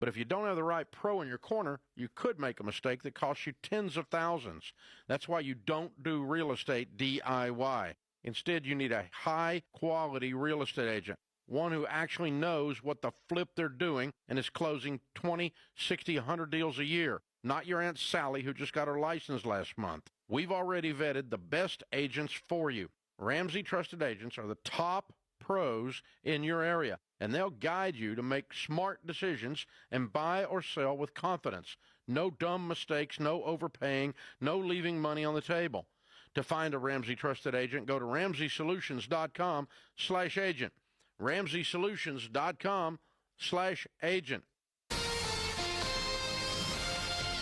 But if you don't have the right pro in your corner, you could make a mistake that costs you tens of thousands. That's why you don't do real estate DIY. Instead, you need a high-quality real estate agent, one who actually knows what the flip they're doing and is closing 20, 60, 100 deals a year. Not your Aunt Sally who just got her license last month. We've already vetted the best agents for you. Ramsey Trusted Agents are the top pros in your area, and they'll guide you to make smart decisions and buy or sell with confidence. No dumb mistakes, no overpaying, no leaving money on the table. To find a Ramsey Trusted Agent, go to RamseySolutions.com/agent. RamseySolutions.com/agent.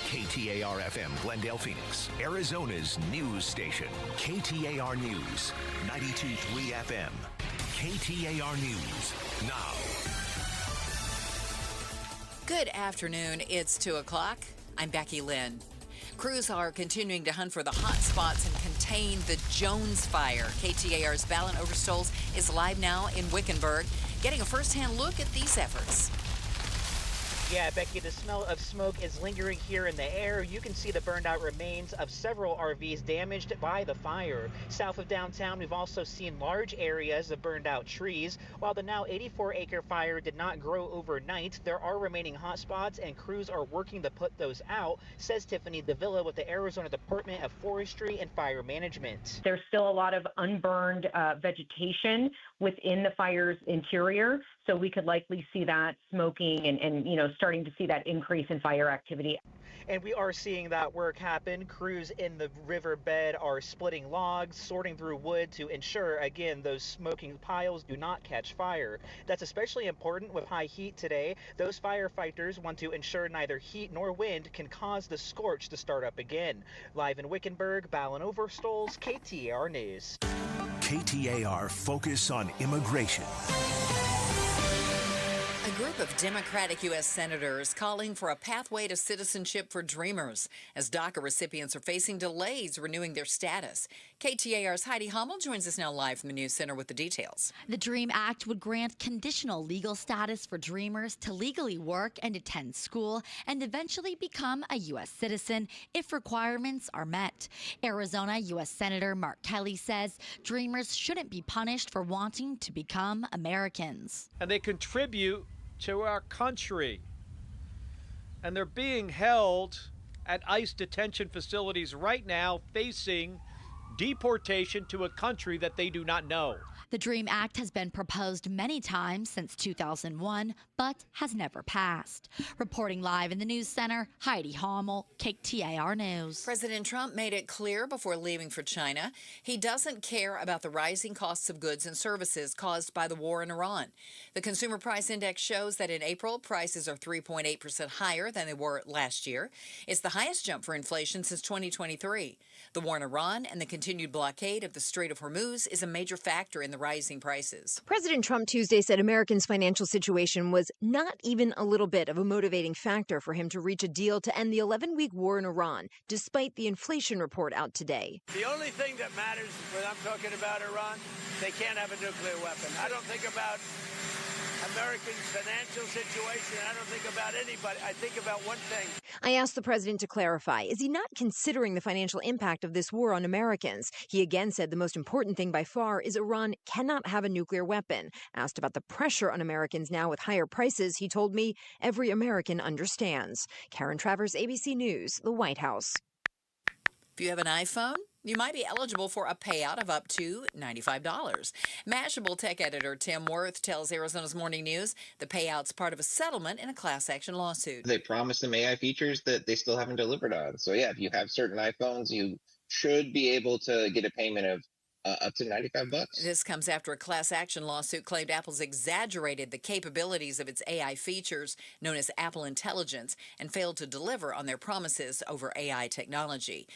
KTAR-FM, Glendale, Phoenix, Arizona's news station. KTAR News, 92.3 FM. KTAR News, now. Good afternoon. It's 2 o'clock. I'm Becky Lynn. Crews are continuing to hunt for the hot spots and contain the Jones fire. KTAR's Ballon Overstoles is live now in Wickenburg, getting a first-hand look at these efforts. Yeah, Becky, the smell of smoke is lingering here in the air. You can see the burned out remains of several RVs damaged by the fire. South of downtown, we've also seen large areas of burned out trees. While the now 84-acre fire did not grow overnight, there are remaining hotspots and crews are working to put those out, says Tiffany Davila with the Arizona Department of Forestry and Fire Management. There's still a lot of unburned vegetation within the fire's interior, so we could likely see that smoking and starting to see that increase in fire activity. And we are seeing that work happen. Crews in the riverbed are splitting logs, sorting through wood to ensure, again, those smoking piles do not catch fire. That's especially important with high heat today. Those firefighters want to ensure neither heat nor wind can cause the scorch to start up again. Live in Wickenburg, Ballon Overstoles, KTAR News. KTAR Focus on Immigration. A group of Democratic U.S. senators calling for a pathway to citizenship for Dreamers as DACA recipients are facing delays renewing their status. KTAR's Heidi Hummel joins us now live from the News Center with the details. The DREAM Act would grant conditional legal status for Dreamers to legally work and attend school and eventually become a U.S. citizen if requirements are met. Arizona U.S. Senator Mark Kelly says Dreamers shouldn't be punished for wanting to become Americans. And they contribute to our country, and they're being held at ICE detention facilities right now facing deportation to a country that they do not know. The DREAM Act has been proposed many times since 2001, but has never passed. Reporting live in the News Center, Heidi Hummel, KTAR News. President Trump made it clear before leaving for China he doesn't care about the rising costs of goods and services caused by the war in Iran. The Consumer Price Index shows that in April, prices are 3.8% higher than they were last year. It's the highest jump for inflation since 2023. The war in Iran and the continued blockade of the Strait of Hormuz is a major factor in the rising prices. President Trump Tuesday said Americans' financial situation was not even a little bit of a motivating factor for him to reach a deal to end the 11-week war in Iran, despite the inflation report out today. The only thing that matters when I'm talking about Iran, they can't have a nuclear weapon. I don't think about Americans' financial situation. I don't think about anybody. I think about one thing. I asked the president to clarify, is he not considering the financial impact of this war on Americans? He again said the most important thing by far is Iran cannot have a nuclear weapon. Asked about the pressure on Americans now with higher prices, he told me every American understands. Karen Travers, ABC News, the White House. If you have an iPhone, you might be eligible for a payout of up to $95. Mashable tech editor Tim Worth tells Arizona's Morning News the payout's part of a settlement in a class action lawsuit. They promised some AI features that they still haven't delivered on. So yeah, if you have certain iPhones, you should be able to get a payment of up to $95. This comes after a class action lawsuit claimed Apple's exaggerated the capabilities of its AI features, known as Apple Intelligence, and failed to deliver on their promises over AI technology.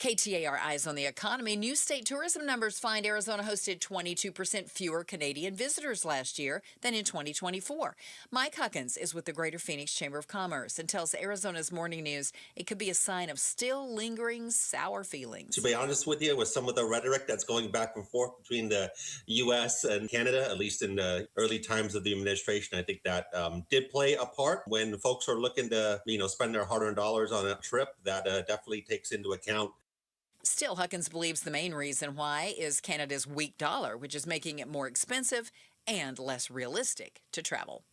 KTAR Eyes on the Economy. New state tourism numbers find Arizona hosted 22% fewer Canadian visitors last year than in 2024. Mike Huckins is with the Greater Phoenix Chamber of Commerce and tells Arizona's Morning News it could be a sign of still lingering sour feelings. To be honest with you, with some of the rhetoric that's going back and forth between the U.S. and Canada, at least in the early times of the administration, I think that did play a part. When folks are looking to, spend their hard-earned dollars on a trip, that definitely takes into account. Still, Huckins believes the main reason why is Canada's weak dollar, which is making it more expensive and less realistic to travel.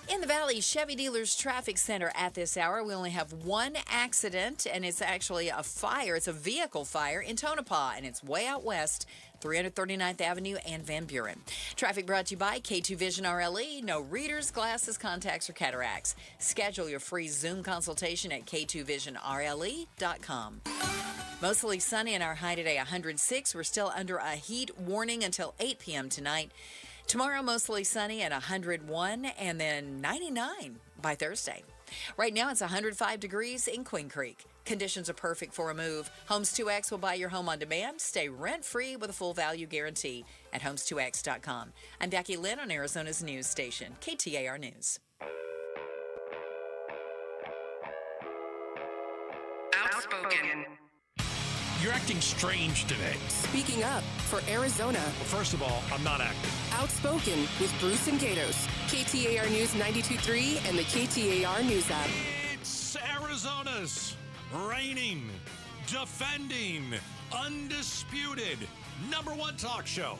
In the Valley Chevy Dealers Traffic Center at this hour, we only have one accident, and it's actually a fire. It's a vehicle fire in Tonopah, and it's way out west, 339th Avenue and Van Buren. Traffic brought to you by K2 Vision RLE. No readers, glasses, contacts, or cataracts. Schedule your free Zoom consultation at k2visionrle.com. Mostly sunny and our high today 106. We're still under a heat warning until 8 p.m. tonight. Tomorrow, mostly sunny at 101 and then 99 by Thursday. Right now, it's 105 degrees in Queen Creek. Conditions are perfect for a move. Homes 2X will buy your home on demand. Stay rent-free with a full value guarantee at homes2x.com. I'm Becky Lynn on Arizona's news station, KTAR News. Outspoken. You're acting strange today. Speaking up for Arizona. Well, first of all, I'm not acting. Outspoken with Bruce and Gatos. KTAR News 92.3 and the KTAR News app. It's Arizona's reigning, defending, undisputed #1 talk show.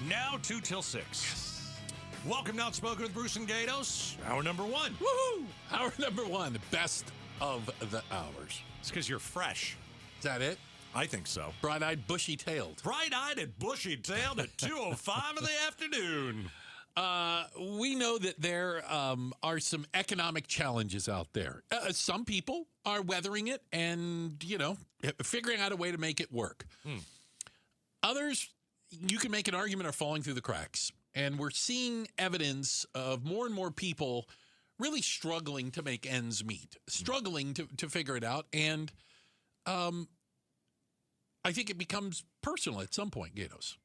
Now 2 till 6. Yes. Welcome to Outspoken with Bruce and Gatos. Hour number 1. Woohoo! Hour number 1, the best of the hours. It's because you're fresh. Is that it? I think so. Bright-eyed, bushy-tailed. Bright-eyed and bushy-tailed at 2:05 in the afternoon. We know that there are some economic challenges out there. Some people are weathering it and, figuring out a way to make it work. Others, you can make an argument, are falling through the cracks. And we're seeing evidence of more and more people really struggling to make ends meet, struggling to figure it out. And I think it becomes personal at some point, Gatos.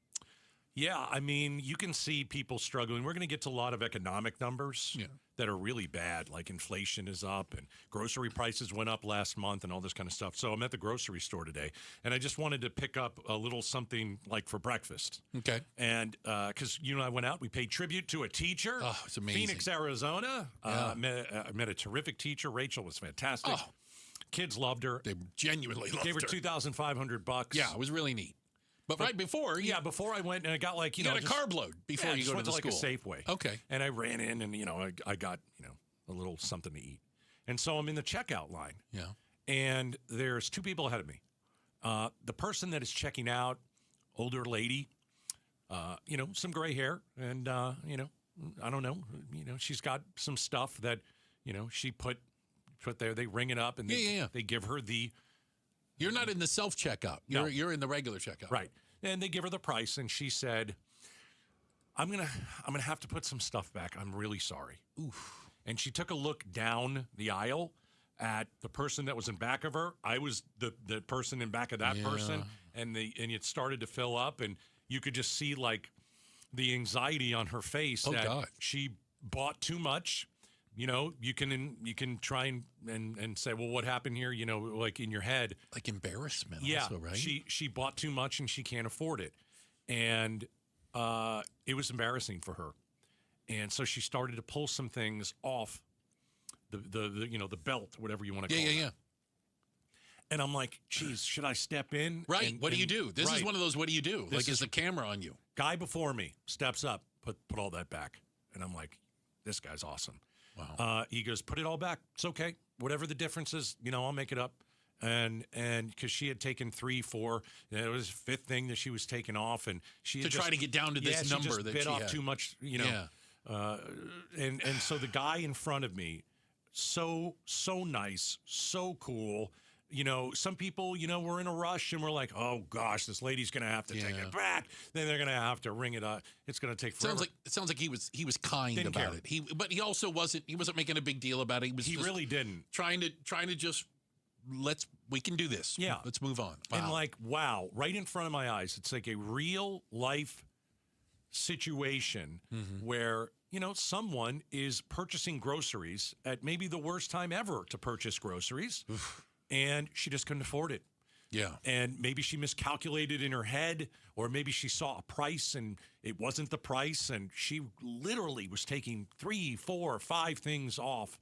Yeah, I mean, you can see people struggling. We're going to get to a lot of economic numbers that are really bad, like inflation is up and grocery prices went up last month and all this kind of stuff. So I'm at the grocery store today, and I just wanted to pick up a little something like for breakfast. Okay. And because you and I went out, we paid tribute to a teacher. Oh, it's amazing. Phoenix, Arizona. Yeah. Met a terrific teacher. Rachel was fantastic. Oh. Kids loved her. They genuinely loved her. Gave her $2,500. Yeah, it was really neat. But right before, before I went and I got like you got a carb load before you go to the school. Like a Safeway. Okay, and I ran in and I got a little something to eat, and so I'm in the checkout line. Yeah, and there's 2 people ahead of me. The person that is checking out, older lady, some gray hair, and I don't know, she's got some stuff that she put there. They ring it up and they give her the. You're not in the self-checkout. You're in the regular checkout. Right. And they give her the price, and she said, I'm gonna have to put some stuff back. I'm really sorry. Oof. And she took a look down the aisle at the person that was in back of her. I was the person in back of that person, and it started to fill up, and you could just see like the anxiety on her face that she bought too much. You can try and say, well, what happened here? Like in your head, like embarrassment. Yeah, also, right? She bought too much and she can't afford it, and it was embarrassing for her, and so she started to pull some things off the belt, whatever you want to call it. Yeah. And I'm like, geez, should I step in? Right. What do you do? This is one of those. What do you do? Like, is the camera on you? Guy before me steps up, put all that back, and I'm like, this guy's awesome. Wow. He goes, put it all back. It's okay. Whatever the difference is, I'll make it up. And because she had taken 3, 4, it was the 5th thing that she was taking off, and she had try to get down to this number she just that bit she off had. too much, and so the guy in front of me, so nice, so cool. Some people, we're in a rush and we're like, oh gosh, this lady's gonna have to take it back. Then they're gonna have to ring it up. It's gonna take forever. It sounds like he was kind Didn't about care. it. But he also wasn't making a big deal about it. He really didn't. trying to just we can do this. Yeah. Let's move on. Wow. And like, wow, right in front of my eyes. It's like a real life situation where, someone is purchasing groceries at maybe the worst time ever to purchase groceries. And she just couldn't afford it. Yeah. And maybe she miscalculated in her head, or maybe she saw a price and it wasn't the price. And she literally was taking 3, 4, 5 things off.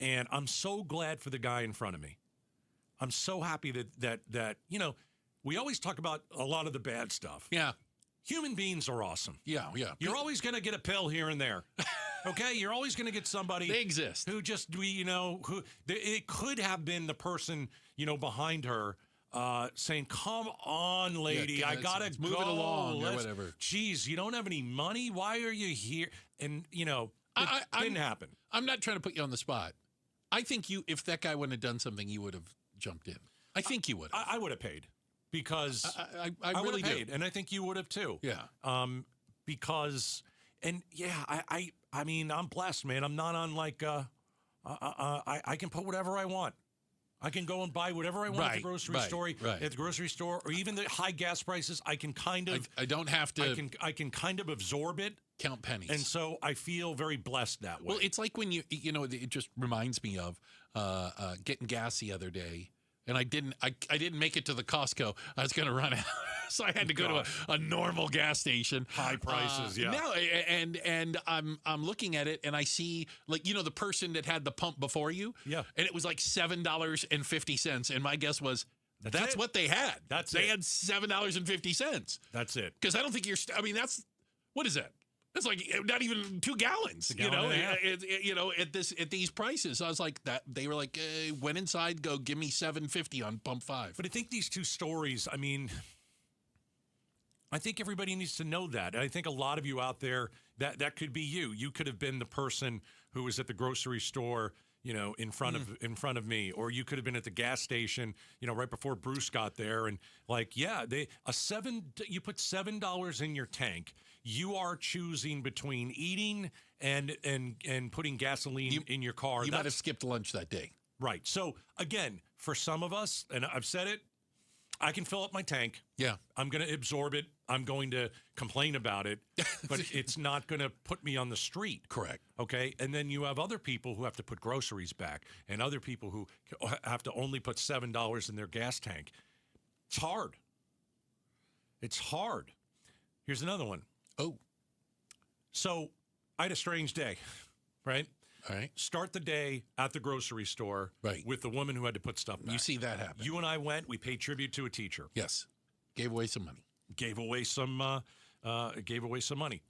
And I'm so glad for the guy in front of me. I'm so happy that we always talk about a lot of the bad stuff. Yeah. Human beings are awesome. Yeah. You're always going to get a pill here and there. Okay? You're always going to get somebody. They exist. Who just, it could have been the person, behind her saying, come on, lady, I got to go. Move it along or whatever. Geez, you don't have any money? Why are you here? And, it didn't happen. I'm not trying to put you on the spot. I think if that guy wouldn't have done something, you would have jumped in. I think you would have. I would have paid. Because I really paid, do. And I think you would have too. Yeah. Because, and yeah, I mean, I'm blessed, man. I'm not on like, I can put whatever I want. I can go and buy whatever I want at the grocery store, or even the high gas prices. I can kind of. I don't have to. I can kind of absorb it. Count pennies. And so I feel very blessed that way. Well, it's like when it just reminds me of getting gas the other day. And I didn't make it to the Costco. I was going to run out, so I had to go to a normal gas station. High prices, yeah. No, and I'm looking at it, and I see the person that had the pump before you. Yeah. And it was like $7.50, and my guess was that's what they had. They had $7.50. That's it. Because I don't think that's what is that? It's like not even 2 gallons, at these prices. I was like that. They were like, went inside, go give me $7.50 on pump 5. But I think these two stories, I mean, I think everybody needs to know that. I think a lot of you out there, that could be you. You could have been the person who was at the grocery store, in front of me, or you could have been at the gas station, right before Bruce got there, and you put $7 in your tank. You are choosing between eating and putting gasoline in your car. You might have skipped lunch that day. Right. So again, for some of us, and I've said it, I can fill up my tank. Yeah. I'm going to absorb it. I'm going to complain about it, but it's not going to put me on the street. Correct. Okay. And then you have other people who have to put groceries back, and other people who have to only put $7 in their gas tank. It's hard. It's hard. Here's another one. Oh. So I had a strange day, right? All right. Start the day at the grocery store with the woman who had to put stuff back. You see that happen. You and I went. We paid tribute to a teacher. Yes. Gave away some money. Gave away some money.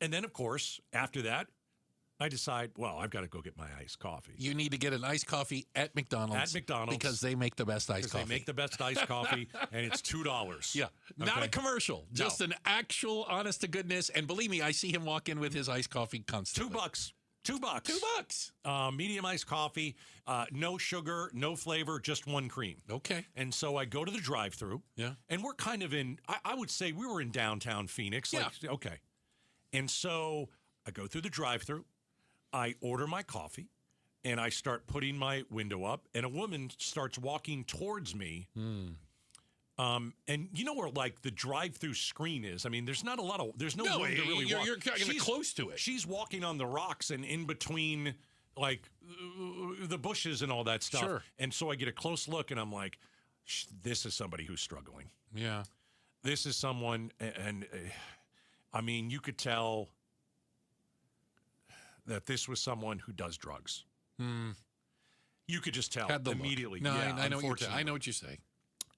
And then, of course, after that, I decide, well, I've got to go get my iced coffee. You need to get an iced coffee at McDonald's. At McDonald's. Because they make the best iced coffee. They make the best iced coffee, and it's $2. Yeah. Not a commercial. Just an actual honest-to-goodness. And believe me, I see him walk in with his iced coffee constantly. $2. $2. Medium iced coffee, no sugar, no flavor, just one cream. Okay. And so I go to the drive-thru. Yeah. And we're kind of I would say we were in downtown Phoenix. Yeah. Okay. And so I go through the drive-thru. I order my coffee, and I start putting my window up, and a woman starts walking towards me. And you know where like the drive-through screen is? I mean, there's not a lot of there's no room to really walk. You're kind of close to it. She's walking on the rocks and in between like the bushes and all that stuff. Sure. And so I get a close look, and I'm like, this is somebody who's struggling. Yeah. This is someone, and I mean, you could tell that this was someone who does drugs. You could just tell immediately. No, yeah, I know what you're saying.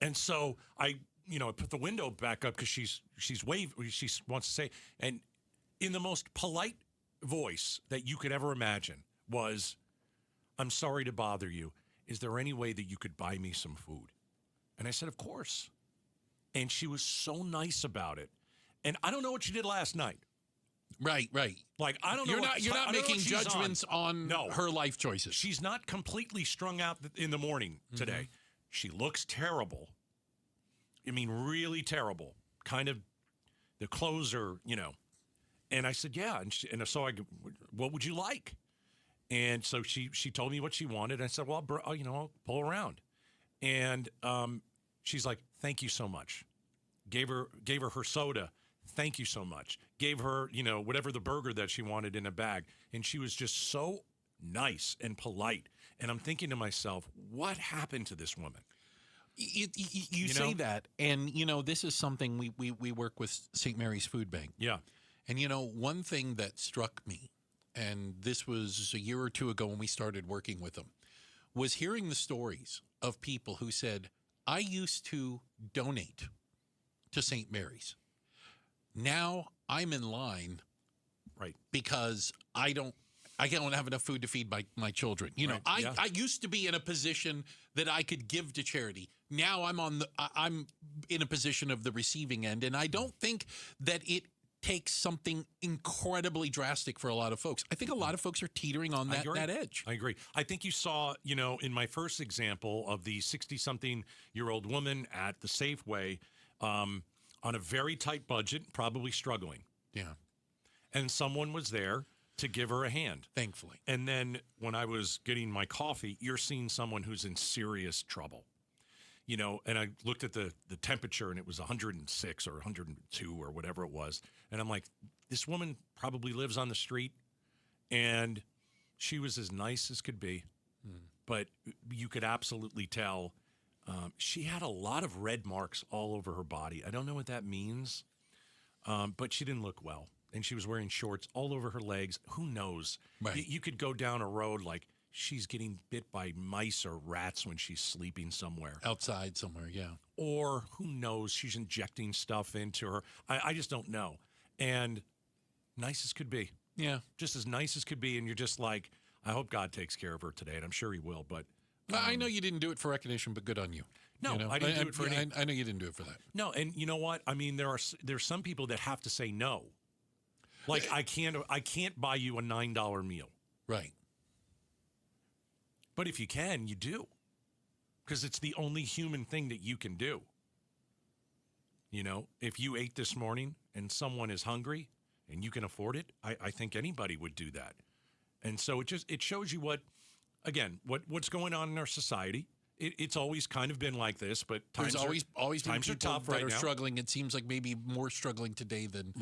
And so I put the window back up because she wants to say, and in the most polite voice that you could ever imagine was, "I'm sorry to bother you. Is there any way that you could buy me some food?" And I said, "Of course." And she was so nice about it. And I don't know what she did last night. Right. Like I don't know. You're not making judgments on her life choices. She's not completely strung out in the morning today. She looks terrible. I mean, really terrible. Kind of, the clothes are, And I said, yeah. And so I go, what would you like? And so she told me what she wanted. I said, well, I'll pull around. And she's like, thank you so much. Gave her her soda. Thank you so much. Gave her, whatever the burger that she wanted in a bag. And she was just so nice and polite. And I'm thinking to myself, what happened to this woman? You say that, and, this is something we work with St. Mary's Food Bank. Yeah. And, one thing that struck me, and this was a year or two ago when we started working with them, was hearing the stories of people who said, I used to donate to St. Mary's. Now I'm in line, right? Because I don't have enough food to feed my children. Right, I used to be in a position that I could give to charity. Now I'm in a position of the receiving end, and I don't think that it takes something incredibly drastic for a lot of folks. I think a lot of folks are teetering on that edge. I agree. I think you saw, in my first example of the 60-something-year-old woman at the Safeway, on a very tight budget, probably struggling. Yeah. And someone was there to give her a hand. Thankfully. And then when I was getting my coffee, you're seeing someone who's in serious trouble. And I looked at the temperature, and it was 106 or 102 or whatever it was. And I'm like, this woman probably lives on the street. And she was as nice as could be. But you could absolutely tell she had a lot of red marks all over her body. I don't know what that means, but she didn't look well. And she was wearing shorts all over her legs. Who knows? Right. You could go down a road like she's getting bit by mice or rats when she's sleeping somewhere. Outside somewhere, yeah. Or who knows? She's injecting stuff into her. I just don't know. And nice as could be. Yeah. Just as nice as could be. And you're just like, I hope God takes care of her today. And I'm sure he will. But I know you didn't do it for recognition, but good on you. No, I didn't do it for any. I know you didn't do it for that. No, and you know what? I mean, there's some people that have to say no. Like I can't buy you a $9 meal. Right. But if you can, you do. Because it's the only human thing that you can do. If you ate this morning and someone is hungry and you can afford it, I think anybody would do that. And so it shows you what's going on in our society. It's always kind of been like this, but there's always been times are people tough that right are now. Struggling. It seems like maybe more struggling today than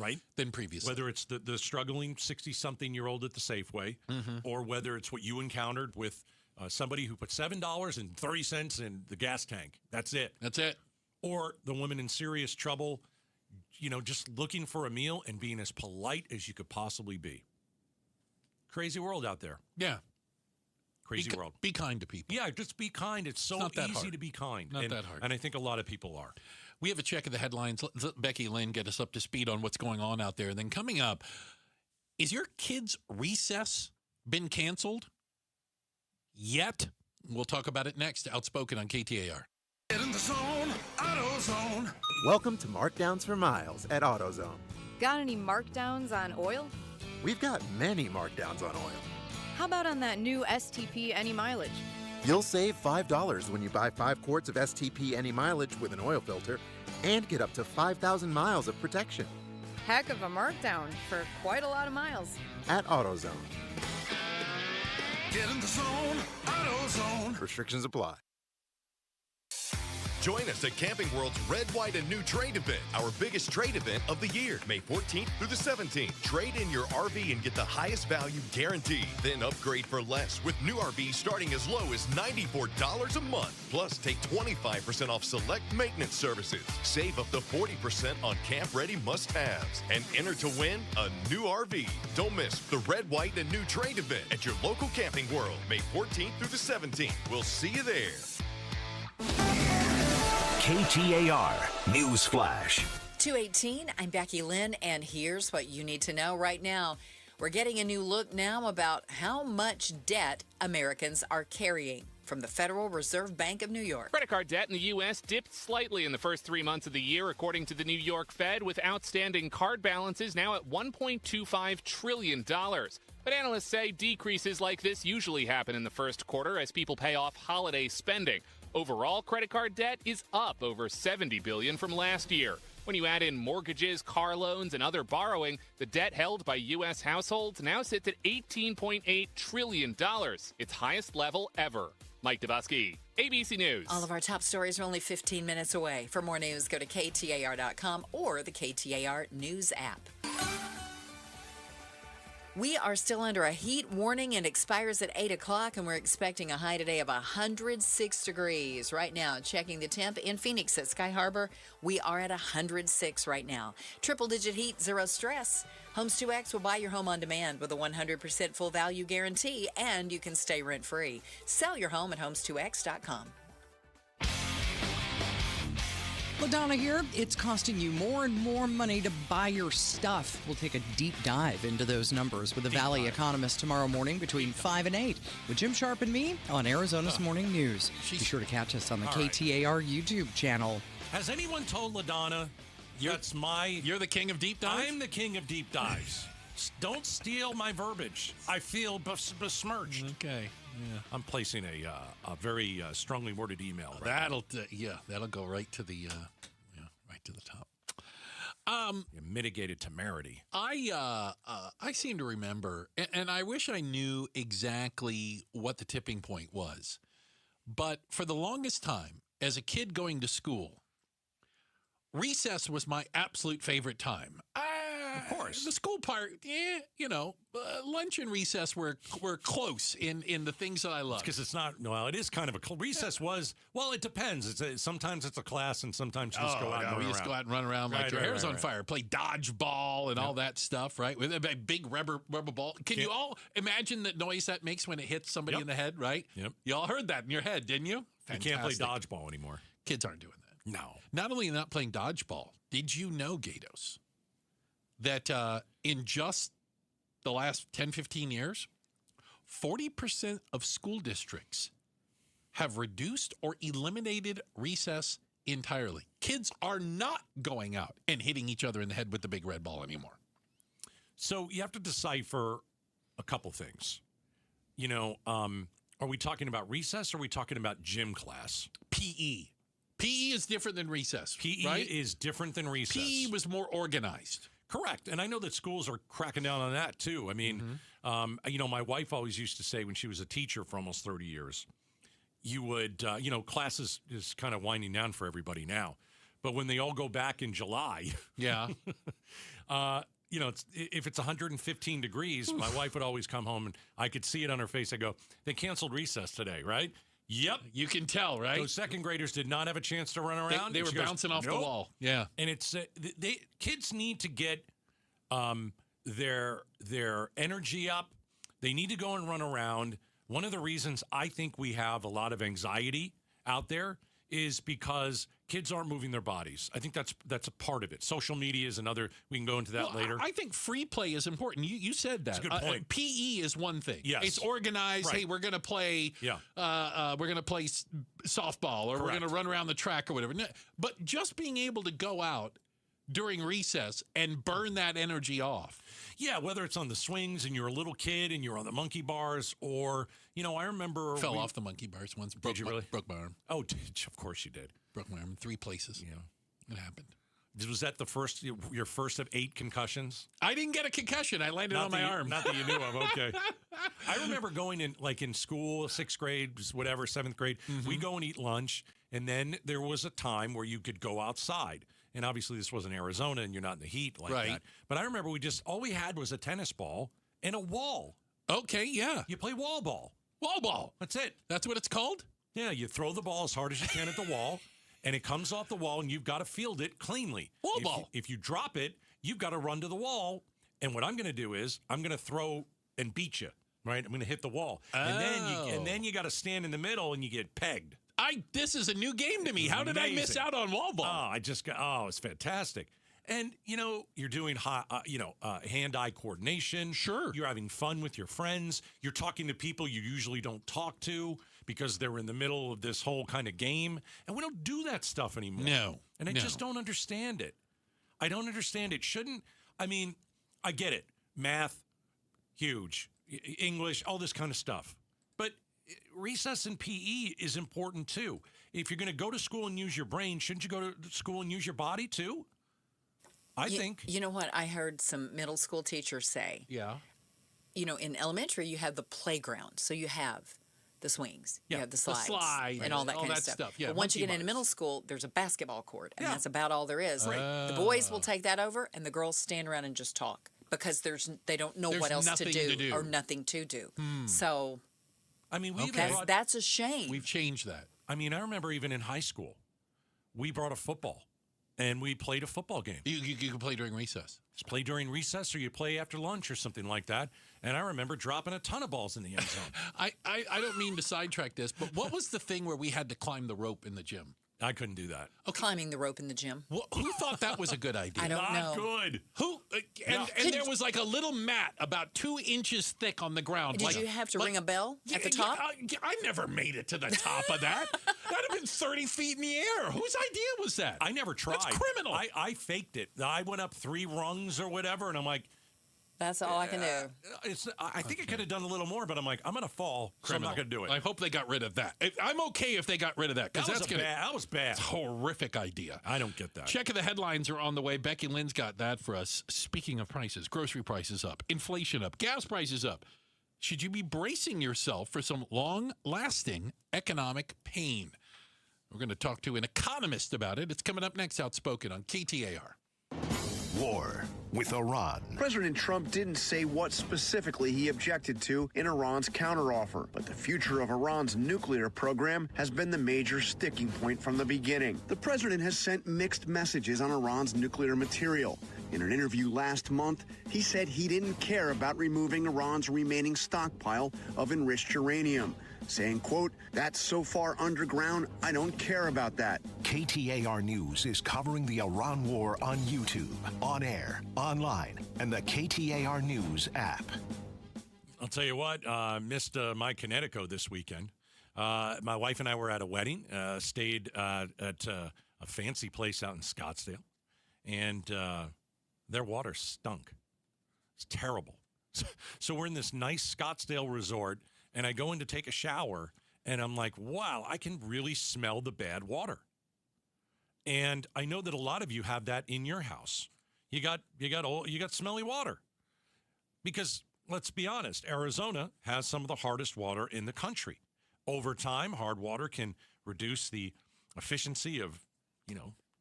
previously. Whether it's the struggling 60-something-year-old at the Safeway, or whether it's what you encountered with somebody who put $7.30 in the gas tank. That's it. Or the woman in serious trouble, just looking for a meal and being as polite as you could possibly be. Crazy world out there. Yeah. Crazy world. Be kind to people. Yeah, just be kind. It's so easy to be kind. Not that hard. And I think a lot of people are. We have a check of the headlines. Let Becky Lynn get us up to speed on what's going on out there. And then coming up, is your kid's recess been canceled yet? We'll talk about it next. Outspoken on KTAR. Get in the zone, AutoZone. Welcome to Markdowns for Miles at AutoZone. Got any markdowns on oil? We've got many markdowns on oil. How about on that new STP Any Mileage? You'll save $5 when you buy 5 quarts of STP Any Mileage with an oil filter and get up to 5,000 miles of protection. Heck of a markdown for quite a lot of miles. At AutoZone. Get in the zone, AutoZone. Restrictions apply. Join us at Camping World's Red, White, and New Trade event, our biggest trade event of the year, May 14th through the 17th. Trade in your RV and get the highest value guaranteed. Then upgrade for less with new RVs starting as low as $94 a month. Plus, take 25% off select maintenance services. Save up to 40% on camp-ready must-haves. And enter to win a new RV. Don't miss the Red, White, and New Trade event at your local Camping World, May 14th through the 17th. We'll see you there. KTAR News Flash. 2:18, I'm Becky Lynn, and here's what you need to know right now. We're getting a new look now about how much debt Americans are carrying from the Federal Reserve Bank of New York. Credit card debt in the U.S. dipped slightly in the first 3 months of the year, according to the New York Fed, with outstanding card balances now at $1.25 trillion. But analysts say decreases like this usually happen in the first quarter as people pay off holiday spending. Overall, credit card debt is up over $70 billion from last year. When you add in mortgages, car loans, and other borrowing, the debt held by U.S. households now sits at $18.8 trillion, its highest level ever. Mike Dubusky, ABC News. All of our top stories are only 15 minutes away. For more news, go to KTAR.com or the KTAR News app. We are still under a heat warning and expires at 8 o'clock, and we're expecting a high today of 106 degrees. Right now, checking the temp in Phoenix at Sky Harbor, we are at 106 right now. Triple-digit heat, zero stress. Homes 2X will buy your home on demand with a 100% full value guarantee, and you can stay rent-free. Sell your home at homes2x.com. LaDonna here. It's costing you more and more money to buy your stuff. We'll take a deep dive into those numbers with the Valley Economist tomorrow morning between 5 and 8 with Jim Sharp and me on Arizona's Morning News. Be sure to catch us on the KTAR YouTube channel. Has anyone told LaDonna you're the king of deep dives? I'm the king of deep dives. Don't steal my verbiage. I feel besmirched. Okay. Yeah. I'm placing a very strongly worded email. That'll go right to the right to the top. Mitigated temerity. I seem to remember, and I wish I knew exactly what the tipping point was, but for the longest time, as a kid going to school, recess was my absolute favorite time. Of course. The school part, lunch and recess were close in the things that I love. Because it's not, well, it is kind of a, recess was, well, it depends. Sometimes it's a class and sometimes you just go out and run around. You just go out and run around like your hair's on fire. Play dodgeball and all that stuff, right? With a big rubber ball. Can you all imagine the noise that makes when it hits somebody in the head, right? Yep. You all heard that in your head, didn't you? You can't play dodgeball anymore. Kids aren't doing that. No. Not only not playing dodgeball, did you know, Gatos, that in just the last 10, 15 years, 40% of school districts have reduced or eliminated recess entirely. Kids are not going out and hitting each other in the head with the big red ball anymore. So you have to decipher a couple things. Are we talking about recess or are we talking about gym class? PE. PE is different than recess. PE right? is different than recess. PE was more organized. Correct. And I know that schools are cracking down on that, too. I mean, my wife always used to say when she was a teacher for almost 30 years, you would, classes is kind of winding down for everybody now. But when they all go back in July, yeah, if it's 115 degrees, my wife would always come home and I could see it on her face. I go, they canceled recess today, right? Yep. You can tell, right? Those second graders did not have a chance to run around. They were bouncing off the wall. Yeah. And it's kids need to get their energy up. They need to go and run around. One of the reasons I think we have a lot of anxiety out there is because kids aren't moving their bodies. I think that's a part of it. Social media is another. We can go into that later. I think free play is important. You said that. That's a good point. PE is one thing. Yes. It's organized. Right. Hey, we're going to play. Yeah. We're going to play softball, or we're going to run around the track or whatever. But just being able to go out during recess and burn that energy off. Yeah, whether it's on the swings and you're a little kid and you're on the monkey bars, or I remember fell off the monkey bars once. Did you really? Broke my arm. Oh, of course you did. Broke my arm in 3 places. Yeah, it happened. Was that your first of 8 concussions? I didn't get a concussion. I landed on my arm. Not that you knew of. Okay. I remember going in school, 6th grade, whatever, 7th grade. We go and eat lunch, and then there was a time where you could go outside. And obviously this wasn't Arizona and you're not in the heat like that. But I remember all we had was a tennis ball and a wall. Okay, yeah. You play wall ball. Wall ball. That's it. That's what it's called? Yeah, you throw the ball as hard as you can at the wall, and it comes off the wall, and you've got to field it cleanly. Wall ball. If you drop it, you've got to run to the wall. And what I'm going to do is I'm going to throw and beat you, right? I'm going to hit the wall. Oh. And then you got to stand in the middle, and you get pegged. This is a new game to me. How did I miss out on wall ball? It's fantastic. And, you're doing hand-eye coordination. Sure. You're having fun with your friends. You're talking to people you usually don't talk to because they're in the middle of this whole kind of game. And we don't do that stuff anymore. No. And I just don't understand it. I don't understand it. I get it. Math, huge. English, all this kind of stuff. But recess and PE is important too. If you're going to go to school and use your brain, shouldn't you go to school and use your body too? I think. You know what? I heard some middle school teachers say. Yeah. In elementary, you have the playground. So you have the swings. Yeah, You have the the slides. slide, and all that kind of that stuff. Yeah, but once you monkey get into bars. middle school, there's a basketball court, and that's about all there is. The boys will take that over, and the girls stand around and just talk because they don't know what else to do or nothing to do. So, I mean, that's a shame. We've changed that. I mean, I remember even in high school, we brought a football, and we played a football game. You could play during recess. Just play during recess, or you play after lunch or something like that. And I remember dropping a ton of balls in the end zone. I don't mean to sidetrack this, but what was the thing where we had to climb the rope in the gym? I couldn't do that. Climbing the rope in the gym. Well, who thought that was a good idea? I don't know. Not good. Who? And there was like a little mat about 2 inches thick on the ground. Did you have to ring a bell at the top? I never made it to the top of that. That'd have been 30 feet in the air. Whose idea was that? I never tried. That's criminal. I faked it. I went up 3 rungs or whatever, and I'm like, that's all I can do. I think I could have done a little more, but I'm like, I'm going to fall, so I'm not going to do it. I hope they got rid of that. I'm okay if they got rid of that. That was bad. It's a horrific idea. I don't get that. Check of the headlines are on the way. Becky Lynn's got that for us. Speaking of prices, grocery prices up, inflation up, gas prices up. Should you be bracing yourself for some long-lasting economic pain? We're going to talk to an economist about it. It's coming up next, Outspoken on KTAR. War with Iran. President Trump didn't say what specifically he objected to in Iran's counteroffer, but the future of Iran's nuclear program has been the major sticking point from the beginning. The president has sent mixed messages on Iran's nuclear material. In an interview last month, he said he didn't care about removing Iran's remaining stockpile of enriched uranium, saying, quote, "That's so far underground, I don't care about that." KTAR News is covering the Iran war on YouTube, on air, online, and the KTAR News app. I'll tell you what, missed my Connecticut this weekend. My wife and I were at a wedding, stayed at a fancy place out in Scottsdale, and their water stunk. It's terrible. So we're in this nice Scottsdale resort, and I go in to take a shower, and I'm like, wow, I can really smell the bad water. And I know that a lot of you have that in your house. You got smelly water. Because let's be honest, Arizona has some of the hardest water in the country. Over time, hard water can reduce the efficiency of,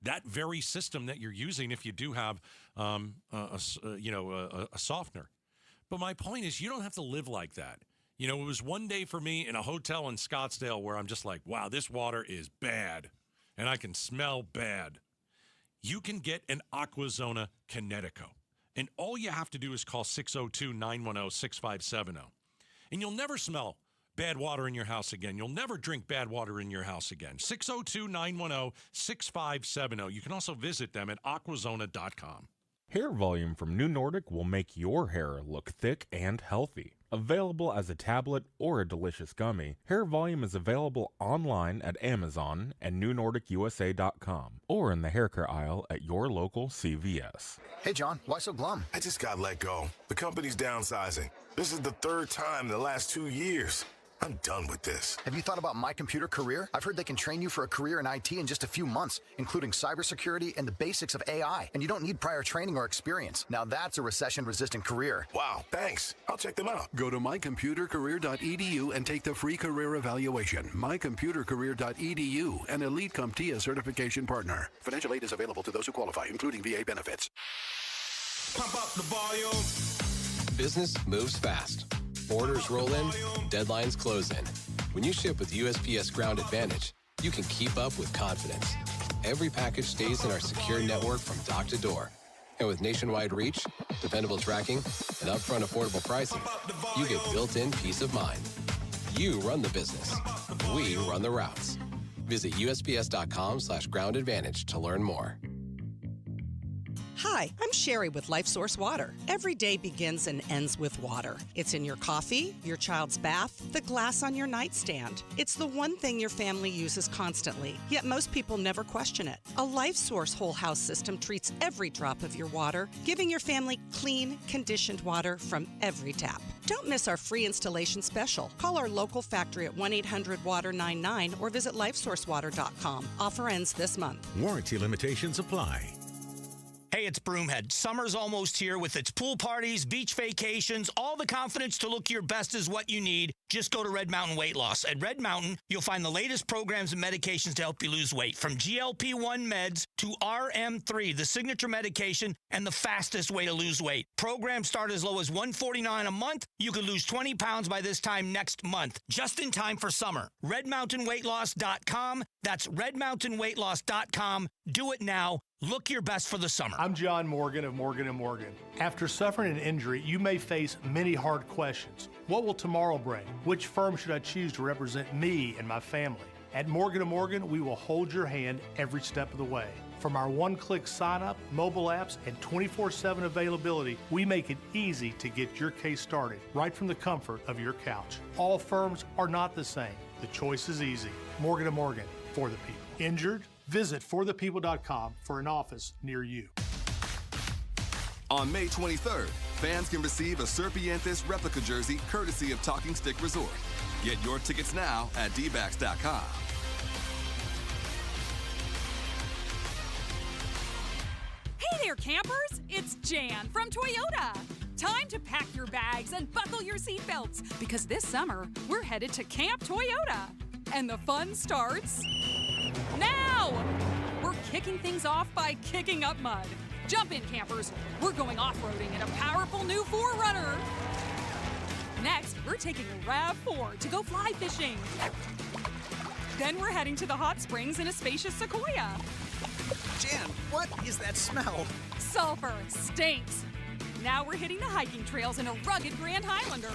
that very system that you're using if you do have a softener. But my point is, you don't have to live like that. It was one day for me in a hotel in Scottsdale where I'm just like, wow, this water is bad, and I can smell bad. You can get an Aquazona Connecticut, and all you have to do is call 602-910-6570, and you'll never smell bad water in your house again. You'll never drink bad water in your house again. 602-910-6570. You can also visit them at aquazona.com. Hair Volume from New Nordic will make your hair look thick and healthy. Available as a tablet or a delicious gummy, Hair Volume is available online at Amazon and NewNordicUSA.com or in the hair care aisle at your local CVS. Hey, John, why so glum? I just got let go. The company's downsizing. This is the 3rd time in the last 2 years. I'm done with this. Have you thought about My Computer Career? I've heard they can train you for a career in IT in just a few months, including cybersecurity and the basics of AI. And you don't need prior training or experience. Now that's a recession-resistant career. Wow, thanks. I'll check them out. Go to mycomputercareer.edu and take the free career evaluation. mycomputercareer.edu, an Elite CompTIA certification partner. Financial aid is available to those who qualify, including VA benefits. Pump up the volume. Business moves fast. Orders roll in, deadlines close in. When you ship with USPS Ground Advantage, you can keep up with confidence. Every package stays in our secure network from dock to door. And with nationwide reach, dependable tracking, and upfront affordable pricing, you get built-in peace of mind. You run the business. We run the routes. Visit USPS.com/Ground Advantage to learn more. Hi, I'm Sherry with LifeSource Water. Every day begins and ends with water. It's in your coffee, your child's bath, the glass on your nightstand. It's the one thing your family uses constantly, yet most people never question it. A LifeSource whole house system treats every drop of your water, giving your family clean, conditioned water from every tap. Don't miss our free installation special. Call our local factory at 1-800-WATER-99 or visit lifesourcewater.com. Offer ends this month. Warranty limitations apply. Hey, it's Broomhead. Summer's almost here with its pool parties, beach vacations, all the confidence to look your best is what you need. Just go to Red Mountain Weight Loss. At Red Mountain, you'll find the latest programs and medications to help you lose weight, from GLP-1 meds to RM3, the signature medication and the fastest way to lose weight. Programs start as low as $149 a month. You could lose 20 pounds by this time next month, just in time for summer. RedMountainWeightLoss.com. That's RedMountainWeightLoss.com. Do it now. Look your best for the summer. I'm John Morgan of Morgan & Morgan. After suffering an injury, you may face many hard questions. What will tomorrow bring? Which firm should I choose to represent me and my family? At Morgan & Morgan, we will hold your hand every step of the way. From our one-click sign-up, mobile apps, and 24/7 availability, we make it easy to get your case started right from the comfort of your couch. All firms are not the same. The choice is easy. Morgan & Morgan, for the people. Injured? Visit forthepeople.com for an office near you. On May 23rd, fans can receive a Serpientes replica jersey courtesy of Talking Stick Resort. Get your tickets now at dbacks.com. Hey there, campers! It's Jan from Toyota. Time to pack your bags and buckle your seatbelts, because this summer, we're headed to Camp Toyota. And the fun starts now! We're kicking things off by kicking up mud. Jump in, campers. We're going off-roading in a powerful new 4Runner. Next, we're taking a RAV4 to go fly fishing. Then we're heading to the hot springs in a spacious Sequoia. Jan, what is that smell? Sulfur stinks. Now we're hitting the hiking trails in a rugged Grand Highlander.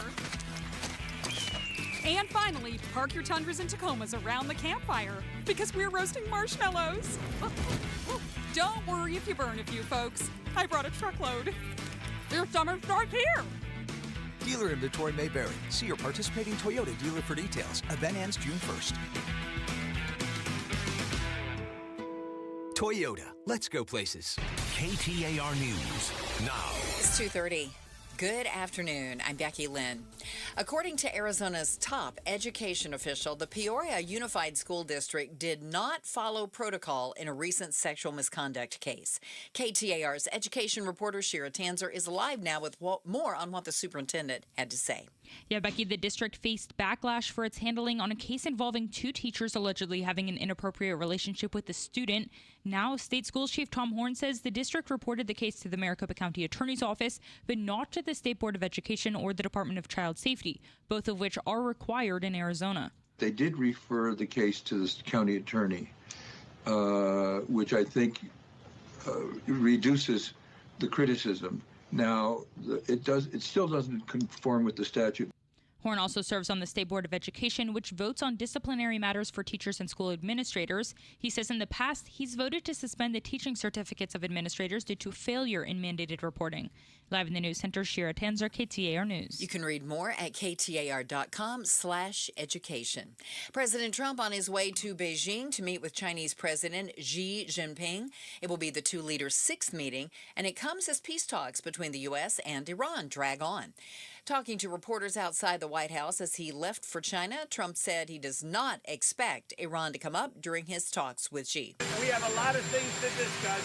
And finally, park your Tundras and Tacomas around the campfire, because we're roasting marshmallows. Don't worry if you burn a few, folks. I brought a truckload. Your summer starts here. Dealer inventory may vary. See your participating Toyota dealer for details. Event ends June 1st. Toyota. Let's go places. KTAR News now. It's 2:30. Good afternoon. I'm Becky Lynn. According to Arizona's top education official, the Peoria Unified School District did not follow protocol in a recent sexual misconduct case. KTAR's education reporter Shira Tanzer is live now with more on what the superintendent had to say. Yeah, Becky, the district faced backlash for its handling on a case involving two teachers allegedly having an inappropriate relationship with a student. Now, State Schools Chief Tom Horn says the district reported the case to the Maricopa County Attorney's Office, but not to the State Board of Education or the Department of Child Safety, both of which are required in Arizona. They did refer the case to the county attorney, which I think reduces the criticism. Now, it still doesn't conform with the statute. Horn also serves on the State Board of Education, which votes on disciplinary matters for teachers and school administrators. He says in the past, he's voted to suspend the teaching certificates of administrators due to failure in mandated reporting. Live in the News Center, Shira Tanzer, KTAR News. You can read more at KTAR.com/education. President Trump on his way to Beijing to meet with Chinese President Xi Jinping. It will be the two leaders' sixth meeting, and it comes as peace talks between the U.S. and Iran drag on. Talking to reporters outside the White House as he left for China, Trump said he does not expect Iran to come up during his talks with Xi. We have a lot of things to discuss.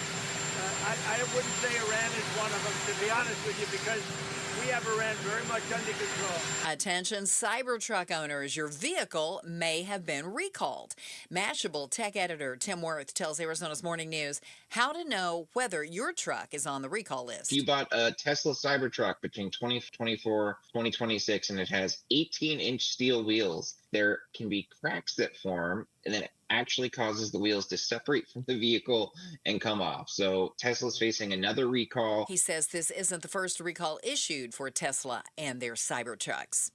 I wouldn't say Iran is one of them, to be honest with you, because we have Iran very much under control. Attention, Cybertruck owners, your vehicle may have been recalled. Mashable tech editor Tim Worth tells Arizona's Morning News how to know whether your truck is on the recall list. If you bought a Tesla Cybertruck between 2024 2026 and it has 18-inch steel wheels, there can be cracks that form, and then it actually causes the wheels to separate from the vehicle and come off. So Tesla's facing another recall. He says this isn't the first recall issued for Tesla and their Cybertrucks.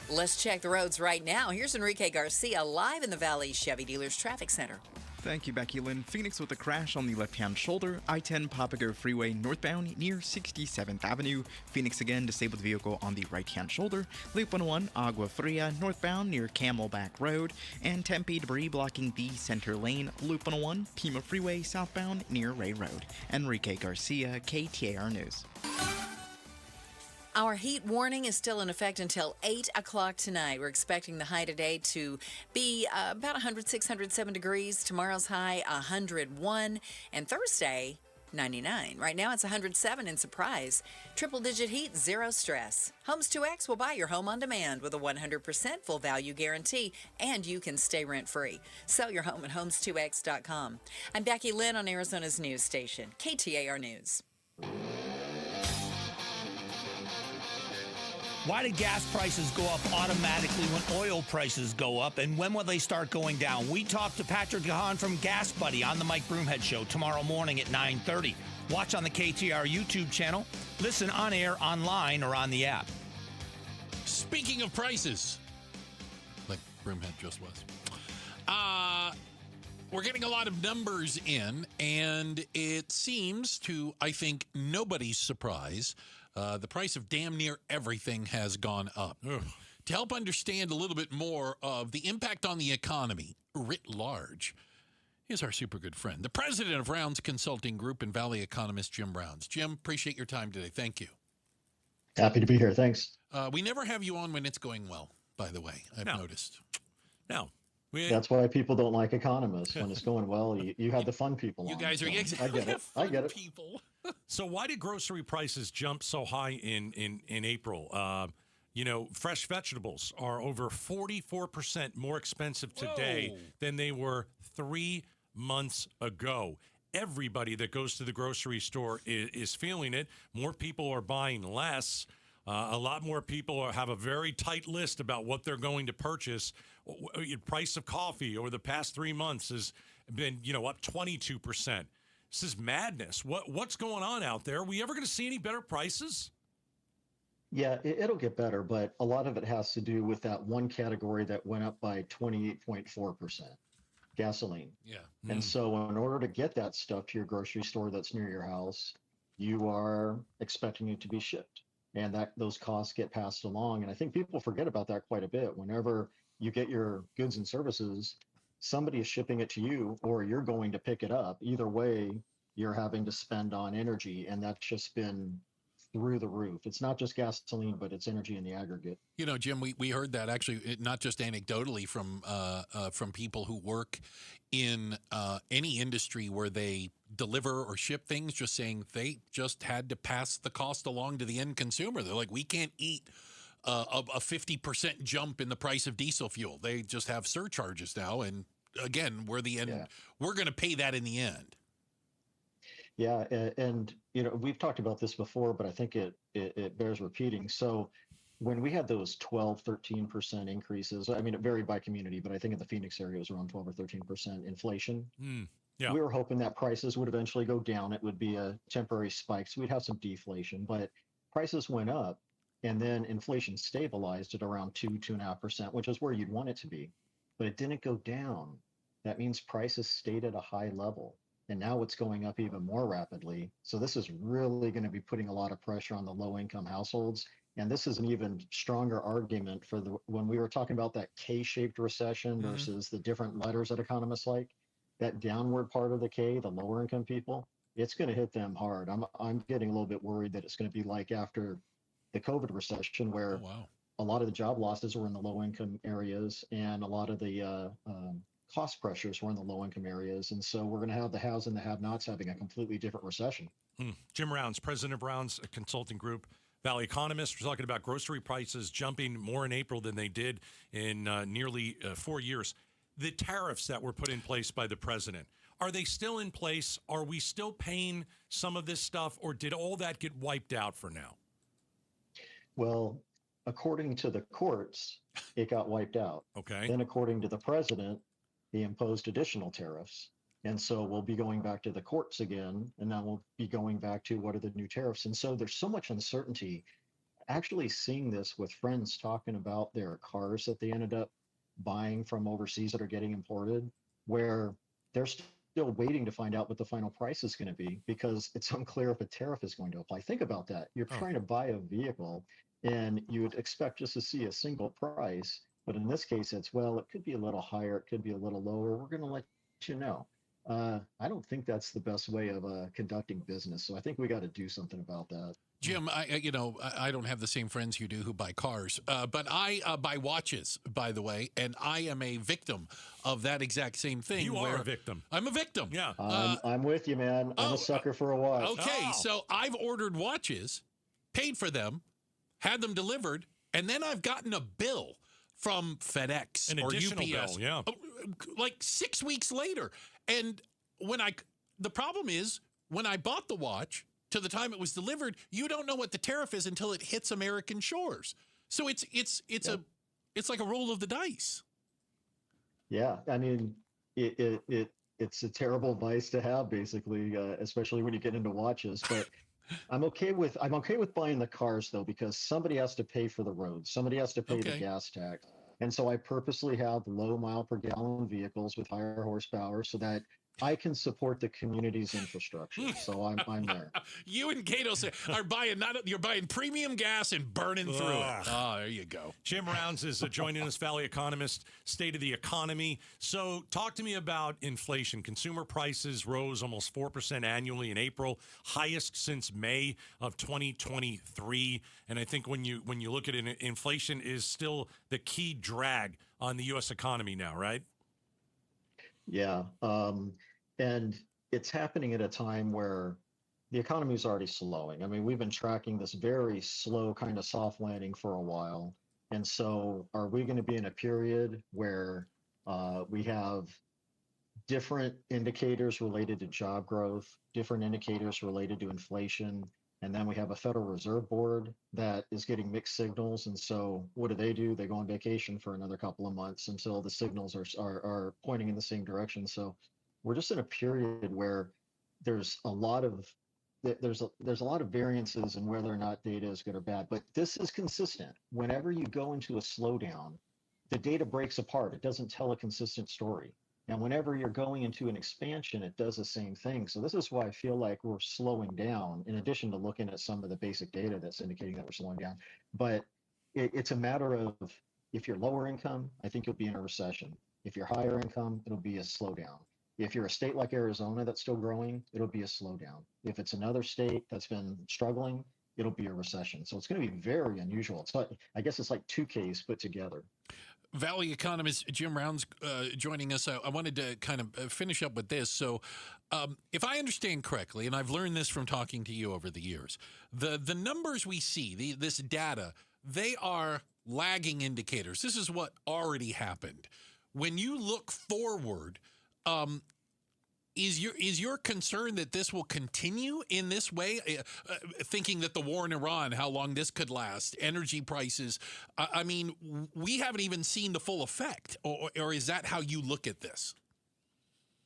Let's check the roads right now. Here's Enrique Garcia live in the Valley Chevy Dealers Traffic Center. Thank you, Becky Lynn. Phoenix with a crash on the left-hand shoulder, I-10 Papago Freeway northbound near 67th Avenue. Phoenix again, disabled vehicle on the right-hand shoulder. Loop 101 Agua Fria northbound near Camelback Road. And Tempe debris blocking the center lane. Loop 101 Pima Freeway southbound near Ray Road. Enrique Garcia, KTAR News. Our heat warning is still in effect until 8 o'clock tonight. We're expecting the high today to be about 106, 107 degrees. Tomorrow's high, 101. And Thursday, $99. Right now it's $107 in Surprise. Triple-digit heat, zero stress. Homes 2X will buy your home on demand with a 100% full value guarantee, and you can stay rent-free. Sell your home at homes2x.com. I'm Becky Lynn on Arizona's news station, KTAR News. Why do gas prices go up automatically when oil prices go up, and when will they start going down? We talk to Patrick Gahan from Gas Buddy on the Mike Broomhead Show tomorrow morning at 9:30. Watch on the KTR YouTube channel, listen on air, online, or on the app. Speaking of prices, like Broomhead just was, we're getting a lot of numbers in, and it seems to, I think, nobody's surprise, the price of damn near everything has gone up. Ugh. To help understand a little bit more of the impact on the economy writ large, is our super good friend, the president of Rounds Consulting Group and Valley economist, Jim Rounds. Jim, appreciate your time today. Thank you. Happy to be here. Thanks. We never have you on when it's going well, by the way, I've noticed. No. That's why people don't like economists. When it's going well, you have the fun people. You guys are I get it. I get it. People. So why did grocery prices jump so high in April? Fresh vegetables are over 44% more expensive today than they were 3 months ago. Everybody that goes to the grocery store is feeling it. More people are buying less. A lot more people have a very tight list about what they're going to purchase. Price of coffee over the past 3 months has been, up 22%. This is madness. What's going on out there? Are we ever going to see any better prices? Yeah, it'll get better, but a lot of it has to do with that one category that went up by 28.4%, gasoline. Yeah. And so in order to get that stuff to your grocery store that's near your house, you are expecting it to be shipped. And those costs get passed along. And I think people forget about that quite a bit. Whenever you get your goods and services, somebody is shipping it to you or you're going to pick it up. Either way, you're having to spend on energy. And that's just been through the roof. It's not just gasoline, but it's energy in the aggregate. Jim, we heard that actually, not just anecdotally from people who work in any industry where they deliver or ship things, just saying they just had to pass the cost along to the end consumer. They're like, we can't eat a 50% jump in the price of diesel fuel. They just have surcharges now. And again, we're going to pay that in the end. Yeah, and we've talked about this before, but I think it bears repeating. So when we had those 12, 13% increases, I mean, it varied by community, but I think in the Phoenix area it was around 12 or 13% inflation. Yeah. We were hoping that prices would eventually go down. It would be a temporary spike, so we'd have some deflation, but prices went up, and then inflation stabilized at around 2.5%, which is where you'd want it to be, but it didn't go down. That means prices stayed at a high level. And now it's going up even more rapidly. So this is really going to be putting a lot of pressure on the low-income households. And this is an even stronger argument for when we were talking about that K-shaped recession versus the different letters that economists like, that downward part of the K, the lower-income people, it's going to hit them hard. I'm getting a little bit worried that it's going to be like after the COVID recession, where a lot of the job losses were in the low-income areas, and a lot of the cost pressures were in the low-income areas. And so we're going to have the haves and the have-nots having a completely different recession. Jim Rounds, president of Rounds Consulting Group, Valley economist. We're talking about grocery prices jumping more in April than they did in nearly 4 years. The tariffs that were put in place by the president, are they still in place? Are we still paying some of this stuff, or did all that get wiped out for now? Well, according to the courts, it got wiped out. Okay. Then according to the president, he imposed additional tariffs. And so we'll be going back to the courts again, and then we'll be going back to what are the new tariffs. And so there's so much uncertainty. Actually seeing this with friends talking about their cars that they ended up buying from overseas that are getting imported, where they're still waiting to find out what the final price is going to be because it's unclear if a tariff is going to apply. Think about that. You're trying to buy a vehicle and you would expect just to see a single price. But in this case, it could be a little higher, it could be a little lower. We're going to let you know. I don't think that's the best way of conducting business. So I think we got to do something about that. Jim, I don't have the same friends you do who buy cars, but I buy watches, by the way, and I am a victim of that exact same thing. You are a victim. I'm a victim. Yeah. I'm with you, man. I'm a sucker for a watch. Okay, so I've ordered watches, paid for them, had them delivered, and then I've gotten a bill from FedEx An or additional UPS, bill, yeah. like 6 weeks later. And the problem is when I bought the watch, to the time it was delivered, you don't know what the tariff is until it hits American shores. So it's like a roll of the dice. Yeah, I mean, it's a terrible vice to have, basically, especially when you get into watches. But I'm okay with buying the cars though, because somebody has to pay for the roads, somebody has to pay the gas tax, and so I purposely have low mile per gallon vehicles with higher horsepower so that I can support the community's infrastructure. So I'm there. You and Cato are buying you're buying premium gas and burning through it. Oh, there you go. Jim Rounds is joining us, Valley Economist, State of the Economy. So talk to me about inflation. Consumer prices rose almost 4% annually in April, highest since May of 2023. And I think when you look at it, inflation is still the key drag on the U.S. economy now, right? Yeah. And it's happening at a time where the economy is already slowing. I mean, we've been tracking this very slow kind of soft landing for a while. And so are we going to be in a period where we have different indicators related to job growth, different indicators related to inflation, and then we have a Federal Reserve Board that is getting mixed signals. And so what do? They go on vacation for another couple of months until the signals are pointing in the same direction. So we're just in a period where there's a lot of variances in whether or not data is good or bad. But this is consistent. Whenever you go into a slowdown, the data breaks apart. It doesn't tell a consistent story. And whenever you're going into an expansion, it does the same thing. So this is why I feel like we're slowing down, in addition to looking at some of the basic data that's indicating that we're slowing down. But it's a matter of, if you're lower income, I think you'll be in a recession. If you're higher income, it'll be a slowdown. If you're a state like Arizona that's still growing, it'll be a slowdown. If it's another state that's been struggling, it'll be a recession. So it's going to be very unusual. It's like, I guess it's like two Ks put together. Valley economist Jim Rounds joining us. I wanted to kind of finish up with this. So if I understand correctly, and I've learned this from talking to you over the years, the numbers we see, this data, they are lagging indicators. This is what already happened. When you look forward, is your concern that this will continue in this way? Thinking that the war in Iran, how long this could last, energy prices. I mean, we haven't even seen the full effect, or is that how you look at this?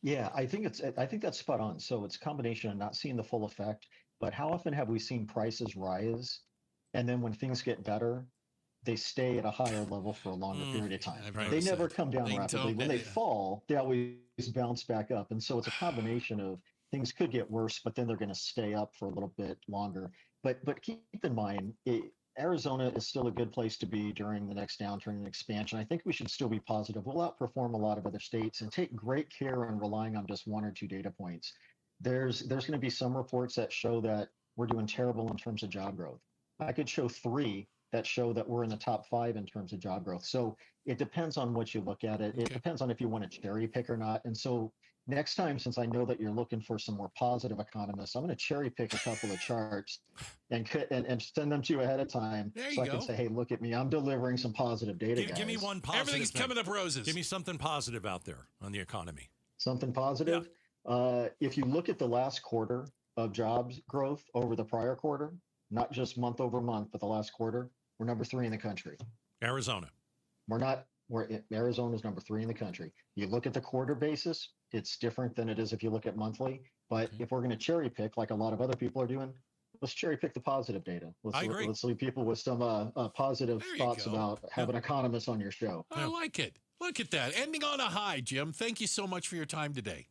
Yeah, I think that's spot on. So it's a combination of not seeing the full effect, but how often have we seen prices rise, and then when things get better, they stay at a higher level for a longer period of time. They never come down rapidly. When they fall, they always bounce back up. And so it's a combination of things could get worse, but then they're going to stay up for a little bit longer. But keep in mind, Arizona is still a good place to be during the next downturn and expansion. I think we should still be positive. We'll outperform a lot of other states and take great care in relying on just one or two data points. There's going to be some reports that show that we're doing terrible in terms of job growth. I could show 3 that show that we're in the top 5 in terms of job growth. So it depends on what you look at it. It depends on if you want to cherry pick or not. And so next time, since I know that you're looking for some more positive economists, I'm going to cherry pick a couple of charts and send them to you ahead of time, so I can say, hey, look at me. I'm delivering some positive data. Give me one positive. Everything's coming up roses. Give me something positive out there on the economy. Something positive? Yeah. If you look at the last quarter of jobs growth over the prior quarter, not just month over month, but the last quarter, we're number 3 in the country. Arizona. Arizona's number 3 in the country. You look at the quarter basis, it's different than it is if you look at monthly. But if we're going to cherry pick, like a lot of other people are doing, let's cherry pick the positive data. Let's leave people with some positive thoughts about having economists on your show. I like it. Look at that. Ending on a high, Jim. Thank you so much for your time today.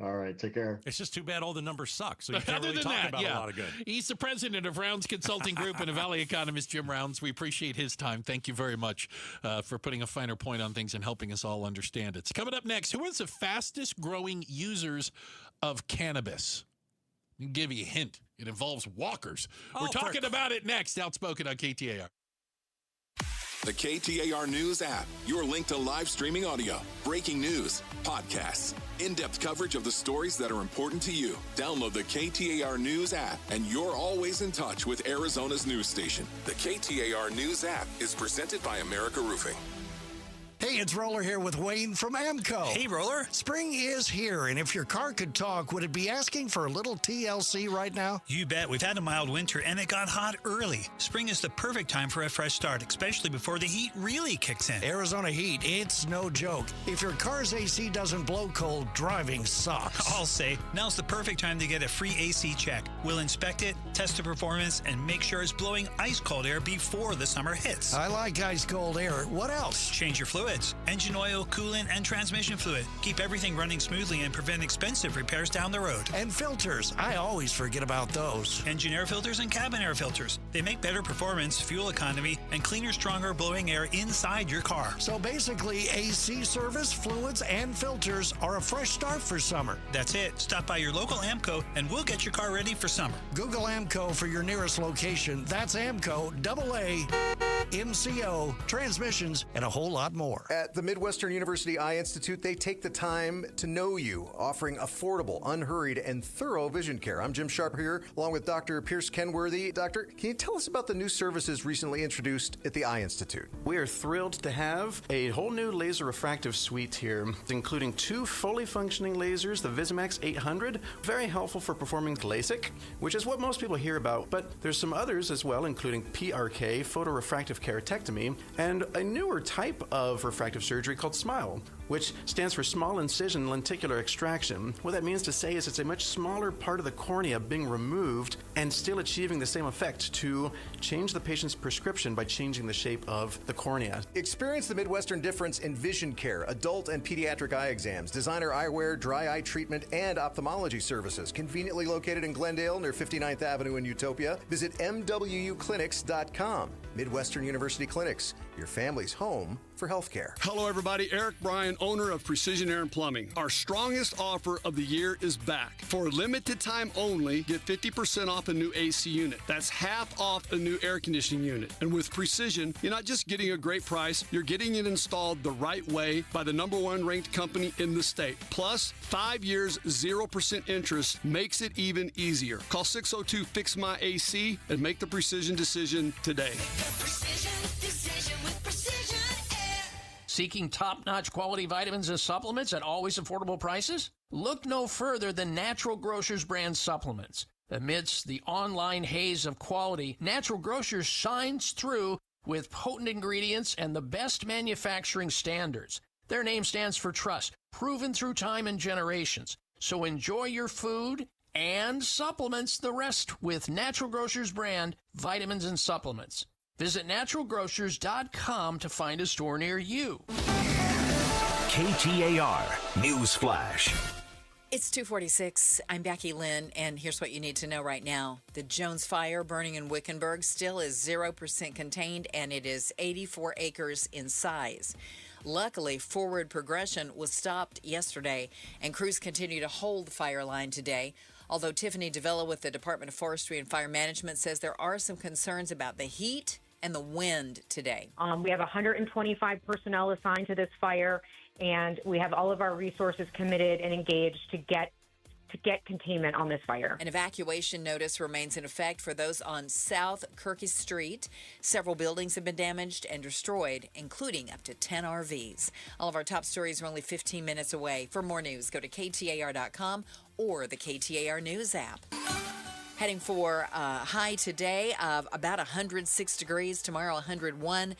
All right, take care. It's just too bad all the numbers suck, so you can't really talk about a lot of good. He's the president of Rounds Consulting Group and a Valley economist, Jim Rounds. We appreciate his time. Thank you very much for putting a finer point on things and helping us all understand it. Coming up next, who is the fastest growing users of cannabis? I'll give you a hint. It involves walkers. We're talking about it next. Outspoken on KTAR. The KTAR News app, your link to live streaming audio, breaking news, podcasts, in-depth coverage of the stories that are important to you. Download the KTAR News app, and you're always in touch with Arizona's news station. The KTAR News app is presented by America Roofing. Hey, it's Roller here with Wayne from AMCO. Hey, Roller. Spring is here, and if your car could talk, would it be asking for a little TLC right now? You bet. We've had a mild winter, and it got hot early. Spring is the perfect time for a fresh start, especially before the heat really kicks in. Arizona heat, it's no joke. If your car's AC doesn't blow cold, driving sucks. I'll say, now's the perfect time to get a free AC check. We'll inspect it, test the performance, and make sure it's blowing ice-cold air before the summer hits. I like ice-cold air. What else? Change your fluids. Engine oil, coolant, and transmission fluid. Keep everything running smoothly and prevent expensive repairs down the road. And filters. I always forget about those. Engine air filters and cabin air filters. They make better performance, fuel economy, and cleaner, stronger blowing air inside your car. So basically, AC service, fluids, and filters are a fresh start for summer. That's it. Stop by your local AMCO and we'll get your car ready for summer. Google AMCO for your nearest location. That's AMCO, AA, MCO, transmissions, and a whole lot more. At the Midwestern University Eye Institute, they take the time to know you, offering affordable, unhurried, and thorough vision care. I'm Jim Sharp here, along with Dr. Pierce Kenworthy. Doctor, can you tell us about the new services recently introduced at the Eye Institute? We are thrilled to have a whole new laser refractive suite here, including 2 fully functioning lasers, the Visimax 800, very helpful for performing LASIK, which is what most people hear about, but there's some others as well, including PRK, photorefractive keratectomy, and a newer type of refractive surgery called SMILE, which stands for small incision lenticular extraction. What that means to say is it's a much smaller part of the cornea being removed and still achieving the same effect to change the patient's prescription by changing the shape of the cornea. Experience the Midwestern difference in vision care, adult and pediatric eye exams, designer eyewear, dry eye treatment, and ophthalmology services. Conveniently located in Glendale near 59th Avenue in Utopia. Visit MWUclinics.com. Midwestern University Clinics, your family's home for healthcare. Hello, everybody. Eric Bryan, owner of Precision Air and Plumbing. Our strongest offer of the year is back. For a limited time only, get 50% off a new AC unit. That's half off a new air conditioning unit. And with Precision, you're not just getting a great price, you're getting it installed the right way by the #1 ranked company in the state. Plus, 5 years, 0% interest makes it even easier. Call 602-FIX-MY-AC and make the Precision decision today. Seeking top-notch quality vitamins and supplements at always affordable prices? Look no further than Natural Grocers brand supplements. Amidst the online haze of quality, Natural Grocers shines through with potent ingredients and the best manufacturing standards. Their name stands for trust, proven through time and generations. So enjoy your food and supplements the rest with Natural Grocers brand vitamins and supplements. Visit naturalgrocers.com to find a store near you. KTAR News Flash. It's 2:46. I'm Becky Lynn, and here's what you need to know right now. The Jones Fire burning in Wickenburg still is 0% contained, and it is 84 acres in size. Luckily, forward progression was stopped yesterday, and crews continue to hold the fire line today. Although Tiffany DeVilla with the Department of Forestry and Fire Management says there are some concerns about the heat and the wind today. We have 125 personnel assigned to this fire, and we have all of our resources committed and engaged to get containment on this fire. An evacuation notice remains in effect for those on South Kirky Street. Several buildings have been damaged and destroyed, including up to 10 RVs. All of our top stories are only 15 minutes away. For more news, go to KTAR.com or the KTAR News app. Heading for a high today of about 106 degrees, tomorrow 101,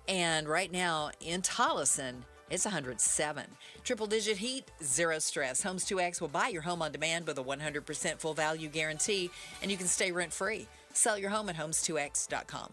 and right now in Tolleson, it's 107. Triple-digit heat, zero stress. Homes 2X will buy your home on demand with a 100% full value guarantee, and you can stay rent-free. Sell your home at homes2x.com.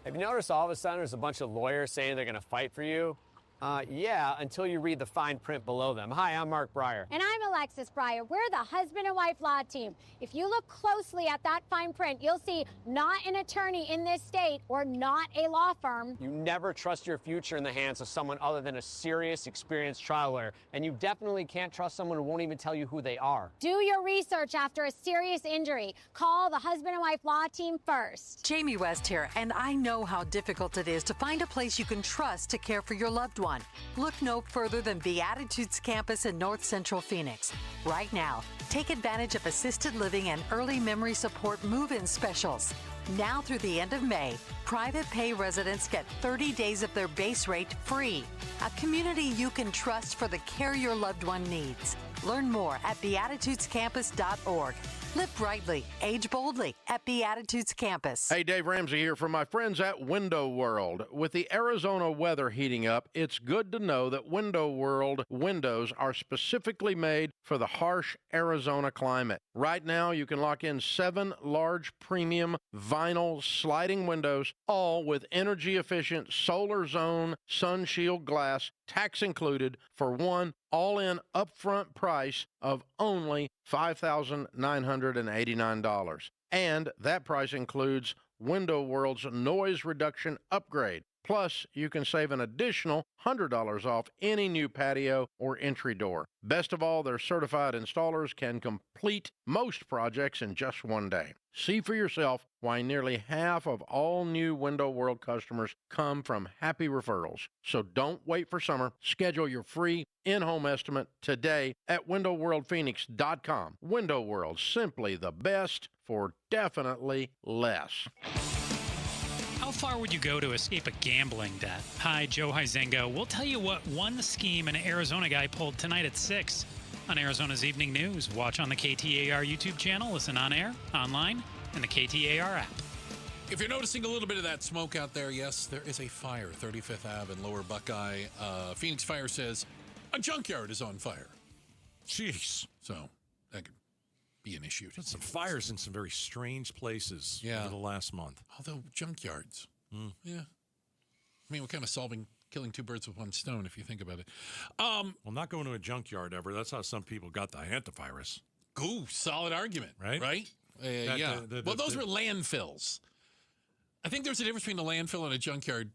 Have you noticed all of a sudden there's a bunch of lawyers saying they're going to fight for you? Yeah, until you read the fine print below them. Hi, I'm Mark Breyer. And I'm Alexis Breyer. We're the husband and wife law team. If you look closely at that fine print, you'll see not an attorney in this state or not a law firm. You never trust your future in the hands of someone other than a serious, experienced trial lawyer. And you definitely can't trust someone who won't even tell you who they are. Do your research after a serious injury. Call the husband and wife law team first. Jamie West here, and I know how difficult it is to find a place you can trust to care for your loved one. Look no further than Beatitudes Campus in North Central Phoenix. Right now, take advantage of assisted living and early memory support move-in specials. Now through the end of May, private pay residents get 30 days of their base rate free. A community you can trust for the care your loved one needs. Learn more at beatitudescampus.org. Live brightly, age boldly at Beatitudes Campus. Hey, Dave Ramsey here from my friends at Window World. With the Arizona weather heating up, it's good to know that Window World windows are specifically made for the harsh Arizona climate. Right now, you can lock in 7 large premium vinyl sliding windows, all with energy-efficient solar zone sun shield glass, tax included, for one all-in upfront price of only $5,989. And that price includes Window World's noise reduction upgrade. Plus, you can save an additional $100 off any new patio or entry door. Best of all, their certified installers can complete most projects in just one day. See for yourself why nearly half of all new Window World customers come from happy referrals. So don't wait for summer. Schedule your free in-home estimate today at windowworldphoenix.com. Window World, simply the best for definitely less. How far would you go to escape a gambling debt? Hi, Joe Huizenga. We'll tell you what one scheme an Arizona guy pulled tonight at 6 on Arizona's Evening News. Watch on the KTAR YouTube channel, listen on air, online, and the KTAR app. If you're noticing a little bit of that smoke out there, yes, there is a fire, 35th Ave and Lower Buckeye. Phoenix Fire says a junkyard is on fire. Jeez. So that could be an issue. There's some fires in some very strange places over the last month. Although junkyards. Yeah. I mean, we're kind of killing 2 birds with 1 stone if you think about it. Well, not going to a junkyard ever. That's how some people got the hantavirus. Ooh, solid argument. Right? Yeah. Well, those were landfills. I think there's a difference between a landfill and a junkyard,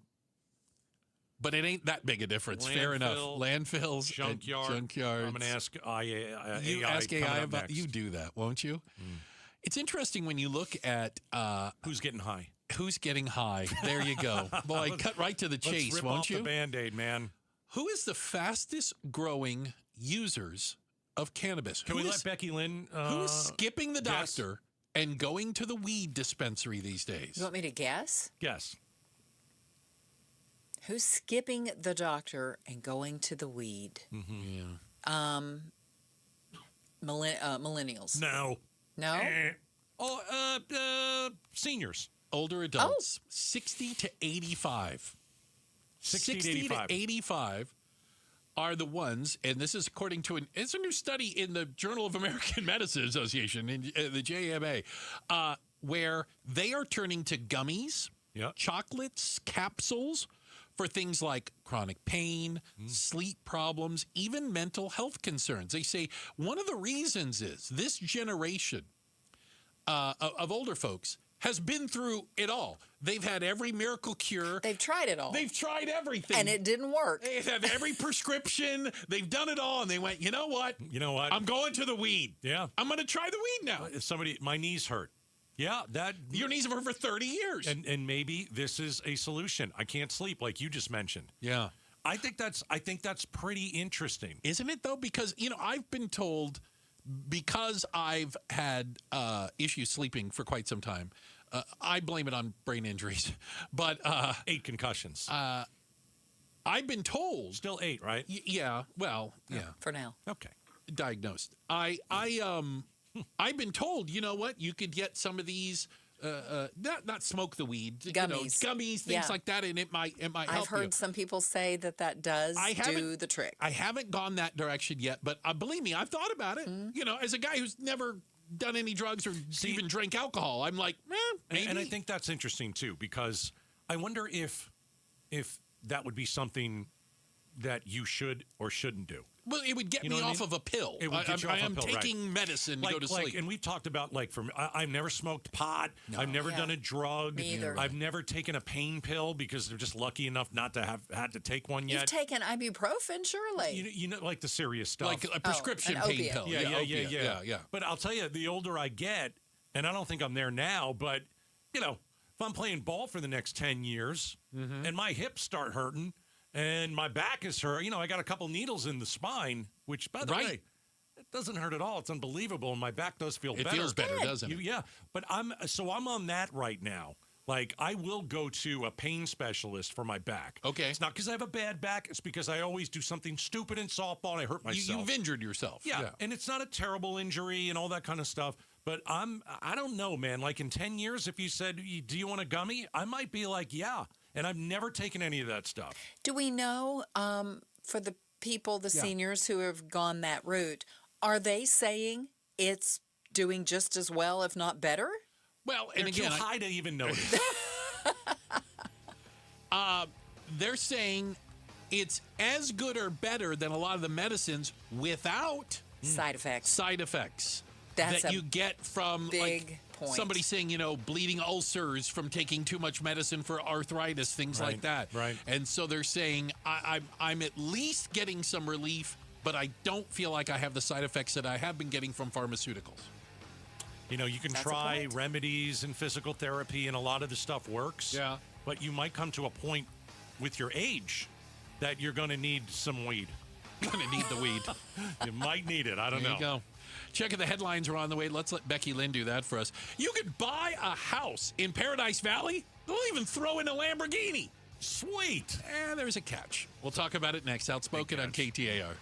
but it ain't that big a difference. Fair enough. Landfills, junkyards. I'm going to ask AI. You ask AI about. You do that, won't you? It's interesting when you look at who's getting high. Who's getting high? There you go, boy. Cut right to the chase, let's rip won't off you? The Band-Aid, man. Who is the fastest growing users of cannabis? Can we let Becky Lynn? Who is skipping the doctor and going to the weed dispensary these days? You want me to guess? Guess. Who's skipping the doctor and going to the weed? Yeah. Millennials. No. No? Seniors. Older adults. 60 to 85. 60 to 85 are the ones, and this is according to it's a new study in the Journal of American Medicine Association, in the JMA, where they are turning to gummies, chocolates, capsules for things like chronic pain, sleep problems, even mental health concerns. They say one of the reasons is this generation of older folks has been through it all. They've had every miracle cure. They've tried it all. They've tried everything. And it didn't work. They have every prescription. They've done it all. And they went, you know what? I'm going to the weed. Yeah. I'm going to try the weed now. My knees hurt. Yeah, your knees have hurt for 30 years. And maybe this is a solution. I can't sleep like you just mentioned. Yeah. I think that's pretty interesting. Isn't it though? Because, I've been told, because I've had issues sleeping for quite some time, I blame it on brain injuries, but 8 concussions. I've been told. Still 8, right? Yeah. Well, yeah. For now. Okay. Diagnosed. I've been told, you know what? You could get some of these, not smoke the weed, gummies, things like that, and it might help you. I've heard some people say that does do the trick. I haven't gone that direction yet, but believe me, I've thought about it. As a guy who's never done any drugs or even drank alcohol, I'm like, maybe. And I think that's interesting too, because I wonder if that would be something that you should or shouldn't do. Well, it would get me off of a pill. It would get you off a pill, taking medicine to go to sleep. And we've talked about, I've never smoked pot. No. I've never done a drug. Me either. I've never taken a pain pill because they're just lucky enough not to have had to take one yet. You've taken ibuprofen, surely. You know, like the serious stuff. Like a prescription pain pill. Yeah. But I'll tell you, the older I get, and I don't think I'm there now, but, if I'm playing ball for the next 10 years and my hips start hurting, and my back is hurt. I got a couple needles in the spine, which, by the way, it doesn't hurt at all. It's unbelievable, and my back does feel better. It feels better, doesn't it? Yeah, but I'm on that right now. Like, I will go to a pain specialist for my back. Okay. It's not because I have a bad back. It's because I always do something stupid in softball and I hurt myself. You've injured yourself. Yeah, and it's not a terrible injury and all that kind of stuff. But I don't know, man. Like, in 10 years, if you said, do you want a gummy? I might be like, yeah. And I've never taken any of that stuff. Do we know, for the people, the seniors who have gone that route, are they saying it's doing just as well, if not better? Well, and again, too high to even notice. They're saying it's as good or better than a lot of the medicines without side effects. That's that you get from big point. Somebody saying, bleeding ulcers from taking too much medicine for arthritis, things like that. Right. And so they're saying, I'm at least getting some relief, but I don't feel like I have the side effects that I have been getting from pharmaceuticals. You can try remedies and physical therapy, and a lot of the stuff works. Yeah. But you might come to a point with your age that you're going to need some weed. Going to need the weed. You might need it. I don't know. There you go. Checking the headlines are on the way. Let's let Becky Lynn do that for us. You could buy a house in Paradise Valley. They'll even throw in a Lamborghini. Sweet. And there's a catch. We'll talk about it next. Outspoken on KTAR.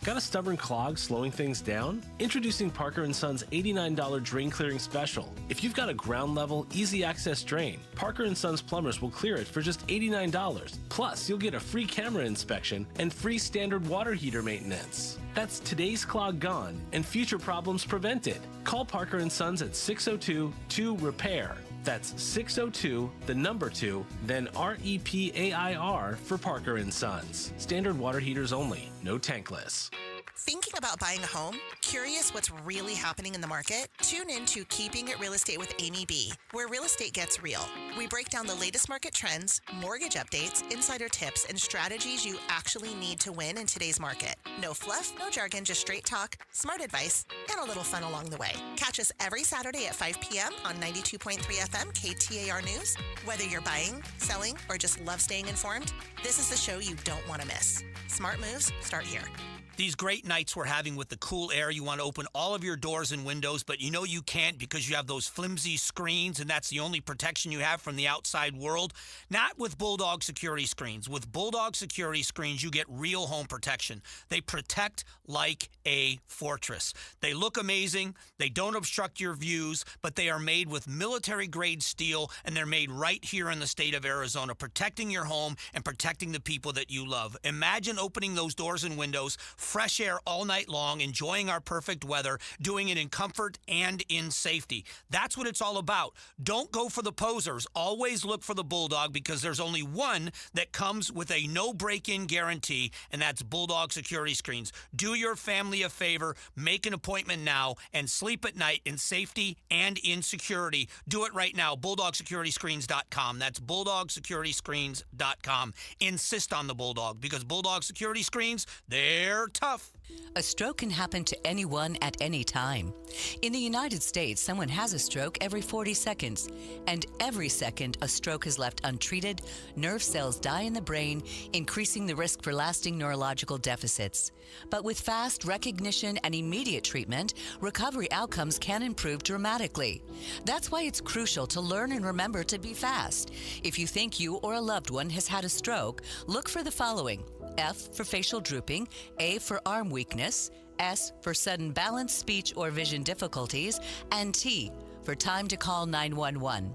Got a stubborn clog slowing things down? Introducing Parker & Son's $89 drain clearing special. If you've got a ground level, easy access drain, Parker & Son's plumbers will clear it for just $89. Plus, you'll get a free camera inspection and free standard water heater maintenance. That's today's clog gone and future problems prevented. Call Parker & Sons at 602-2-REPAIR. That's 602, the number 2, then REPAIR for Parker & Sons. Standard water heaters only, no tankless. Thinking about buying a home? Curious what's really happening in the market? Tune in to Keeping It Real Estate with Amy B., where real estate gets real. We break down the latest market trends, mortgage updates, insider tips, and strategies you actually need to win in today's market. No fluff, no jargon, just straight talk, smart advice, and a little fun along the way. Catch us every Saturday at 5 p.m. on 92.3 FM KTAR News. Whether you're buying, selling, or just love staying informed, this is the show you don't want to miss. Smart moves start here. These great nights we're having with the cool air, you want to open all of your doors and windows, but you can't because you have those flimsy screens, and that's the only protection you have from the outside world. Not with Bulldog Security Screens. With Bulldog Security Screens, you get real home protection. They protect like a fortress. They look amazing. They don't obstruct your views, but they are made with military-grade steel, and they're made right here in the state of Arizona, protecting your home and protecting the people that you love. Imagine opening those doors and windows, fresh air all night long, enjoying our perfect weather, doing it in comfort and in safety. That's what it's all about. Don't go for the posers. Always look for the Bulldog, because there's only one that comes with a no break-in guarantee, and that's Bulldog Security Screens. Do your family a favor, make an appointment now, and sleep at night in safety and in security. Do it right now. BulldogSecurityScreens.com. That's BulldogSecurityScreens.com. Insist on the Bulldog, because Bulldog Security Screens, they're tough. A stroke can happen to anyone at any time. In the United States, someone has a stroke every 40 seconds. And every second a stroke is left untreated, nerve cells die in the brain, increasing the risk for lasting neurological deficits. But with fast recognition and immediate treatment, recovery outcomes can improve dramatically. That's why it's crucial to learn and remember to be fast. If you think you or a loved one has had a stroke, look for the following: F for facial drooping, A for arm weakness, S for sudden balance, speech, or vision difficulties, and T for time to call 911.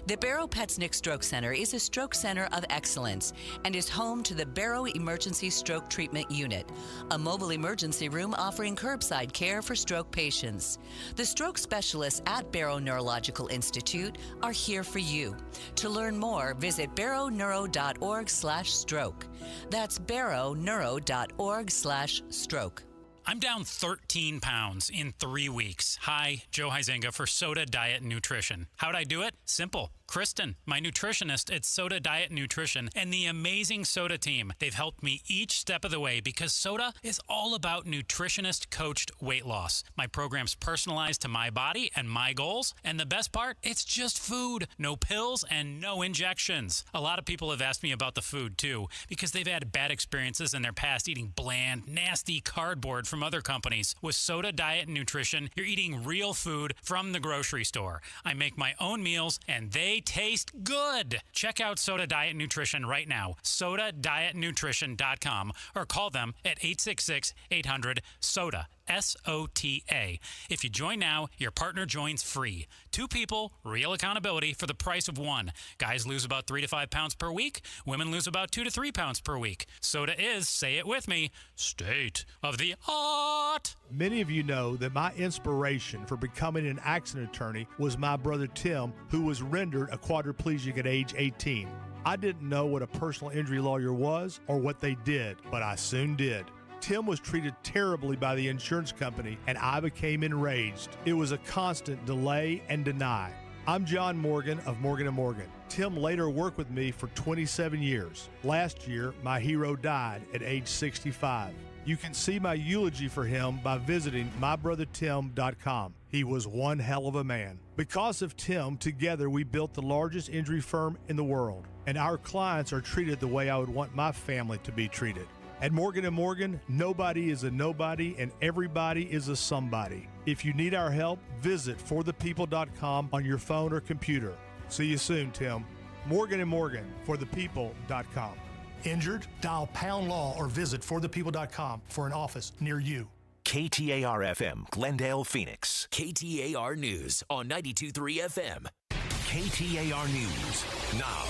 The Barrow Petsnick Stroke Center is a stroke center of excellence and is home to the Barrow Emergency Stroke Treatment Unit, a mobile emergency room offering curbside care for stroke patients. The stroke specialists at Barrow Neurological Institute are here for you. To learn more, visit barrowneuro.org/stroke. That's barrowneuro.org/stroke. I'm down 13 pounds in 3 weeks. Hi, Joe Huizenga for Soda Diet Nutrition. How'd I do it? Simple. Kristen, my nutritionist at Soda Diet Nutrition, and the amazing Soda team. They've helped me each step of the way because Soda is all about nutritionist-coached weight loss. My program's personalized to my body and my goals, and the best part, it's just food. No pills and no injections. A lot of people have asked me about the food, too, because they've had bad experiences in their past eating bland, nasty cardboard from other companies. With Soda Diet Nutrition, you're eating real food from the grocery store. I make my own meals, and they taste good. Check out Soda Diet Nutrition right now, sodadietnutrition.com, or call them at 866-800-SODA, SOTA. If you join now, your partner joins free. 2 people, real accountability for the price of 1. Guys lose about 3 to 5 pounds per week. Women lose about 2 to 3 pounds per week. Soda is, say it with me, state of the art. Many of you know that my inspiration for becoming an accident attorney was my brother Tim, who was rendered a quadriplegic at age 18. I didn't know what a personal injury lawyer was or what they did, but I soon did. Tim was treated terribly by the insurance company, and I became enraged. It was a constant delay and deny. I'm John Morgan of Morgan & Morgan. Tim later worked with me for 27 years. Last year, my hero died at age 65. You can see my eulogy for him by visiting mybrothertim.com. He was one hell of a man. Because of Tim, together we built the largest injury firm in the world, and our clients are treated the way I would want my family to be treated. At Morgan & Morgan, nobody is a nobody and everybody is a somebody. If you need our help, visit forthepeople.com on your phone or computer. See you soon, Tim. Morgan & Morgan, forthepeople.com. Injured? Dial Pound Law or visit forthepeople.com for an office near you. KTAR-FM, Glendale, Phoenix. KTAR News on 92.3 FM. KTAR News now.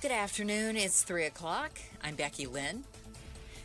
Good afternoon. It's 3 o'clock. I'm Becky Lynn.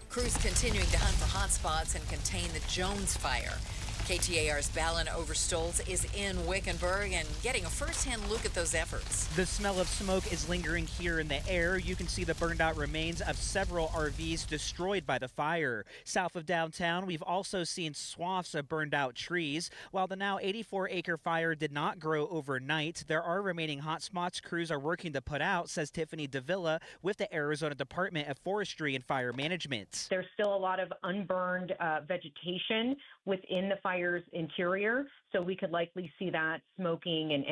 Crews continuing to hunt for hot spots and contain the Jones fire. KTAR's Ballin Overstolz is in Wickenburg and getting a first-hand look at those efforts. The smell of smoke is lingering here in the air. You can see the burned-out remains of several RVs destroyed by the fire. South of downtown, we've also seen swaths of burned-out trees. While the now 84-acre fire did not grow overnight, there are remaining hot spots crews are working to put out, says Tiffany Davila with the Arizona Department of Forestry and Fire Management. There's still a lot of unburned vegetation within the fire's interior, so we could likely see that smoking and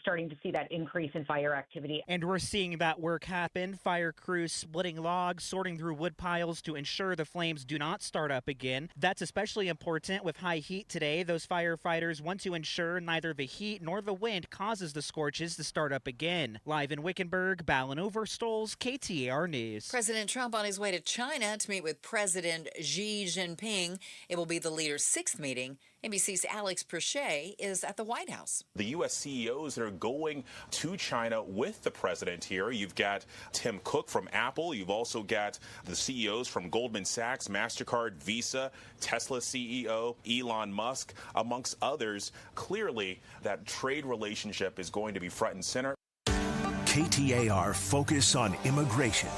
starting to see that increase in fire activity. And we're seeing that work happen. Fire crews splitting logs, sorting through wood piles to ensure the flames do not start up again. That's especially important with high heat today. Those firefighters want to ensure neither the heat nor the wind causes the scorches to start up again. Live in Wickenburg, Ballin Overstolz, KTAR News. President Trump on his way to China to meet with President Xi Jinping. It will be the leader's 6th meeting. NBC's Alex Perche is at the White House. The U.S. CEOs that are going to China with the president here. You've got Tim Cook from Apple. You've also got the CEOs from Goldman Sachs, MasterCard, Visa, Tesla CEO, Elon Musk, amongst others. Clearly, that trade relationship is going to be front and center. KTAR Focus on Immigration.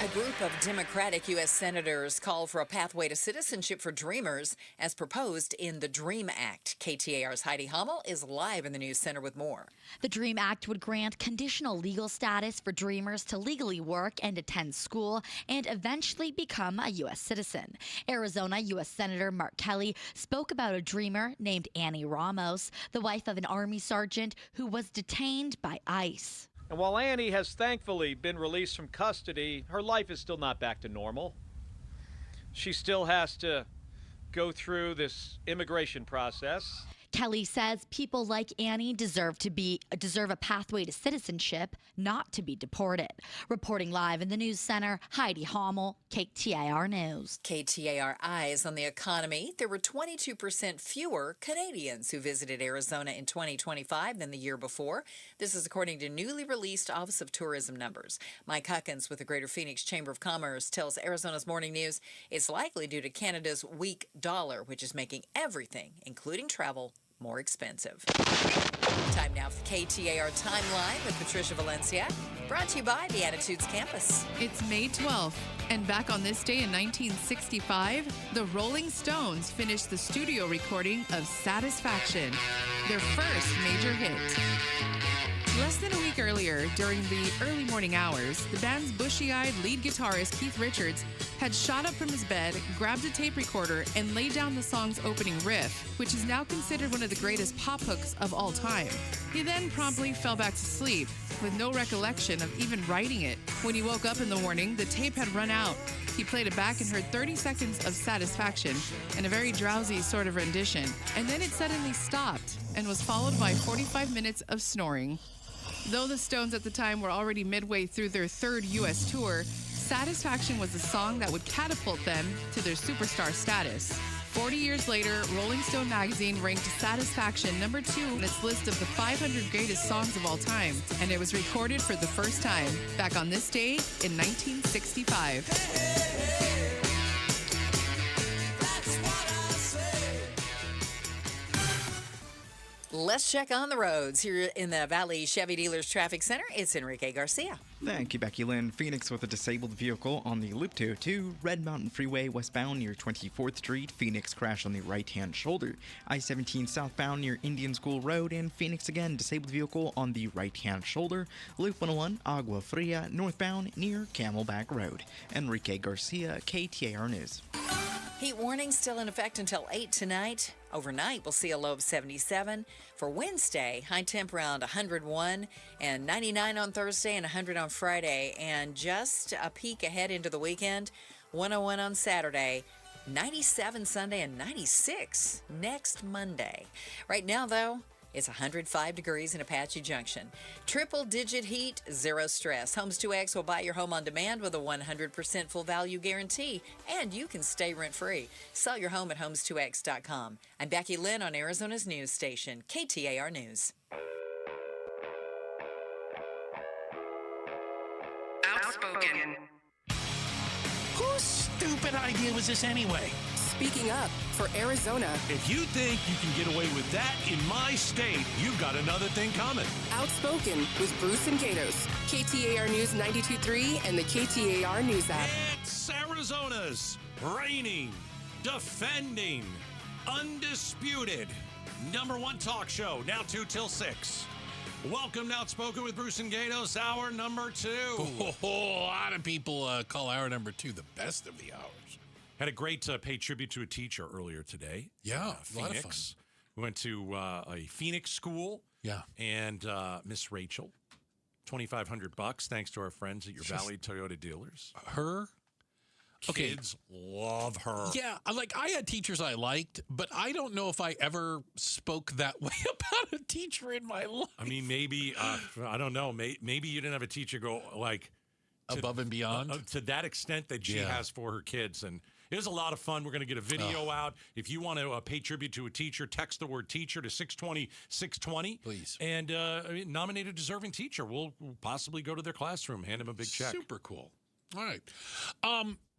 A group of Democratic U.S. senators call for a pathway to citizenship for Dreamers as proposed in the DREAM Act. KTAR's Heidi Hummel is live in the News Center with more. The DREAM Act would grant conditional legal status for Dreamers to legally work and attend school and eventually become a U.S. citizen. Arizona U.S. Senator Mark Kelly spoke about a Dreamer named Annie Ramos, the wife of an Army sergeant who was detained by ICE. And while Annie has thankfully been released from custody, her life is still not back to normal. She still has to go through this immigration process. Kelly says people like Annie deserve a pathway to citizenship, not to be deported. Reporting live in the news center, Heidi Hommel, KTAR News. KTAR Eyes on the economy. There were 22% fewer Canadians who visited Arizona in 2025 than the year before. This is according to newly released Office of Tourism numbers. Mike Huckins with the Greater Phoenix Chamber of Commerce tells Arizona's Morning News it's likely due to Canada's weak dollar, which is making everything, including travel, more expensive. Time now for the KTAR Timeline with Patricia Valencia, brought to you by the Attitudes Campus. It's May 12th, and back on this day in 1965, the Rolling Stones finished the studio recording of Satisfaction, their first major hit. Less than a week earlier, during the early morning hours, the band's bushy-eyed lead guitarist Keith Richards had shot up from his bed, grabbed a tape recorder, and laid down the song's opening riff, which is now considered one of the greatest pop hooks of all time. He then promptly fell back to sleep, with no recollection of even writing it. When he woke up in the morning, the tape had run out. He played it back and heard 30 seconds of Satisfaction and a very drowsy sort of rendition, and then it suddenly stopped and was followed by 45 minutes of snoring. Though the Stones at the time were already midway through their third U.S. tour, Satisfaction was the song that would catapult them to their superstar status. 40 years later, Rolling Stone magazine ranked Satisfaction number 2 on its list of the 500 greatest songs of all time, and it was recorded for the first time back on this day in 1965. Let's check on the roads. Here in the Valley Chevy Dealers Traffic Center, it's Enrique Garcia. Thank you, Becky Lynn. Phoenix with a disabled vehicle on the Loop 202, Red Mountain Freeway westbound near 24th Street. Phoenix crash on the right-hand shoulder. I-17 southbound near Indian School Road, and Phoenix again, disabled vehicle on the right-hand shoulder. Loop 101, Agua Fria, northbound near Camelback Road. Enrique Garcia, KTAR News. Heat warning still in effect until 8 tonight. Overnight, we'll see a low of 77. For Wednesday, high temp around 101 and 99 on Thursday and 100 on Friday. And just a peek ahead into the weekend, 101 on Saturday, 97 Sunday, and 96 next Monday. Right now, though, it's 105 degrees in Apache Junction. Triple-digit heat, zero stress. Homes 2X will buy your home on demand with a 100% full value guarantee, and you can stay rent-free. Sell your home at homes2x.com. I'm Becky Lynn on Arizona's news station, KTAR News. Outspoken. Whose stupid idea was this anyway? Speaking up for Arizona. If you think you can get away with that in my state, you've got another thing coming. Outspoken with Bruce and Gatos. KTAR News 92.3 and the KTAR News app. It's Arizona's reigning, defending, undisputed #1 talk show. Now 2 till 6. Welcome to Outspoken with Bruce and Gatos, hour number 2. A lot of people call hour number 2 the best of the hours. Had a great paid tribute to a teacher earlier today. Yeah, Phoenix. a lot of fun. We went to a Phoenix school. Yeah. And Miss Rachel, $2,500 thanks to our friends at your Valley Toyota dealers. Her? Kids love her. Yeah, I had teachers I liked, but I don't know if I ever spoke that way about a teacher in my life. I mean, maybe, I don't know, maybe you didn't have a teacher go above and beyond to that extent that she has for her kids. And it was a lot of fun. We're going to get a video out. If you want to pay tribute to a teacher, text the word teacher to 620-620. Please. And nominate a deserving teacher. We'll possibly go to their classroom, hand them a big check. Super cool. All right.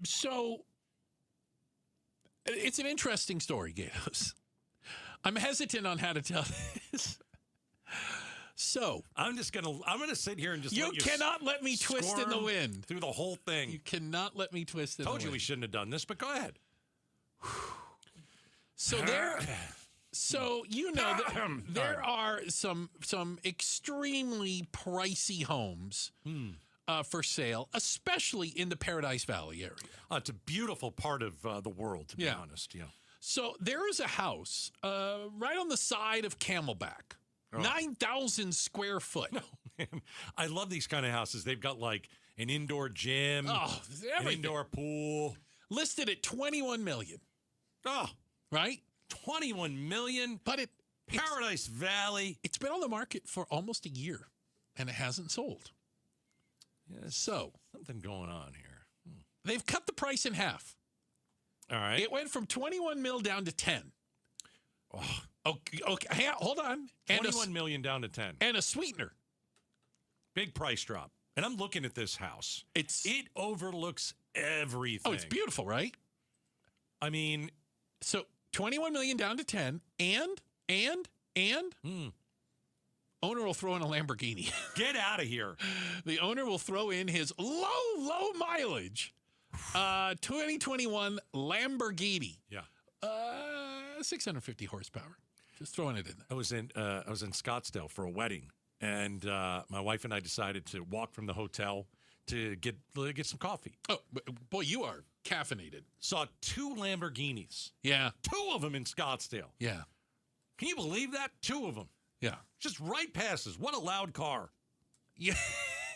So it's an interesting story, Gatos. I'm hesitant on how to tell this. So I'm gonna sit here and just you cannot let me twist in the wind through the whole thing. You cannot let me twist in the wind. Told you we shouldn't have done this, but go ahead. So there are some extremely pricey homes for sale, especially in the Paradise Valley area. It's a beautiful part of the world, to be honest. Yeah. So there is a house right on the side of Camelback. 9,000 square foot. No, man. I love these kind of houses. They've got an indoor gym, an indoor pool. Listed at $21 million. Oh, right? $21 million. But Paradise Valley. It's been on the market for almost a year, and it hasn't sold. Yeah, so something going on here. They've cut the price in half. All right. It went from 21 mil down to 10. Oh, okay. Hold on. And 21 million down to 10. And a sweetener. Big price drop. And I'm looking at this house. It overlooks everything. Oh, it's beautiful, right? I mean, so 21 million down to 10, and owner will throw in a Lamborghini. Get out of here. The owner will throw in his low mileage 2021 Lamborghini. Yeah. 650 horsepower. Just throwing it in there. I was in Scottsdale for a wedding, and my wife and I decided to walk from the hotel to get some coffee. Oh, boy, you are caffeinated. Saw 2 Lamborghinis. Yeah. 2 of them in Scottsdale. Yeah. Can you believe that? 2 of them. Yeah. Just right past us. What a loud car. Yeah,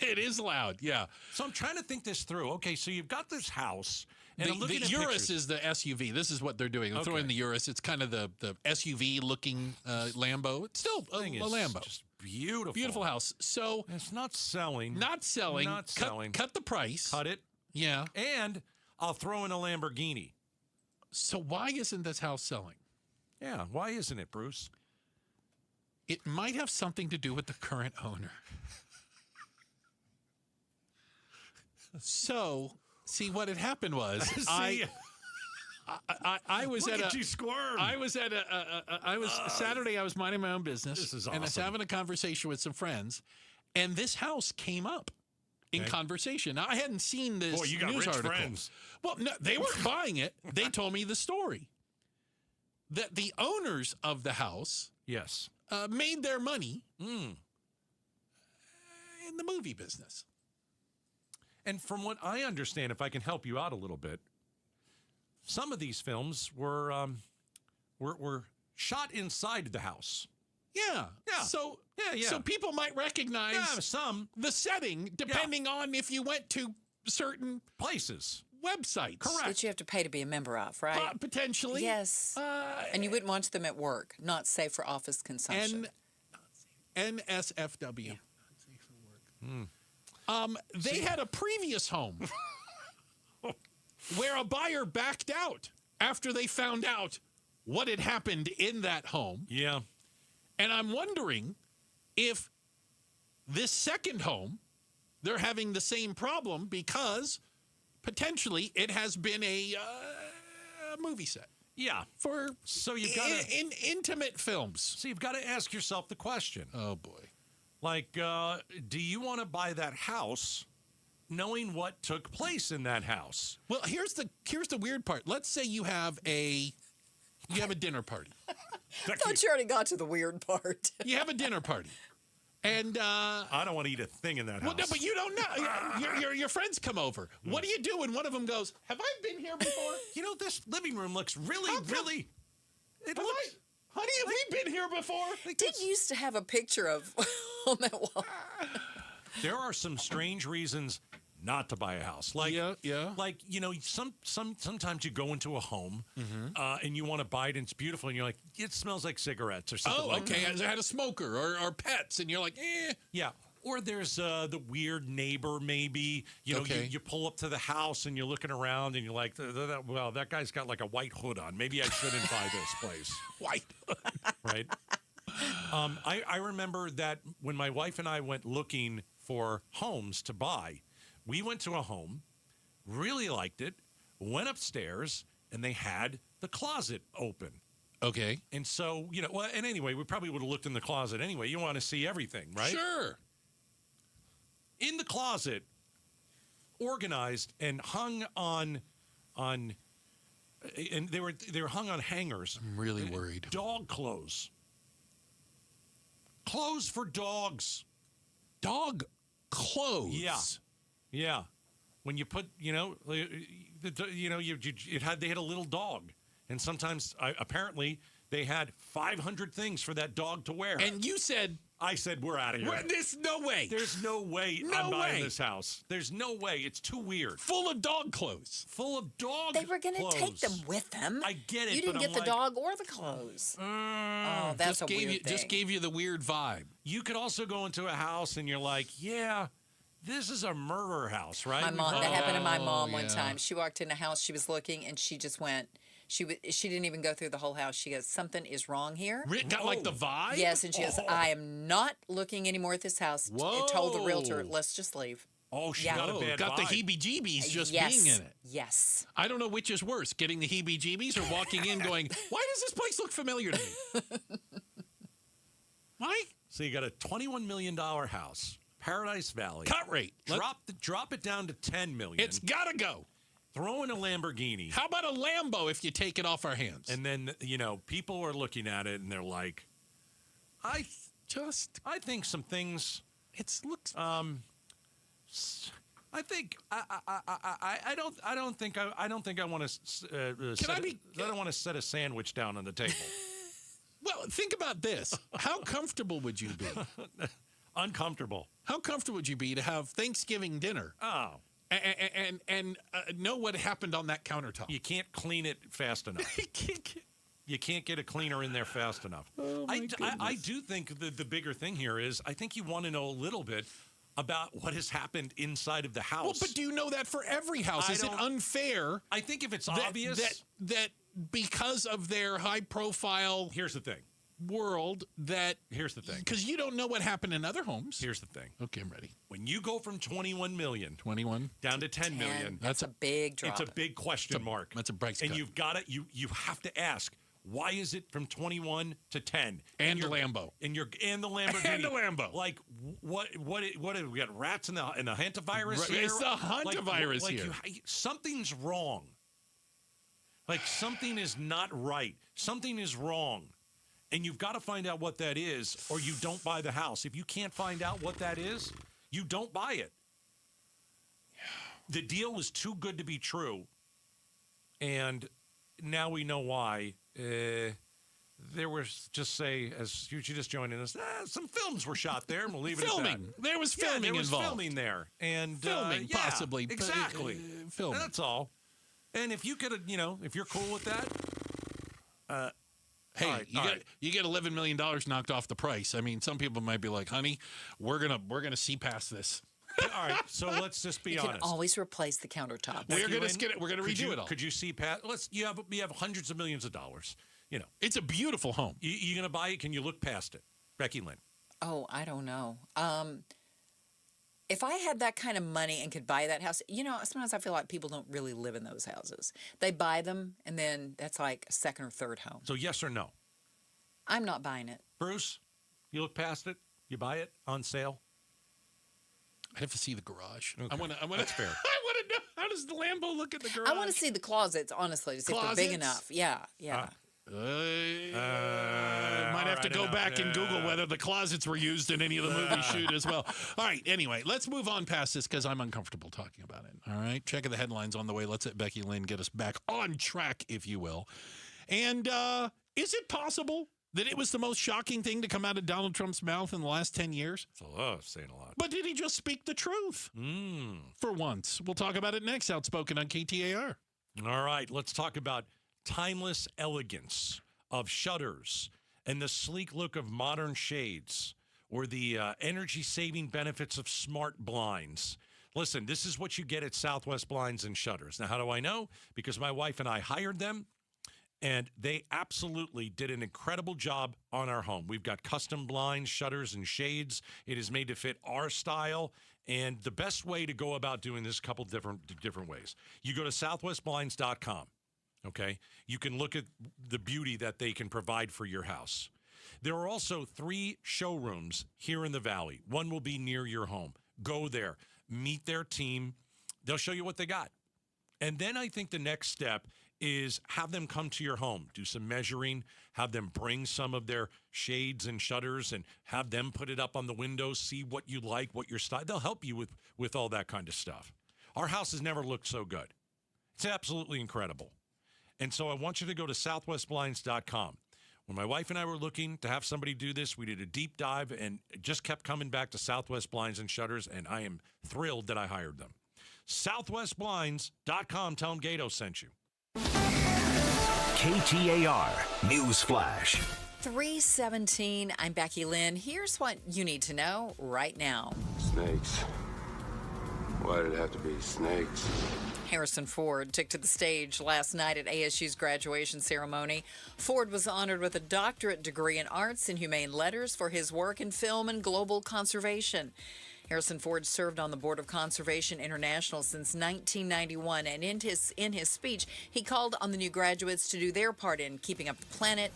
it is loud. Yeah. So I'm trying to think this through. Okay, so you've got this house. And I'm The looking at Urus pictures. is the SUV. This is what they're doing. They're throwing the Urus. It's kind of the SUV-looking Lambo. It's still a Lambo. Just beautiful. Beautiful house. So it's not selling. Not selling. Not selling. Cut the price. Cut it. Yeah. And I'll throw in a Lamborghini. So why isn't this house selling? Yeah, why isn't it, Bruce? It might have something to do with the current owner. So, see, what had happened was I was Look at at you squirm. Saturday. I was minding my own business. This is And I was awesome. having a conversation with some friends, and this house came up in Okay. conversation. Now, I hadn't seen this Boy, you got news rich article. friends. Well, no, they weren't buying it. They told me the story that the owners of the house, yes, made their money in the movie business. And from what I understand, if I can help you out a little bit, some of these films were shot inside the house. Yeah. Yeah. So Yeah. So people might recognize some the setting depending on if you went to certain places, websites. Correct. Which you have to pay to be a member of, right? Potentially. Yes. And you wouldn't watch them at work, not safe for office consumption. NSFW. They had a previous home where a buyer backed out after they found out what had happened in that home. Yeah. And I'm wondering if this second home, they're having the same problem because potentially it has been a movie set. Yeah. So you've got in intimate films. So you've got to ask yourself the question. Oh boy. Like, do you want to buy that house knowing what took place in that house? Well, here's the weird part. Let's say you have a dinner party. I thought you already got to the weird part. You have a dinner party. And I don't want to eat a thing in that house. Well, no, but you don't know. Your friends come over. What do you do when one of them goes, "Have I been here before?" You know, this living room looks really. Honey, have we been here before? Did you used to have a picture of on that wall? There are some strange reasons not to buy a house. Like, like, you know, sometimes you go into a home and you want to buy it and it's beautiful and you're like, it smells like cigarettes or something like that. I had a smoker or pets and you're like, eh. Yeah. Or there's the weird neighbor, maybe. You know, you pull up to the house and you're looking around and you're like, well, that guy's got like a white hood on. Maybe I shouldn't buy this place. White hood. Right? I remember that when my wife and I went looking for homes to buy, we went to a home, really liked it, went upstairs, and they had the closet open. Okay. And so, you know, well, and anyway, we probably would have looked in the closet anyway. You want to see everything, right? Sure. In the closet, organized and hung on, and they were hung on hangers. I'm really worried. Dog clothes. Clothes for dogs. Dog clothes. Yeah. Yeah. When you put, they had a little dog, and sometimes apparently they had 500 things for that dog to wear. And you said I said we're out of here. There's no way. There's no way I'm buying this house. There's no way. It's too weird. Full of dog clothes. Full of dog They were going to clothes. take them with them. I get it. You didn't but get I'm the like, dog or the clothes. Oh, that's a weird thing. Just gave you the weird vibe. You could also go into a house and you're like, yeah, this is a murder house, right? My mom. That happened to my mom one time. She walked in a house. She was looking, and she just went. She didn't even go through the whole house. She goes, something is wrong here. Got like the vibe? Yes, and she goes, I am not looking anymore at this house. Whoa. And told the realtor, let's just leave. Oh, she got a bad got vibe. the heebie-jeebies just Yes. being in it. Yes. I don't know which is worse, getting the heebie-jeebies or walking in going, why does this place look familiar to me? Why? So you got a $21 million house, Paradise Valley. Cut rate. Drop it down to $10 million. It's got to go. Throw in a Lamborghini. How about a Lambo if you take it off our hands? And then, people are looking at it and they're like, I think some things. Looks. I think I don't think I want to. I don't want to set a sandwich down on the table. Well, think about this. How comfortable would you be? Uncomfortable. How comfortable would you be to have Thanksgiving dinner? Oh. And know what happened on that countertop? You can't clean it fast enough. You can't get a cleaner in there fast enough. Oh I do think the bigger thing here is I think you want to know a little bit about what has happened inside of the house. Well, but do you know that for every house? Is it unfair? I think if it's obvious that because of their high profile here's the thing. World that here's the thing. Because you don't know what happened in other homes. Here's the thing. Okay, I'm ready. When you go from 21 million down to 10 million, that's a big drop. It's a big question mark. That's a price and cut. you've got to you have to ask, why is it from 21 to 10? And the Lambo. And the Lamborghini. And the Lambo. Like what have we got rats in the hantavirus here? It's the hantavirus here. Something's wrong. Like something is not right. Something is wrong. And you've got to find out what that is, or you don't buy the house. If you can't find out what that is, you don't buy it. The deal was too good to be true, and now we know why. There was as you just joining us, some films were shot there. We'll leave it at that. There was filming involved. Filming there, and filming possibly. Exactly. Filming. That's all. And if you could, if you're cool with that. Hey, you get $11 million knocked off the price. I mean, some people might be like, "Honey, we're gonna see past this." All right, so let's just be honest. You can always replace the countertops. We're gonna redo it all. Could you see past? You have hundreds of millions of dollars. It's a beautiful home. You gonna buy it? Can you look past it, Becky Lynn? Oh, I don't know. If I had that kind of money and could buy that house, sometimes I feel like people don't really live in those houses. They buy them, and then that's like a second or third home. So yes or no? I'm not buying it. Bruce, you look past it? You buy it on sale? I'd have to see the garage. Okay. I want to. That's fair. I want to know, how does the Lambo look at the garage? I want to see the closets, honestly, to see if they're big enough. Yeah. Might have to go back and Google whether the closets were used in any of the movie shoot as well. All right, anyway, let's move on past this because I'm uncomfortable talking about it. All right, checking the headlines on the way. Let's let Becky Lynn get us back on track, if you will. And is it possible that it was the most shocking thing to come out of Donald Trump's mouth in the last 10 years? It's a lot, saying a lot. But did he just speak the truth? For once. We'll talk about it next, Outspoken on KTAR. All right, let's talk about timeless elegance of shutters and the sleek look of modern shades, or the energy-saving benefits of smart blinds. Listen, this is what you get at Southwest Blinds and Shutters. Now, how do I know? Because my wife and I hired them, and they absolutely did an incredible job on our home. We've got custom blinds, shutters, and shades. It is made to fit our style. And the best way to go about doing this, a couple different ways. You go to southwestblinds.com. Okay, you can look at the beauty that they can provide for your house. There are also 3 showrooms here in the Valley. One will be near your home. Go there, meet their team. They'll show you what they got. And then I think the next step is have them come to your home, do some measuring, have them bring some of their shades and shutters and have them put it up on the windows, see what you like, what your style. They'll help you with all that kind of stuff. Our house has never looked so good. It's absolutely incredible. And so I want you to go to southwestblinds.com. When my wife and I were looking to have somebody do this, we did a deep dive and it just kept coming back to Southwest Blinds and Shutters, and I am thrilled that I hired them. SouthwestBlinds.com. Tell them Gato sent you. KTAR News Flash. 3:17. I'm Becky Lynn. Here's what you need to know right now. Snakes. Why did it have to be snakes? Harrison Ford took to the stage last night at ASU's graduation ceremony. Ford was honored with a doctorate degree in arts and humane letters for his work in film and global conservation. Harrison Ford served on the Board of Conservation International since 1991, and in his speech, he called on the new graduates to do their part in keeping up the planet.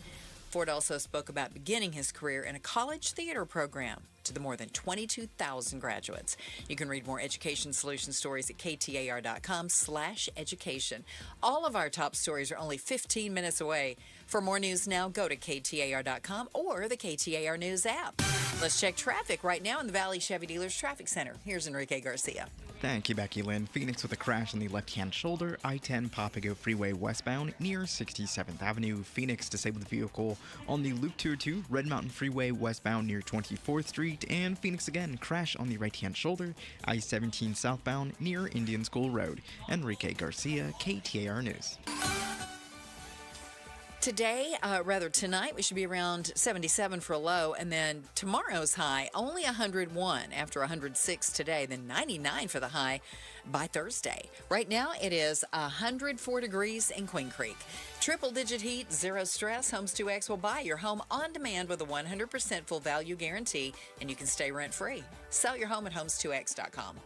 Ford also spoke about beginning his career in a college theater program to the more than 22,000 graduates. You can read more Education Solution stories at KTAR.com/education. All of our top stories are only 15 minutes away. For more news now, go to KTAR.com or the KTAR News app. Let's check traffic right now in the Valley Chevy Dealers Traffic Center. Here's Enrique Garcia. Thank you, Becky Lynn. Phoenix with a crash on the left-hand shoulder, I-10 Papago Freeway westbound near 67th Avenue. Phoenix disabled vehicle on the Loop 202 Red Mountain Freeway westbound near 24th Street. And Phoenix again, crash on the right-hand shoulder, I-17 southbound near Indian School Road. Enrique Garcia, KTAR News. Tonight, we should be around 77 for a low, and then tomorrow's high, only 101 after 106 today, then 99 for the high by Thursday. Right now, it is 104 degrees in Queen Creek. Triple-digit heat, zero stress. Homes 2X will buy your home on demand with a 100% full value guarantee, and you can stay rent-free. Sell your home at homes2x.com.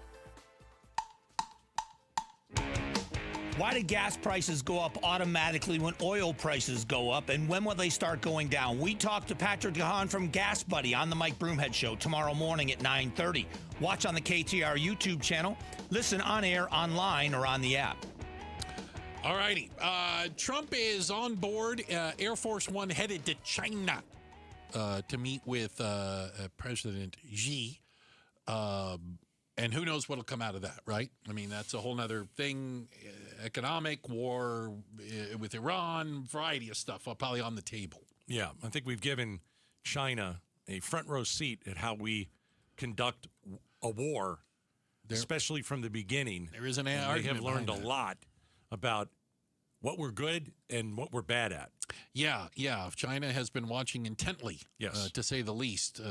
Why do gas prices go up automatically when oil prices go up, and when will they start going down? We talked to Patrick DeHaan from Gas Buddy on the Mike Broomhead Show tomorrow morning at 9:30. Watch on the KTAR YouTube channel, listen on air, online, or on the app. All righty. Trump is on board. Air Force One headed to China to meet with President Xi. And who knows what'll come out of that, right? I mean, that's a whole nother thing. Economic war with Iran, variety of stuff probably on the table. Yeah, I think we've given China a front row seat at how we conduct a war, especially from the beginning. There is an argument. We have learned a that. lot about what we're good and what we're bad at. Yeah. China has been watching intently, to say the least,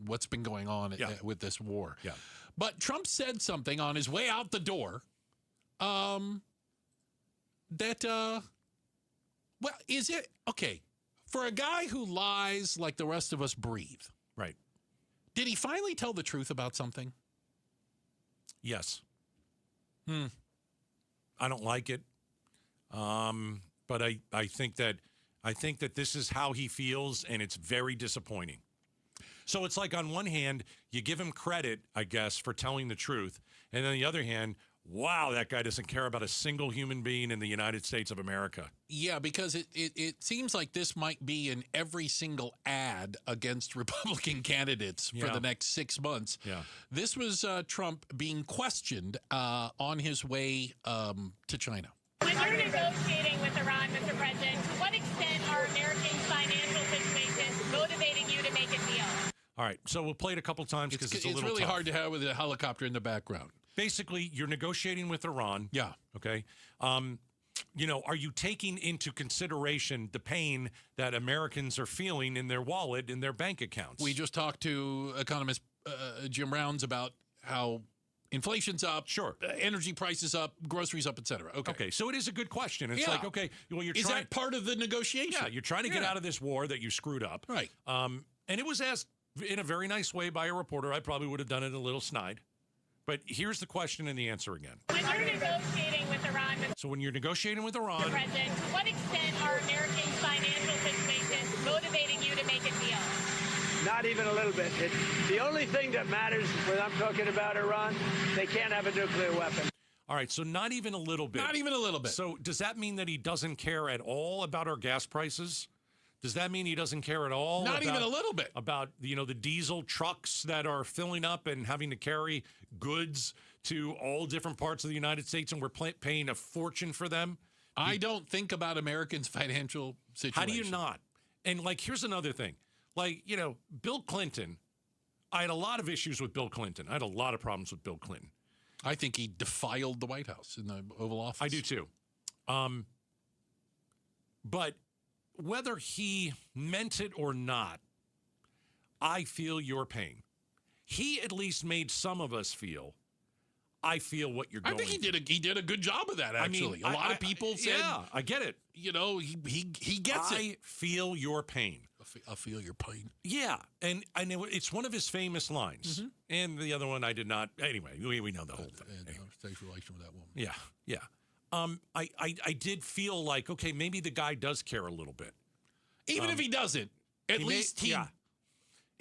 what's been going on with this war. Yeah. But Trump said something on his way out the door is it okay for a guy who lies like the rest of us breathe? Right. Did he finally tell the truth about something? Yes. I don't like it. But I think that this is how he feels, and it's very disappointing. So it's like on one hand, you give him credit, I guess, for telling the truth. And on the other hand, wow, that guy doesn't care about a single human being in the United States of America. Yeah, because it seems like this might be in every single ad against Republican candidates for the next 6 months. Yeah. This was Trump being questioned on his way to China. When you're negotiating with Iran, Mr. President, to what extent are Americans' financial situations motivating you to make a deal? All right, so we'll play it a couple times because it's a little really tough. hard to have with a helicopter in the background. Basically, you're negotiating with Iran. Yeah. Okay. Are you taking into consideration the pain that Americans are feeling in their wallet, in their bank accounts? We just talked to economist Jim Rounds about how inflation's up, energy prices up, groceries up, et cetera. Okay, so it is a good question. It's like, okay, well, you're is trying. that part of the negotiation? Yeah, you're trying to get out of this war that you screwed up. Right. And it was asked in a very nice way by a reporter. I probably would have done it a little snide. But here's the question and the answer again. When you're negotiating with Iran, So when you're negotiating with Iran, Mr. President, to what extent are Americans' financial situations motivating you to make a deal? Not even a little bit. The only thing that matters when I'm talking about Iran, they can't have a nuclear weapon. All right, so not even a little bit. Not even a little bit. So does that mean that he doesn't care at all about our gas prices? Does that mean he doesn't care at all? Not even a little bit. About, the diesel trucks that are filling up and having to carry goods to all different parts of the United States, and we're paying a fortune for them? I don't think about Americans' financial situation. How do you not? And, like, here's another thing. Like, Bill Clinton, I had a lot of issues with Bill Clinton. I had a lot of problems with Bill Clinton. I think he defiled the White House in the Oval Office. I do, too. But whether he meant it or not, I feel your pain. He at least made some of us feel, I feel what you're going through. I think he did a good job of that, actually. I mean, a lot of people said... Yeah, I get it. He gets it. I feel your pain. I feel your pain. Yeah, and it's one of his famous lines. Mm-hmm. And the other one I did not... Anyway, we know the whole thing. And stage relation with that woman. Yeah. I did feel like, okay, maybe the guy does care a little bit. Even if he doesn't, at least he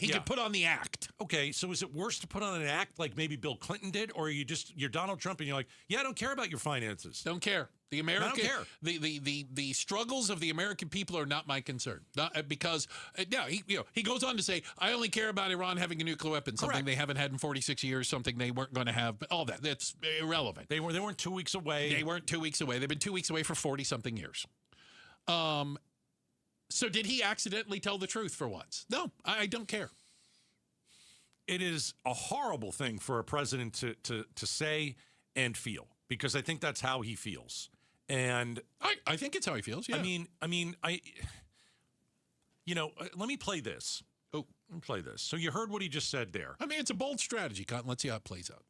could put on the act. Okay, so is it worse to put on an act like maybe Bill Clinton did, or you're Donald Trump and you're like, I don't care about your finances. Don't care. I don't care. The struggles of the American people are not my concern. Because he goes on to say, I only care about Iran having a nuclear weapon, something they haven't had in 46 years, something they weren't going to have. All that's irrelevant. They weren't 2 weeks away. They weren't 2 weeks away. They've been 2 weeks away for 40-something years. So did he accidentally tell the truth for once? No, I don't care. It is a horrible thing for a president to say and feel, because I think that's how he feels. And I think it's how he feels. Yeah. I mean, let me play this. Oh, let me play this. So you heard what he just said there. I mean, it's a bold strategy, Cotton. Let's see how it plays out.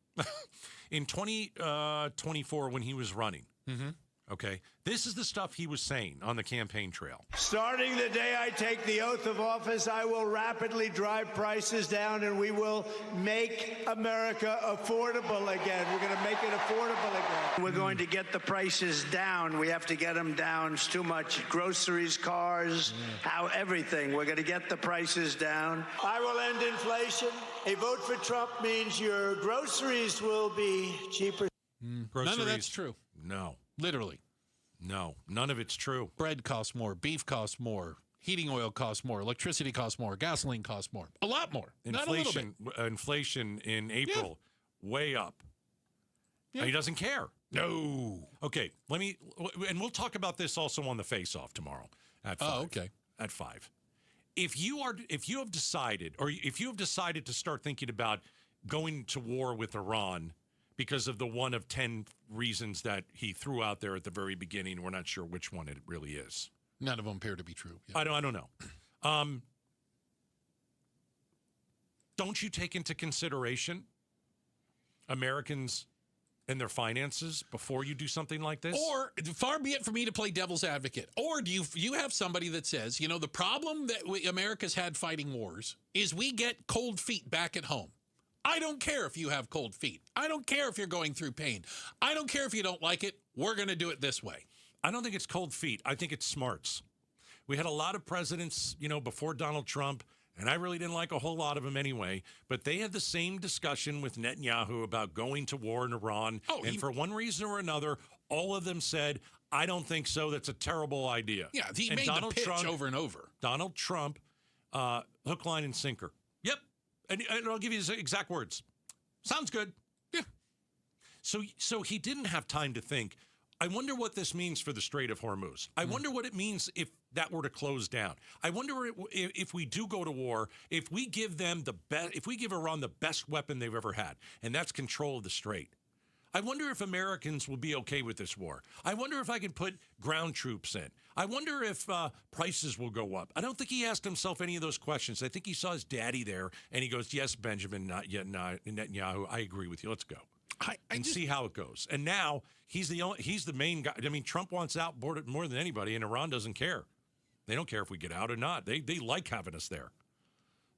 In 2024, when he was running. Mm-hmm. Okay, this is the stuff he was saying on the campaign trail. Starting the day I take the oath of office, I will rapidly drive prices down, and we will make America affordable again. We're going to make it affordable again. We're going to get the prices down. We have to get them down. It's too much. Groceries, cars, everything. We're going to get the prices down. I will end inflation. A vote for Trump means your groceries will be cheaper. None of that's true. No. Literally. No, none of it's true. Bread costs more. Beef costs more. Heating oil costs more. Electricity costs more. Gasoline costs more. A lot more. Not a little bit. Inflation in April, way up. Yeah. He doesn't care. No. Okay, and we'll talk about this also on the Face-Off tomorrow at 5. Oh, okay. At 5. If you have decided to start thinking about going to war with Iran because of the one of 10 reasons that he threw out there at the very beginning, we're not sure which one it really is. None of them appear to be true. Yeah. I don't know. Don't you take into consideration Americans and their finances before you do something like this? Or, far be it for me to play devil's advocate, or do you have somebody that says, the problem that America's had fighting wars is we get cold feet back at home. I don't care if you have cold feet. I don't care if you're going through pain. I don't care if you don't like it. We're going to do it this way. I don't think it's cold feet. I think it's smarts. We had a lot of presidents, before Donald Trump, and I really didn't like a whole lot of them anyway, but they had the same discussion with Netanyahu about going to war in Iran. For one reason or another, all of them said, I don't think so. That's a terrible idea. Yeah, he made the pitch over and over. Donald Trump, hook, line, and sinker. Yep. And I'll give you his exact words. Sounds good. Yeah. So he didn't have time to think, I wonder what this means for the Strait of Hormuz. I wonder what it means if that were to close down. I wonder if we do go to war, if we give them if we give Iran the best weapon they've ever had, and that's control of the Strait. I wonder if Americans will be okay with this war. I wonder if I can put ground troops in. I wonder if prices will go up. I don't think he asked himself any of those questions. I think he saw his daddy there, and he goes, yes, Benjamin, not yet, Netanyahu, I agree with you. Let's go. See how it goes. And now he's the main guy. I mean, Trump wants out more than anybody, and Iran doesn't care. They don't care if we get out or not. They like having us there.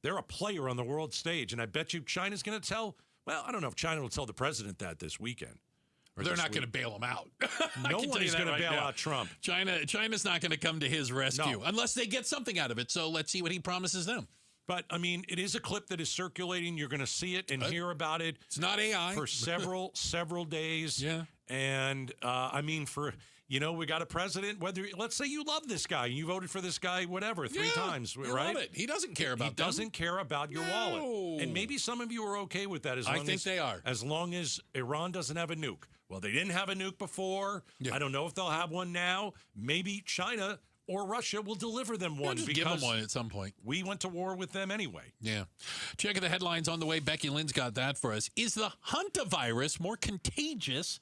They're a player on the world stage, and I bet you China's going to tell... Well, I don't know if China will tell the president that this weekend. They're not going to bail him out. No one is going to bail out Trump. China's not going to come to his rescue unless they get something out of it. So let's see what he promises them. But, I mean, it is a clip that is circulating. You're going to see it and hear about it. It's not AI. For several days. Yeah. And, we got a president, let's say you love this guy and you voted for this guy, whatever, 3 times, right? Love it. He doesn't care about He doesn't care about your wallet. And maybe some of you are okay with that I think they are. As long as Iran doesn't have a nuke. Well, they didn't have a nuke before. Yeah. I don't know if they'll have one now. Maybe China or Russia will deliver them one. Just give them one at some point. We went to war with them anyway. Yeah. Checking the headlines on the way. Becky Lynn's got that for us. Is the hantavirus more contagious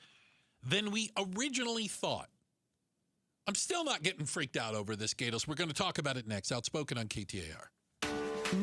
than we originally thought? I'm still not getting freaked out over this, Gatos. We're going to talk about it next. Outspoken on KTAR.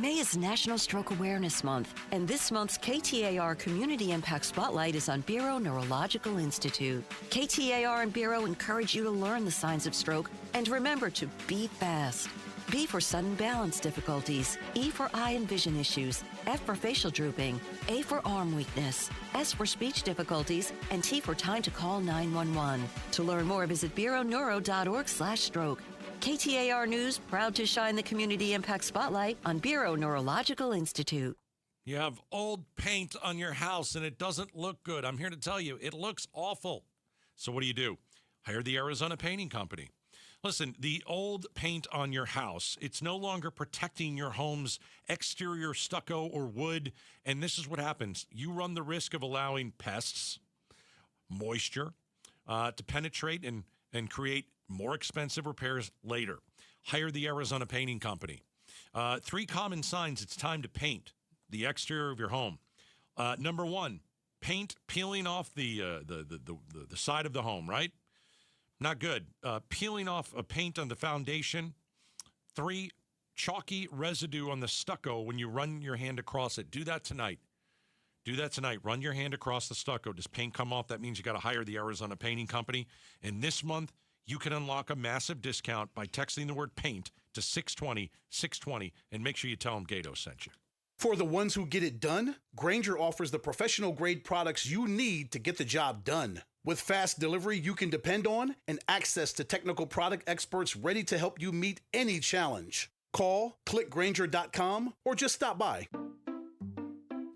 May is National Stroke Awareness Month, and this month's KTAR Community Impact Spotlight is on Bureau Neurological Institute. KTAR and Bureau encourage you to learn the signs of stroke and remember to be fast. B for sudden balance difficulties, E for eye and vision issues, F for facial drooping, A for arm weakness, S for speech difficulties, and T for time to call 911. To learn more, visit bureauneuro.org/stroke. KTAR News, proud to shine the Community Impact Spotlight on Bureau Neurological Institute. You have old paint on your house and it doesn't look good. I'm here to tell you, it looks awful. So what do? Hire the Arizona Painting Company. Listen, the old paint on your house, it's no longer protecting your home's exterior stucco or wood. And this is what happens. You run the risk of allowing pests, moisture, to penetrate and create more expensive repairs later. Hire the Arizona Painting Company. 3 common signs it's time to paint the exterior of your home. Number 1, paint peeling off the side of the home, right? Not good. Peeling off a paint on the foundation. 3, chalky residue on the stucco when you run your hand across it. Do that tonight. Run your hand across the stucco. Does paint come off? That means you got to hire the Arizona Painting Company. And this month, you can unlock a massive discount by texting the word paint to 620-620 and make sure you tell them Gato sent you. For the ones who get it done, Grainger offers the professional-grade products you need to get the job done. With fast delivery you can depend on and access to technical product experts ready to help you meet any challenge. Call, click Grainger.com, or just stop by.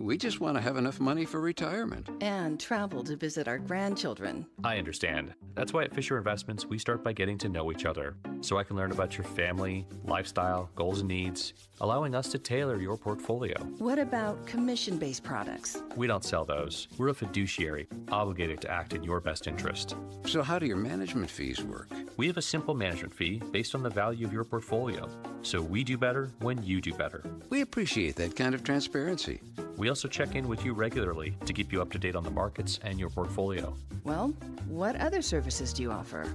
We just want to have enough money for retirement. And travel to visit our grandchildren. I understand. That's why at Fisher Investments, we start by getting to know each other, so I can learn about your family, lifestyle, goals and needs, allowing us to tailor your portfolio. What about commission-based products? We don't sell those. We're a fiduciary, obligated to act in your best interest. So how do your management fees work? We have a simple management fee based on the value of your portfolio. So we do better when you do better. We appreciate that kind of transparency. We also check in with you regularly to keep you up to date on the markets and your portfolio. Well, what other services do you offer?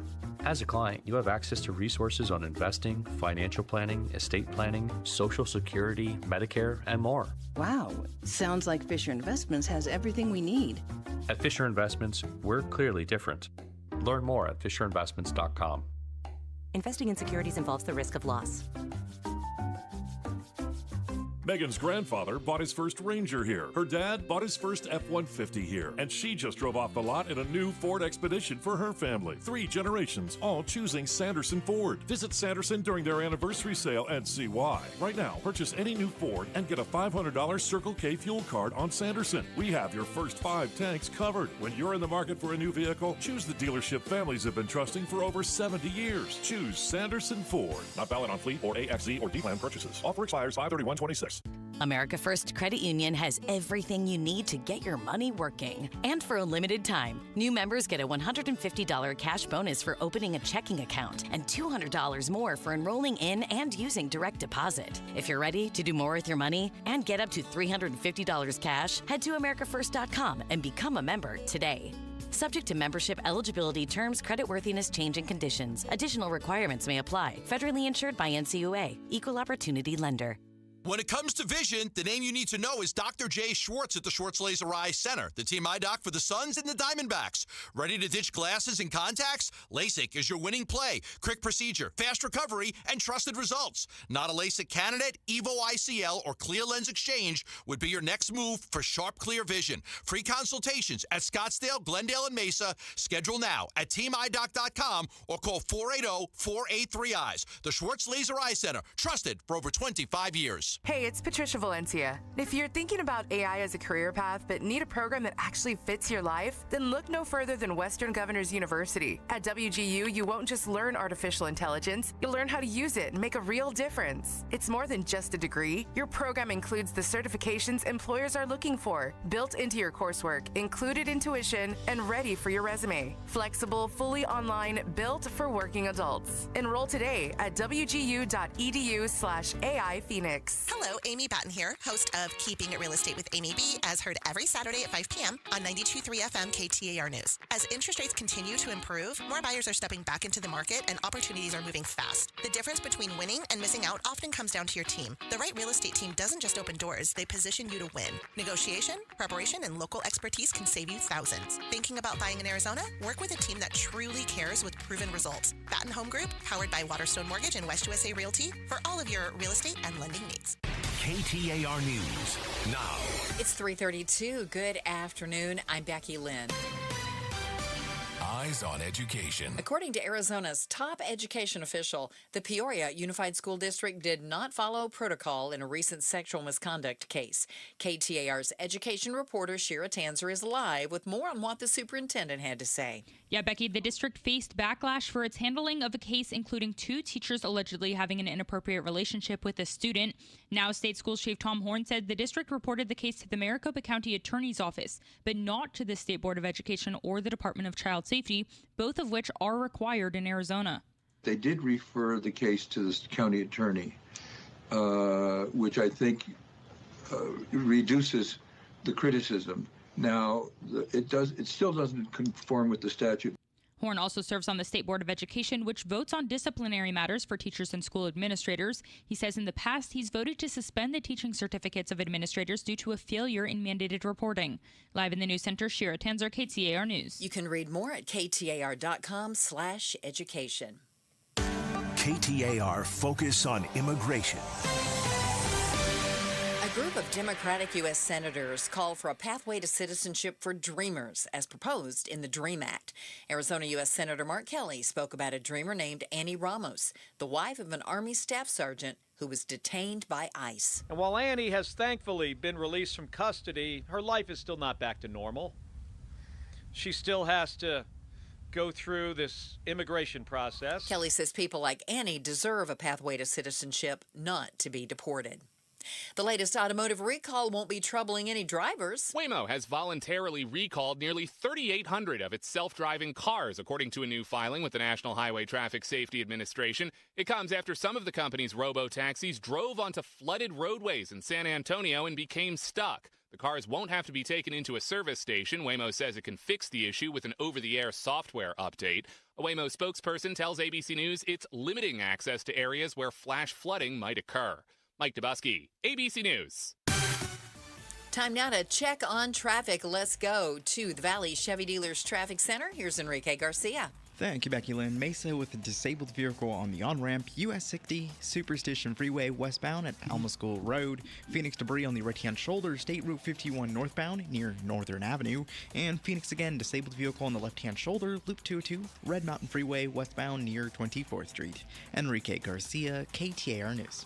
As a client, you have access to resources on investing, financial planning, estate planning, Social Security, Medicare, and more. Wow, sounds like Fisher Investments has everything we need. At Fisher Investments, we're clearly different. Learn more at fisherinvestments.com. Investing in securities involves the risk of loss. Megan's grandfather bought his first Ranger here. Her dad bought his first F-150 here. And she just drove off the lot in a new Ford Expedition for her family. 3 generations, all choosing Sanderson Ford. Visit Sanderson during their anniversary sale and see why. Right now, purchase any new Ford and get a $500 Circle K fuel card on Sanderson. We have your first 5 tanks covered. When you're in the market for a new vehicle, choose the dealership families have been trusting for over 70 years. Choose Sanderson Ford. Not valid on fleet or AXZ or D-Plan purchases. Offer expires 5/31/26. America First Credit Union has everything you need to get your money working. And for a limited time, new members get a $150 cash bonus for opening a checking account and $200 more for enrolling in and using direct deposit. If you're ready to do more with your money and get up to $350 cash, head to americafirst.com and become a member today. Subject to membership eligibility, terms, creditworthiness, change, and conditions. Additional requirements may apply. Federally insured by NCUA. Equal Opportunity Lender. When it comes to vision, the name you need to know is Dr. Jay Schwartz at the Schwartz Laser Eye Center, the team eye doc for the Suns and the Diamondbacks. Ready to ditch glasses and contacts? LASIK is your winning play. Quick procedure, fast recovery, and trusted results. Not a LASIK candidate? Evo ICL or Clear Lens Exchange would be your next move for sharp, clear vision. Free consultations at Scottsdale, Glendale, and Mesa. Schedule now at teamidoc.com or call 480-483-EYES. The Schwartz Laser Eye Center, trusted for over 25 years. experts. Hey, it's Patricia Valencia. If you're thinking about AI as a career path but need a program that actually fits your life, then look no further than Western Governors University. At WGU, you won't just learn artificial intelligence, you'll learn how to use it and make a real difference. It's more than just a degree. Your program includes the certifications employers are looking for, built into your coursework, included in tuition, and ready for your resume. Flexible, fully online, built for working adults. Enroll today at wgu.edu/AI Phoenix. Hello, Amy Batten here, host of Keeping It Real Estate with Amy B, as heard every Saturday at 5 p.m. on 92.3 FM KTAR News. As interest rates continue to improve, more buyers are stepping back into the market and opportunities are moving fast. The difference between winning and missing out often comes down to your team. The right real estate team doesn't just open doors, they position you to win. Negotiation, preparation, and local expertise can save you thousands. Thinking about buying in Arizona? Work with a team that truly cares with proven results. Batten Home Group, powered by Waterstone Mortgage and West USA Realty, for all of your real estate and lending needs. KTAR News now. It's 3:32. Good afternoon. I'm Becky Lynn. Eyes on Education. According to Arizona's top education official, the Peoria Unified School District did not follow protocol in a recent sexual misconduct case. KTAR's education reporter Shira Tanzer is live with more on what the superintendent had to say. Yeah, Becky, the district faced backlash for its handling of a case including 2 teachers allegedly having an inappropriate relationship with a student. Now, State Schools Chief Tom Horn said the district reported the case to the Maricopa County Attorney's Office, but not to the State Board of Education or the Department of Child Safety, both of which are required in Arizona. They did refer the case to the county attorney, which I think reduces the criticism. Now, it still doesn't conform with the statute. Horn also serves on the State Board of Education, which votes on disciplinary matters for teachers and school administrators. He says in the past he's voted to suspend the teaching certificates of administrators due to a failure in mandated reporting. Live in the news center, Shira Tanzer, KTAR News. You can read more at ktar.com/education. KTAR Focus on Immigration. A group of Democratic U.S. senators call for a pathway to citizenship for Dreamers, as proposed in the DREAM Act. Arizona U.S. Senator Mark Kelly spoke about a dreamer named Annie Ramos, the wife of an Army staff sergeant who was detained by ICE. And while Annie has thankfully been released from custody, her life is still not back to normal. She still has to go through this immigration process. Kelly says people like Annie deserve a pathway to citizenship, not to be deported. The latest automotive recall won't be troubling any drivers. Waymo has voluntarily recalled nearly 3,800 of its self-driving cars, according to a new filing with the National Highway Traffic Safety Administration. It comes after some of the company's robo-taxis drove onto flooded roadways in San Antonio and became stuck. The cars won't have to be taken into a service station. Waymo says it can fix the issue with an over-the-air software update. A Waymo spokesperson tells ABC News it's limiting access to areas where flash flooding might occur. Mike Dubusky, ABC News. Time now to check on traffic. Let's go to the Valley Chevy Dealers Traffic Center. Here's Enrique Garcia. Thank you, Becky Lynn. Mesa with a disabled vehicle on the on-ramp, US 60, Superstition Freeway westbound at Alma School Road, Phoenix debris on the right-hand shoulder, State Route 51 northbound near Northern Avenue, and Phoenix again, disabled vehicle on the left-hand shoulder, Loop 202, Red Mountain Freeway westbound near 24th Street. Enrique Garcia, KTAR News.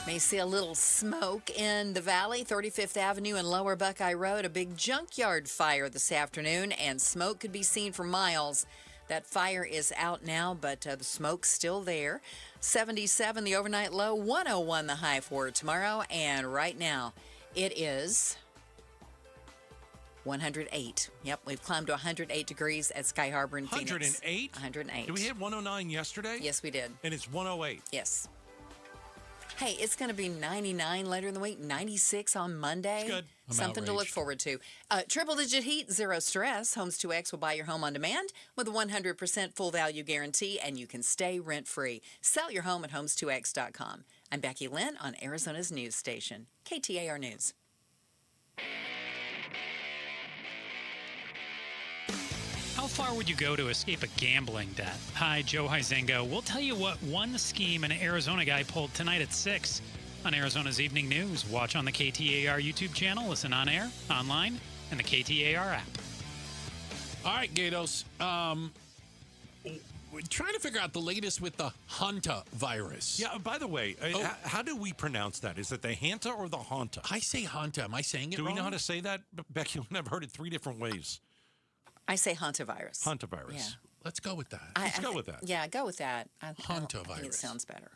May see a little smoke in the valley, 35th Avenue and Lower Buckeye Road. A big junkyard fire this afternoon, and smoke could be seen for miles. That fire is out now, but the smoke's still there. 77 the overnight low, 101 the high for tomorrow, and right now it is 108. Yep, we've climbed to 108 degrees at Sky Harbor in Phoenix. 108? 108. Did we hit 109 yesterday? Yes, we did. And it's 108. Yes. Hey, it's going to be 99 later in the week, 96 on Monday. It's good. Something to look forward to. Triple-digit heat, zero stress. Homes 2X will buy your home on demand with a 100% full value guarantee, and you can stay rent-free. Sell your home at homes2x.com. I'm Becky Lynn on Arizona's news station, KTAR News. How far would you go to escape a gambling debt? Hi, Joe Huizenga. We'll tell you what one scheme an Arizona guy pulled tonight at 6 on Arizona's Evening News. Watch on the KTAR YouTube channel, listen on air, online, and the KTAR app. All right, Gatos. we're trying to figure out the latest with the Hanta virus. Yeah, by the way, how do we pronounce that? Is it the Hanta or the Hanta? I say Hanta. Am I saying it wrong? Do we know how to say say that? Becky, I've heard it 3 different ways. I say hantavirus. Hantavirus. Yeah. Let's go with that. Let's go with that. Yeah, go with that. I think Hantavirus. it sounds better.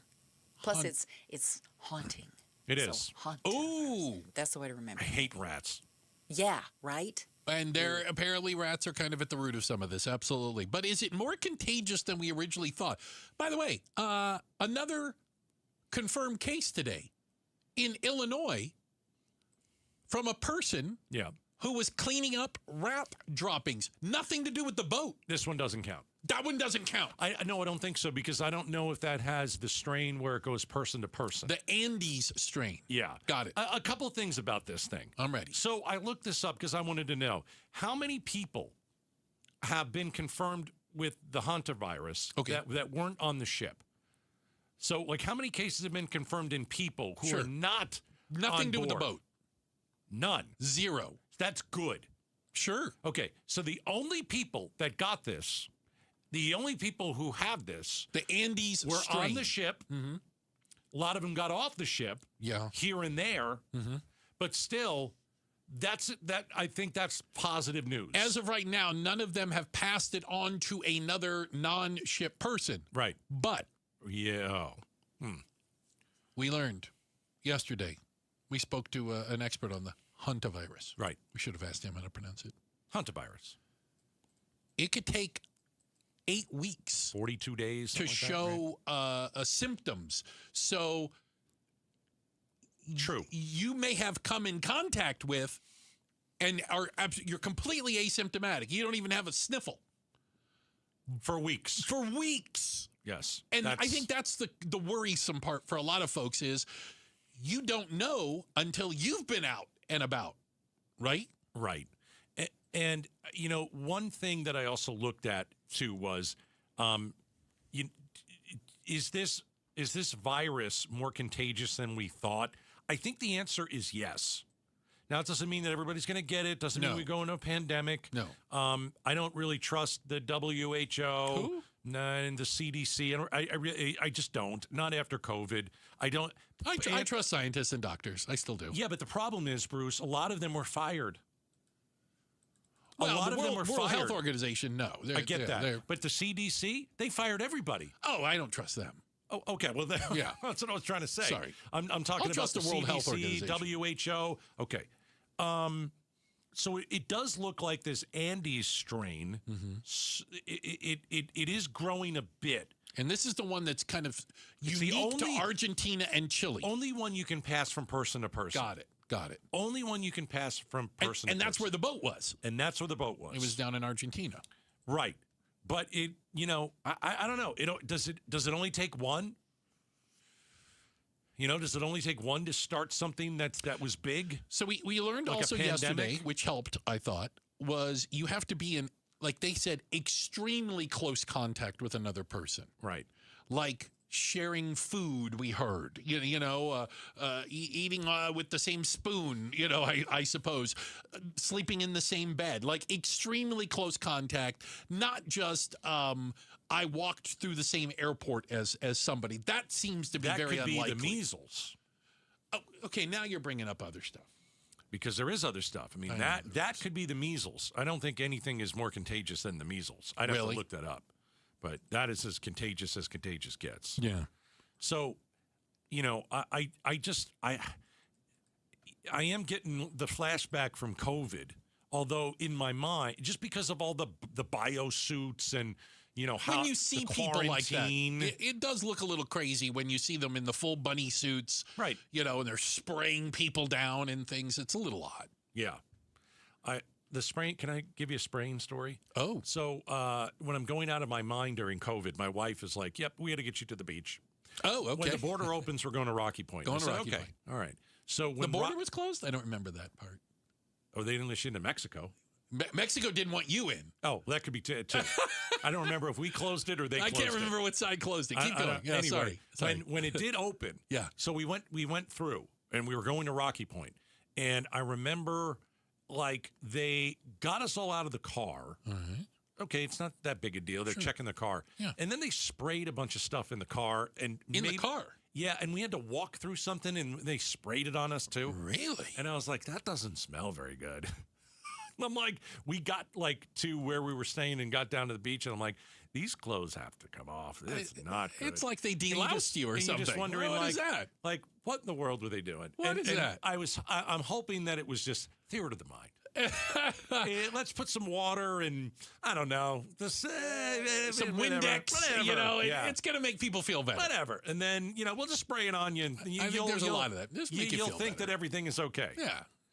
Plus, it's haunting. It So, is. Ooh. That's the way to remember. I hate rats. Yeah, right? And apparently rats are kind of at the root of some of this, absolutely. But is it more contagious than we originally thought? By the way, another confirmed case today in Illinois from a person who was cleaning up rat droppings. Nothing to do with the boat. This one doesn't count. That one doesn't count. No, I don't think so, because I don't know if that has the strain where it goes person to person. The Andes strain. Yeah. Got it. A couple of things about this thing. I'm ready. So I looked this up because I wanted to know how many people have been confirmed with the hantavirus that weren't on the ship. So, like, how many cases have been confirmed in people who are not Nothing to do with the boat. None. 0. That's good. Sure. Okay, so the only people that got this, the only people who have this, the Andes were strain. on the ship. Mm-hmm. A lot of them got off the ship. Yeah. Here and there. Mm-hmm. But still, I think that's positive news. As of right now, none of them have passed it on to another non-ship person. Right. But we learned yesterday. We spoke to an expert on the hantavirus. Right. We should have asked him how to pronounce it. Hantavirus. It could take 8 weeks. 42 days. To show symptoms. So true. You may have come in contact with and you're completely asymptomatic. You don't even have a sniffle. For weeks. For weeks. Yes. And I think that's the worrisome part for a lot of folks is you don't know until you've been out and about, right? Right. And one thing that I also looked at too was, is this virus more contagious than we thought? I think the answer is yes. Now, it doesn't mean that everybody's going to get it. Doesn't mean we go into a pandemic. No. I don't really trust the WHO and the CDC. I just don't. Not after COVID. I don't. I trust scientists and doctors. I still do. Yeah, but the problem is, Bruce, a lot of them were fired. Well, a lot of them were World fired. Health Organization, no. I get that. But the CDC, they fired everybody. Oh, I don't trust them. Oh, okay. Well, yeah. That's what I was trying to say. Sorry. I'm talking about trust the World CDC, Health Organization. WHO. Okay. So it does look like this Andes strain. Mm-hmm. It is growing a bit. And this is the one that's kind of unique to Argentina and Chile. Only one you can pass from person to person. Got it. Only one you can pass from person to person. And that's where the boat was. And that's where the boat was. It was down in Argentina. Right. But I don't know. Does it only take one? Does it only take one to start something that was big? So we learned like also yesterday, which helped, I thought, was you have to be in, like they said, extremely close contact with another person. Right. Like sharing food, we heard, eating with the same spoon, I suppose, sleeping in the same bed, like extremely close contact, not just I walked through the same airport as somebody. That seems to be very unlikely. That could be the measles. Oh, okay, now you're bringing up other stuff. Because there is other stuff. I mean, that could be the measles. I don't think anything is more contagious than the measles. I'd have to look that up. But that is as contagious gets. Yeah. So, I am getting the flashback from COVID. Although in my mind, just because of all the biosuits and how when you see people like that, it does look a little crazy when you see them in the full bunny suits, right? And they're spraying people down and things. It's a little odd. Yeah. The spraying, can I give you a spraying story? Oh. So when I'm going out of my mind during COVID, my wife is like, yep, we got to get you to the beach. Oh, okay. When the border opens, we're going to Rocky Point. Going to Rocky Point. All right. So when the border was closed? I don't remember that part. Oh, they didn't let you into Mexico. Mexico didn't want you in. Oh, that could be too. I don't remember if we closed it or they closed it. I can't remember what side closed it. Keep going. Yeah, anyway, sorry. When it did open, yeah. So we went through, and we were going to Rocky Point, and I remember, like, they got us all out of the car. Mm-hmm. okay, it's not that big a deal. They're checking the car. Yeah. And then they sprayed a bunch of stuff in the car. And the car? Yeah, and we had to walk through something, and they sprayed it on us, too. Really? And I was like, that doesn't smell very good. I'm like, we got, like, to where we were staying and got down to the beach, and I'm like, these clothes have to come off. It's not good. It's like they deloused you or something. You're just wondering, what is that? Like, what in the world were they doing? What is that? I'm hoping that it was just theater of the mind. Let's put some water and I don't know, some Windex. Whatever. It's going to make people feel better. Whatever, and then we'll just spray it on you. And I think there's a lot of that. Just make you'll feel think better. that everything is okay.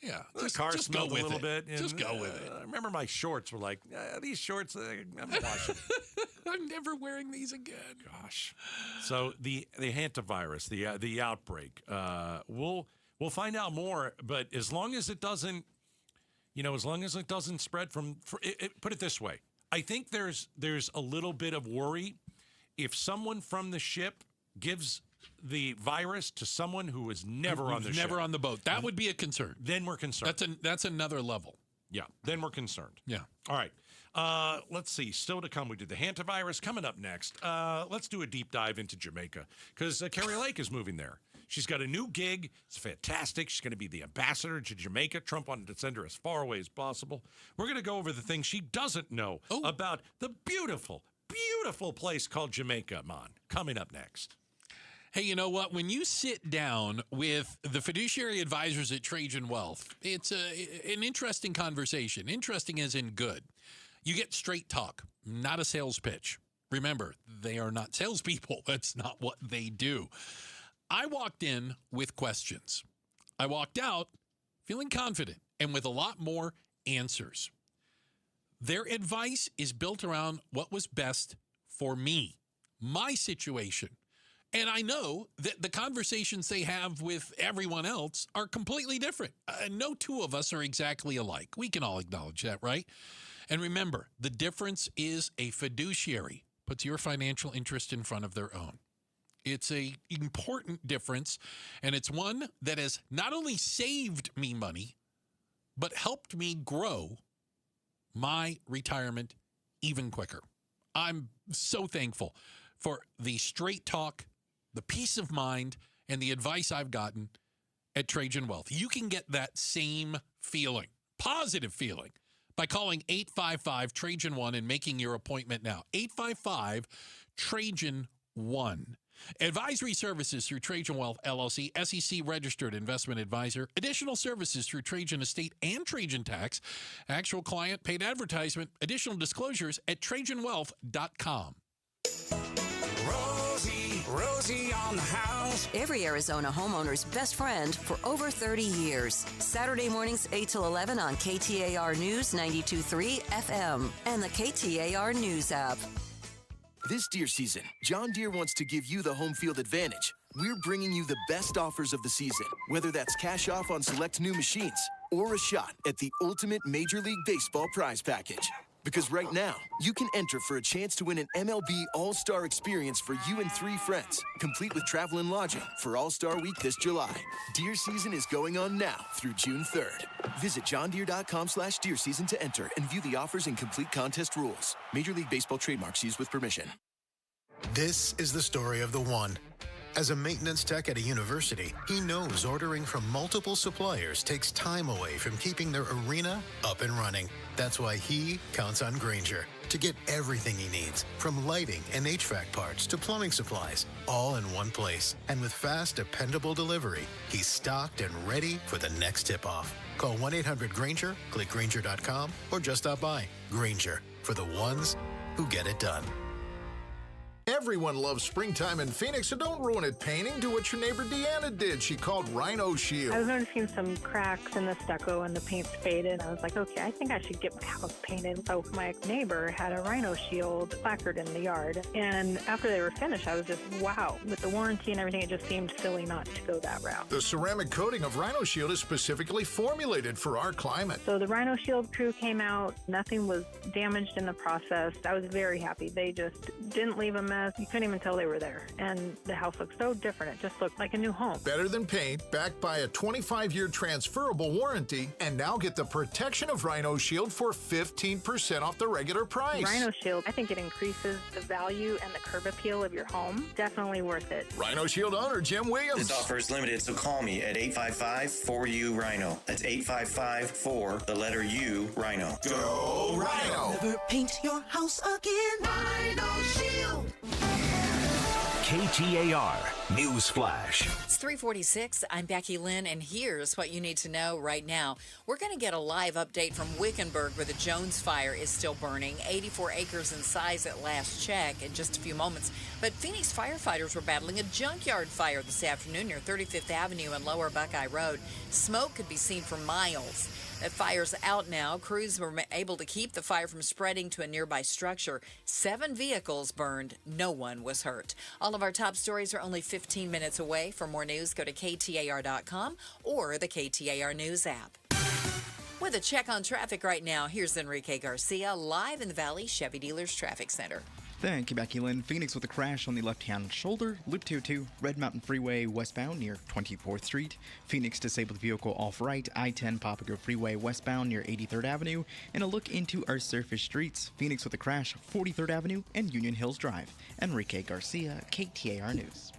Yeah. The car smelled a little bit. And, just go with it. I remember my shorts were like, these shorts, I'm washing. I'm never wearing these again. Gosh. So the antivirus, the outbreak, we'll find out more. But as long as it doesn't. As long as it doesn't spread put it this way, I think there's a little bit of worry if someone from the ship gives the virus to someone who was never on the ship. Never on the boat. That would be a concern. Then we're concerned. That's another level. Yeah, then we're concerned. Yeah. All right. Let's see. Still to come, we did the hantavirus. Coming up next, let's do a deep dive into Jamaica because Carrie Lake is moving there. She's got a new gig. It's fantastic. She's going to be the ambassador to Jamaica. Trump wanted to send her as far away as possible. We're going to go over the things she doesn't know about the beautiful, beautiful place called Jamaica, Mon. Coming up next. Hey, you know what? When you sit down with the fiduciary advisors at Trajan Wealth, it's an interesting conversation. Interesting as in good. You get straight talk, not a sales pitch. Remember, they are not salespeople. That's not what they do. I walked in with questions. I walked out feeling confident and with a lot more answers. Their advice is built around what was best for me, my situation. And I know that the conversations they have with everyone else are completely different. No two of us are exactly alike. We can all acknowledge that, right? And remember, the difference is a fiduciary puts your financial interest in front of their own. It's an important difference, and it's one that has not only saved me money, but helped me grow my retirement even quicker. I'm so thankful for the straight talk, the peace of mind, and the advice I've gotten at Trajan Wealth. You can get that same feeling, positive feeling, by calling 855-TRAJAN-1 and making your appointment now. 855-TRAJAN-1. Advisory services through Trajan Wealth, LLC, SEC registered investment advisor. Additional services through Trajan Estate and Trajan Tax. Actual client paid advertisement. Additional disclosures at TrajanWealth.com. Rosie on the house. Every Arizona homeowner's best friend for over 30 years. Saturday mornings 8 till 11 on KTAR News 92.3 FM and the KTAR News app. This deer season, John Deere wants to give you the home field advantage. We're bringing you the best offers of the season, whether that's cash off on select new machines or a shot at the ultimate Major League Baseball prize package. Because right now, you can enter for a chance to win an MLB All-Star experience for you and 3 friends, complete with travel and lodging for All-Star Week this July. Deer season is going on now through June 3rd. Visit johndeere.com/deer season to enter and view the offers and complete contest rules. Major League Baseball trademarks used with permission. This is the story of the one. As a maintenance tech at a university, he knows ordering from multiple suppliers takes time away from keeping their arena up and running. That's why he counts on Grainger to get everything he needs, from lighting and HVAC parts to plumbing supplies, all in one place. And with fast, dependable delivery, he's stocked and ready for the next tip-off. Call 1-800-GRAINGER, click Grainger.com, or just stop by. Grainger, for the ones who get it done. Everyone loves springtime in Phoenix, so don't ruin it painting. Do what your neighbor Deanna did. She called Rhino Shield. I was noticing some cracks in the stucco and the paint's faded. I was like, okay, I think I should get my house painted. So my neighbor had a Rhino Shield placard in the yard. And after they were finished, I was just, wow. With the warranty and everything, it just seemed silly not to go that route. The ceramic coating of Rhino Shield is specifically formulated for our climate. So the Rhino Shield crew came out. Nothing was damaged in the process. I was very happy. They just didn't leave a mess. Cárdenas. You couldn't even tell they were there. And the house looked so different. It just looked like a new home. Better than paint, backed by a 25-year transferable warranty, and now get the protection of Rhino Shield for 15% off the regular price. Rhino Shield, I think it increases the value and the curb appeal of your home. Definitely worth it. Rhino Shield owner Jim Williams. This offer is limited, so call me at 855-4U-RHINO. That's 855-4, the letter U, Rhino. Go Rhino! Never paint your house again. Rhino Shield. KTAR News Flash. It's 3:46. I'm Becky Lynn, and here's what you need to know right now. We're going to get a live update from Wickenburg, where the Jones fire is still burning, 84 acres in size at last check, in just a few moments. But Phoenix firefighters were battling a junkyard fire this afternoon near 35th Avenue and Lower Buckeye Road. Smoke could be seen for miles. The fire's out now. Crews were able to keep the fire from spreading to a nearby structure. 7 vehicles burned. No one was hurt. All of our top stories are only 15 minutes away. For more news, go to KTAR.com or the KTAR News app. With a check on traffic right now, here's Enrique Garcia live in the Valley Chevy Dealers Traffic Center. Thank you, Becky Lynn. Phoenix with a crash on the left-hand shoulder. Loop 202, Red Mountain Freeway westbound near 24th Street. Phoenix disabled vehicle off-right, I-10 Papago Freeway westbound near 83rd Avenue. And a look into our surface streets. Phoenix with a crash, 43rd Avenue and Union Hills Drive. Enrique Garcia, KTAR News.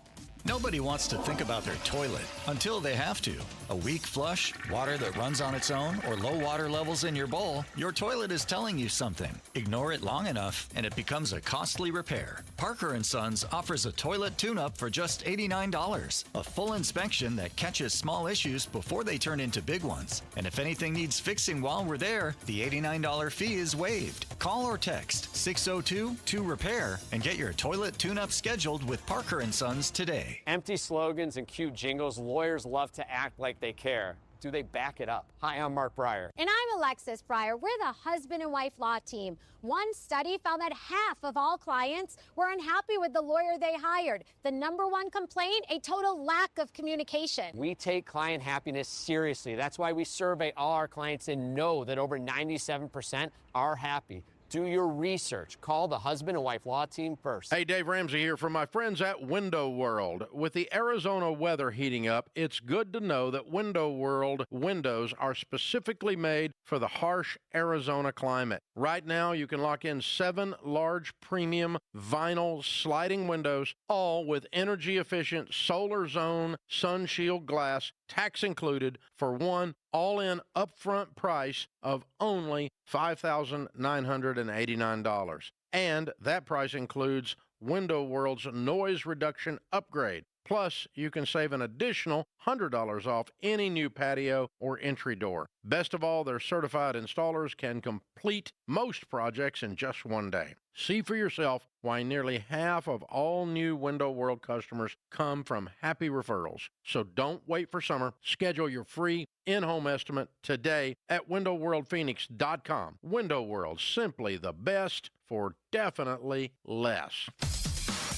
Nobody wants to think about their toilet until they have to. A weak flush, water that runs on its own, or low water levels in your bowl, your toilet is telling you something. Ignore it long enough, and it becomes a costly repair. Parker & Sons offers a toilet tune-up for just $89. A full inspection that catches small issues before they turn into big ones. And if anything needs fixing while we're there, the $89 fee is waived. Call or text 602-2REPAIR and get your toilet tune-up scheduled with Parker & Sons today. Empty slogans and cute jingles, lawyers love to act like they care. Do they back it up? Hi, I'm Mark Breyer. And I'm Alexis Breyer. We're the husband and wife law team. One study found that half of all clients were unhappy with the lawyer they hired. The #1 complaint, a total lack of communication. We take client happiness seriously. That's why we survey all our clients and know that over 97% are happy. Do your research. Call the husband and wife law team first. Hey, Dave Ramsey here from my friends at Window World. With the Arizona weather heating up, it's good to know that Window World windows are specifically made for the harsh Arizona climate. Right now, you can lock in 7 large premium vinyl sliding windows, all with energy-efficient solar zone sun shield glass, tax included, for one all-in upfront price of only $5,989. And that price includes Window World's noise reduction upgrade. Plus, you can save an additional $100 off any new patio or entry door. Best of all, their certified installers can complete most projects in just one day. See for yourself why nearly half of all new Window World customers come from happy referrals. So don't wait for summer. Schedule your free in-home estimate today at windowworldphoenix.com. Window World, simply the best for definitely less.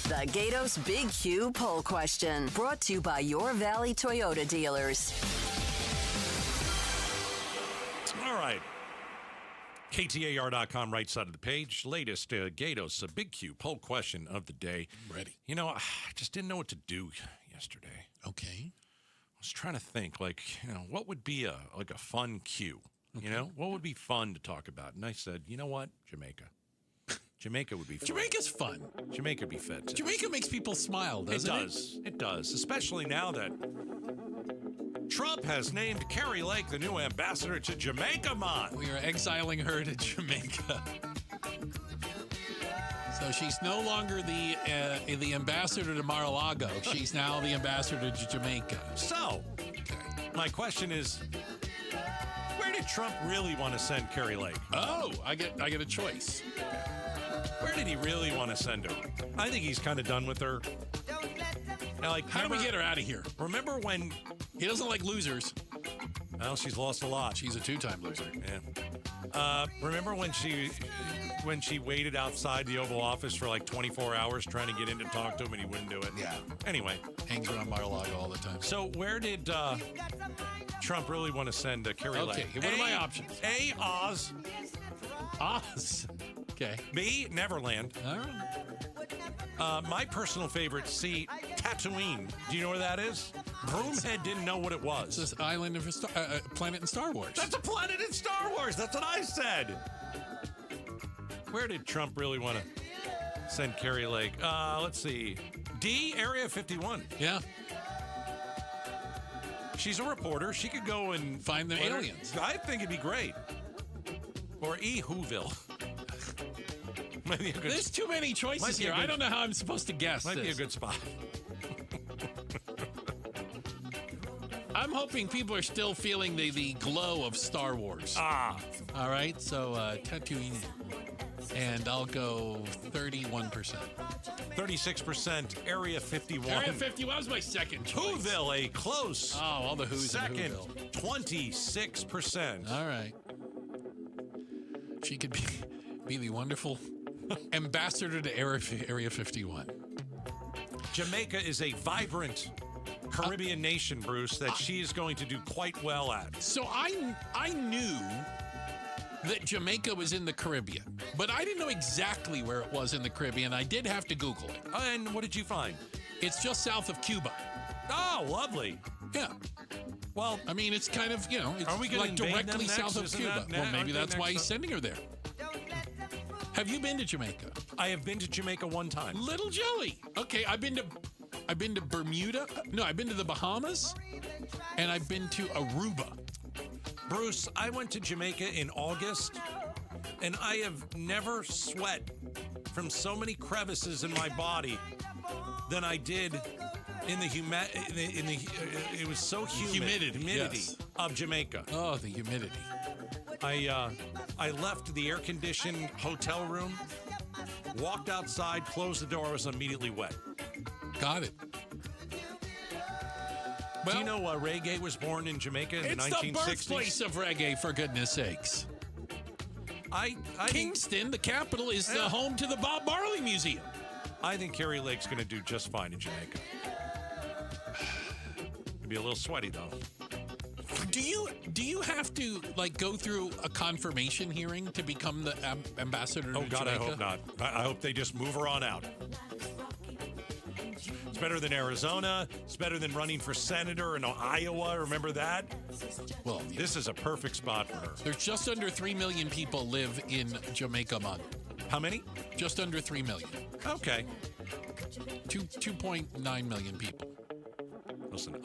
The Gatos Big Q poll question, brought to you by your Valley Toyota dealers. All right. KTAR.com, right side of the page. Latest Gatos Big Q poll question of the day. Ready. You know, I just didn't know what to do yesterday. Okay. I was trying to think, what would be a fun Q? Okay. You know, what would be fun to talk about? And I said, you know what? Jamaica. Jamaica would be fun. Jamaica's fun. Jamaica would be fit. Jamaica makes people smile, doesn't it? It does. Especially now that Trump has named Carrie Lake the new ambassador to Jamaica, man. We are exiling her to Jamaica. So she's no longer the ambassador to Mar-a-Lago. She's now the ambassador to Jamaica. So, my question is, where did Trump really want to send Carrie Lake? Oh, I get a choice. Where did he really want to send her? I think he's kind of done with her. Now, how do we get her out of here? Remember when... He doesn't like losers. Well, she's lost a lot. She's a 2-time loser. Yeah. Remember when she waited outside the Oval Office for 24 hours trying to get in to talk to him and he wouldn't do it? Yeah. Anyway. Hangs around Mar-a-Lago all the time. So where did Trump really want to send Carrie Lake? Okay, what are my options? A, Oz. Oz. Okay. B, Neverland. All right. My personal favorite, C, Tatooine. Do you know where that is? Broomhead didn't know what it was. It's this island of a planet in Star Wars. That's a planet in Star Wars. That's what I said. Where did Trump really want to send Carrie Lake? Let's see. D, Area 51. Yeah. She's a reporter. She could go and find the aliens. I think it'd be great. Or E, Whoville. There's too many choices here. I don't know how I'm supposed to guess. Might this. be a good spot. I'm hoping people are still feeling the glow of Star Wars. Ah. All right, so Tatooine. And I'll go 31%. 36%, Area 51. Area 51 was my second choice. Whoville, a close. Oh, all the Who's second, in Whoville. 26%. All right. She could be the wonderful ambassador to Area 51. Jamaica is a vibrant Caribbean nation, Bruce, that she is going to do quite well at. So I knew that Jamaica was in the Caribbean, but I didn't know exactly where it was in the Caribbean. I did have to Google it. And what did you find? It's just south of Cuba. Oh, lovely. Yeah. Well, I mean, it's kind of, it's are we gonna like directly them south next? of Isn't Cuba. that Well, maybe that's why he's next sending her there. Have you been to Jamaica? I have been to Jamaica one time. Little Jelly. Okay, I've been to Bermuda. No, I've been to the Bahamas, and I've been to Aruba. Bruce, I went to Jamaica in August, and I have never sweat from so many crevices in my body than I did in the it was so humidity yes. of Jamaica. Oh, the humidity. I left the air-conditioned hotel room, walked outside, closed the door, I was immediately wet. Got it. Do you know reggae was born in Jamaica in the 1960s? It's the birthplace of reggae, for goodness sakes. Kingston, the capital, is the home to the Bob Marley Museum. I think Carrie Lake's going to do just fine in Jamaica. It'll be a little sweaty, though. Do you have to go through a confirmation hearing to become the ambassador to Oh, God, Jamaica? I hope not. I hope they just move her on out. It's better than Arizona. It's better than running for senator in Iowa. Remember that? Well, this is a perfect spot for her. There's just under 3 million people live in Jamaica, man. How many? Just under 3 million. Okay. 2.9 million people. Listen,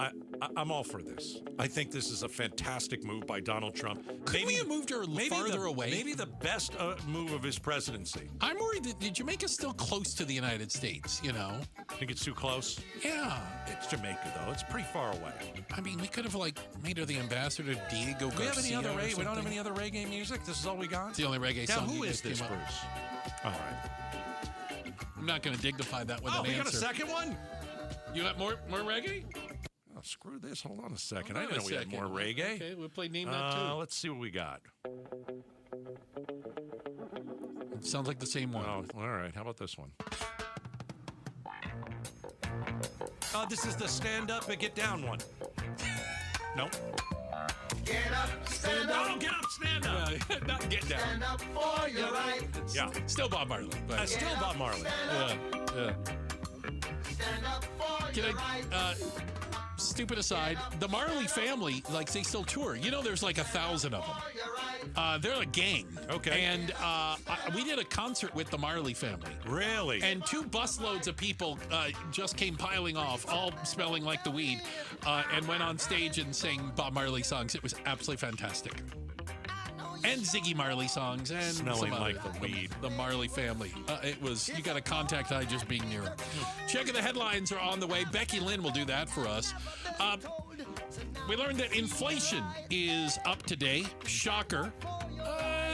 I'm all for this. I think this is a fantastic move by Donald Trump. Maybe have moved her farther away. Maybe the best move of his presidency. I'm worried that Jamaica's still close to the United States, Think it's too close? Yeah. It's Jamaica, though. It's pretty far away. I mean, we could have, made her the ambassador to Diego Garcia. We don't have something. any other reggae music? This is all we got? It's the only reggae now, song. who you is guys this, came up Bruce? with. All right. I'm not going to dignify that with an answer. We got a second one? You got more reggae? Oh, screw this. Hold on a second. Hold I on didn't know a we had second. more reggae. Okay, we'll play Name That too. Let's see what we got. It sounds like the same one. Oh, all right. How about this one? This is the stand up and get down one. Nope. Get up, stand up. No, get up, stand up. Not get down. Stand up for your rights. Yeah. Still Bob Marley. But Still Bob Marley. Yeah. Stand up for your rights. Stupid aside, the Marley family, they still tour. There's 1,000 of them. They're a gang. Okay. And we did a concert with the Marley family. Really? And 2 busloads of people just came piling off, all smelling like the weed, and went on stage and sang Bob Marley songs. It was absolutely fantastic. And Ziggy Marley songs and Smelling some like other, the weed. The Marley family. It was, you got a contact eye just being near them. Checking the headlines are on the way. Becky Lynn will do that for us. We learned that inflation is up today. Shocker.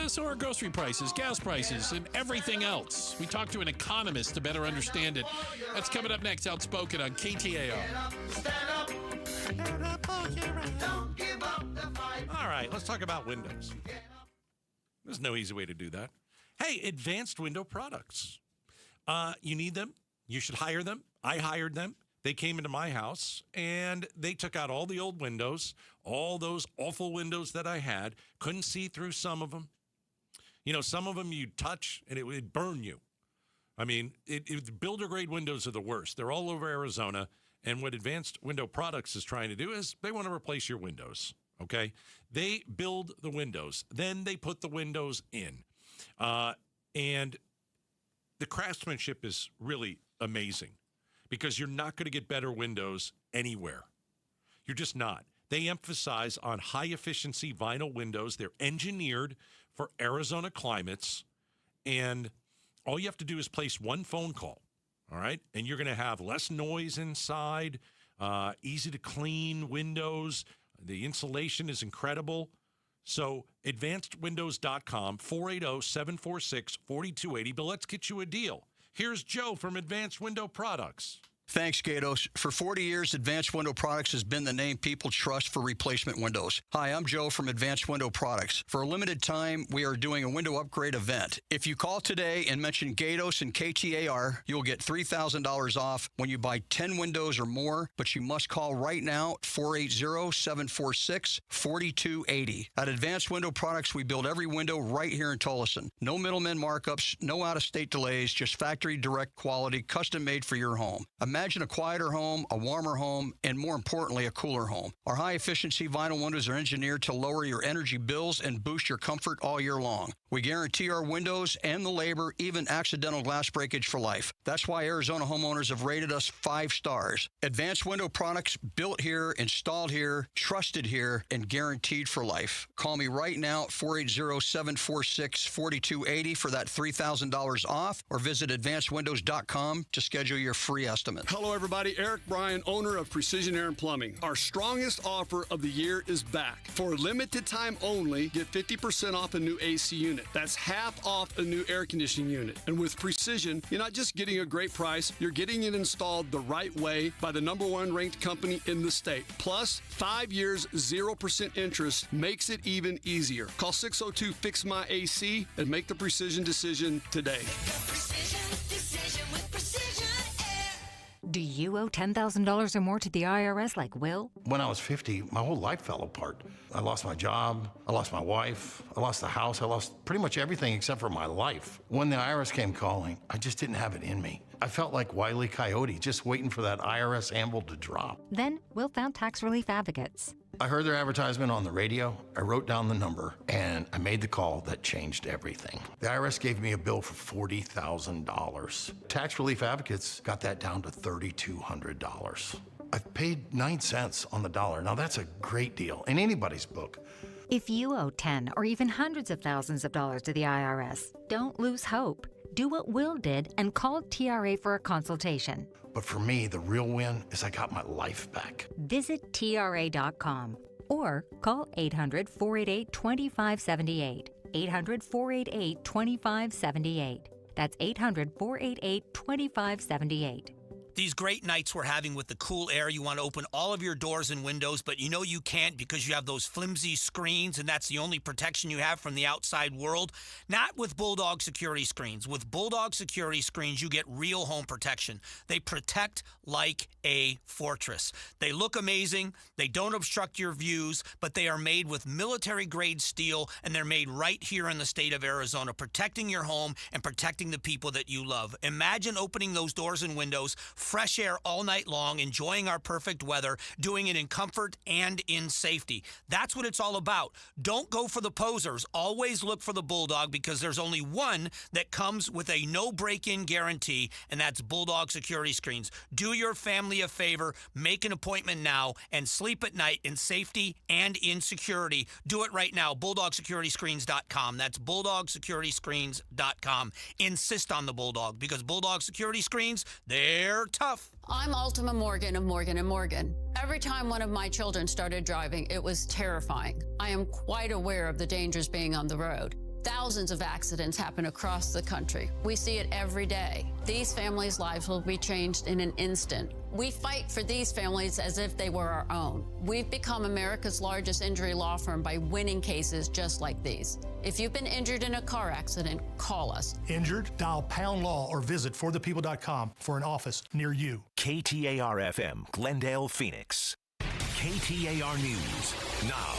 So are grocery prices, gas prices, and everything else. We talked to an economist to better understand it. That's coming up next, Outspoken on KTAR. All right, let's talk about windows. There's no easy way to do that. Hey, Advanced Window Products. You need them. You should hire them. I hired them. They came into my house, and they took out all the old windows, all those awful windows that I had. Couldn't see through some of them. Some of them you touch and it would burn you. I mean, builder-grade windows are the worst. They're all over Arizona, and what Advanced Window Products is trying to do is they want to replace your windows, okay? They build the windows. Then they put the windows in. And the craftsmanship is really amazing because you're not going to get better windows anywhere. You're just not. They emphasize on high-efficiency vinyl windows. They're engineered for Arizona climates, and all you have to do is place one phone call, all right? And you're going to have less noise inside, easy to clean windows. The insulation is incredible. So advancedwindows.com, 480-746-4280. But let's get you a deal. Here's Joe from Advanced Window Products. Thanks, Gatos. For 40 years, Advanced Window Products has been the name people trust for replacement windows. Hi, I'm Joe from Advanced Window Products. For a limited time, we are doing a window upgrade event. If you call today and mention Gatos and KTAR, you'll get $3,000 off when you buy 10 windows or more, but you must call right now at 480-746-4280. At Advanced Window Products, we build every window right here in Tolleson. No middleman markups, no out-of-state delays, just factory direct quality, custom made for your home. Imagine a quieter home, a warmer home, and more importantly, a cooler home. Our high-efficiency vinyl windows are engineered to lower your energy bills and boost your comfort all year long. We guarantee our windows and the labor, even accidental glass breakage for life. That's why Arizona homeowners have rated us 5 stars. Advanced Window Products, built here, installed here, trusted here, and guaranteed for life. Call me right now at 480-746-4280 for that $3,000 off, or visit advancedwindows.com to schedule your free estimate. Hello, everybody. Eric Bryan, owner of Precision Air and Plumbing. Our strongest offer of the year is back. For a limited time only, get 50% off a new AC unit. That's half off a new air conditioning unit. And with Precision, you're not just getting a great price, you're getting it installed the right way by the #1 ranked company in the state. Plus, 5 years, 0% interest makes it even easier. Call 602-FIX-MY-AC and make the Precision decision today. Do you owe $10,000 or more to the IRS like Will? When I was 50, my whole life fell apart. I lost my job, I lost my wife, I lost the house, I lost pretty much everything except for my life. When the IRS came calling, I just didn't have it in me. I felt like Wile E. Coyote, just waiting for that IRS anvil to drop. Then Will found tax relief advocates. I heard their advertisement on the radio, I wrote down the number, and I made the call that changed everything. The IRS gave me a bill for $40,000. Tax Relief Advocates got that down to $3,200. I've paid 9 cents on the dollar. Now that's a great deal in anybody's book. If you owe 10 or even hundreds of thousands of dollars to the IRS, don't lose hope. Do what Will did and call TRA for a consultation. But for me, the real win is I got my life back. Visit TRA.com or call 800-488-2578. 800-488-2578. That's 800-488-2578. These great nights we're having with the cool air, you want to open all of your doors and windows, but you know you can't because you have those flimsy screens, and that's the only protection you have from the outside world. Not with Bulldog Security Screens. With Bulldog Security Screens, you get real home protection. They protect like a fortress. They look amazing. They don't obstruct your views, but they are made with military-grade steel, and they're made right here in the state of Arizona, protecting your home and protecting the people that you love. Imagine opening those doors and windows, fresh air all night long, enjoying our perfect weather, doing it in comfort and in safety. That's what it's all about. Don't go for the posers. Always look for the Bulldog, because there's only one that comes with a no break-in guarantee, and that's Bulldog Security Screens. Do your family a favor, make an appointment now, and sleep at night in safety and in security. Do it right now. BulldogSecurityScreens.com. That's BulldogSecurityScreens.com. Insist on the Bulldog, because Bulldog Security Screens, they're tough. I'm Ultima Morgan of Morgan & Morgan. Every time one of my children started driving, it was terrifying. I am quite aware of the dangers being on the road. Thousands of accidents happen across the country. We see it every day. These families' lives will be changed in an instant. We fight for these families as if they were our own. We've become America's largest injury law firm by winning cases just like these. If you've been injured in a car accident, call us. Injured? Dial #law or visit forthepeople.com for an office near you. KTAR-FM, Glendale, Phoenix. KTAR News now.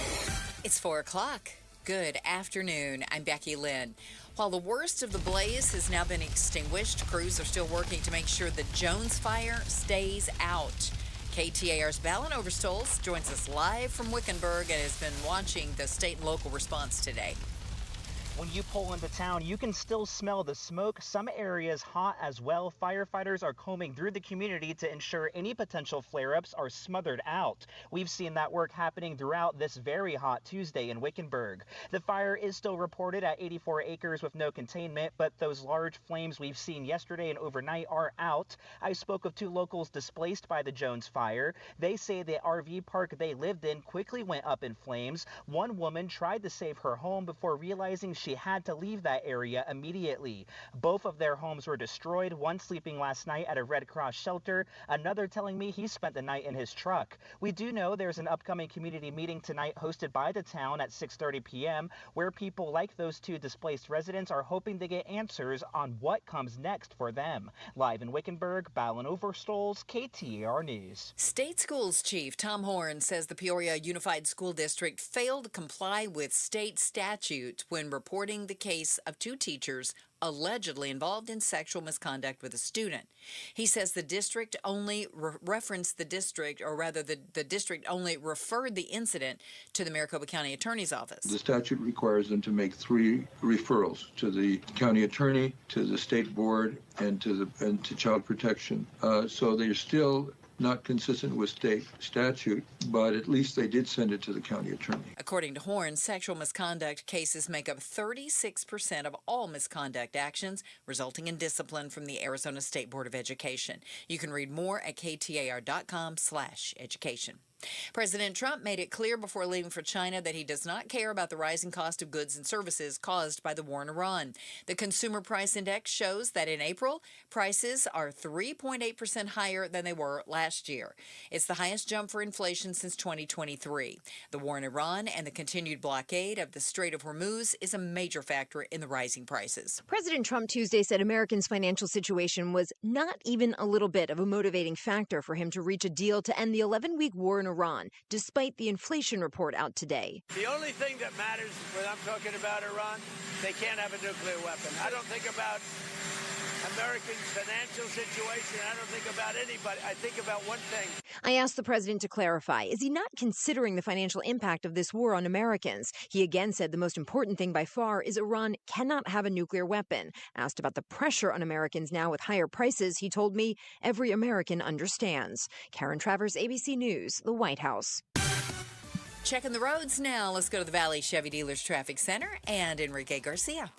It's 4 o'clock. Good afternoon. I'm Becky Lynn. While the worst of the blaze has now been extinguished, crews are still working to make sure the Jones fire stays out. KTAR's Ballon Overstoles joins us live from Wickenburg and has been watching the state and local response today. When you pull into town, you can still smell the smoke. Some areas hot as well. Firefighters are combing through the community to ensure any potential flare-ups are smothered out. We've seen that work happening throughout this very hot Tuesday in Wickenburg. The fire is still reported at 84 acres with no containment, but those large flames we've seen yesterday and overnight are out. I spoke with two locals displaced by the Jones fire. They say the RV park they lived in quickly went up in flames. One woman tried to save her home before realizing she had to leave that area immediately. Both of their homes were destroyed, one sleeping last night at a Red Cross shelter, another telling me he spent the night in his truck. We do know there's an upcoming community meeting tonight hosted by the town at 6:30 p.m. where people like those two displaced residents are hoping to get answers on what comes next for them. Live in Wickenburg, Ballon Overstoles, KTAR News. State Schools Chief Tom Horn says the Peoria Unified School District failed to comply with state statutes when reporting the case of two teachers allegedly involved in sexual misconduct with a student. He says the district only referenced the district, or rather the district only referred the incident to the Maricopa County Attorney's Office. The statute requires them to make 3 referrals to the county attorney, to the state board, and to child protection. So they're still not consistent with state statute, but at least they did send it to the county attorney. According to Horn, sexual misconduct cases make up 36% of all misconduct actions, resulting in discipline from the Arizona State Board of Education. You can read more at ktar.com/education. President Trump made it clear before leaving for China that he does not care about the rising cost of goods and services caused by the war in Iran. The Consumer Price Index shows that in April, prices are 3.8% higher than they were last year. It's the highest jump for inflation since 2023. The war in Iran and the continued blockade of the Strait of Hormuz is a major factor in the rising prices. President Trump Tuesday said Americans' financial situation was not even a little bit of a motivating factor for him to reach a deal to end the 11-week war in Iran, despite the inflation report out today. The only thing that matters when I'm talking about Iran, they can't have a nuclear weapon. I don't think about Americans' financial situation. I don't think about anybody. I think about one thing. I asked the president to clarify, is he not considering the financial impact of this war on Americans? He again said the most important thing by far is Iran cannot have a nuclear weapon. Asked about the pressure on Americans now with higher prices, he told me every American understands. Karen Travers, ABC News, the White House. Checking the roads now. Let's go to the Valley Chevy Dealers Traffic Center and Enrique Garcia.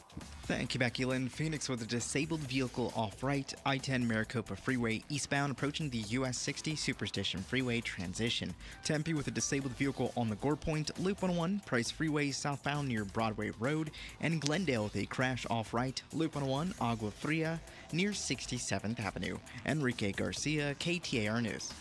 Thank you, Becky Lynn. Phoenix with a disabled vehicle off-right, I-10 Maricopa Freeway eastbound approaching the US 60 Superstition Freeway transition. Tempe with a disabled vehicle on the Gore Point, Loop 101, Price Freeway southbound near Broadway Road, and Glendale with a crash off-right, Loop 101, Agua Fria near 67th Avenue. Enrique Garcia, KTAR News.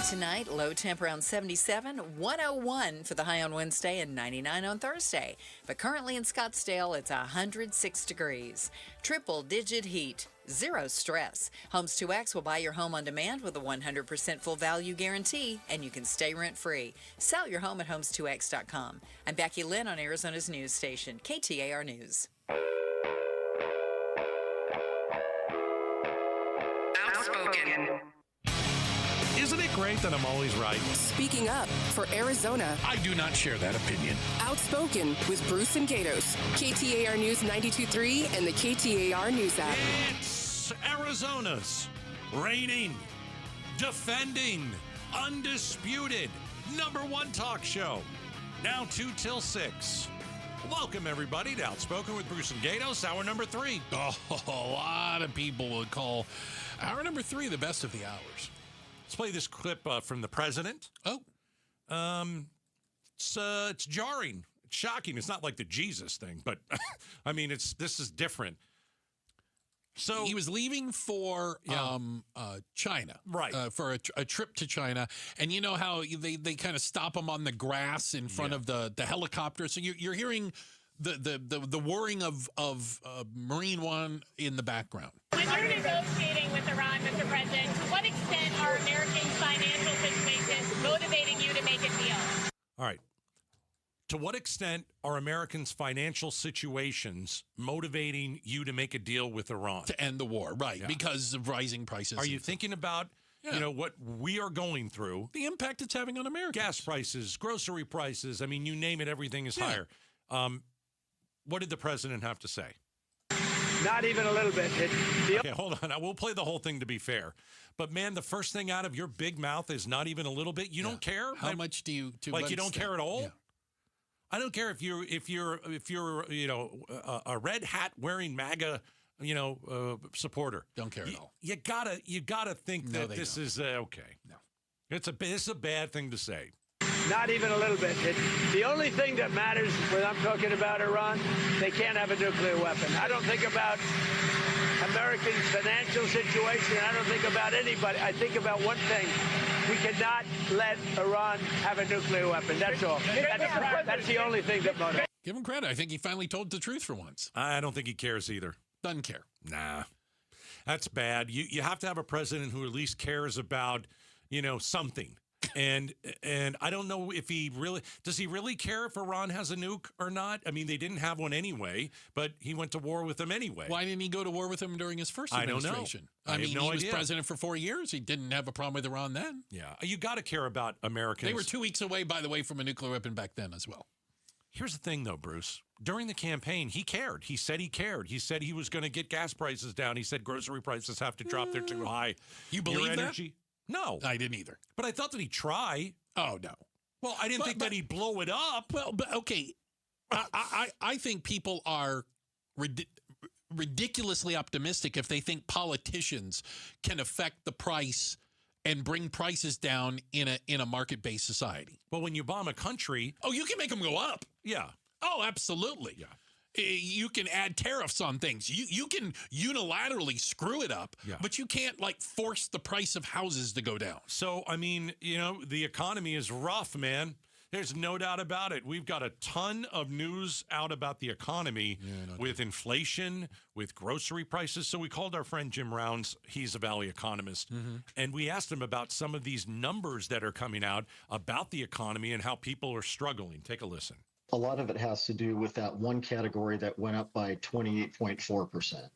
Tonight, low temp around 77, 101 for the high on Wednesday, and 99 on Thursday. But currently in Scottsdale, it's 106 degrees. Triple-digit heat, zero stress. Homes 2X will buy your home on demand with a 100% full value guarantee, and you can stay rent-free. Sell your home at homes2x.com. I'm Becky Lynn on Arizona's news station, KTAR News. Outspoken. Isn't it great that I'm always right? Speaking up for Arizona. I do not share that opinion. Outspoken with Bruce and Gatos. KTAR News 92.3 and the KTAR News app. It's Arizona's reigning, defending, undisputed #1 talk show. Now 2 till 6. Welcome, everybody, to Outspoken with Bruce and Gatos, hour number 3. Oh, a lot of people would call hour number 3 the best of the hours. Let's play this clip from the president. Oh. It's jarring. It's shocking. It's not like the Jesus thing, but, I mean, this is different. So he was leaving for China, right? For a trip to China, and you know how they kind of stop him on the grass in front of the helicopter. So you're hearing the whirring of Marine One in the background. When you're negotiating with Iran, Mr. President, to what extent are Americans' financial situations motivating you to make a deal? All right. To what extent are Americans' financial situations motivating you to make a deal with Iran? To end the war, right, because of rising prices. Are you thinking about, what we are going through? The impact it's having on Americans. Gas prices, grocery prices. I mean, you name it, everything is higher. What did the president have to say? Not even a little bit. Okay, hold on. We'll play the whole thing to be fair. But, man, the first thing out of your big mouth is not even a little bit. You don't care? How much do you... you don't care at all? Yeah. I don't care if you're a red hat wearing MAGA supporter. Don't care at all. You gotta think that this is okay. No, this is a bad thing to say. Not even a little bit. The only thing that matters when I'm talking about Iran, they can't have a nuclear weapon. I don't think about Americans' financial situation. I don't think about anybody. I think about one thing. We cannot let Iran have a nuclear weapon. That's all. That's the only thing that matters. Give him credit. I think he finally told the truth for once. I don't think he cares either. Doesn't care. Nah. That's bad. You have to have a president who at least cares about, something. And I don't know if does he really care if Iran has a nuke or not? I mean, they didn't have one anyway, but he went to war with them anyway. Why didn't he go to war with them during his first administration? I don't know. He was president for 4 years. He didn't have a problem with Iran then. Yeah. You got to care about Americans. They were 2 weeks away, by the way, from a nuclear weapon back then as well. Here's the thing, though, Bruce. During the campaign, he cared. He said he cared. He said he was going to get gas prices down. He said grocery prices have to drop. They're too high. You believe that? No. I didn't either. But I thought that he'd try. Oh, no. Well, I didn't think that he'd blow it up. Well, but okay. I think people are ridiculously optimistic if they think politicians can affect the price and bring prices down in a market-based society. Well, when you bomb a country... Oh, you can make them go up. Yeah. Oh, absolutely. Yeah. You can add tariffs on things. You can unilaterally screw it up, but you can't force the price of houses to go down. So, I mean, the economy is rough, man. There's no doubt about it. We've got a ton of news out about the economy with inflation, with grocery prices. So we called our friend Jim Rounds. He's a Valley economist. Mm-hmm. And we asked him about some of these numbers that are coming out about the economy and how people are struggling. Take a listen. A lot of it has to do with that one category that went up by 28.4%,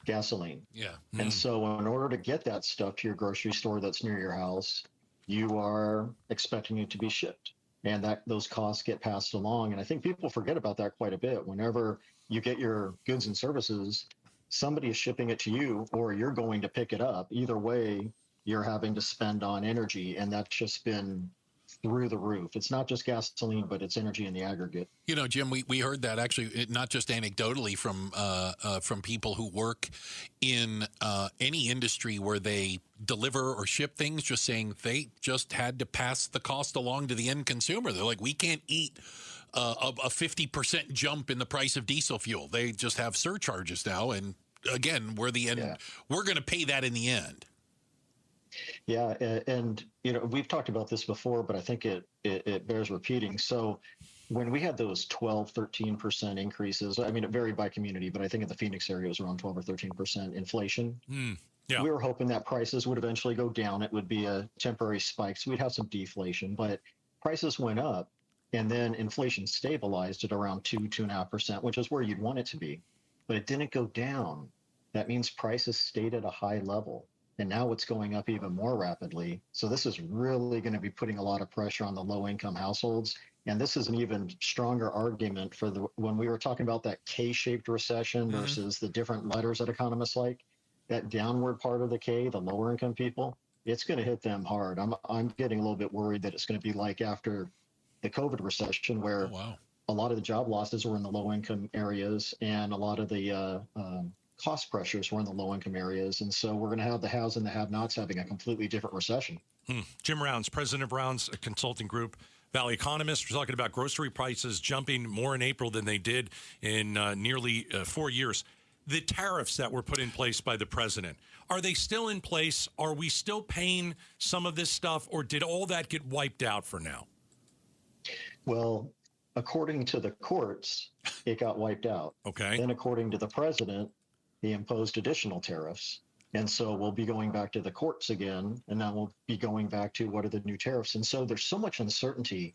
gasoline. Yeah. And so in order to get that stuff to your grocery store that's near your house, you are expecting it to be shipped. And those costs get passed along. And I think people forget about that quite a bit. Whenever you get your goods and services, somebody is shipping it to you or you're going to pick it up. Either way, you're having to spend on energy. And that's just been through the roof. It's not just gasoline, but it's energy in the aggregate. Jim, we heard that actually, not just anecdotally from people who work in any industry where they deliver or ship things, just saying they just had to pass the cost along to the end consumer. They're like, we can't eat a 50% jump in the price of diesel fuel. They just have surcharges now. And again, we're going to pay that in the end. Yeah, and we've talked about this before, but I think it bears repeating. So when we had those 12, 13% increases, I mean, it varied by community, but I think in the Phoenix area it was around 12 or 13% inflation. Yeah. We were hoping that prices would eventually go down. It would be a temporary spike, so we'd have some deflation, but prices went up, and then inflation stabilized at around 2.5%, which is where you'd want it to be, but it didn't go down. That means prices stayed at a high level. And now it's going up even more rapidly. So this is really going to be putting a lot of pressure on the low-income households. And this is an even stronger argument for when we were talking about that K-shaped recession versus the different letters that economists like, that downward part of the K, the lower-income people, it's going to hit them hard. I'm getting a little bit worried that it's going to be like after the COVID recession, where a lot of the job losses were in the low-income areas, and a lot of the cost pressures were in the low-income areas. And so we're going to have the haves and the have-nots having a completely different recession. Jim Rounds, president of Rounds Consulting Group, Valley economist. We're talking about grocery prices jumping more in April than they did in nearly 4 years. The tariffs that were put in place by the president, are they still in place? Are we still paying some of this stuff, or did all that get wiped out for now? Well, according to the courts, it got wiped out. Okay. Then according to the president, he imposed additional tariffs. And so we'll be going back to the courts again, and then we'll be going back to what are the new tariffs. And so there's so much uncertainty.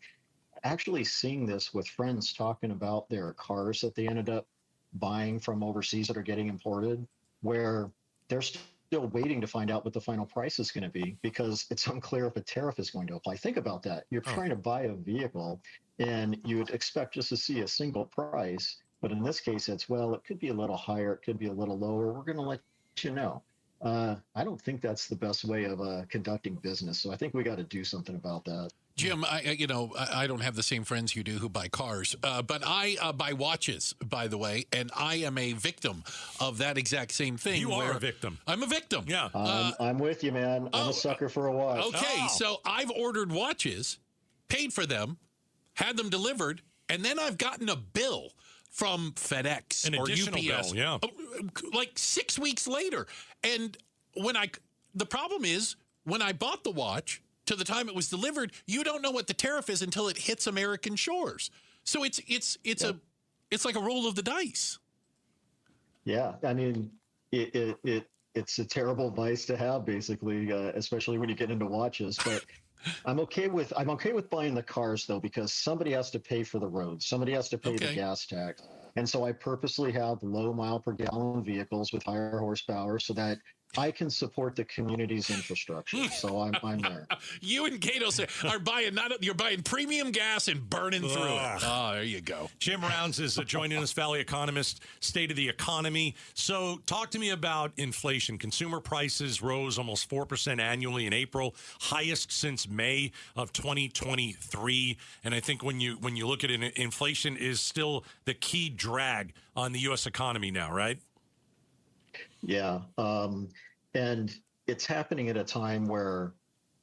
actually seeing this with friends talking about their cars that they ended up buying from overseas that are getting imported, where they're still waiting to find out what the final price is going to be because it's unclear if a tariff is going to apply. Think about that. You're trying to buy a vehicle and you would expect just to see a single price. But in this case, it's, well, it could be a little higher, it could be a little lower. We're going to let you know. I don't think that's the best way of conducting business. So I think we got to do something about that. Jim, I don't have the same friends you do who buy cars, but I buy watches, by the way, and I am a victim of that exact same thing. You are a victim. I'm a victim. Yeah. I'm with you, man. I'm a sucker for a watch. Okay, so I've ordered watches, paid for them, had them delivered, and then I've gotten a bill from FedEx An or additional UPS, bill, yeah. like 6 weeks later. And the problem is when I bought the watch, to the time it was delivered, you don't know what the tariff is until it hits American shores. So it's like a roll of the dice. Yeah, I mean, it's a terrible vice to have, basically, especially when you get into watches. But I'm okay with buying the cars though, because somebody has to pay for the roads, somebody has to pay the gas tax, and so I purposely have low mile per gallon vehicles with higher horsepower so that I can support the community's infrastructure. So I'm there. You and Gatos are buying you're buying premium gas and burning through it. Oh, there you go. Jim Rounds is joining us, Valley Economist, State of the Economy. So talk to me about inflation. Consumer prices rose almost 4% annually in April, highest since May of 2023. And I think when you look at it, inflation is still the key drag on the U.S. economy now, right? Yeah. And it's happening at a time where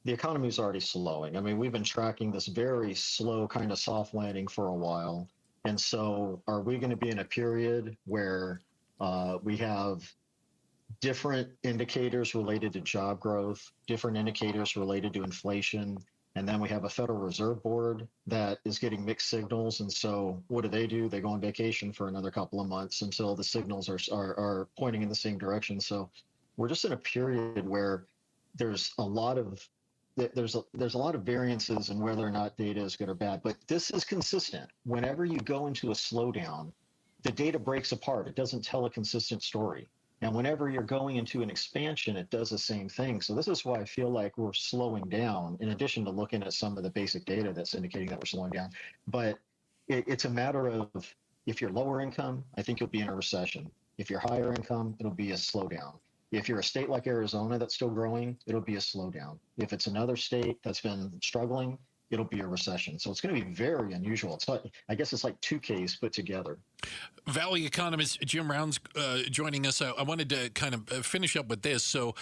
the economy is already slowing. I mean, we've been tracking this very slow kind of soft landing for a while. And so are we going to be in a period where we have different indicators related to job growth, different indicators related to inflation, and then we have a Federal Reserve Board that is getting mixed signals. And so what do? They go on vacation for another couple of months until the signals are pointing in the same direction. So we're just in a period where there's a lot of variances in whether or not data is good or bad. But this is consistent. Whenever you go into a slowdown, the data breaks apart. It doesn't tell a consistent story. And whenever you're going into an expansion, it does the same thing. So this is why I feel like we're slowing down, in addition to looking at some of the basic data that's indicating that we're slowing down. But it's a matter of, if you're lower income, I think you'll be in a recession. If you're higher income, it'll be a slowdown. If you're a state like Arizona that's still growing, it'll be a slowdown. If it's another state that's been struggling, it'll be a recession. So it's going to be very unusual. It's like, I guess it's like two Ks put together. Valley economist Jim Rounds joining us. I wanted to kind of finish up with this. So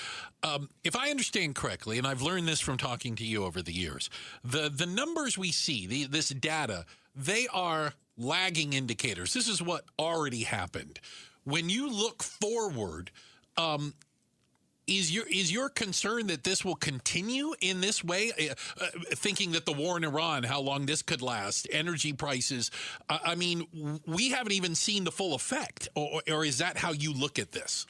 if I understand correctly, and I've learned this from talking to you over the years, the numbers we see, this data, they are lagging indicators. This is what already happened. When you look forward, is your concern that this will continue in this way? Thinking that the war in Iran, how long this could last, energy prices. I mean, we haven't even seen the full effect, or is that how you look at this?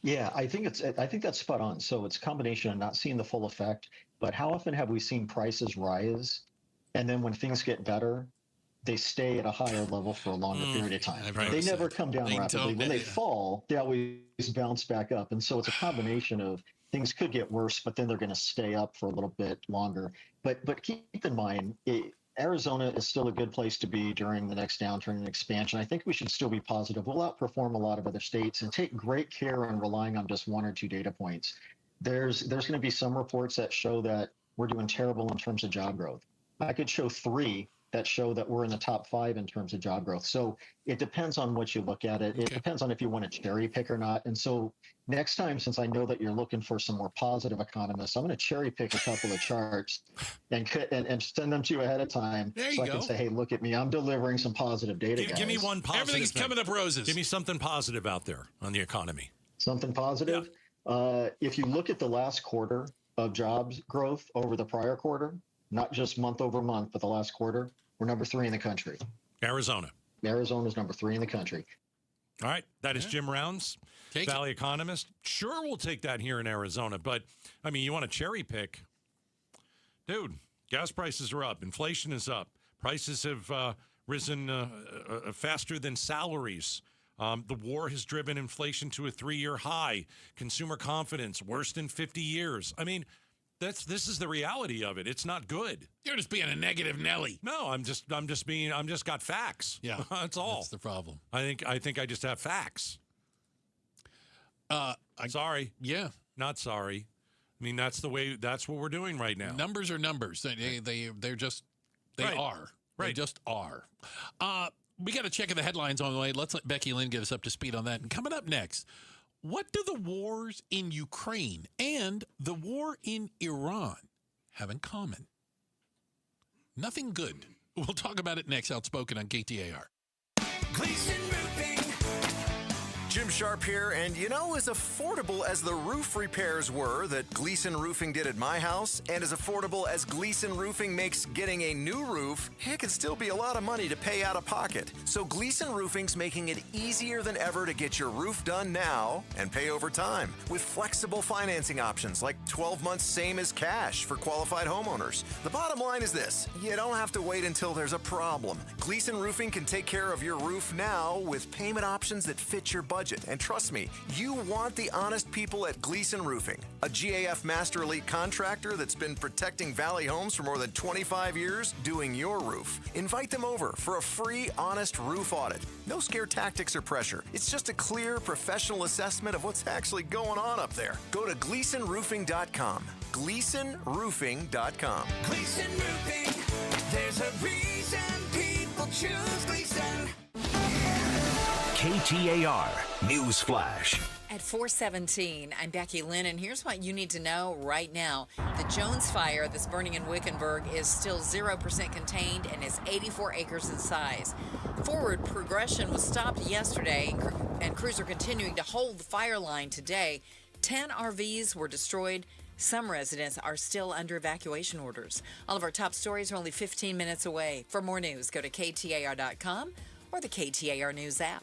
Yeah, I think that's spot on. So it's a combination of not seeing the full effect, but how often have we seen prices rise, and then when things get better, they stay at a higher level for a longer period of time. They never come down rapidly. When they fall, they always bounce back up. And so it's a combination of things could get worse, but then they're going to stay up for a little bit longer. But keep in mind, Arizona is still a good place to be during the next downturn and expansion. I think we should still be positive. We'll outperform a lot of other states and take great care on relying on just one or two data points. There's going to be some reports that show that we're doing terrible in terms of job growth. I could show 3 that show that we're in the top 5 in terms of job growth. So it depends on what you look at it. It depends on if you want to cherry pick or not. And so next time, since I know that you're looking for some more positive economists, I'm going to cherry pick a couple of charts and send them to you ahead of time, so I can say, hey, look at me. I'm delivering some positive data, guys. Give me one positive. Everything's coming up roses. Give me something positive out there on the economy. Something positive? Yeah. If you look at the last quarter of jobs growth over the prior quarter, not just month over month, but the last quarter, we're number 3 in the country. Arizona is number 3 in the country. All right. That is Jim Rounds, Valley economist. Sure, we'll take that here in Arizona. But, I mean, you want to cherry pick. Dude, Gas prices are up. Inflation is up. Prices have risen faster than salaries. The war has driven inflation to a 3-year high. Consumer confidence, worst in 50 years. I mean, this is the reality of it. It's not good. You're just being a negative Nelly. No, I'm just got facts. Yeah. That's all. That's the problem. I think I just have facts. Sorry. Yeah. Not sorry. I mean, that's what we're doing right now. Numbers are numbers. They're just, they Right. are. Right. They just are. We got to check the headlines on the way. Let's let Becky Lynn get us up to speed on that. And coming up next, what do the wars in Ukraine and the war in Iran have in common? Nothing good. We'll talk about it next. Outspoken on KTAR. Gleason Roofing. Jim Sharp here, and as affordable as the roof repairs were that Gleason Roofing did at my house, and as affordable as Gleason Roofing makes getting a new roof, it can still be a lot of money to pay out of pocket. So Gleason Roofing's making it easier than ever to get your roof done now and pay over time with flexible financing options like 12 months same as cash for qualified homeowners. The bottom line is this: you don't have to wait until there's a problem. Gleason Roofing can take care of your roof now with payment options that fit your budget. And trust me, you want the honest people at Gleason Roofing, a GAF Master Elite contractor that's been protecting Valley Homes for more than 25 years, doing your roof. Invite them over for a free, honest roof audit. No scare tactics or pressure. It's just a clear, professional assessment of what's actually going on up there. Go to GleasonRoofing.com. GleasonRoofing.com. Gleason Roofing. There's a reason people choose Gleason. KTAR News Flash. At 4:17, I'm Becky Lynn, and here's what you need to know right now. The Jones fire that's burning in Wickenburg is still 0% contained and is 84 acres in size. Forward progression was stopped yesterday, and crews are continuing to hold the fire line today. 10 RVs were destroyed. Some residents are still under evacuation orders. All of our top stories are only 15 minutes away. For more news, go to KTAR.com or the KTAR News app.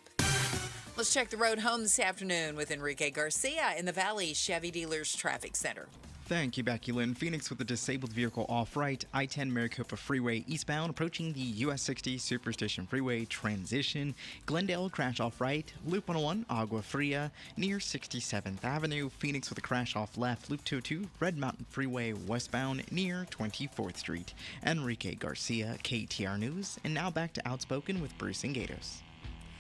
Let's check the road home this afternoon with Enrique Garcia in the Valley Chevy Dealers Traffic Center. Thank you, Becky Lynn. Phoenix with a disabled vehicle off-right. I-10 Maricopa Freeway eastbound approaching the US 60 Superstation Freeway transition. Glendale crash off-right. Loop 101 Agua Fria near 67th Avenue. Phoenix with a crash off left. Loop 202 Red Mountain Freeway westbound near 24th Street. Enrique Garcia, KTAR News. And now back to Outspoken with Bruce and Gatos.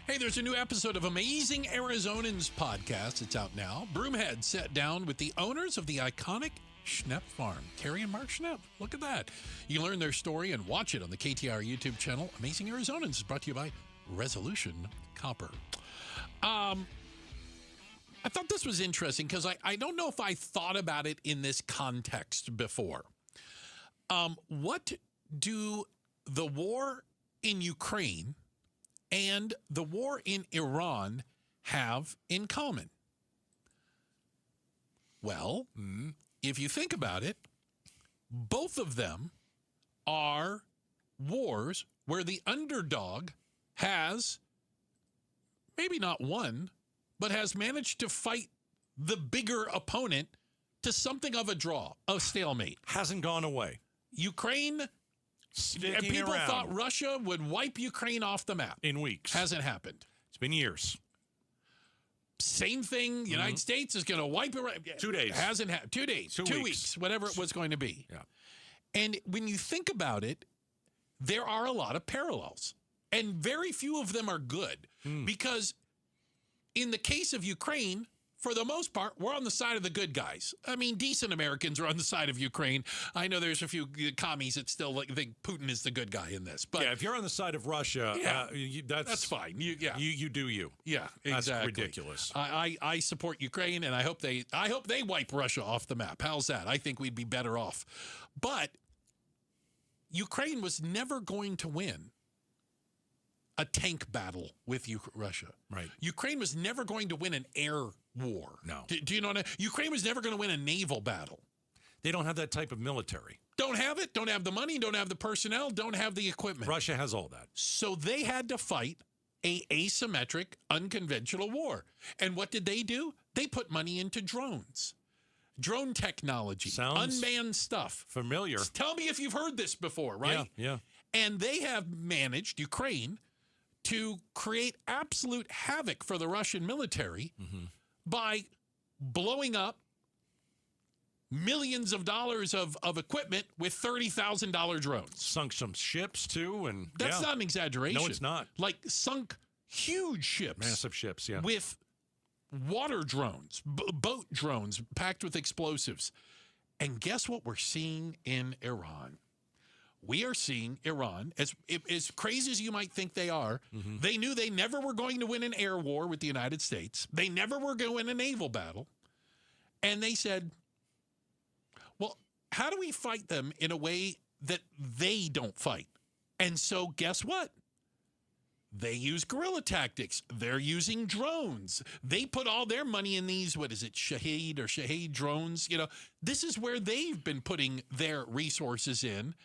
Hey, there's a new episode of Amazing Arizonans podcast. It's out now. Broomhead sat down with the owners of the iconic Schnell farm, Terry and Mark Schnell. Look at that. You can learn their story and watch it on the KTAR YouTube channel. Amazing Arizonans is brought to you by Resolution Copper. I thought this was interesting because I don't know if I thought about it in this context before. What do the war in Ukraine and the war in Iran have in common? Well, if you think about it, both of them are wars where the underdog has maybe not won, but has managed to fight the bigger opponent to something of a draw, a stalemate. Hasn't gone away. Ukraine... Sticking people around. thought Russia would wipe Ukraine off the map. In weeks. Hasn't happened. It's been years. Same thing. United States is going to wipe it. 2 days. Hasn't happened. 2 days. 2 weeks. Whatever it was going to be. Yeah. And when you think about it, there are a lot of parallels. And very few of them are good. Because in the case of Ukraine, for the most part, we're on the side of the good guys. I mean, decent Americans are on the side of Ukraine. I know there's a few commies that still think Putin is the good guy in this. But yeah, if you're on the side of Russia, that's fine. You do you. Yeah, exactly. That's ridiculous. I support Ukraine, and I hope they wipe Russia off the map. How's that? I think we'd be better off. But Ukraine was never going to win a tank battle with Russia. Right. Ukraine was never going to win an air war. No. Do you know what I mean? Ukraine was never going to win a naval battle. They don't have that type of military. Don't have it. Don't have the money. Don't have the personnel. Don't have the equipment. Russia has all that. So they had to fight a asymmetric, unconventional war. And what did they do? They put money into drones. drone technology, Sounds unmanned stuff. Familiar. Tell me if you've heard this before, right? Yeah. And they have managed, Ukraine, to create absolute havoc for the Russian military by blowing up millions of dollars of equipment with $30,000 drones. Sunk some ships, too. And that's not an exaggeration. No, it's not. Like sunk huge ships. Massive ships, yeah. With water drones, boat drones packed with explosives. And guess what we're seeing in Iran? We are seeing Iran, as crazy as you might think they are, they knew they never were going to win an air war with the United States. They never were going to win a naval battle. And they said, well, how do we fight them in a way that they don't fight? And so guess what? They use guerrilla tactics. They're using drones. They put all their money in these, Shahed drones. You know, this is where they've been putting their resources in.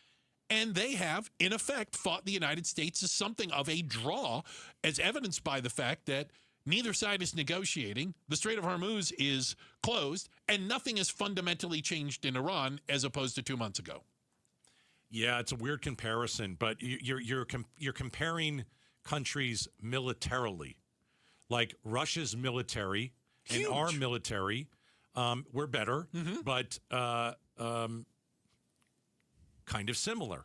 And they have, in effect, fought the United States as something of a draw, as evidenced by the fact that neither side is negotiating. The Strait of Hormuz is closed, and nothing has fundamentally changed in Iran as opposed to 2 months ago. Yeah, it's a weird comparison, but you're comparing countries militarily. Like Russia's military and our military, we're better, but kind of similar.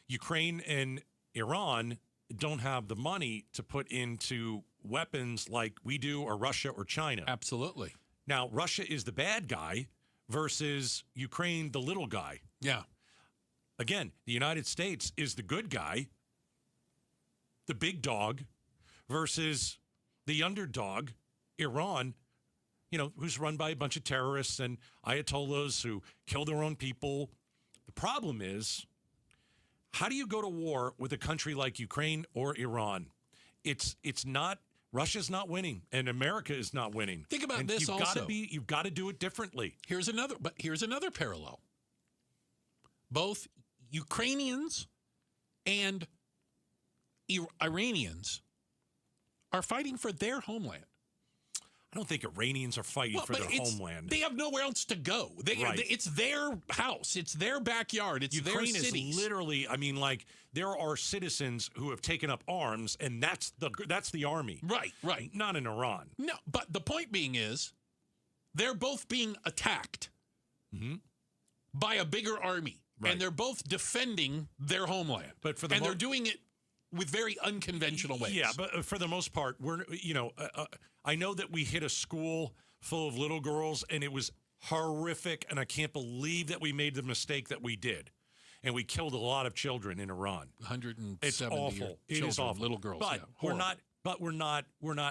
Ukraine and Iran don't have the money to put into weapons like we do, or Russia or China. Absolutely. Now, Russia is the bad guy versus Ukraine, the little guy. Yeah. Again, the United States is the good guy, the big dog, versus the underdog, Iran, who's run by a bunch of terrorists and ayatollahs who kill their own people. The problem is, how do you go to war with a country like Ukraine or Iran? It's not, Russia's not winning, and America is not winning. Think about this also. You've got to do it differently. Here's another parallel. Both Ukrainians and Iranians are fighting for their homeland. I don't think Iranians are fighting for their homeland. They have nowhere else to go. It's their house. It's their backyard. It's Ukraine their cities. Is literally, there are citizens who have taken up arms, and that's the army. Right. Not in Iran. No, but the point being is, they're both being attacked by a bigger army, and they're both defending their homeland. But they're doing it with very unconventional ways. Yeah, but for the most part, I know that we hit a school full of little girls, and it was horrific, and I can't believe that we made the mistake that we did. And we killed a lot of children in Iran. 170 It's awful. It is awful. Little girls. But we're not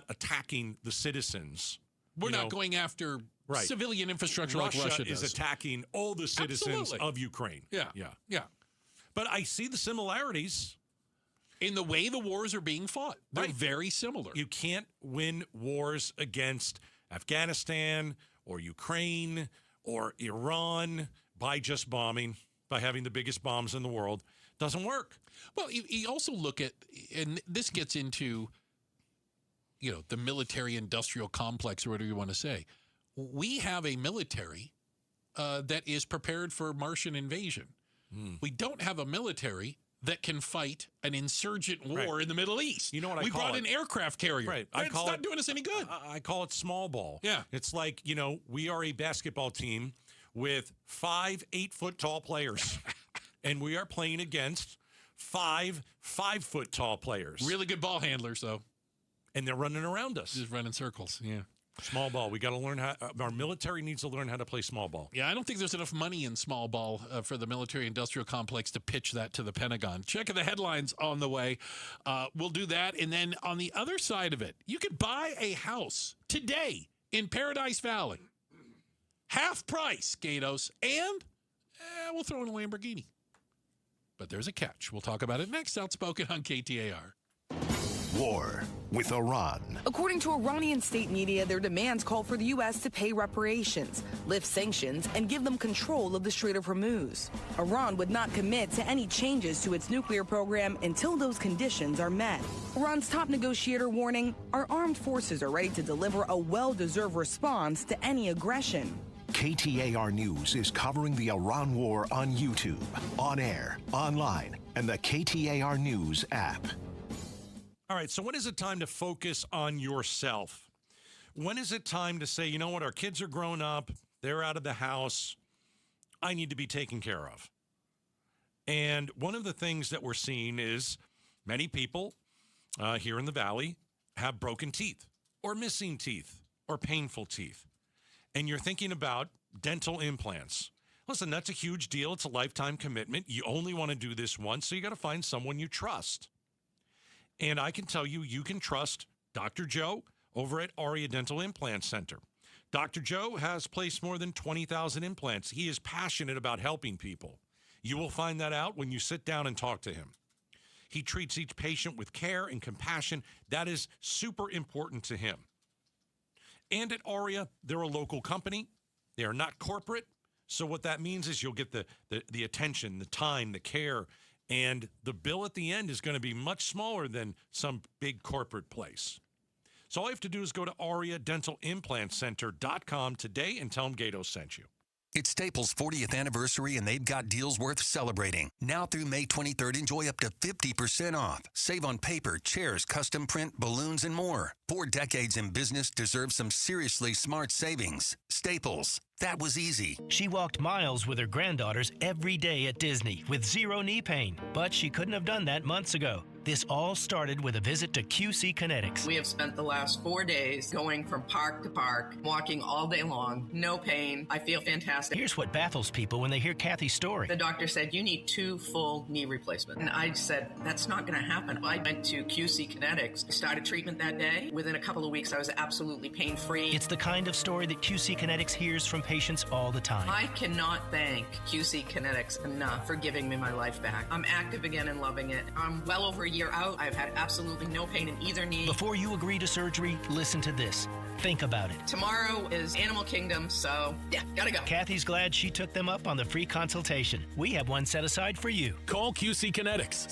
attacking the citizens. We're not going after civilian infrastructure like Russia does. Russia is attacking all the citizens of Ukraine. Yeah. But I see the similarities in the way the wars are being fought. They're very similar. You can't win wars against Afghanistan or Ukraine or Iran by just bombing, by having the biggest bombs in the world. Doesn't work. Well, you also look at, and this gets into, the military-industrial complex, or whatever you want to say. We have a military that is prepared for Martian invasion. We don't have a military that can fight an insurgent war in the Middle East. You know what we brought an aircraft carrier. Right. It's not doing us any good. I call it small ball. Yeah. It's like, we are a basketball team with 5 8-foot-tall players. And we are playing against 5 5-foot-tall players. Really good ball handlers, though. And they're running around us. Just running circles, yeah. Small ball. We got to learn how. Our military needs to learn how to play small ball. Yeah, I don't think there's enough money in small ball for the military-industrial complex to pitch that to the Pentagon. Checking the headlines on the way. We'll do that. And then on the other side of it, you could buy a house today in Paradise Valley. Half price, Gatos. And we'll throw in a Lamborghini. But there's a catch. We'll talk about it next. Outspoken on KTAR. War with Iran. According to Iranian state media, their demands call for the U.S. to pay reparations, lift sanctions, and give them control of the Strait of Hormuz. Iran would not commit to any changes to its nuclear program until those conditions are met. Iran's top negotiator warning our armed forces are ready to deliver a well-deserved response to any aggression. KTAR News is covering the Iran war on YouTube, on air, online, and the KTAR News app. All right, so when is it time to focus on yourself? When is it time to say, you know what, our kids are grown up, they're out of the house, I need to be taken care of? And one of the things that we're seeing is many people here in the Valley have broken teeth or missing teeth or painful teeth. And you're thinking about dental implants. Listen, that's a huge deal. It's a lifetime commitment. You only want to do this once, so you got to find someone you trust. And I can tell you, you can trust Dr. Joe over at Aria Dental Implant Center. Dr. Joe has placed more than 20,000 implants. He is passionate about helping people. You will find that out when you sit down and talk to him. He treats each patient with care and compassion. That is super important to him. And at Aria, they're a local company. They are not corporate. So what that means is you'll get the attention, the time, the care, and the bill at the end is going to be much smaller than some big corporate place. So all you have to do is go to AriaDentalImplantCenter.com today and tell them Gato sent you. It's Staples' 40th anniversary, and they've got deals worth celebrating. Now through May 23rd, enjoy up to 50% off. Save on paper, chairs, custom print, balloons, and more. 4 decades in business deserve some seriously smart savings. Staples. That was easy. She walked miles with her granddaughters every day at Disney with zero knee pain, but she couldn't have done that months ago. This all started with a visit to QC Kinetics. We have spent the last 4 days going from park to park, walking all day long, no pain. I feel fantastic. Here's what baffles people when they hear Kathy's story. The doctor said, you need 2 full knee replacements. And I said, that's not going to happen. I went to QC Kinetics, started treatment that day. Within a couple of weeks, I was absolutely pain-free. It's the kind of story that QC Kinetics hears from patients all the time. I cannot thank QC Kinetics enough for giving me my life back. I'm active again and loving it. I'm well over a year out. I've had absolutely no pain in either knee. Before you agree to surgery, listen to this. Think about it. Tomorrow is Animal Kingdom, so yeah, gotta go. Kathy's glad she took them up on the free consultation. We have one set aside for you. Call QC Kinetics,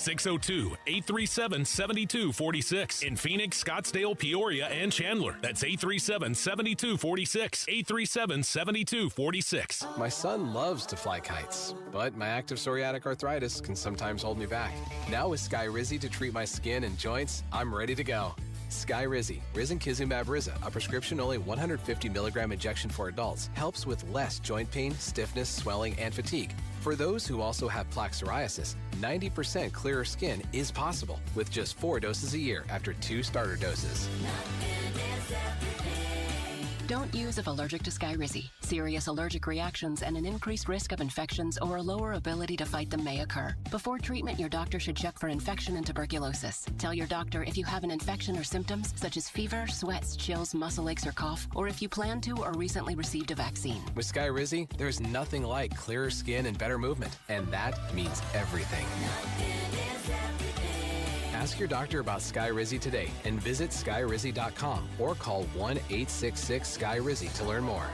602-837-7246. In Phoenix, Scottsdale, Peoria, and Chandler. That's 837-7246. 837-7246. My son loves to fly kites, but my active psoriatic arthritis can sometimes hold me back. Now with Skyrizi to treat my skin and joints, I'm ready to go. Skyrizi, risankizumab Riza, a prescription-only 150 milligram injection for adults, helps with less joint pain, stiffness, swelling, and fatigue. For those who also have plaque psoriasis, 90% clearer skin is possible with just 4 doses a year after 2 starter doses. Don't use if allergic to Skyrizi. Serious allergic reactions and an increased risk of infections or a lower ability to fight them may occur. Before treatment, your doctor should check for infection and tuberculosis. Tell your doctor if you have an infection or symptoms such as fever, sweats, chills, muscle aches, or cough, or if you plan to or recently received a vaccine. With Skyrizi, there's nothing like clearer skin and better movement, and that means everything. Ask your doctor about Skyrizi today and visit Skyrizi.com or call 1-866-SKY-RIZZI to learn more.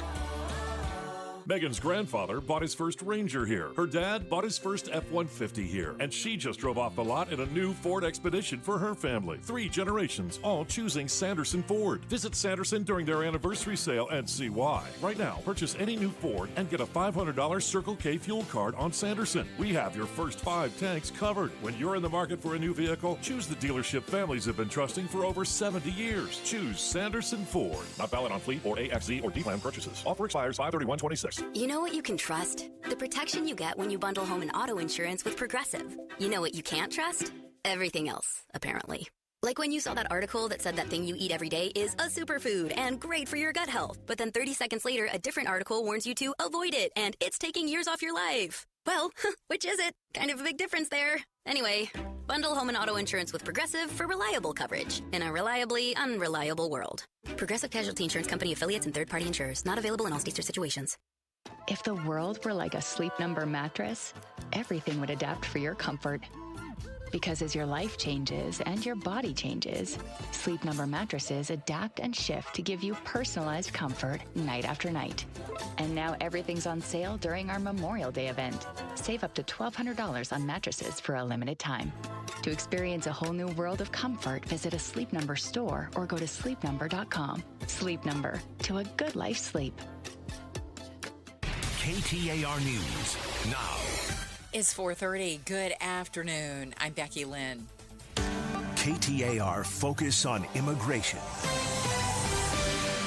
Megan's grandfather bought his first Ranger here. Her dad bought his first F-150 here. And she just drove off the lot in a new Ford Expedition for her family. 3 generations, all choosing Sanderson Ford. Visit Sanderson during their anniversary sale and see why. Right now, purchase any new Ford and get a $500 Circle K fuel card on Sanderson. We have your first 5 tanks covered. When you're in the market for a new vehicle, choose the dealership families have been trusting for over 70 years. Choose Sanderson Ford. Not valid on fleet or AXZ or D-Plan purchases. Offer expires 5/31/26. You know what you can trust? The protection you get when you bundle home and auto insurance with Progressive. You know what you can't trust? Everything else, apparently. Like when you saw that article that said that thing you eat every day is a superfood and great for your gut health. But then 30 seconds later, a different article warns you to avoid it and it's taking years off your life. Well, which is it? Kind of a big difference there. Anyway, bundle home and auto insurance with Progressive for reliable coverage in a reliably unreliable world. Progressive Casualty Insurance Company affiliates and third-party insurers. Not available in all states or situations. If the world were like a Sleep Number mattress, everything would adapt for your comfort. Because as your life changes and your body changes, Sleep Number mattresses adapt and shift to give you personalized comfort night after night. And now everything's on sale during our Memorial Day event. Save up to $1,200 on mattresses for a limited time. To experience a whole new world of comfort, visit a Sleep Number store or go to sleepnumber.com. Sleep Number, to a good life sleep. KTAR News now. It's 4:30. Good afternoon. I'm Becky Lynn. KTAR Focus on Immigration.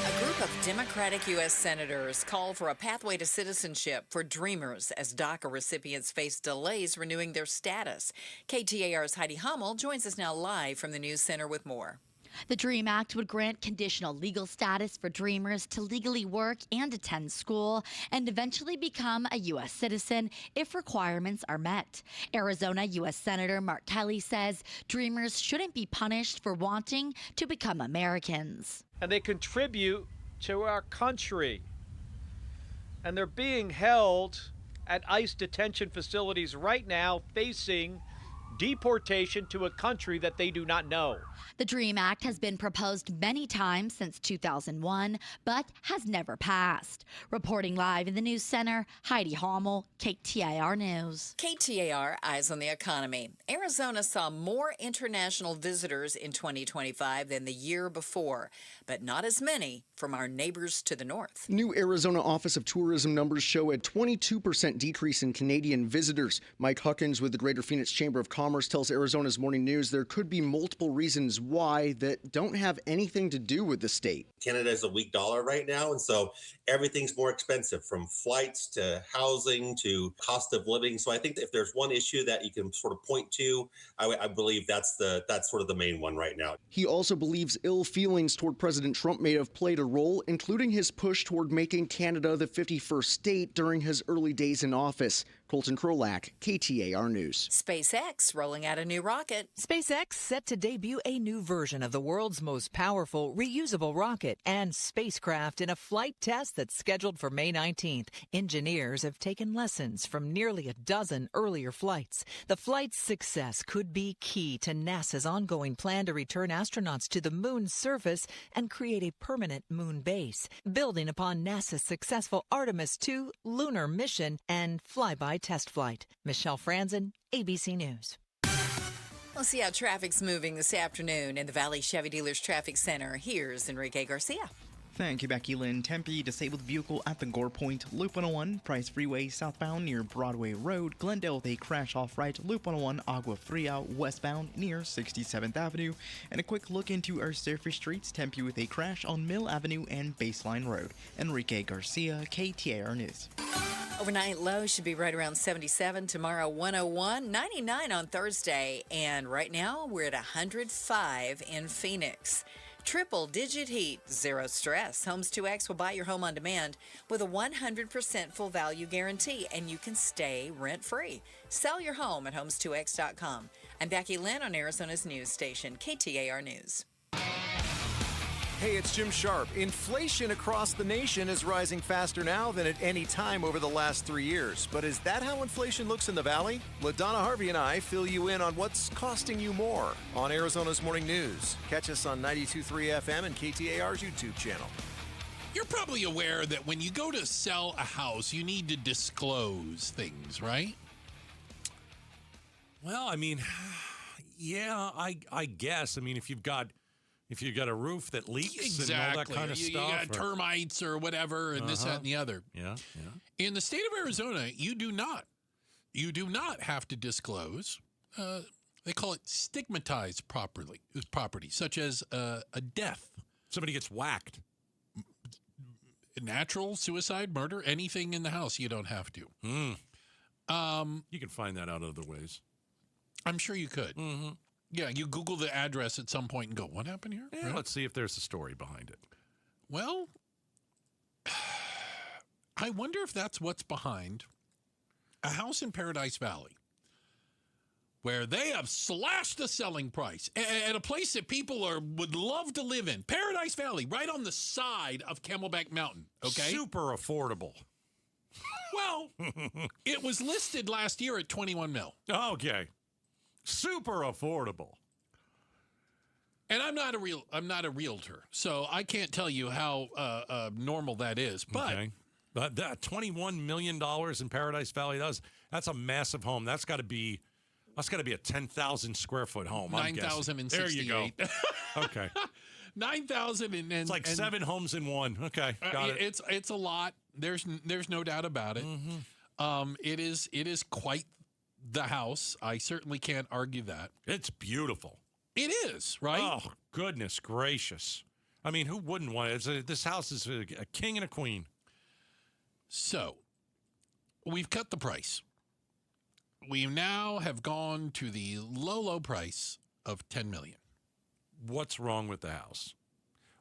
A group of Democratic U.S. senators called for a pathway to citizenship for Dreamers as DACA recipients face delays renewing their status. KTAR's Heidi Hummel joins us now live from the News Center with more. The DREAM Act would grant conditional legal status for Dreamers to legally work and attend school and eventually become a U.S. citizen if requirements are met. Arizona U.S. Senator Mark Kelly says Dreamers shouldn't be punished for wanting to become Americans. And they contribute to our country. And they're being held at ICE detention facilities right now facing deportation to a country that they do not know. The DREAM Act has been proposed many times since 2001, but has never passed. Reporting live in the News Center, Heidi Hummel, KTAR News. KTAR Eyes on the Economy. Arizona saw more international visitors in 2025 than the year before, but not as many from our neighbors to the north. New Arizona Office of Tourism numbers show a 22% decrease in Canadian visitors. Mike Huckins with the Greater Phoenix Chamber of Commerce tells Arizona's Morning News there could be multiple reasons why that don't have anything to do with the state. Canada is a weak dollar right now, and so everything's more expensive, from flights to housing to cost of living. So I think that if there's one issue that you can sort of point to, I believe that's sort of the main one right now. He also believes ill feelings toward President Trump may have played a role, including his push toward making Canada the 51st state during his early days in office. Colton Krolak, KTAR News. SpaceX rolling out a new rocket. SpaceX set to debut a new version of the world's most powerful reusable rocket and spacecraft in a flight test that's scheduled for May 19th. Engineers have taken lessons from nearly a dozen earlier flights. The flight's success could be key to NASA's ongoing plan to return astronauts to the moon's surface and create a permanent moon base, building upon NASA's successful Artemis II lunar mission and flyby test flight. Michelle Franzen, ABC News. We'll see how traffic's moving this afternoon in the Valley Chevy Dealers Traffic Center. Here's Enrique Garcia. Thank you, Becky Lynn. Tempe disabled vehicle at the Gore Point, Loop 101, Price Freeway southbound near Broadway Road. Glendale with a crash off right, Loop 101, Agua Fria westbound near 67th Avenue. And a quick look into our surface streets, Tempe with a crash on Mill Avenue and Baseline Road. Enrique Garcia, KTAR News. Overnight low should be right around 77. Tomorrow, 101. 99 on Thursday. And right now, we're at 105 in Phoenix. Triple-digit heat, zero stress. Homes 2X will buy your home on demand with a 100% full value guarantee, and you can stay rent-free. Sell your home at homes2x.com. I'm Becky Lynn on Arizona's news station, KTAR News. Hey, it's Jim Sharp. Inflation across the nation is rising faster now than at any time over the last 3 years. But is that how inflation looks in the Valley? LaDonna Harvey and I fill you in on what's costing you more on Arizona's Morning News. Catch us on 92.3 FM and KTAR's YouTube channel. You're probably aware that when you go to sell a house, you need to disclose things, right? Well, I mean, yeah, I guess. I mean, if you've got a roof that leaks and all that kind of stuff. You got termites or whatever and this, that, and the other. Yeah. In the state of Arizona, you do not have to disclose. They call it stigmatized property, such as a death. Somebody gets whacked. Natural, suicide, murder, anything in the house, you don't have to. You can find that out other ways. I'm sure you could. Mm-hmm. Yeah, you Google the address at some point and go, what happened here? Yeah, let's see if there's a story behind it. Well, I wonder if that's what's behind a house in Paradise Valley where they have slashed the selling price at a place that people would love to live in. Paradise Valley, right on the side of Camelback Mountain, okay? Super affordable. Well, it was listed last year at $21 million. Okay. Super affordable. And I'm not a realtor, so I can't tell you how normal that is. But okay. That $21 million in Paradise Valley, that's a massive home. That's got to be a 10,000 square foot home. 9,068. There you go. Okay. 9,000 and it's like 7 homes in one. Okay, got it. It's a lot. There's no doubt about it. It is quite the house. I certainly can't argue that. It's beautiful. It is, right? Oh, goodness gracious. I mean, who wouldn't want it? This house is a king and a queen. So, we've cut the price. We now have gone to the low price of $10 million. What's wrong with the house?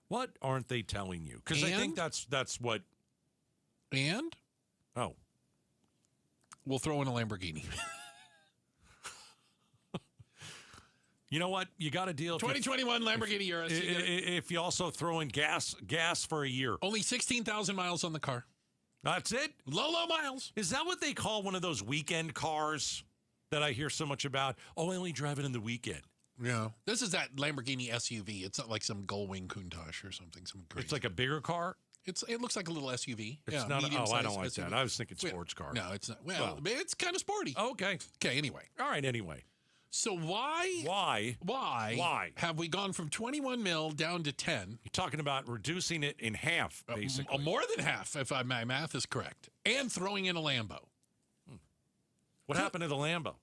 What aren't they telling you? Because I think that's what. And? Oh. We'll throw in a Lamborghini. You know what? You got a deal. 2021 Lamborghini Urus. If you also throw in gas for a year. Only 16,000 miles on the car. That's it? Low miles. Is that what they call one of those weekend cars that I hear so much about? Oh, I only drive it in the weekend. Yeah. This is that Lamborghini SUV. It's not like some Gullwing Countach or something. It's like a bigger car? It looks like a little SUV. It's not. I don't like that. I was thinking sports car. No, it's not. Well, it's kind of sporty. Okay. Okay, anyway. All right, anyway. So why have we gone from 21 mil down to 10? You're talking about reducing it in half, basically. More than half, if my math is correct. And throwing in a Lambo. What happened to the Lambo?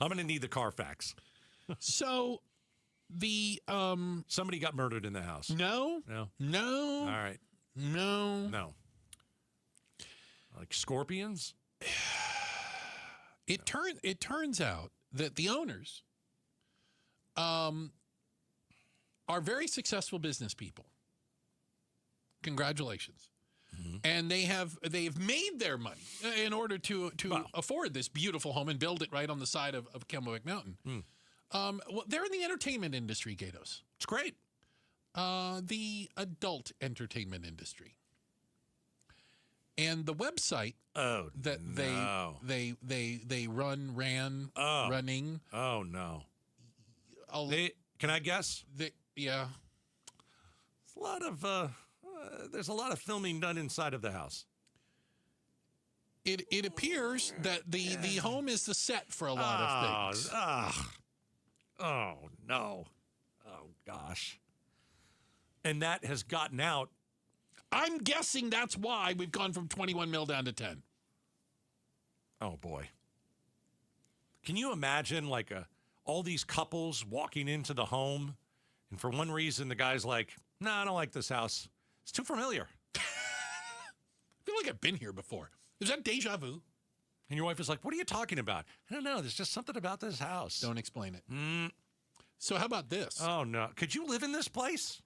I'm going to need the Carfax. So the somebody got murdered in the house. No. All right. No. Like scorpions? It turns out that the owners are very successful business people. Congratulations. And they've made their money in order to afford this beautiful home and build it right on the side of Kennewick Mountain. Well, they're in the entertainment industry, Gatos. It's great. The adult entertainment industry. And the website that they running. Oh no. Can I guess? Yeah. There's a lot of filming done inside of the house. It appears that the home is the set for a lot of things. Oh no. Oh gosh. And that has gotten out. I'm guessing that's why we've gone from 21 mil down to 10. Oh, boy. Can you imagine, all these couples walking into the home, and for one reason, the guy's like, no, I don't like this house. It's too familiar. I feel like I've been here before. Is that deja vu? And your wife is like, what are you talking about? I don't know. There's just something about this house. Don't explain it. So how about this? Oh, no. Could you live in this place?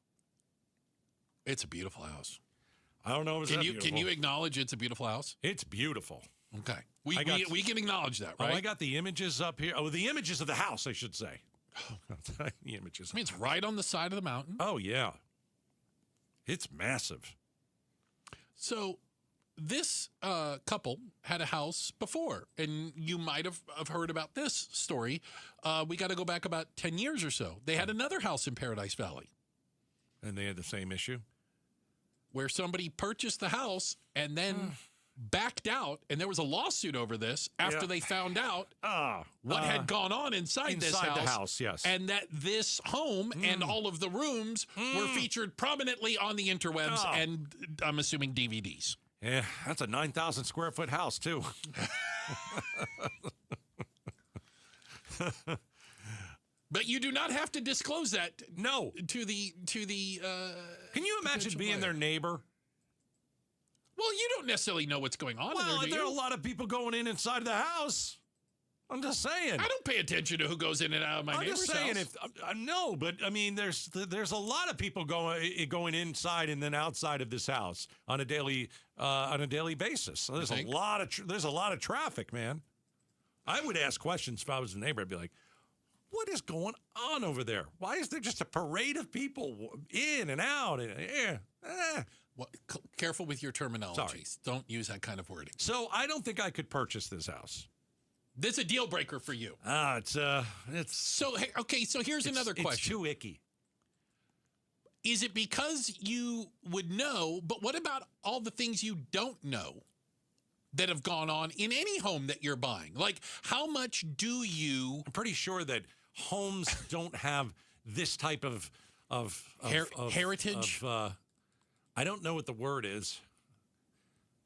It's a beautiful house. I don't know if it's Can you acknowledge it's a beautiful house? It's beautiful. Okay. We can acknowledge that, right? I got the images up here. Oh, the images of the house, I should say. The images. I mean, it's right on the side of the mountain. Oh, yeah. It's massive. So this couple had a house before, and you might have heard about this story. We got to go back about 10 years or so. They had another house in Paradise Valley. And they had the same issue? Where somebody purchased the house and then backed out, and there was a lawsuit over this after they found out what had gone on inside this house. Inside the house, yes. And that this home and all of the rooms were featured prominently on the interwebs and, I'm assuming, DVDs. Yeah, that's a 9,000 square foot house, too. But you do not have to disclose that. No. To the. Can you imagine being their neighbor? Well, you don't necessarily know what's going on. Well, there are a lot of people going inside the house. I'm just saying. I don't pay attention to who goes in and out of my neighbor's house. I'm just saying. No, but I mean, there's a lot of people going inside and then outside of this house on a daily basis. So there's a lot of traffic, man. I would ask questions if I was a neighbor. I'd be like, what is going on over there? Why is there just a parade of people in and out? Well, careful with your terminology. Sorry. Don't use that kind of wording. So I don't think I could purchase this house. This is a deal breaker for you. It's so okay. So here's another question. It's too icky. Is it because you would know? But what about all the things you don't know that have gone on in any home that you're buying? Like, how much do you? I'm pretty sure that homes don't have this type of heritage. I don't know what the word is.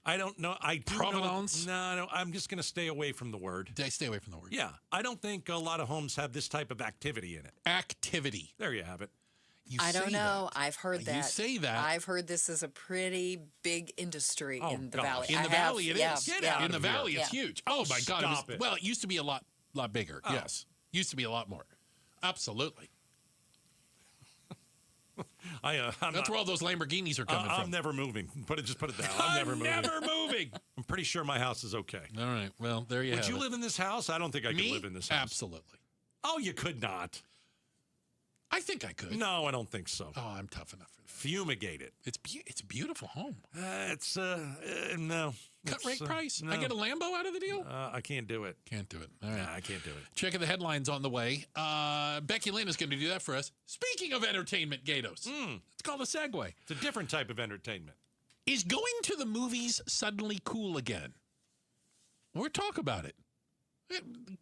I don't know. I do Provenance? No, I'm just going to stay away from the word. Stay away from the word. Yeah. I don't think a lot of homes have this type of activity in it. Activity. There you have it. I don't know. I've heard that. You say that. I've heard this is a pretty big industry in the gosh. valley. In the valley, it is. In the valley, it's Yeah. huge. Oh, my God. Stop it. Well, it used to be a lot bigger. Oh. Yes. Used to be a lot more. Absolutely. That's where all those Lamborghinis are coming from. I'm never moving. Just put it down. I'm never moving. Never moving. I'm pretty sure my house is okay. All right. Well, there you have it. Would you live in this house? I don't think I could live in this house. Absolutely. Oh, you could not. I think I could. No, I don't think so. Oh, I'm tough enough for that. Fumigate it. It's a beautiful home. No. Cut rate price? No. I get a Lambo out of the deal? I can't do it. Can't do it. All right. Nah, I can't do it. Checking the headlines on the way. Becky Lynn is going to do that for us. Speaking of entertainment, Gatos. It's called a segue. It's a different type of entertainment. Is going to the movies suddenly cool again? We'll talk about it.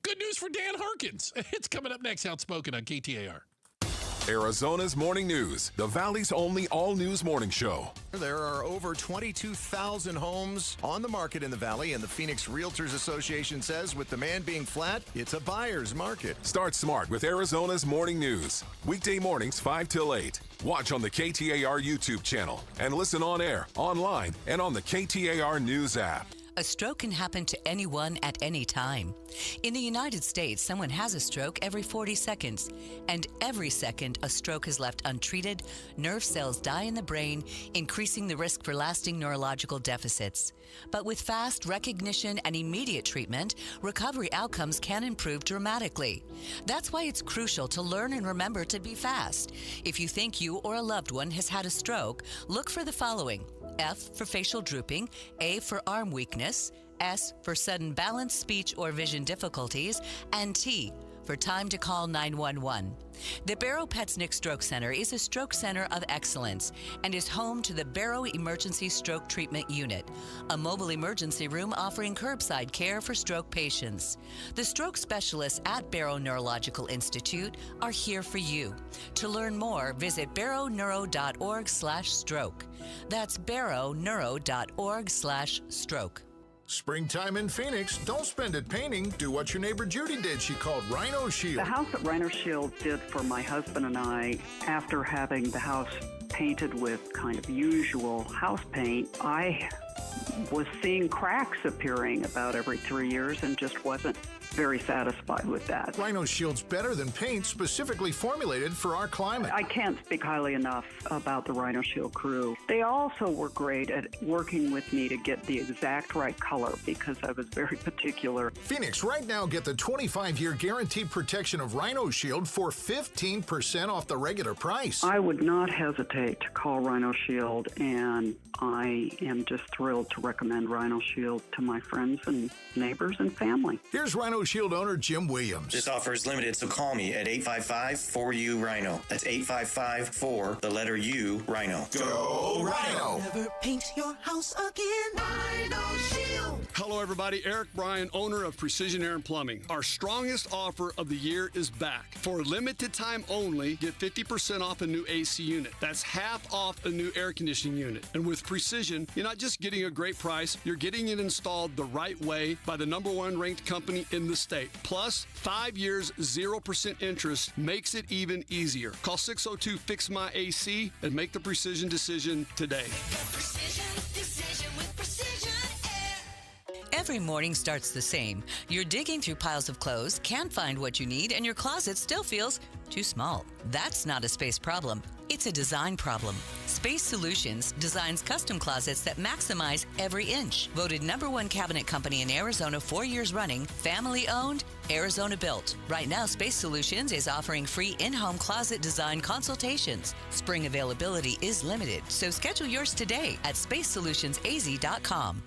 Good news for Dan Harkins. It's coming up next, Outspoken on KTAR. Arizona's Morning News, the Valley's only all-news morning show. There are over 22,000 homes on the market in the Valley, and the Phoenix Realtors Association says with demand being flat, it's a buyer's market. Start smart with Arizona's Morning News. Weekday mornings 5 till 8. Watch on the KTAR YouTube channel and listen on air, online, and on the KTAR News app. A stroke can happen to anyone at any time. In the United States, someone has a stroke every 40 seconds. And every second a stroke is left untreated, nerve cells die in the brain, increasing the risk for lasting neurological deficits. But with fast recognition and immediate treatment, recovery outcomes can improve dramatically. That's why it's crucial to learn and remember to be fast. If you think you or a loved one has had a stroke, look for the following. F for facial drooping, A for arm weakness, S for sudden balance, speech, or vision difficulties, and T for time to call 911. The Barrow Petznick Stroke Center is a stroke center of excellence and is home to the Barrow Emergency Stroke Treatment Unit, a mobile emergency room offering curbside care for stroke patients. The stroke specialists at Barrow Neurological Institute are here for you. To learn more, visit barrowneuro.org/stroke. That's barrowneuro.org/stroke. Springtime in Phoenix, don't spend it painting. Do what your neighbor Judy did. She called Rhino Shield. The house that Rhino Shield did for my husband and I, after having the house painted with kind of usual house paint, I was seeing cracks appearing about every 3 years and just wasn't very satisfied with that. Rhino Shield's better than paint, specifically formulated for our climate. I can't speak highly enough about the Rhino Shield crew. They also were great at working with me to get the exact right color because I was very particular. Phoenix, right now get the 25-year guaranteed protection of Rhino Shield for 15% off the regular price. I would not hesitate to call Rhino Shield, and I am just thrilled to recommend Rhino Shield to my friends and neighbors and family. Here's Rhino Shield owner Jim Williams. This offer is limited, so call me at 855-4U-RHINO. That's 855-4, the letter U, Rhino. Go Rhino! Never paint your house again. Rhino Shield. Hello, everybody. Eric Bryan, owner of Precision Air and Plumbing. Our strongest offer of the year is back. For a limited time only, get 50% off a new AC unit. That's half off a new air conditioning unit. And with Precision, you're not just getting a great price, you're getting it installed the right way by the #1 ranked company in the state. Plus, 5 years, 0% interest makes it even easier. Call 602-FIX-MY-AC and make the Precision decision today. Precision decision with Precision Air. Every morning starts the same. You're digging through piles of clothes, can't find what you need, and your closet still feels too small. That's not a space problem. It's a design problem. Space Solutions designs custom closets that maximize every inch. Voted #1 cabinet company in Arizona 4 years running, family owned, Arizona built. Right now, Space Solutions is offering free in-home closet design consultations. Spring availability is limited, so schedule yours today at spacesolutionsaz.com.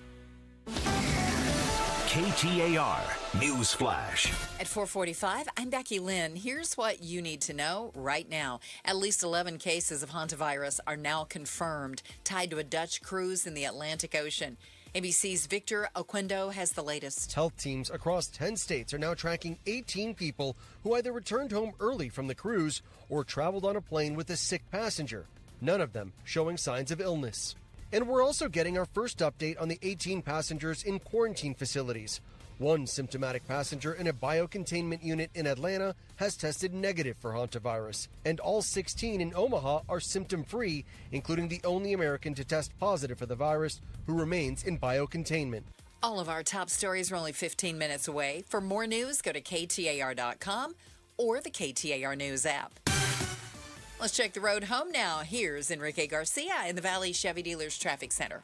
KTAR News Flash. At 4:45, I'm Becky Lynn. Here's what you need to know right now. At least 11 cases of hantavirus are now confirmed, tied to a Dutch cruise in the Atlantic Ocean. ABC's Victor Oquendo has the latest. Health teams across 10 states are now tracking 18 people who either returned home early from the cruise or traveled on a plane with a sick passenger, none of them showing signs of illness. And we're also getting our first update on the 18 passengers in quarantine facilities. One symptomatic passenger in a biocontainment unit in Atlanta has tested negative for hantavirus, and all 16 in Omaha are symptom-free, including the only American to test positive for the virus, who remains in biocontainment. All of our top stories are only 15 minutes away. For more news, go to KTAR.com or the KTAR News app. Let's check the road home now. Here's Enrique Garcia in the Valley Chevy Dealers Traffic Center.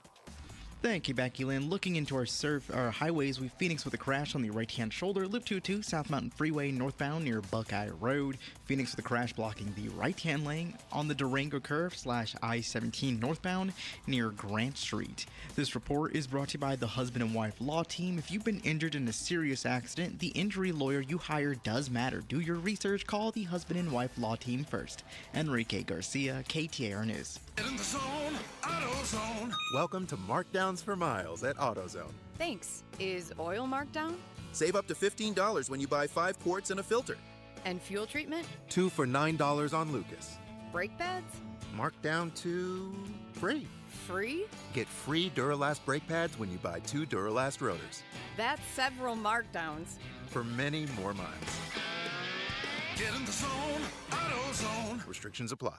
Thank you, Becky Lynn. Looking into our highways, we've Phoenix with a crash on the right-hand shoulder, Loop 202, South Mountain Freeway, northbound near Buckeye Road. Phoenix with a crash blocking the right-hand lane on the Durango curve / I-17 northbound near Grant Street. This report is brought to you by the Husband and Wife Law Team. If you've been injured in a serious accident, the injury lawyer you hire does matter. Do your research. Call the Husband and Wife Law Team first. Enrique Garcia, KTAR News. In the zone, AutoZone. Welcome to Markdowns for Miles at AutoZone. Thanks. Is oil marked down? Save up to $15 when you buy 5 quarts and a filter. And fuel treatment? 2 for $9 on Lucas. Brake pads? Marked down to free. Free? Get free Duralast brake pads when you buy 2 Duralast rotors. That's several markdowns. For many more miles. Get in the zone, AutoZone. Restrictions apply.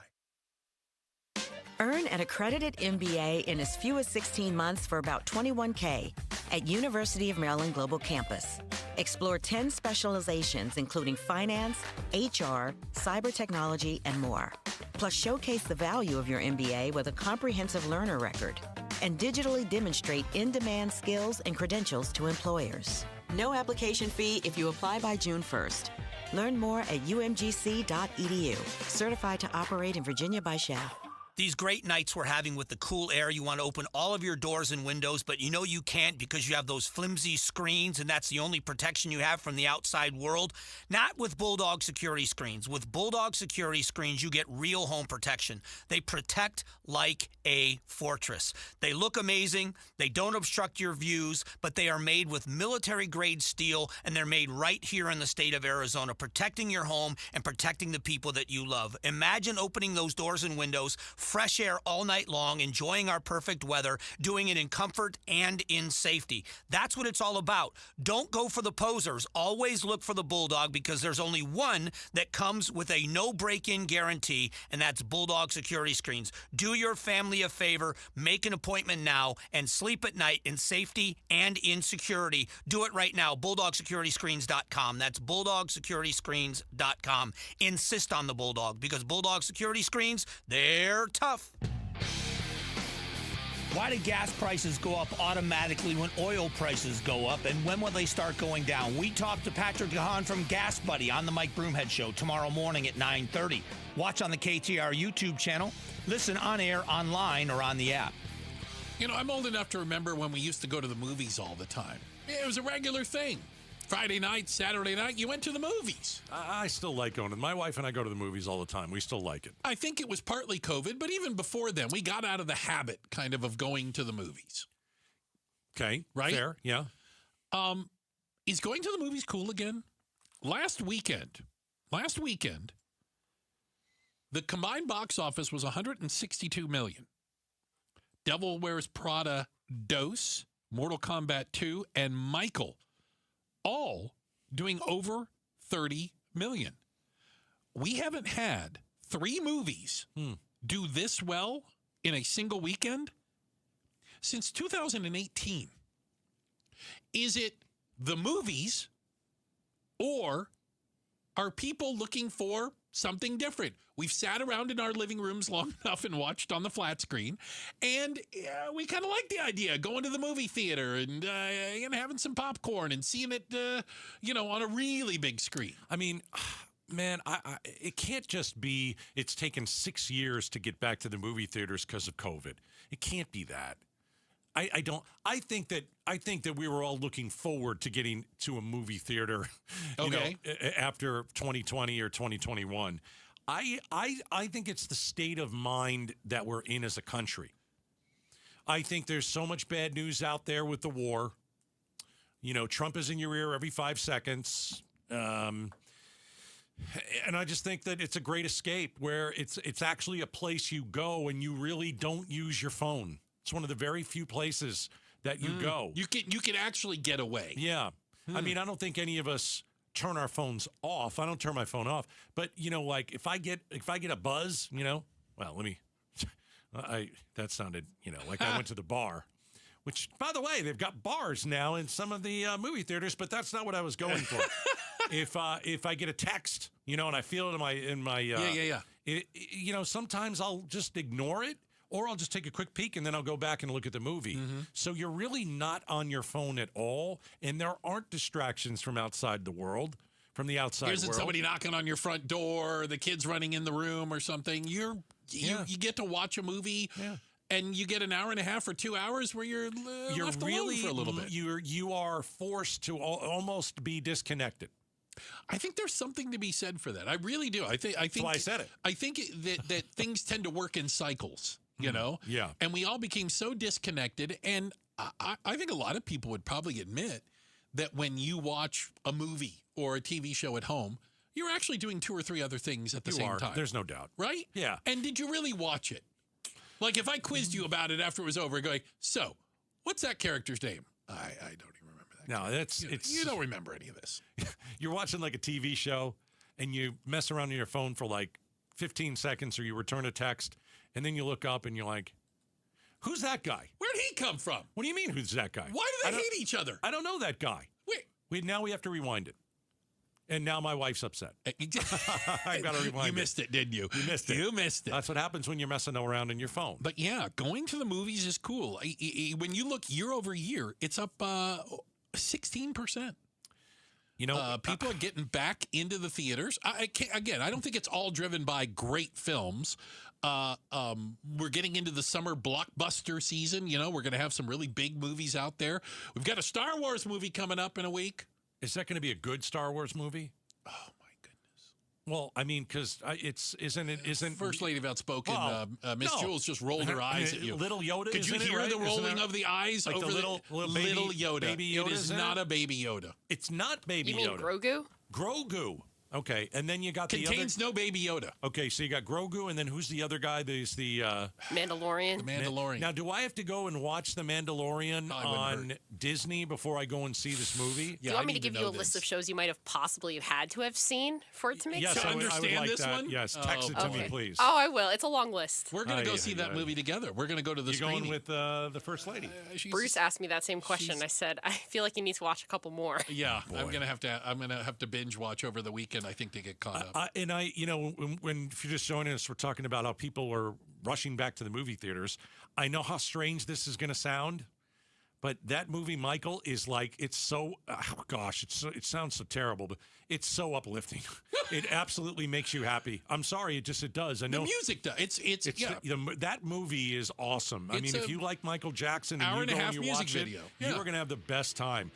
Earn an accredited MBA in as few as 16 months for about $21K at University of Maryland Global Campus. Explore 10 specializations, including finance, HR, cyber technology, and more. Plus, showcase the value of your MBA with a comprehensive learner record and digitally demonstrate in-demand skills and credentials to employers. No application fee if you apply by June 1st. Learn more at umgc.edu. Certified to operate in Virginia by Shell. These great nights we're having with the cool air, you want to open all of your doors and windows, but you know you can't because you have those flimsy screens, and that's the only protection you have from the outside world. Not with Bulldog Security Screens. With Bulldog Security Screens, you get real home protection. They protect like a fortress. They look amazing. They don't obstruct your views, but they are made with military-grade steel, and they're made right here in the state of Arizona, protecting your home and protecting the people that you love. Imagine opening those doors and windows, fresh air all night long, enjoying our perfect weather, doing it in comfort and in safety. That's what it's all about. Don't go for the posers. Always look for the Bulldog, because there's only one that comes with a no break-in guarantee, and that's Bulldog Security Screens. Do your family a favor, make an appointment now, and sleep at night in safety and in security. Do it right now. BulldogSecurityScreens.com. That's BulldogSecurityScreens.com. Insist on the Bulldog, because Bulldog Security Screens, they're tough. Why do gas prices go up automatically when oil prices go up, and when will they start going down? We talked to Patrick Gahan from Gas Buddy on the Mike Broomhead Show tomorrow morning at 9:30. Watch on the KTAR YouTube channel. Listen on air, online, or on the app. You know, I'm old enough to remember when we used to go to the movies all the time. It was a regular thing. Friday night, Saturday night, you went to the movies. I still like going. My wife and I go to the movies all the time. We still like it. I think it was partly COVID, but even before then, we got out of the habit kind of going to the movies. Okay. Right? Fair. Yeah. Is going to the movies cool again? Last weekend, the combined box office was $162 million. Devil Wears Prada, Dose, Mortal Kombat 2, and Michael, all doing over $30 million. We haven't had 3 movies do this well in a single weekend since 2018. Is it the movies, or are people looking for something different? We've sat around in our living rooms long enough and watched on the flat screen, and we kind of like the idea of going to the movie theater and having some popcorn and seeing it, on a really big screen. I mean, man, it can't just be it's taken 6 years to get back to the movie theaters because of COVID. It can't be that. I think that we were all looking forward to getting to a movie theater, after 2020 or 2021. I think it's the state of mind that we're in as a country. I think there's so much bad news out there with the war. You know, Trump is in your ear every 5 seconds. And I just think that it's a great escape where it's actually a place you go and you really don't use your phone. It's one of the very few places that you go. You can actually get away. Yeah. I mean, I don't think any of us turn our phones off. I don't turn my phone off. But, like if I get a buzz, well, let me that sounded, like I went to the bar, which, by the way, they've got bars now in some of the movie theaters, but that's not what I was going for. If I get a text, and I feel it in my sometimes I'll just ignore it, or I'll just take a quick peek and then I'll go back and look at the movie. So you're really not on your phone at all, and there aren't distractions from outside the world, from the outside world. Isn't somebody knocking on your front door, the kids running in the room or something? You get to watch a movie. Yeah. And you get an hour and a half or 2 hours where you're left alone for a little bit. You are forced to almost be disconnected. I think there's something to be said for that. I really do. I think that's why I said it. I think that things tend to work in cycles, Yeah. And we all became so disconnected. And I think a lot of people would probably admit that when you watch a movie or a TV show at home, you're actually doing 2 or 3 other things at the same time. There's no doubt. Right? Yeah. And did you really watch it? Like if I quizzed you about it after it was over, going, so what's that character's name? I don't even remember that. No, you don't remember any of this. You're watching like a TV show and you mess around on your phone for like 15 seconds, or you return a text, and then you look up and you're like, who's that guy? Where'd he come from? What do you mean, who's that guy? Why do they hate each other? I don't know that guy. Now we have to rewind it. And now my wife's upset. I got to rewind You missed it, didn't you? You missed it. You missed it. That's what happens when you're messing around in your phone. But yeah, going to the movies is cool. When you look year over year, it's up 16%. People are getting back into the theaters. I don't think it's all driven by great films. We're getting into the summer blockbuster season. We're going to have some really big movies out there. We've got a Star Wars movie coming up in a week. Is that going to be a good Star Wars movie? Oh my goodness! Well, I mean, because isn't First Lady of Outspoken, Miss no. Jules just rolled her eyes at you. Little Yoda. Could you hear the rolling of the eyes like over the little Yoda? Baby Yoda. It is not a Baby Yoda. It's not Baby You mean Yoda. Grogu? Grogu. Okay, and then you got Contains no Baby Yoda. Okay, so you got Grogu, and then who's the other guy? There's the Mandalorian. The Mandalorian. Now, do I have to go and watch The Mandalorian on Disney before I go and see this movie? Do you want me to give you a list of shows you might have possibly had to have seen for it to make yes, sense? I would understand like this that. one? Yes, text it to me, please. Oh, I will. It's a long list. We're going to go see that movie together. We're going to go to the You're screening. going with the First Lady. Bruce asked me that same question. I said, I feel like you need to watch a couple more. Yeah, I'm going to have to binge watch over the weekend, I think, to get caught up. When if you're just joining us, we're talking about how people are rushing back to the movie theaters. I know how strange this is going to sound, but that movie, Michael, is like, it's so, it sounds so terrible, but it's so uplifting. It absolutely makes you happy. I'm sorry, it does. I know the music does. That movie is awesome. I mean, if you like Michael Jackson hour and and you a go half and you music watch video. it, you are going to have the best time.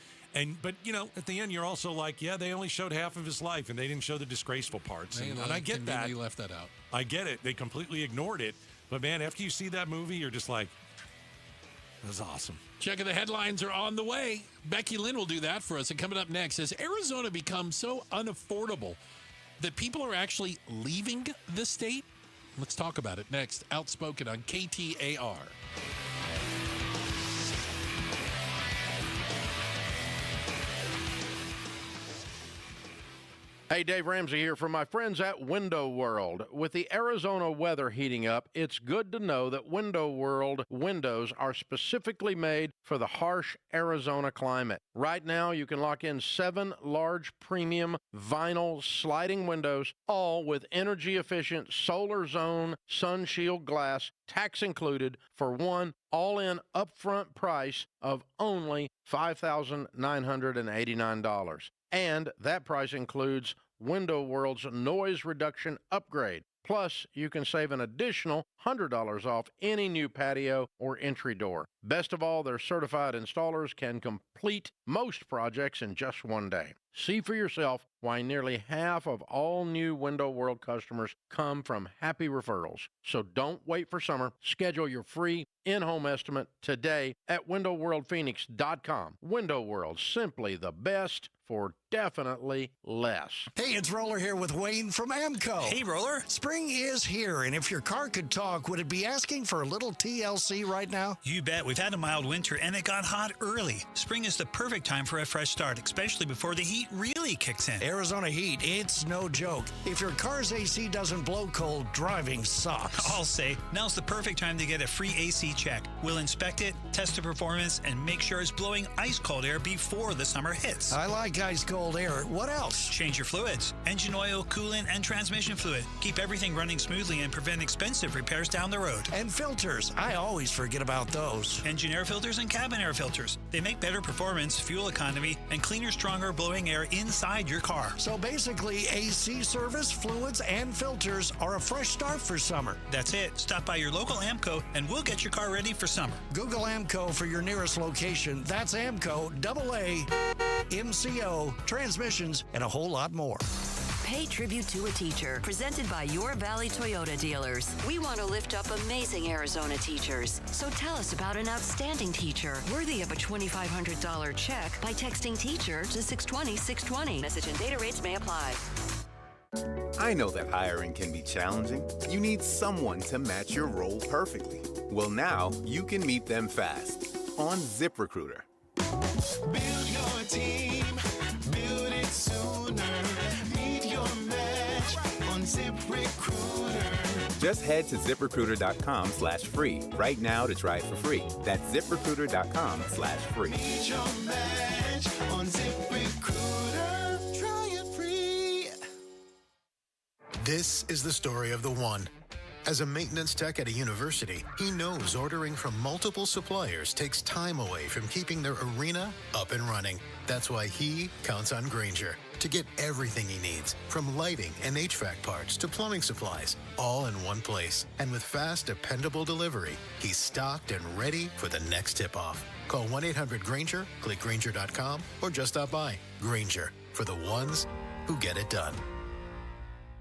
But at the end, you're also like, yeah, they only showed half of his life, and they didn't show the disgraceful parts. And I get that. They left that out. I get it. They completely ignored it. But man, after you see that movie, you're just like, that was awesome. Checking the headlines are on the way. Becky Lynn will do that for us. And coming up next, has Arizona become so unaffordable that people are actually leaving the state? Let's talk about it next. Outspoken on KTAR. Hey, Dave Ramsey here from my friends at Window World. With the Arizona weather heating up, it's good to know that Window World windows are specifically made for the harsh Arizona climate. Right now, you can lock in 7 large premium vinyl sliding windows, all with energy-efficient solar zone sun shield glass, tax included, for one all-in upfront price of only $5,989. And that price includes Window World's noise reduction upgrade. Plus, you can save an additional $100 off any new patio or entry door. Best of all, their certified installers can complete most projects in just one day. See for yourself why nearly half of all new Window World customers come from happy referrals. So don't wait for summer. Schedule your free in-home estimate today at windowworldphoenix.com. Window World, simply the best for definitely less. Hey, it's Roller here with Wayne from Amco. Hey, Roller. Spring is here, and if your car could talk, would it be asking for a little TLC right now? You bet. We've had a mild winter, and it got hot early. Spring is the perfect time for a fresh start, especially before the heat really kicks in. Arizona heat, it's no joke. If your car's AC doesn't blow cold, driving sucks. I'll say, now's the perfect time to get a free AC check. We'll inspect it, test the performance, and make sure it's blowing ice-cold air before the summer hits. I like ice-cold air. What else? Change your fluids. Engine oil, coolant, and transmission fluid. Keep everything running smoothly and prevent expensive repairs down the road. And filters. I always forget about those. Engine air filters and cabin air filters. They make better performance, fuel economy, and cleaner, stronger blowing air inside your car. So basically, AC service, fluids, and filters are a fresh start for summer. That's it. Stop by your local Amco, and we'll get your car ready for summer. Google Amco for your nearest location. That's Amco, AA, MCO, transmissions, and a whole lot more. Pay tribute to a teacher, presented by Your Valley Toyota dealers. We want to lift up amazing Arizona teachers. So tell us about an outstanding teacher worthy of a $2,500 check by texting teacher to 620-620. Message and data rates may apply. I know that hiring can be challenging. You need someone to match your role perfectly. Well, now you can meet them fast on ZipRecruiter. Build your team, build it sooner. Meet your match on ZipRecruiter. Just head to ZipRecruiter.com/free right now to try it for free. That's ZipRecruiter.com/free. Meet your match on ZipRecruiter. Try it free. This is the story of the one. As a maintenance tech at a university, he knows ordering from multiple suppliers takes time away from keeping their arena up and running. That's why he counts on Grainger to get everything he needs, from lighting and HVAC parts to plumbing supplies, all in one place. And with fast, dependable delivery, he's stocked and ready for the next tip-off. Call 1-800-GRAINGER, click Grainger.com, or just stop by. Grainger, for the ones who get it done.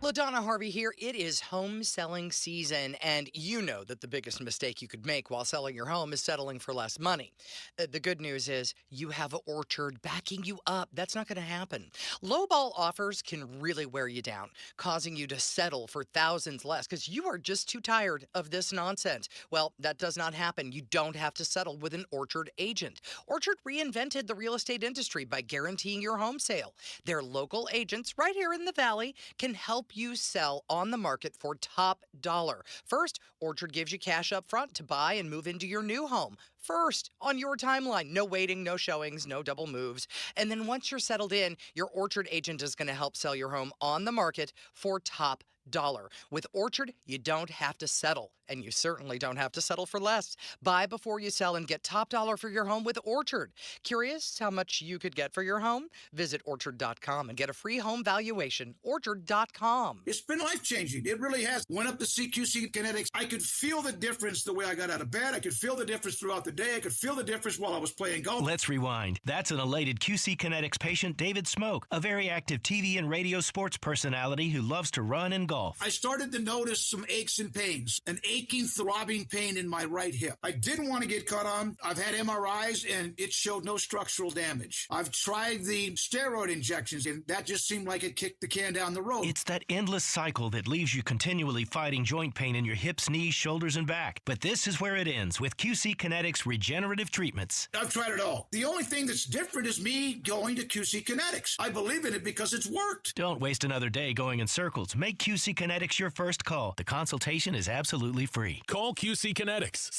LaDonna Harvey here. It is home selling season, and you know that the biggest mistake you could make while selling your home is settling for less money. The good news is you have Orchard backing you up. That's not going to happen. Lowball offers can really wear you down, causing you to settle for thousands less because you are just too tired of this nonsense. Well, that does not happen. You don't have to settle with an Orchard agent. Orchard reinvented the real estate industry by guaranteeing your home sale. Their local agents right here in the Valley can help you sell on the market for top dollar. First, Orchard gives you cash up front to buy and move into your new home. First, on your timeline. No waiting, no showings, no double moves. And then once you're settled in, your Orchard agent is going to help sell your home on the market for top dollar. With Orchard, you don't have to settle, and you certainly don't have to settle for less. Buy before you sell and get top dollar for your home with Orchard. Curious how much you could get for your home? Visit Orchard.com and get a free home valuation. Orchard.com. It's been life-changing. It really has. Went up to CQC Kinetics. I could feel the difference the way I got out of bed. I could feel the difference throughout the day. I could feel the difference while I was playing golf. Let's rewind. That's an elated QC Kinetics patient, David Smoke, a very active TV and radio sports personality who loves to run and golf. I started to notice some aches and pains, an aching, throbbing pain in my right hip. I didn't want to get cut on. I've had MRIs, and it showed no structural damage. I've tried the steroid injections, and that just seemed like it kicked the can down the road. It's that endless cycle that leaves you continually fighting joint pain in your hips, knees, shoulders, and back. But this is where it ends with QC Kinetics regenerative treatments. I've tried it all. The only thing that's different is me going to QC Kinetics. I believe in it because it's worked. Don't waste another day going in circles. Make QC Kinetics your first call. The consultation is absolutely free. Call QC Kinetics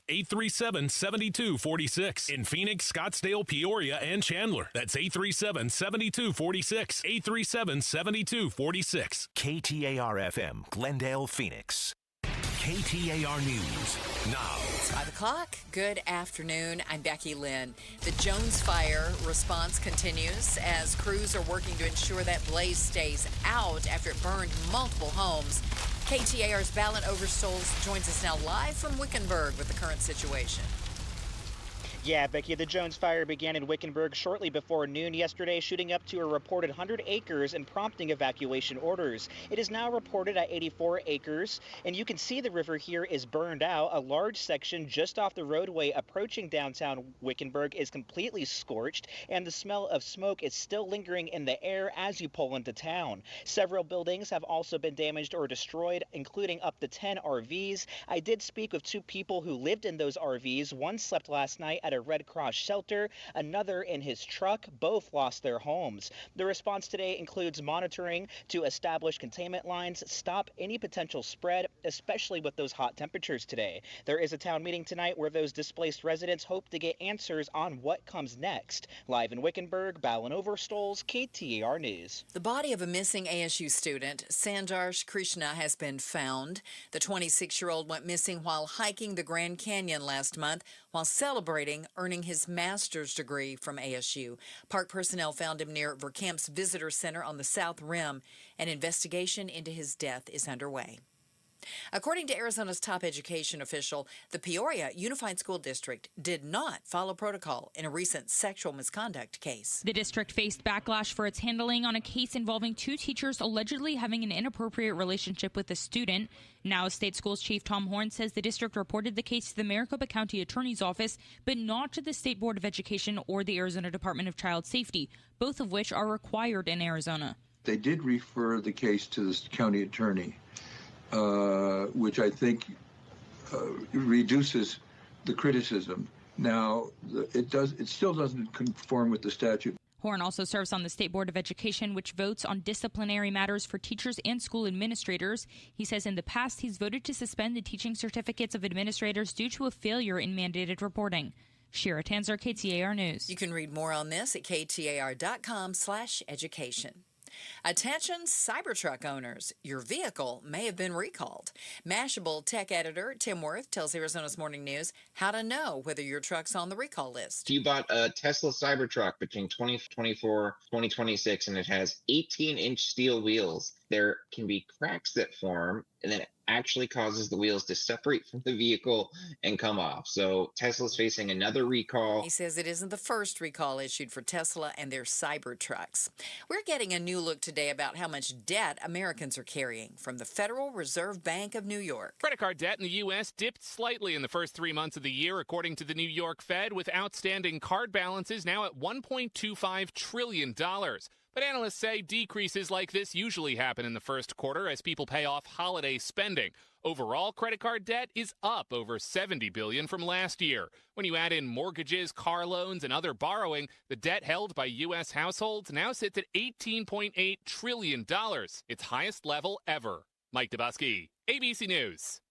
602-837-7246 in Phoenix, Scottsdale, Peoria, and Chandler. That's 837-7246. 837-7246. KTAR-FM, Glendale, Phoenix. KTAR News now. It's 5 o'clock. Good afternoon. I'm Becky Lynn. The Jones fire response continues as crews are working to ensure that blaze stays out after it burned multiple homes. KTAR's Ballin Overstoles joins us now live from Wickenburg with the current situation. Yeah, Becky, the Jones fire began in Wickenburg shortly before noon yesterday, shooting up to a reported 100 acres and prompting evacuation orders. It is now reported at 84 acres, and you can see the river here is burned out. A large section just off the roadway approaching downtown Wickenburg is completely scorched, and the smell of smoke is still lingering in the air as you pull into town. Several buildings have also been damaged or destroyed, including up to 10 RVs. I did speak with two people who lived in those RVs. One slept last night at a Red Cross shelter, another in his truck. Both lost their homes. The response today includes monitoring to establish containment lines, stop any potential spread, especially with those hot temperatures today. There is a town meeting tonight where those displaced residents hope to get answers on what comes next. Live in Wickenburg, Ballin Overstoles, KTAR News. The body of a missing ASU student, Sanjarsh Krishna, has been found. The 26-year-old went missing while hiking the Grand Canyon last month while celebrating earning his master's degree from ASU. Park personnel found him near Verkamp's Visitor Center on the South Rim. An investigation into his death is underway. According to Arizona's top education official, the Peoria Unified School District did not follow protocol in a recent sexual misconduct case. The district faced backlash for its handling on a case involving two teachers allegedly having an inappropriate relationship with a student. Now, State Schools Chief Tom Horn says the district reported the case to the Maricopa County Attorney's Office, but not to the State Board of Education or the Arizona Department of Child Safety, both of which are required in Arizona. They did refer the case to the county attorney, which I think reduces the criticism. Now, it still doesn't conform with the statute. Horn also serves on the State Board of Education, which votes on disciplinary matters for teachers and school administrators. He says in the past he's voted to suspend the teaching certificates of administrators due to a failure in mandated reporting. Shira Tanzer, KTAR News. You can read more on this at ktar.com/education. Attention Cybertruck owners, your vehicle may have been recalled. Mashable tech editor Tim Worth tells Arizona's Morning News how to know whether your truck's on the recall list. If you bought a Tesla Cybertruck between 2024 2026 and it has 18-inch steel wheels, there can be cracks that form, and then it actually causes the wheels to separate from the vehicle and come off. So Tesla's facing another recall. He says it isn't the first recall issued for Tesla and their Cybertrucks. We're getting a new look today about how much debt Americans are carrying from the Federal Reserve Bank of New York. Credit card debt in the U.S. dipped slightly in the first 3 months of the year, according to the New York Fed, with outstanding card balances now at $1.25 trillion. But analysts say decreases like this usually happen in the first quarter as people pay off holiday spending. Overall, credit card debt is up over $70 billion from last year. When you add in mortgages, car loans, and other borrowing, the debt held by U.S. households now sits at $18.8 trillion, its highest level ever. Mike Dubusky, ABC News.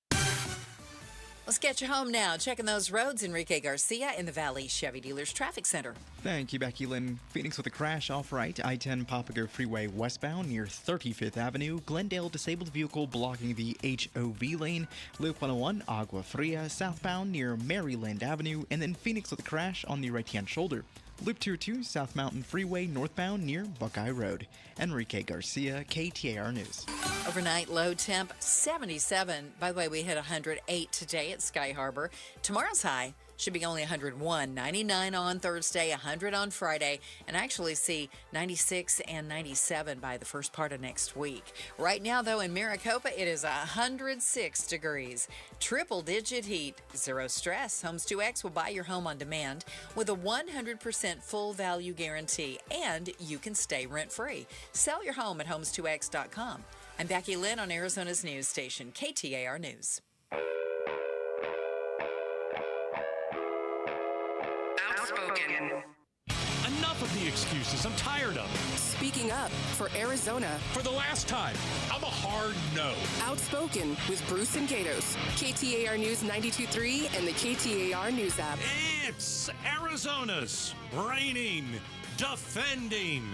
Let's get you home now. Checking those roads, Enrique Garcia in the Valley Chevy Dealers Traffic Center. Thank you, Becky Lynn. Phoenix with a crash off right, I-10 Papago Freeway westbound near 35th Avenue. Glendale disabled vehicle blocking the HOV lane. Loop 101 Agua Fria southbound near Maryland Avenue. And then Phoenix with a crash on the right-hand shoulder. Loop 202 South Mountain Freeway northbound near Buckeye Road. Enrique Garcia, KTAR News. Overnight low temp 77. By the way, we hit 108 today at Sky Harbor. Tomorrow's high should be only 101. 99 on Thursday, 100 on Friday, and actually see 96 and 97 by the first part of next week. Right now, though, in Maricopa, it is 106 degrees. Triple-digit heat, zero stress. Homes 2X will buy your home on demand with a 100% full value guarantee, and you can stay rent-free. Sell your home at homes2x.com. I'm Becky Lynn on Arizona's news station, KTAR News. Enough of the excuses. I'm tired of it. Speaking up for Arizona. For the last time, I'm a hard no. Outspoken with Bruce and Gatos. KTAR News 92.3 and the KTAR News app. It's Arizona's reigning, defending,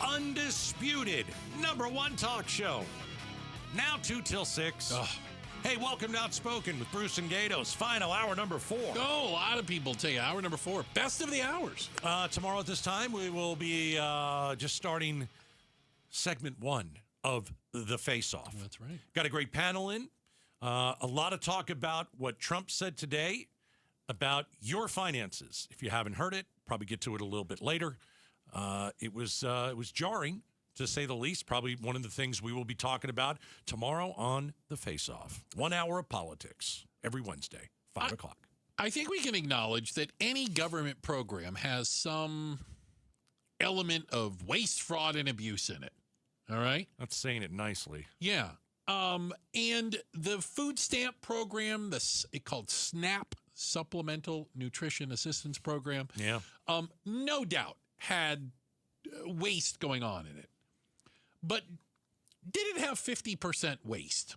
undisputed #1 talk show. Now 2 till 6. Ugh. Hey, welcome to Outspoken with Bruce and Gatos. Final hour number 4. Oh, a lot of people take hour number 4. Best of the hours. Tomorrow at this time, we will be just starting segment 1 of the Face-Off. That's right. Got a great panel in. A lot of talk about what Trump said today about your finances. If you haven't heard it, probably get to it a little bit later. It was jarring, to say the least. Probably one of the things we will be talking about tomorrow on The Face Off. 1 hour of politics every Wednesday, 5 o'clock. I think we can acknowledge that any government program has some element of waste, fraud, and abuse in it. All right? That's saying it nicely. Yeah. And the food stamp program, it's called SNAP, Supplemental Nutrition Assistance Program, no doubt had waste going on in it. But did it have 50% waste?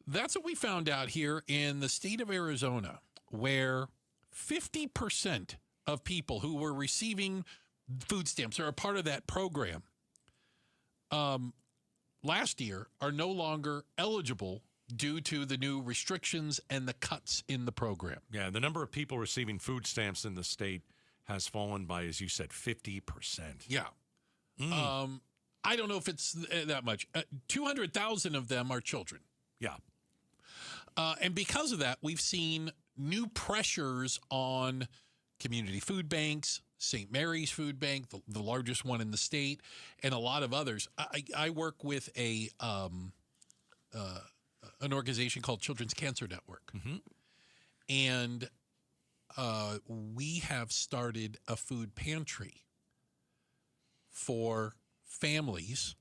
That's what we found out here in the state of Arizona, where 50% of people who were receiving food stamps or a part of that program last year are no longer eligible due to the new restrictions and the cuts in the program. Yeah, the number of people receiving food stamps in the state has fallen by, as you said, 50%. Yeah. I don't know if it's that much. 200,000 of them are children. Yeah. And because of that, we've seen new pressures on community food banks, St. Mary's Food Bank, the largest one in the state, and a lot of others. I work with an organization called Children's Cancer Network. And we have started a food pantry for families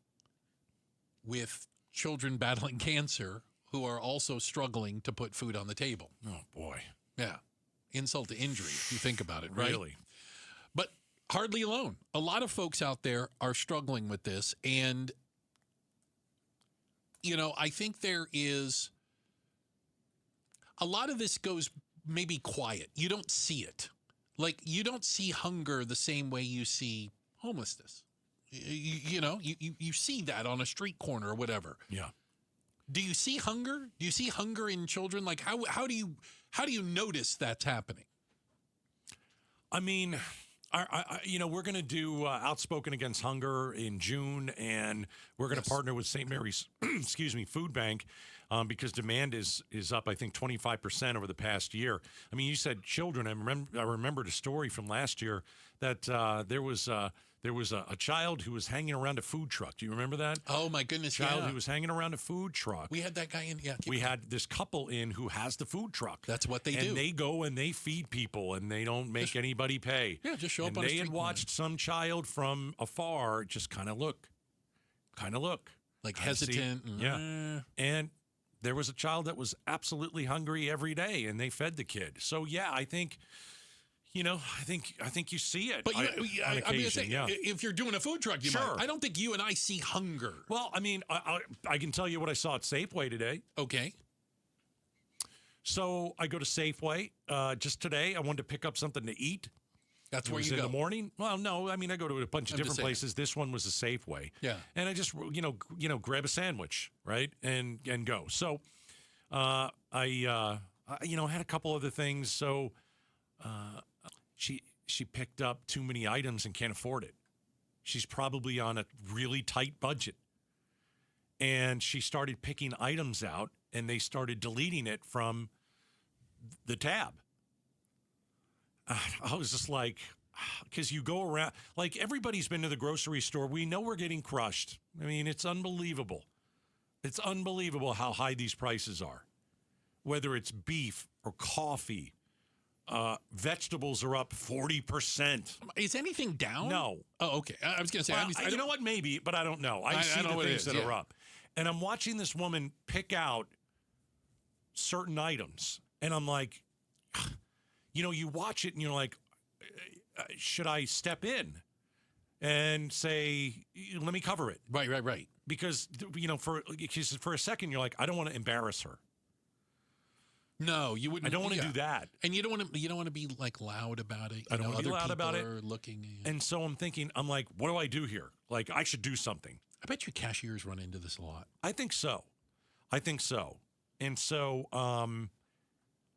with children battling cancer who are also struggling to put food on the table. Oh, boy. Yeah. Insult to injury, if you think about it, right? Really? But hardly alone. A lot of folks out there are struggling with this. And, you know, I think there is a lot of this goes maybe quiet. You don't see it. Like, you don't see hunger the same way you see homelessness. You see that on a street corner or whatever. Yeah. Do you see hunger? Do you see hunger in children? Like, how do you notice that's happening? I mean, we're going to do Outspoken Against Hunger in June, and we're going to partner with St. Mary's, Food Bank, because demand is up, I think, 25% over the past year. I mean, you said children. I remembered a story from last year that there was a child who was hanging around a food truck. Do you remember that? Oh, my goodness, child who was hanging around a food truck. We had that guy in, We had this couple in who has the food truck. That's what they do. And they go and they feed people, and they don't make anybody pay. Yeah, just show up on a street street corner. They had watched some child from afar just kind of look. Like hesitant. Yeah. And there was a child that was absolutely hungry every day, and they fed the kid. So, yeah, I think... I think you see it. But on occasion, if you're doing a food truck, you might. I don't think you and I see hunger. Well, I mean, I can tell you what I saw at Safeway today. Okay. So I go to Safeway just today. I wanted to pick up something to eat. That's where you go in the morning. Well, no, I mean I go to a bunch of different places. This one was a Safeway. Yeah. And I just grab a sandwich, right, and go. So I had a couple other things. So. She picked up too many items and can't afford it. She's probably on a really tight budget. And she started picking items out, and they started deleting it from the tab. I was just like, because you go around, like everybody's been to the grocery store. We know we're getting crushed. I mean, it's unbelievable. It's unbelievable how high these prices are, whether it's beef or coffee. Vegetables are up 40%. Is anything down? No. Oh, okay. I was going to say. You know what? Maybe, but I don't know. I see the things that are up. And I'm watching this woman pick out certain items. And I'm like, you watch it and you're like, should I step in and say, let me cover it? Right. Because, for a second, you're like, I don't want to embarrass her. No, you wouldn't. I don't want to do that, and you don't want to be like loud about it. I don't want to be loud about it. Looking, and so I'm thinking, I'm like, what do I do here? Like, I should do something. I bet you cashiers run into this a lot. I think so. And so,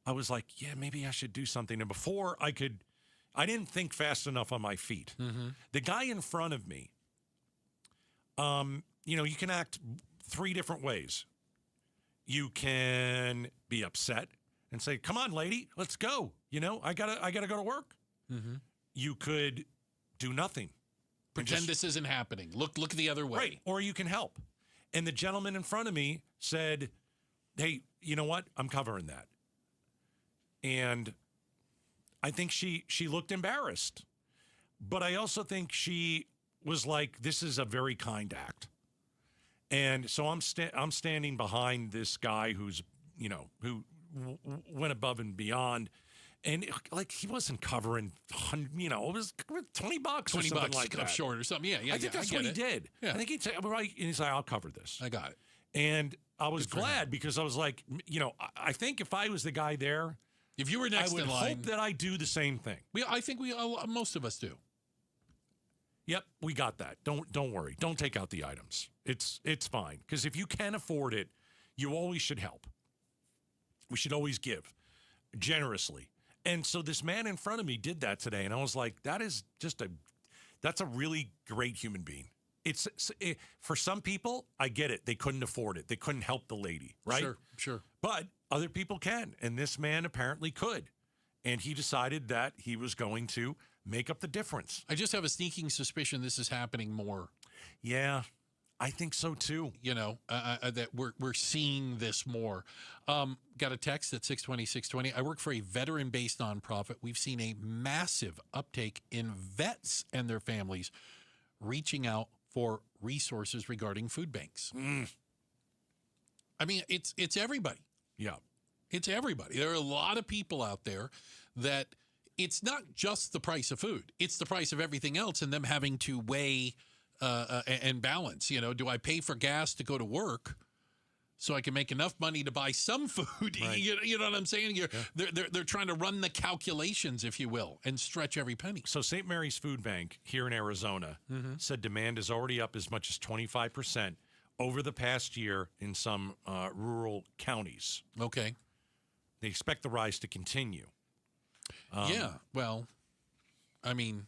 I was like, yeah, maybe I should do something. And before I didn't think fast enough on my feet. Mm-hmm. The guy in front of me, you can act three different ways. You can be upset and say, "Come on, lady, let's go." You know, I gotta go to work. Mm-hmm. You could do nothing. Pretend this isn't happening. Look the other way. Right. Or you can help. And the gentleman in front of me said, "Hey, you know what? I'm covering that." And I think she looked embarrassed. But I also think she was like, this is a very kind act. And so I'm standing behind this guy who's, you know, who went above and beyond. And like he wasn't covering, you know, it was $20 or something like that. Short or something. Yeah. I think that's what he did. Yeah. I think he said, right, and he's like, "I'll cover this." I got it. And I was glad because I was like, you know, I think if I was the guy there, if you were next I would in line, hope that I do the same thing. I think most of us do. Yep, we got that. Don't worry. Don't take out the items. It's fine because if you can afford it, you always should help. We should always give generously. And so this man in front of me did that today, and I was like, that's a really great human being. For some people, I get it. They couldn't afford it. They couldn't help the lady, right? Sure. But other people can, and this man apparently could. And he decided that he was going to make up the difference. I just have a sneaking suspicion this is happening more. Yeah, I think so too. You know, that we're seeing this more. Got a text at 620. I work for a veteran-based nonprofit. We've seen a massive uptake in vets and their families reaching out for resources regarding food banks. I mean, it's everybody. Yeah. It's everybody. There are a lot of people out there that it's not just the price of food. It's the price of everything else and them having to weigh and balance. You know, do I pay for gas to go to work so I can make enough money to buy some food? Right. You know what I'm saying? They're trying to run the calculations, if you will, and stretch every penny. So St. Mary's Food Bank here in Arizona said demand is already up as much as 25% over the past year in some rural counties. Okay. They expect the rise to continue. Yeah, well, I mean,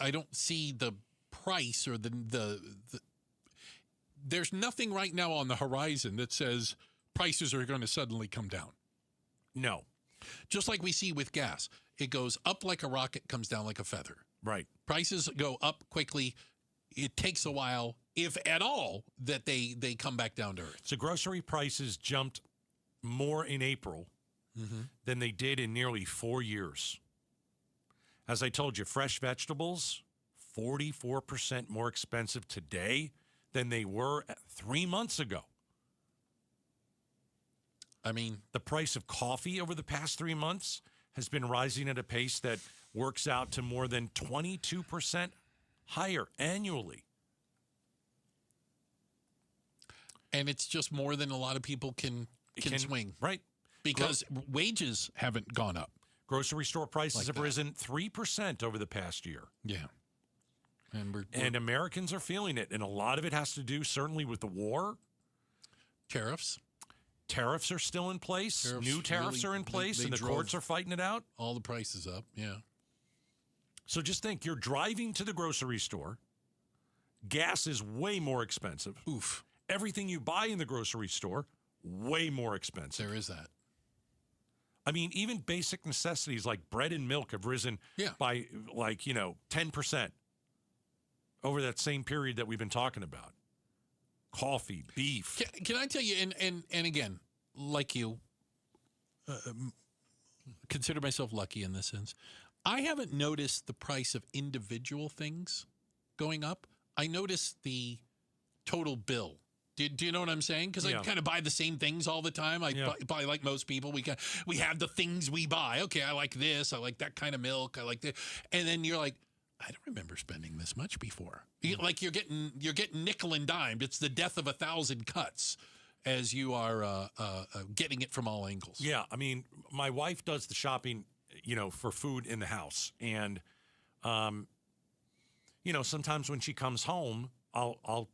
I don't see the price or the there's nothing right now on the horizon that says prices are going to suddenly come down. No. Just like we see with gas. It goes up like a rocket, comes down like a feather. Right. Prices go up quickly. It takes a while, if at all, that they come back down to earth. So grocery prices jumped more in April than they did in nearly 4 years. As I told you, fresh vegetables, 44% more expensive today than they were 3 months ago. I mean, the price of coffee over the past 3 months has been rising at a pace that works out to more than 22% higher annually. And it's just more than a lot of people can swing. Right. Because wages haven't gone up. Grocery store prices have risen 3% over the past year. Yeah. And Americans are feeling it. And a lot of it has to do certainly with the war. Tariffs. Tariffs are still in place. New tariffs are in place, and the courts are fighting it out. All the prices up, yeah. So just think, you're driving to the grocery store. Gas is way more expensive. Oof. Everything you buy in the grocery store, way more expensive. There is that. I mean, even basic necessities like bread and milk have risen by 10% over that same period that we've been talking about. Coffee, beef. Can I tell you, and again, like you, consider myself lucky in this sense. I haven't noticed the price of individual things going up. I noticed the total bill. Do you know what I'm saying? Because I kind of buy the same things all the time. I buy like most people. We have the things we buy. Okay, I like this. I like that kind of milk. I like that. And then you're like, I don't remember spending this much before. Like you're getting nickel and dimed. It's the death of 1,000 cuts as you are getting it from all angles. Yeah, I mean, my wife does the shopping, for food in the house, and sometimes when she comes home, I'll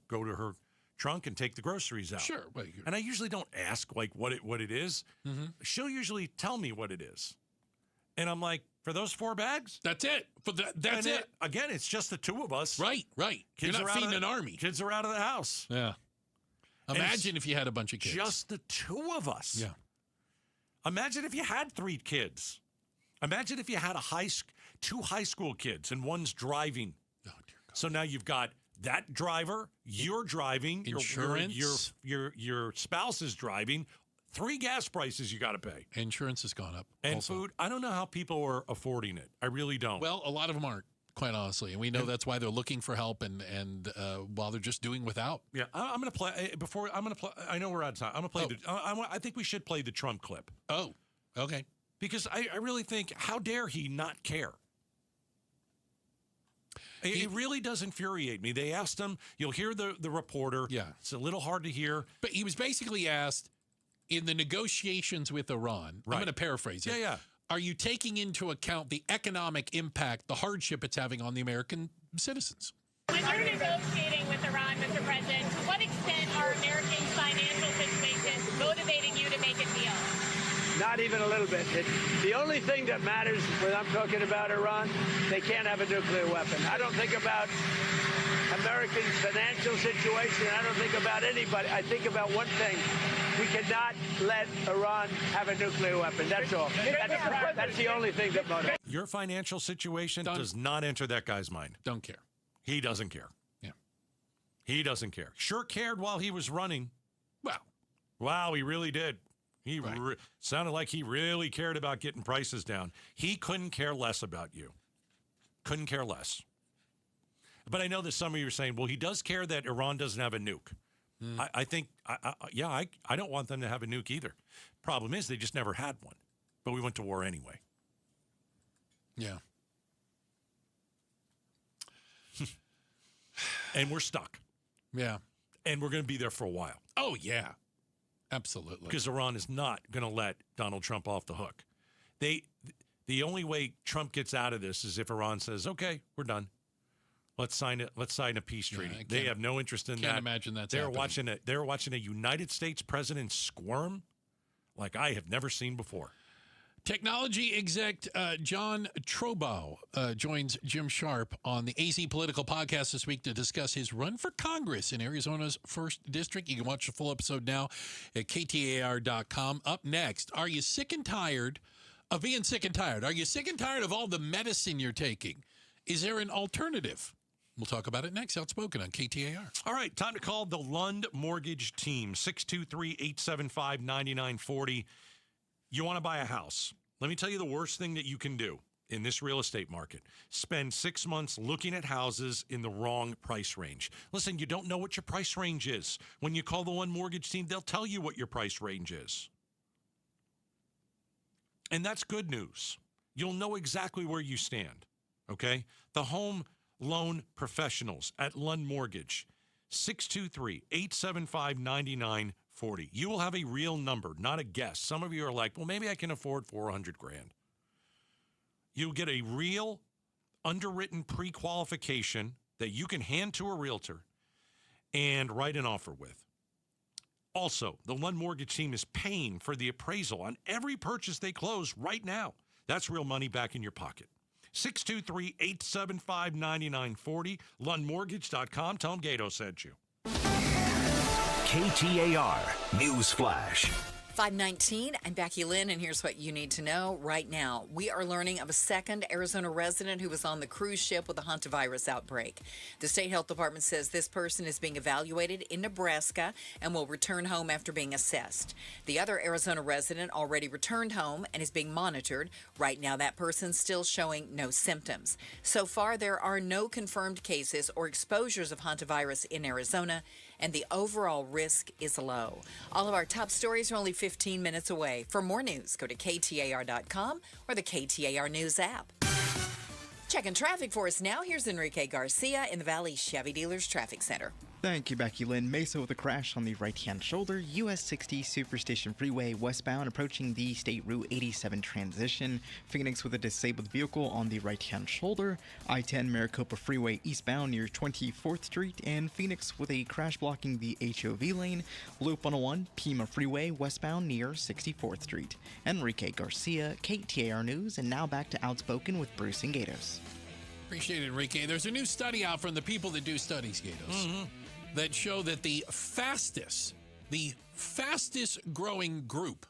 go to her trunk and take the groceries out. Sure. And I usually don't ask like what it is. Mm-hmm. She'll usually tell me what it is. And I'm like, for those 4 bags? That's it. That's it. Again, it's just the two of us. Right. Kids You're not feeding an army. Kids are out of the house. Yeah. Imagine if you had a bunch of kids. Just the two of us. Yeah. Imagine if you had 3 kids. Imagine if you had 2 high school kids and one's driving. Oh, dear God. So now you've got that driver, you're driving, insurance, your spouse is driving, 3 gas prices you got to pay. Insurance has gone up. And also. food. I don't know how people are affording it. I really don't. Well, a lot of them aren't, quite honestly. And we know that's why they're looking for help and while they're just doing without. Yeah, I'm going to play I know we're out of time. I'm going to play I think we should play the Trump clip. Oh, okay. Because I really think, how dare he not care? It really does infuriate me. They asked him, you'll hear the reporter. Yeah. It's a little hard to hear. But he was basically asked, in the negotiations with Iran, I'm going to paraphrase it. Yeah. Are you taking into account the economic impact, the hardship it's having on the American citizens? When you're negotiating with Iran, Mr. President, to what extent are Americans' financial situations motivating you to make a deal? Not even a little bit. The only thing that matters when I'm talking about Iran, they can't have a nuclear weapon. I don't think about Americans' financial situation. I don't think about anybody. I think about one thing. We cannot let Iran have a nuclear weapon. That's all. That's the only thing that motivates. Your financial situation does not enter that guy's mind. Don't care. He doesn't care. Yeah. He doesn't care. Sure cared while he was running. Well. Wow, he really did. He sounded like he really cared about getting prices down. He couldn't care less about you. Couldn't care less. But I know that some of you are saying, well, he does care that Iran doesn't have a nuke. I think, I don't want them to have a nuke either. Problem is, they just never had one. But we went to war anyway. Yeah. And we're stuck. Yeah. And we're going to be there for a while. Oh, yeah. Absolutely. Because Iran is not going to let Donald Trump off the hook. The only way Trump gets out of this is if Iran says, okay, we're done. Let's sign it. Let's sign a peace treaty. They have no interest in that. Can't imagine that's happening. They're watching a United States president squirm like I have never seen before. Technology exec John Trobow joins Jim Sharp on the AZ Political Podcast this week to discuss his run for Congress in Arizona's 1st District. You can watch the full episode now at KTAR.com. Up next, are you sick and tired of being sick and tired? Are you sick and tired of all the medicine you're taking? Is there an alternative? We'll talk about it next. Outspoken on KTAR. All right, time to call the Lund Mortgage Team, 623-875-9940. You want to buy a house. Let me tell you the worst thing that you can do in this real estate market. Spend 6 months looking at houses in the wrong price range. Listen, you don't know what your price range is. When you call the Lund Mortgage Team, they'll tell you what your price range is. And that's good news. You'll know exactly where you stand, okay? The Home Loan Professionals at Lund Mortgage, 623-875-9940. You will have a real number, not a guess. Some of you are like, well, maybe I can afford $400,000. You'll get a real underwritten pre-qualification that you can hand to a realtor and write an offer with. Also, the Lund Mortgage Team is paying for the appraisal on every purchase they close right now. That's real money back in your pocket. 623-875-9940, LundMortgage.com. Tell them Gato sent you. KTAR News Flash. 519, I'm Becky Lynn, and here's what you need to know right now. We are learning of a second Arizona resident who was on the cruise ship with a hantavirus outbreak. The state health department says this person is being evaluated in Nebraska and will return home after being assessed. The other Arizona resident already returned home and is being monitored. Right now, that person's still showing no symptoms. So far, there are no confirmed cases or exposures of hantavirus in Arizona, and the overall risk is low. All of our top stories are only 15 minutes away. For more news, go to KTAR.com or the KTAR News app. Checking traffic for us now. Here's Enrique Garcia in the Valley Chevy Dealers Traffic Center. Thank you, Becky Lynn. Mesa with a crash on the right-hand shoulder. US 60 Superstation Freeway westbound approaching the State Route 87 transition. Phoenix with a disabled vehicle on the right-hand shoulder. I-10 Maricopa Freeway eastbound near 24th Street. And Phoenix with a crash blocking the HOV lane. Loop 101 Pima Freeway westbound near 64th Street. Enrique Garcia, KTAR News, and now back to Outspoken with Bruce and Gatos. Appreciate it, Enrique. There's a new study out from the people that do studies, Gatos, that show that the fastest the fastest growing group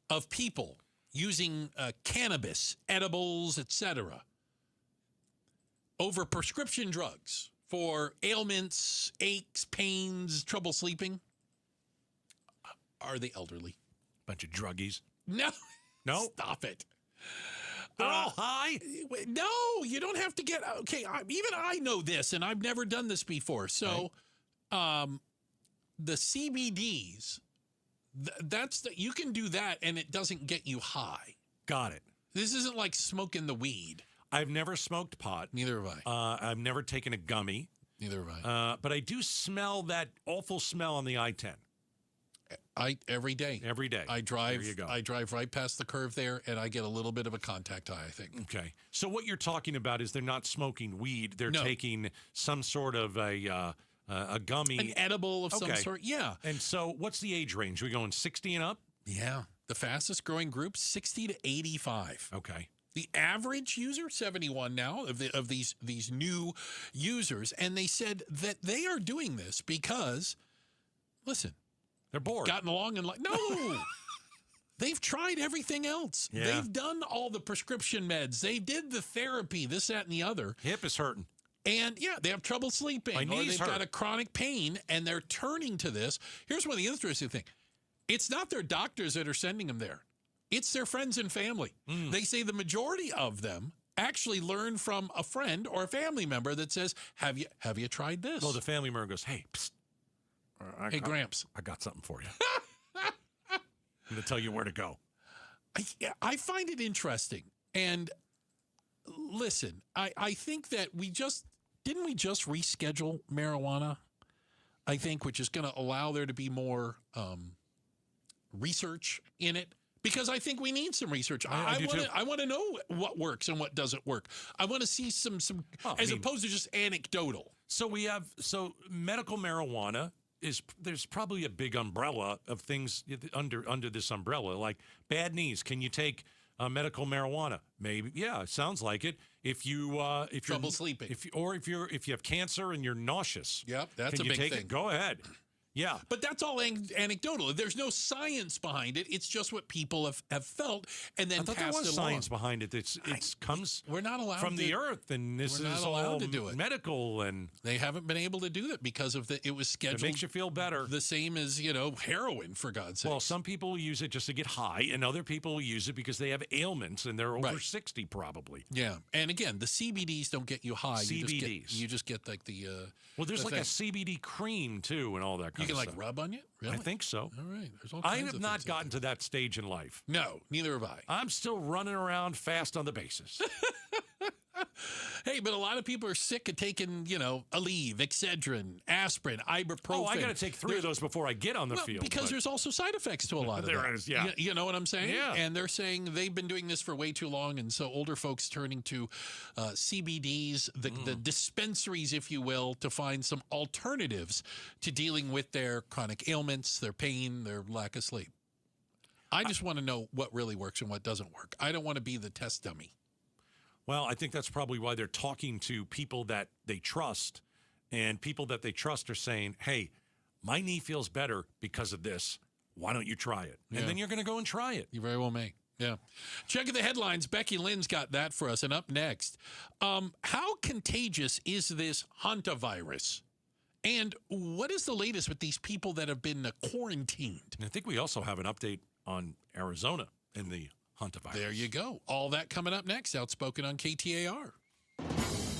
of people using cannabis, edibles, etc., over prescription drugs for ailments, aches, pains, trouble sleeping are the elderly. Bunch of druggies. No. Stop it. They're all high. No, you don't have to get. Okay, even I know this, and I've never done this before. So, the CBDs, you can do that, and it doesn't get you high. Got it. This isn't like smoking the weed. I've never smoked pot. Neither have I. I've never taken a gummy. Neither have I. But I do smell that awful smell on the I-10. Every day. Every day. I drive. There you go. I drive right past the curve there, and I get a little bit of a contact high, I think. Okay. So what you're talking about is they're not smoking weed. They're taking some sort of a gummy. An edible of some sort. Yeah. And so what's the age range? Are we going 60 and up? Yeah. The fastest growing group, 60 to 85. Okay. The average user, 71 now, of these new users. And they said that they are doing this because, listen, they're bored. Gotten along and like, no. They've tried everything else. Yeah. They've done all the prescription meds. They did the therapy, this, that, and the other. Hip is hurting. And, yeah, they have trouble sleeping. My knees or they've hurt. got a chronic pain, and they're turning to this. Here's one of the interesting things. It's not their doctors that are sending them there. It's their friends and family. They say the majority of them actually learn from a friend or a family member that says, have you tried this? Well, the family member goes, hey, psst. Hey, Gramps. I got something for you. I'm going to tell you where to go. I find it interesting. And listen, I think that didn't we just reschedule marijuana? I think, which is going to allow there to be more research in it. Because I think we need some research. I want to know what works and what doesn't work. I want to see some opposed to just anecdotal. So medical marijuana there's probably a big umbrella of things under this umbrella, like bad knees. Can you take medical marijuana? Maybe. Yeah, it sounds like it. If you're trouble sleeping, if you have cancer and you're nauseous, yep, that's can a you big take thing. It? Go ahead. Yeah. But that's all anecdotal. There's no science behind it. It's just what people have felt and then I thought passed there was it science along. behind it. We're not allowed from the earth, and this we're is not allowed all to do it. medical, and they haven't been able to do that because of it was scheduled. It makes you feel better. The same as heroin, for God's sake. Well, some people use it just to get high, and other people use it because they have ailments and they're over 60 probably. Yeah, and again, the CBDs don't get you high. CBDs. You just get like the. Well, there's like a CBD cream too, and all that kind of stuff. You can rub on you. Really? I think so. All right. There's all I kinds have of not things gotten to that stage in life. No, neither have I. I'm still running around fast on the basis. Hey, but a lot of people are sick of taking, Aleve, Excedrin, aspirin, ibuprofen. Oh, I got to take 3 of those before I get on the field. Because there's also side effects to a lot of there that. is, yeah. You know what I'm saying? Yeah. And they're saying they've been doing this for way too long, and so older folks turning to CBDs, the dispensaries, if you will, to find some alternatives to dealing with their chronic ailments, their pain, their lack of sleep. I just want to know what really works and what doesn't work. I don't want to be the test dummy. Well, I think that's probably why they're talking to people that they trust, and people that they trust are saying, hey, my knee feels better because of this. Why don't you try it? Yeah. And then you're going to go and try it. You very well may. Yeah. Checking the headlines. Becky Lynn's got that for us. And up next, how contagious is this hantavirus? And what is the latest with these people that have been quarantined? And I think we also have an update on Arizona and the hantavirus. There you go. All that coming up next. Outspoken on KTAR.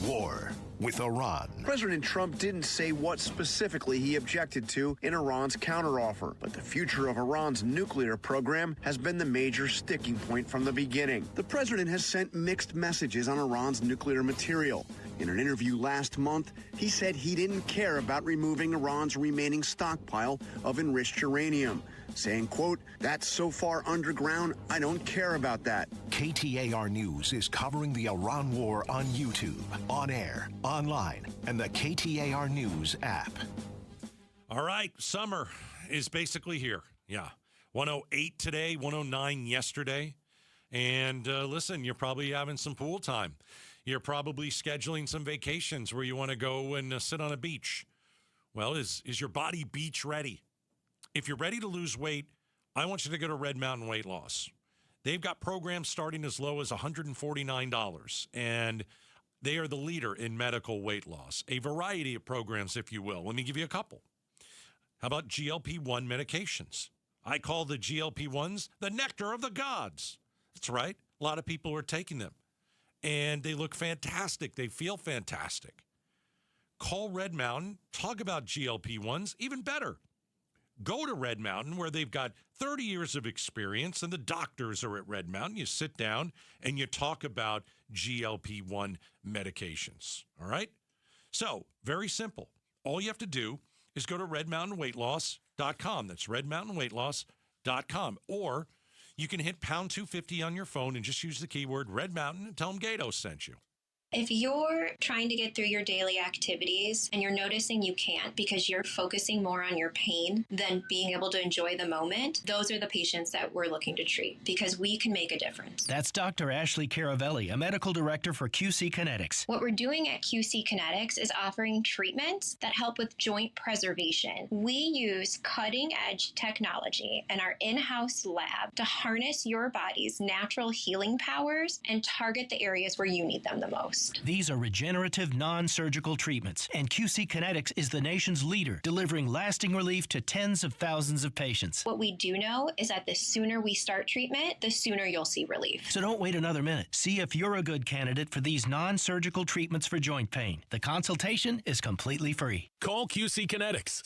War with Iran. President Trump didn't say what specifically he objected to in Iran's counteroffer, but the future of Iran's nuclear program has been the major sticking point from the beginning. The president has sent mixed messages on Iran's nuclear material. In an interview last month, he said he didn't care about removing Iran's remaining stockpile of enriched uranium, saying, quote, "That's so far underground, I don't care about that." KTAR News is covering the Iran war on YouTube, on air, online, and the KTAR News app. All right, summer is basically here. Yeah. 108 today, 109 yesterday. And listen, you're probably having some pool time. You're probably scheduling some vacations where you want to go and sit on a beach. Well, is your body beach ready? if you're ready to lose weight, I want you to go to Red Mountain Weight Loss. They've got programs starting as low as $149, and they are the leader in medical weight loss. A variety of programs, if you will. Let me give you a couple. How about GLP-1 medications? I call the GLP-1s the nectar of the gods. That's right. A lot of people are taking them, and they look fantastic. They feel fantastic. Call Red Mountain. Talk about GLP-1s. Even better. Go to Red Mountain, where they've got 30 years of experience, and the doctors are at Red Mountain. You sit down, and you talk about GLP-1 medications, all right? So, very simple. All you have to do is go to redmountainweightloss.com. That's redmountainweightloss.com. Or you can hit pound 250 on your phone and just use the keyword Red Mountain and tell them Gato sent you. If you're trying to get through your daily activities and you're noticing you can't because you're focusing more on your pain than being able to enjoy the moment, those are the patients that we're looking to treat because we can make a difference. That's Dr. Ashley Caravelli, a medical director for QC Kinetics. What we're doing at QC Kinetics is offering treatments that help with joint preservation. We use cutting-edge technology in our in-house lab to harness your body's natural healing powers and target the areas where you need them the most. These are regenerative, non-surgical treatments, and QC Kinetics is the nation's leader, delivering lasting relief to tens of thousands of patients. What we do know is that the sooner we start treatment, the sooner you'll see relief. So don't wait another minute. See if you're a good candidate for these non-surgical treatments for joint pain. The consultation is completely free. Call QC Kinetics,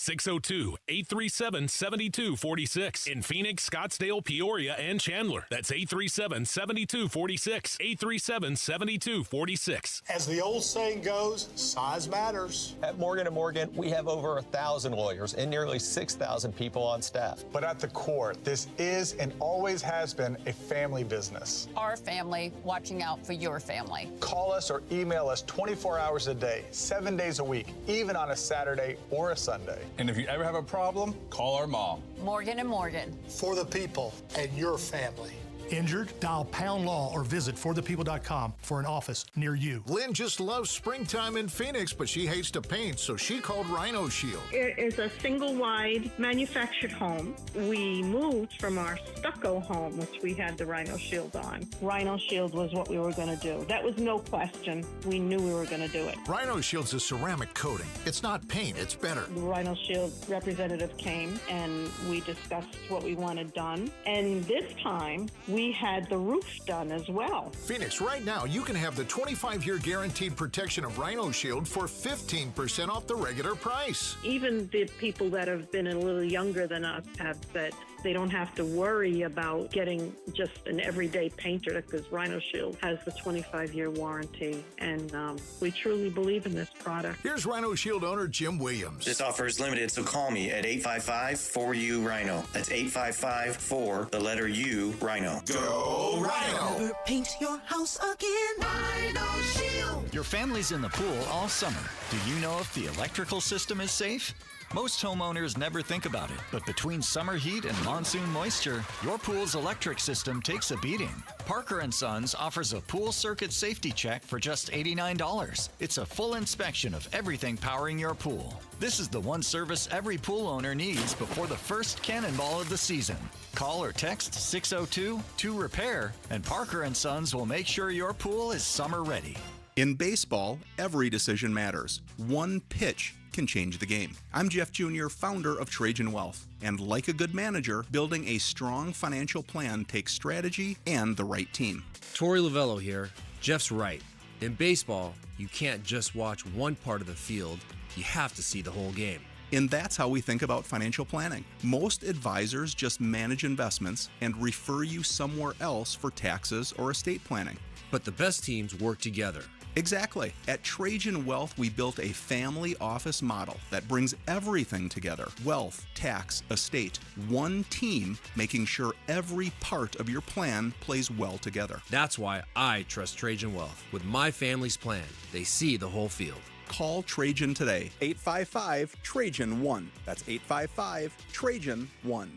602-837-7246. In Phoenix, Scottsdale, Peoria, and Chandler. That's 837-7246. 837-7246. As the old saying goes, size matters. At Morgan & Morgan, we have over 1,000 lawyers and nearly 6,000 people on staff. But at the core, this is and always has been a family business. Our family watching out for your family. Call us or email us 24 hours a day, 7 days a week, even on a Saturday or a Sunday. And if you ever have a problem, call our mom. Morgan & Morgan. For the people and your family. Injured? Dial Pound Law or visit forthepeople.com for an office near you. Lynn just loves springtime in Phoenix, but she hates to paint, so she called Rhino Shield. It is a single-wide manufactured home. We moved from our stucco home, which we had the Rhino Shield on. Rhino Shield was what we were going to do. That was no question. We knew we were going to do it. Rhino Shield's a ceramic coating. It's not paint, it's better. The Rhino Shield representative came, and we discussed what we wanted done. And this time, we had the roof done as well. Phoenix, right now, you can have the 25-year guaranteed protection of Rhino Shield for 15% off the regular price. Even the people that have been a little younger than us have said they don't have to worry about getting just an everyday painter because Rhino Shield has the 25-year warranty, and we truly believe in this product. Here's Rhino Shield owner Jim Williams. This offer is limited, so call me at 855-4U-RHINO. That's 855-4, the letter U, Rhino. Go Rhino! Never paint your house again. Rhino Shield. Your family's in the pool all summer. Do you know if the electrical system is safe? Most homeowners never think about it, but between summer heat and monsoon moisture, your pool's electric system takes a beating. Parker & Sons offers a pool circuit safety check for just $89. It's a full inspection of everything powering your pool. This is the one service every pool owner needs before the first cannonball of the season. Call or text 602-2REPAIR, and Parker & Sons will make sure your pool is summer ready. In baseball, every decision matters. One pitch can change the game. I'm Jeff Jr., founder of Trajan Wealth, and like a good manager, building a strong financial plan takes strategy and the right team. Torey Lavello here. Jeff's right. In baseball, you can't just watch one part of the field. You have to see the whole game. And that's how we think about financial planning. Most advisors just manage investments and refer you somewhere else for taxes or estate planning. But the best teams work together. Exactly. At Trajan Wealth, we built a family office model that brings everything together. Wealth, tax, estate. One team making sure every part of your plan plays well together. That's why I trust Trajan Wealth. With my family's plan, they see the whole field. Call Trajan today. 855-TRAJAN-1. That's 855-TRAJAN-1.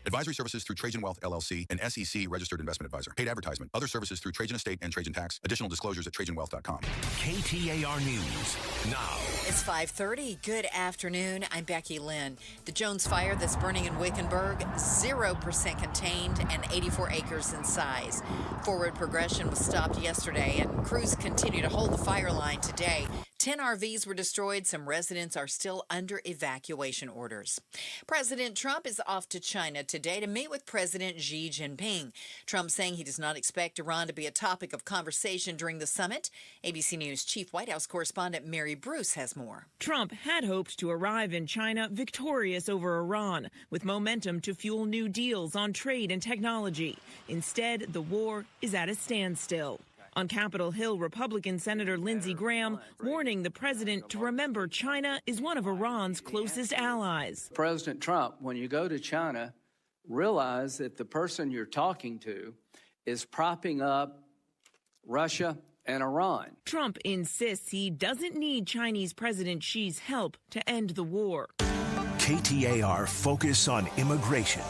Advisory services through Trajan Wealth, LLC, an SEC registered investment advisor. Paid advertisement. Other services through Trajan Estate and Trajan Tax. Additional disclosures at TrajanWealth.com. KTAR News now. It's 5:30. Good afternoon. I'm Becky Lynn. The Jones fire that's burning in Wickenburg, 0% contained and 84 acres in size. Forward progression was stopped yesterday, and crews continue to hold the fire line today. 10 RVs were destroyed. Some residents are still under evacuation orders. President Trump is off to China today to meet with President Xi Jinping. Trump saying he does not expect Iran to be a topic of conversation during the summit. ABC News Chief White House correspondent Mary Bruce has more. Trump had hoped to arrive in China victorious over Iran, with momentum to fuel new deals on trade and technology. Instead, the war is at a standstill. On Capitol Hill, Republican Senator Lindsey Graham warning the president to remember China is one of Iran's closest allies. President Trump, when you go to China, realize that the person you're talking to is propping up Russia and Iran. Trump insists he doesn't need Chinese President Xi's help to end the war. KTAR Focus on Immigration.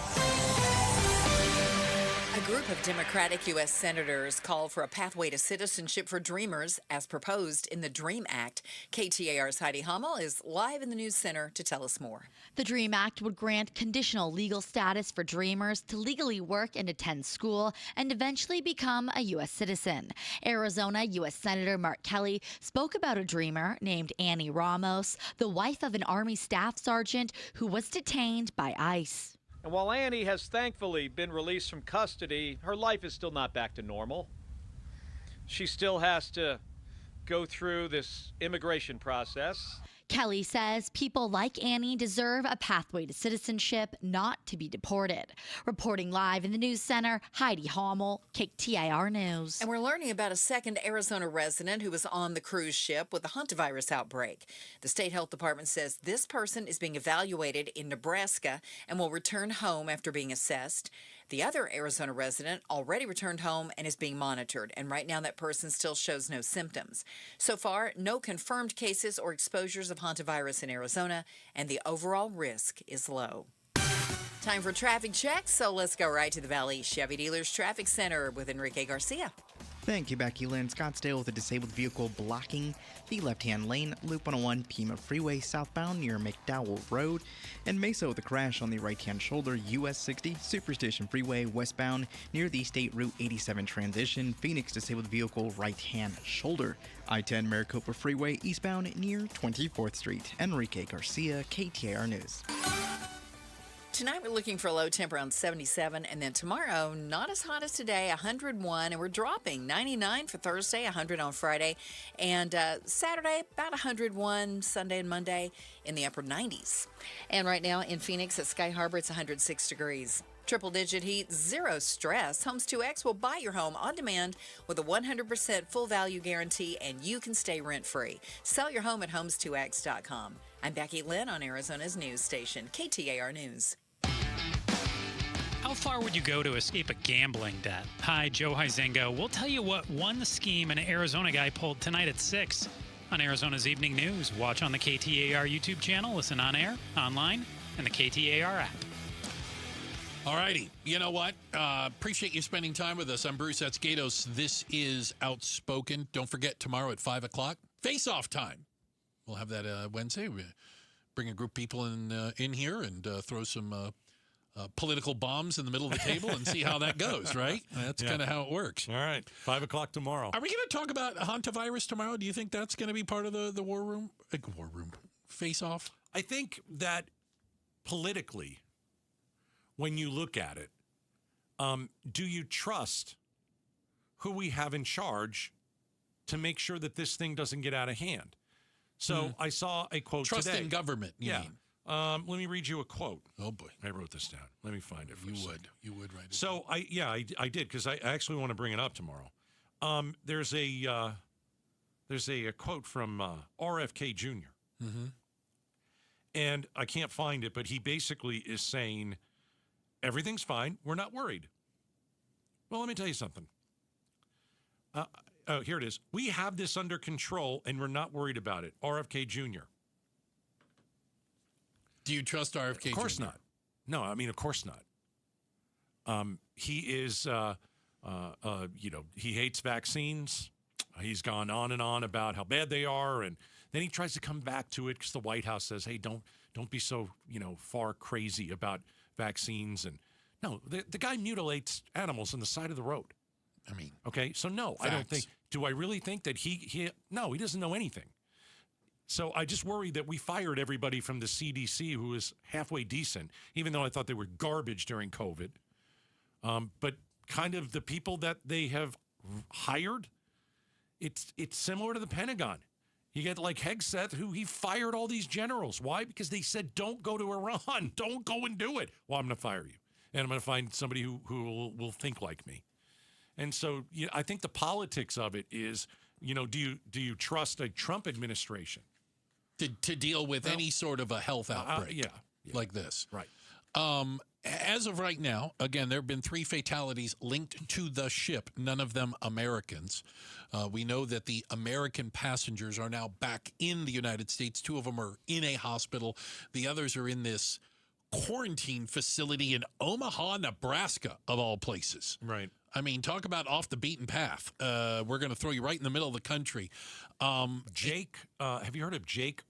A group of Democratic U.S. senators called for a pathway to citizenship for Dreamers as proposed in the DREAM Act. KTAR's Heidi Hummel is live in the News Center to tell us more. The DREAM Act would grant conditional legal status for Dreamers to legally work and attend school and eventually become a U.S. citizen. Arizona U.S. Senator Mark Kelly spoke about a Dreamer named Annie Ramos, the wife of an Army staff sergeant who was detained by ICE. And while Annie has thankfully been released from custody, her life is still not back to normal. She still has to go through this immigration process. Kelly says people like Annie deserve a pathway to citizenship, not to be deported. Reporting live in the News Center, Heidi Hummel, KTAR News. And we're learning about a second Arizona resident who was on the cruise ship with a hantavirus outbreak. The state health department says this person is being evaluated in Nebraska and will return home after being assessed. The other Arizona resident already returned home and is being monitored, and right now that person still shows no symptoms. So far, no confirmed cases or exposures of hantavirus in Arizona, and the overall risk is low. Time for traffic checks, so let's go right to the Valley Chevy Dealers Traffic Center with Enrique Garcia. Thank you, Becky Lynn. Scottsdale with a disabled vehicle blocking the left-hand lane, Loop 101 Pima Freeway southbound near McDowell Road, and Mesa with a crash on the right-hand shoulder, US 60 Superstation Freeway westbound near the State Route 87 transition, Phoenix disabled vehicle right-hand shoulder, I-10 Maricopa Freeway eastbound near 24th Street. Enrique Garcia, KTAR News. Tonight we're looking for a low temp around 77, and then tomorrow, not as hot as today, 101, and we're dropping 99 for Thursday, 100 on Friday, and Saturday, about 101, Sunday and Monday in the upper 90s. And right now in Phoenix at Sky Harbor, it's 106 degrees. Triple-digit heat, zero stress. Homes 2X will buy your home on demand with a 100% full value guarantee, and you can stay rent-free. Sell your home at homes2x.com. I'm Becky Lynn on Arizona's news station, KTAR News. How far would you go to escape a gambling debt? Hi, Joe Huizenga. We'll tell you what one scheme an Arizona guy pulled tonight at 6 on Arizona's Evening News. Watch on the KTAR YouTube channel, listen on air, online, and the KTAR app. All righty. You know what? Appreciate you spending time with us. I'm Bruce Gatos. This is Outspoken. Don't forget, tomorrow at 5 o'clock, face-off time. We'll have that Wednesday. We bring a group of people in here and throw some political bombs in the middle of the table and see how that goes, right? That's kind of how it works. All right. 5 o'clock tomorrow. Are we going to talk about hantavirus tomorrow? Do you think that's going to be part of the war room? Face-off? I think that politically, when you look at it, do you trust who we have in charge to make sure that this thing doesn't get out of hand? So I saw a quote today. Trust in government, you mean? Let me read you a quote. Oh, boy. I wrote this down. Let me find it for You would write it So, down. I did, because I actually want to bring it up tomorrow. There's a quote from RFK Jr. Mm-hmm. And I can't find it, but he basically is saying, everything's fine. We're not worried. Well, let me tell you something. Here it is. We have this under control, and we're not worried about it. RFK Jr. Do you trust RFK Jr.? Of course not. No, I mean, of course not. He is, he hates vaccines. He's gone on and on about how bad they are, and then he tries to come back to it because the White House says, "Hey, don't be so far crazy about vaccines." And no, the guy mutilates animals on the side of the road. I mean, okay, so no, facts. I don't think. Do I really think that he doesn't know anything? So I just worry that we fired everybody from the CDC who was halfway decent, even though I thought they were garbage during COVID. But kind of the people that they have hired, it's similar to the Pentagon. You get like Hegseth, who he fired all these generals. Why? Because they said, don't go to Iran. Don't go and do it. Well, I'm going to fire you. And I'm going to find somebody who will think like me. And so I think the politics of it is, do you trust a Trump administration? To deal with any sort of a health outbreak like this. Right. As of right now, again, there have been 3 fatalities linked to the ship, none of them Americans. We know that the American passengers are now back in the United States. 2 of them are in a hospital. The others are in this quarantine facility in Omaha, Nebraska, of all places. Right. I mean, talk about off the beaten path. We're going to throw you right in the middle of the country. Jake, have you heard of Jake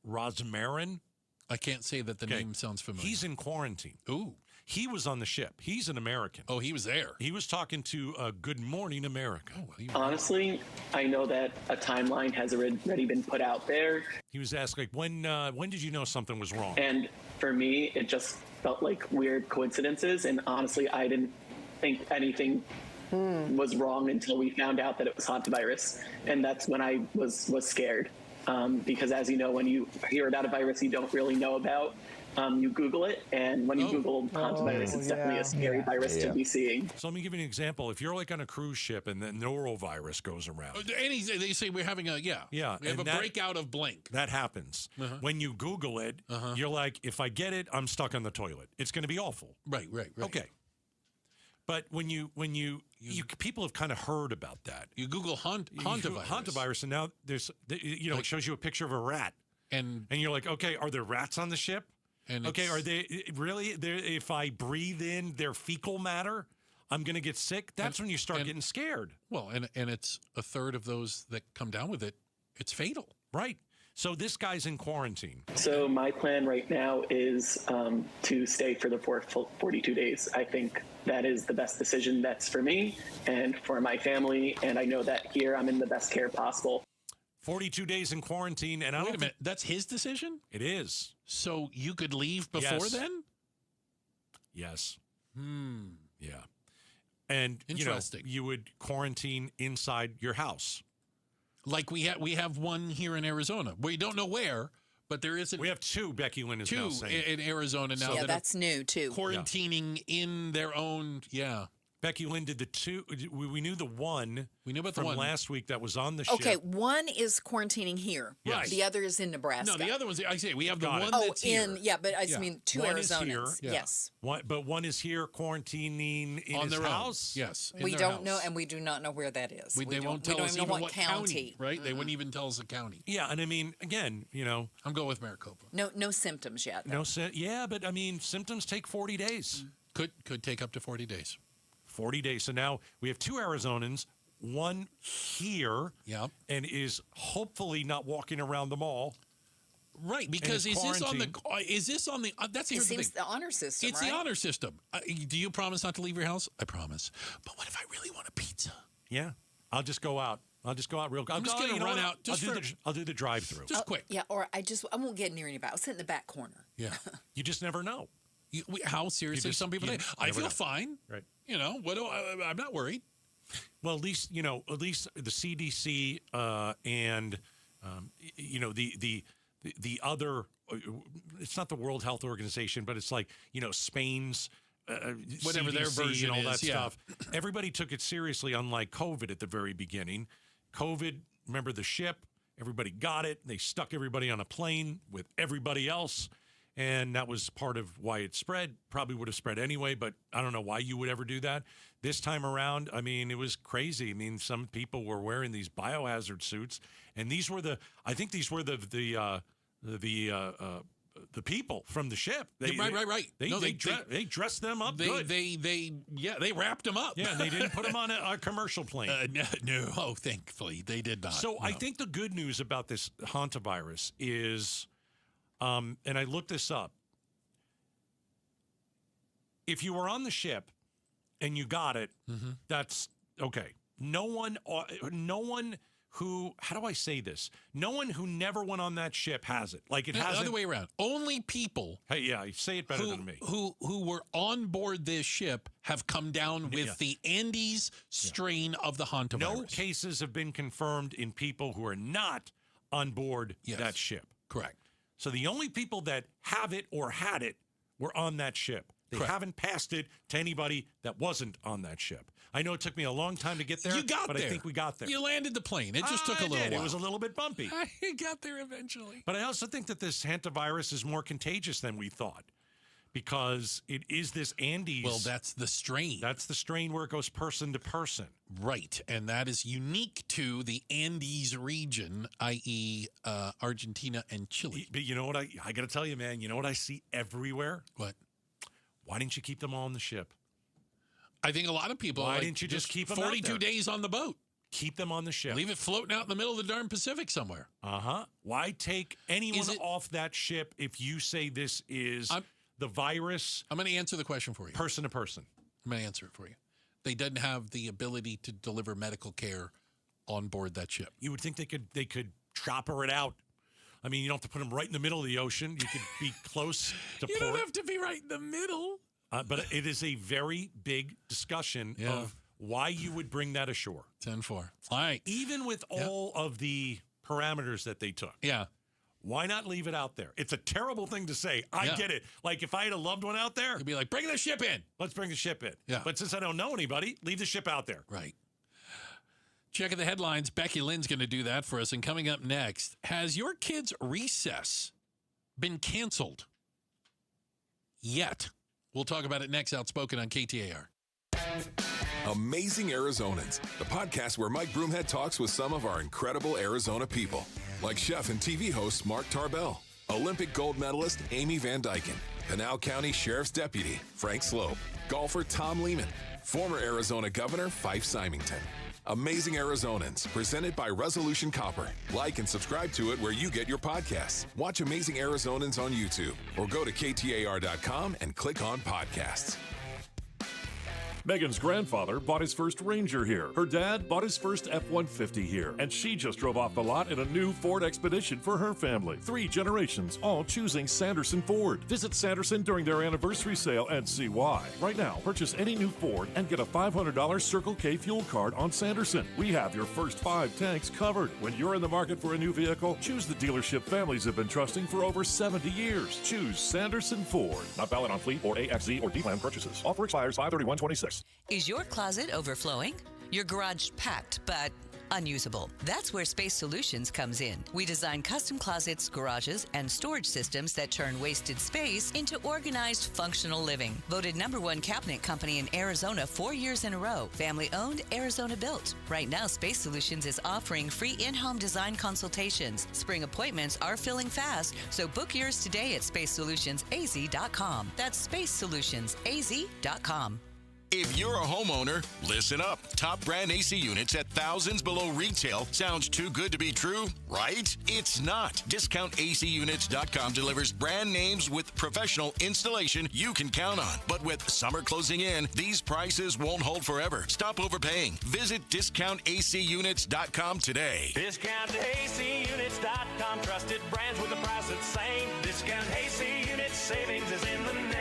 Rosmarin? I can't say that the name sounds familiar. He's in quarantine. Ooh. He was on the ship. He's an American. Oh, he was there. He was talking to Good Morning America. Honestly, I know that a timeline has already been put out there. He was asked, like, when did you know something was wrong? And for me, it just felt like weird coincidences. And honestly, I didn't think anything was wrong until we found out that it was hantavirus. And that's when I was scared. Because as you know, when you hear about a virus you don't really know about, you Google it, and when you Google hantavirus, it's definitely a scary virus to be seeing. So let me give you an example. If you're like on a cruise ship and the norovirus goes around. They say we're having we have a breakout of blank. That happens. When you Google it, you're like, if I get it, I'm stuck on the toilet. It's going to be awful. Right. Okay. But when you people have kind of heard about that. You Google hantavirus, and now there's it shows you a picture of a rat, and you're like, okay, are there rats on the ship? And okay, are they really? If I breathe in their fecal matter, I'm going to get sick. That's when you start getting scared. Well, and it's a third of those that come down with it. It's fatal, right? So this guy's in quarantine. So my plan right now is to stay for the 42 days. I think that is the best decision that's for me and for my family. And I know that here I'm in the best care possible. 42 days in quarantine. And wait a minute, that's his decision? It is. So you could leave before then? Yes. Yeah. And interesting. You would quarantine inside your house. Like we have one here in Arizona. We don't know where, but there isn't. We have 2. Becky Lynn is now saying in Arizona now. Yeah, that's new too. Quarantining in their own. Yeah. Becky Lynn did the 2. We knew the one. We knew about from the one last week that was on the ship. Okay, one is quarantining here. Yes. The other is in Nebraska. No, the other one's. I say we have the one Oh, that's here. but I just mean 2 one is Arizonans. here. Yes. But one is here quarantining in on his their house. Own. Yes. We don't know, and we do not know where that is. They won't tell us even even what county. Right? They wouldn't even tell us the county. Yeah, and I mean, again, I'm going with Maricopa. No symptoms yet. Though. Yeah, but I mean, symptoms take 40 days. Could take up to 40 days. 40 days. So now we have 2 Arizonans, one here, and is hopefully not walking around the mall. Right, because is this on the? That's it seems the honor system. It's right? the honor system. Do you promise not to leave your house? I promise. But what if I really want a pizza? Yeah, I'll just go out. Real quick. I'm just going to run out. I'll do the drive-through. Just quick. Yeah, or I won't get near anybody. I'll sit in the back corner. Yeah. You just never know. How seriously some people think? I feel fine. Right. I'm not worried. Well, at least the CDC and the other. It's not the World Health Organization, but it's like Spain's whatever CDC their version and all that is, stuff. Everybody took it seriously, unlike COVID at the very beginning. COVID, remember the ship? Everybody got it. They stuck everybody on a plane with everybody else. And that was part of why it spread. Probably would have spread anyway, but I don't know why you would ever do that. This time around, I mean, it was crazy. I mean, some people were wearing these biohazard suits, and these were the the people from the ship. Right. They dressed them up good. They wrapped them up. Yeah, and they didn't put them on a commercial plane. No, thankfully they did not. So I think the good news about this hantavirus is, and I looked this up. If you were on the ship and you got it, that's okay. No one who, how do I say this? No one who never went on that ship has it. Like it has the other way around. Only people. Hey, yeah, say it better than me. Who were on board this ship have come down with the Andes strain of the hantavirus. No cases have been confirmed in people who are not on board that ship. Correct. So the only people that have it or had it were on that ship. They haven't passed it to anybody that wasn't on that ship. I know it took me a long time to get there, but I think we got there. You landed the plane. It just took a little while. It was a little bit bumpy. I got there eventually. But I also think that this hantavirus is more contagious than we thought because it is this Andes. Well, that's the strain. That's the strain where it goes person to person. Right. And that is unique to the Andes region, i.e. Argentina and Chile. But you know what? I got to tell you, man, you know what I see everywhere? What? Why didn't you keep them all on the ship? I think a lot of people. Why didn't you just keep them 42 days on the boat? Keep them on the ship. Leave it floating out in the middle of the darn Pacific somewhere. Why take anyone off that ship if you say this is the virus? I'm going to answer the question for you. Person to person. I'm going to answer it for you. They didn't have the ability to deliver medical care on board that ship. You would think they could chopper it out. I mean, you don't have to put them right in the middle of the ocean. You could be close to You port. don't have to be right in the middle. But it is a very big discussion of why you would bring that ashore. 10-4. All right. Even with all of the parameters that they took. Yeah. Why not leave it out there? It's a terrible thing to say. I get it. Like if I had a loved one out there. You'd be like, bring the ship in. Let's bring the ship in. Yeah. But since I don't know anybody, leave the ship out there. Right. Checking the headlines. Becky Lynn's going to do that for us. And coming up next, has your kid's recess been canceled yet? We'll talk about it next. Outspoken on KTAR. Amazing Arizonans, the podcast where Mike Broomhead talks with some of our incredible Arizona people, like chef and TV host Mark Tarbell, Olympic gold medalist Amy Van Dyken, Pinal County Sheriff's Deputy Frank Slope, golfer Tom Lehman, former Arizona Governor Fife Symington. Amazing Arizonans, presented by Resolution Copper. Like and subscribe to it where you get your podcasts. Watch Amazing Arizonans on YouTube or go to KTAR.com and click on podcasts. Megan's grandfather bought his first Ranger here. Her dad bought his first F-150 here. And she just drove off the lot in a new Ford Expedition for her family. 3 generations, all choosing Sanderson Ford. Visit Sanderson during their anniversary sale and see why. Right now, purchase any new Ford and get a $500 Circle K fuel card on Sanderson. We have your first 5 tanks covered. When you're in the market for a new vehicle, choose the dealership families have been trusting for over 70 years. Choose Sanderson Ford. Not valid on fleet or AXZ or D-Plan purchases. Offer expires 5/31/26. Is your closet overflowing? Your garage packed, but unusable? That's where Space Solutions comes in. We design custom closets, garages, and storage systems that turn wasted space into organized, functional living. Voted #1 cabinet company in Arizona 4 years in a row. Family owned, Arizona built. Right now, Space Solutions is offering free in-home design consultations. Spring appointments are filling fast, so book yours today at spacesolutionsaz.com. That's spacesolutionsaz.com. If you're a homeowner, listen up. Top brand AC units at thousands below retail. Sounds too good to be true, right? It's not. DiscountACUnits.com delivers brand names with professional installation you can count on. But with summer closing in, these prices won't hold forever. Stop overpaying. Visit DiscountACUnits.com today. DiscountACUnits.com. Trusted brands with the price that's same. Discount AC Units. Savings is in the name.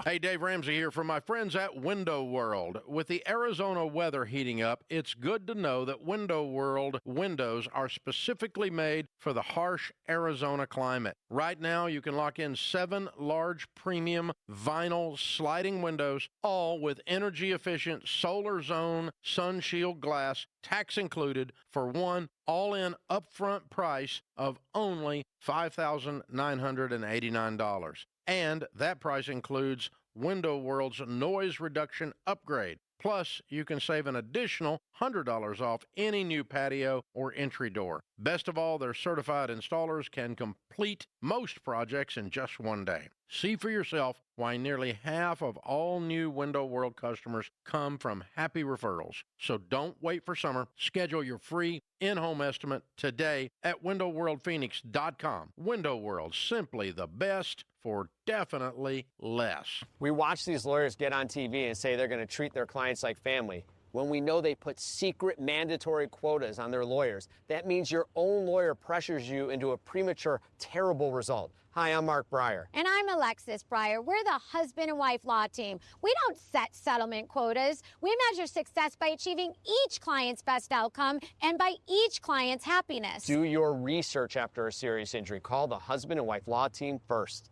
Hey, Dave Ramsey here from my friends at Window World. With the Arizona weather heating up, it's good to know that Window World windows are specifically made for the harsh Arizona climate. Right now, you can lock in 7 large premium vinyl sliding windows, all with energy-efficient Solar Zone Sun Shield glass, tax included, for one all-in upfront price of only $5,989. And that price includes Window World's noise reduction upgrade. Plus, you can save an additional $100 off any new patio or entry door. Best of all, their certified installers can complete most projects in just one day. See for yourself why nearly half of all new Window World customers come from happy referrals. So don't wait for summer. Schedule your free in-home estimate today at windowworldphoenix.com. Window World, simply the best for definitely less. We watch these lawyers get on TV and say they're going to treat their clients like family, when we know they put secret mandatory quotas on their lawyers. That means your own lawyer pressures you into a premature, terrible result. Hi, I'm Mark Breyer. And I'm Alexis Breyer. We're the husband and wife law team. We don't set settlement quotas. We measure success by achieving each client's best outcome and by each client's happiness. Do your research after a serious injury. Call the husband and wife law team first.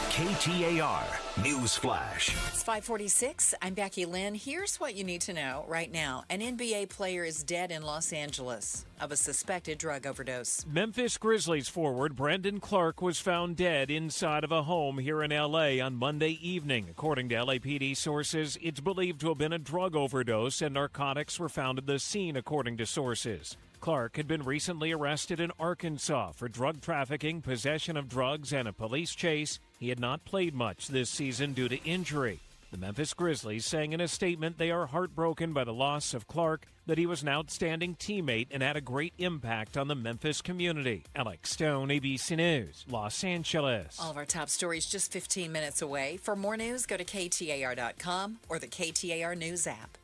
KTAR News Flash. It's 5:46. I'm Becky Lynn. Here's what you need to know right now. An NBA player is dead in Los Angeles of a suspected drug overdose. Memphis Grizzlies forward Brandon Clark was found dead inside of a home here in L.A. on Monday evening. According to LAPD sources, it's believed to have been a drug overdose, and narcotics were found at the scene, according to sources. Clark had been recently arrested in Arkansas for drug trafficking, possession of drugs, and a police chase. He had not played much this season due to injury. The Memphis Grizzlies saying in a statement they are heartbroken by the loss of Clark, that he was an outstanding teammate and had a great impact on the Memphis community. Alex Stone, ABC News, Los Angeles. All of our top stories just 15 minutes away. For more news, go to KTAR.com or the KTAR News app.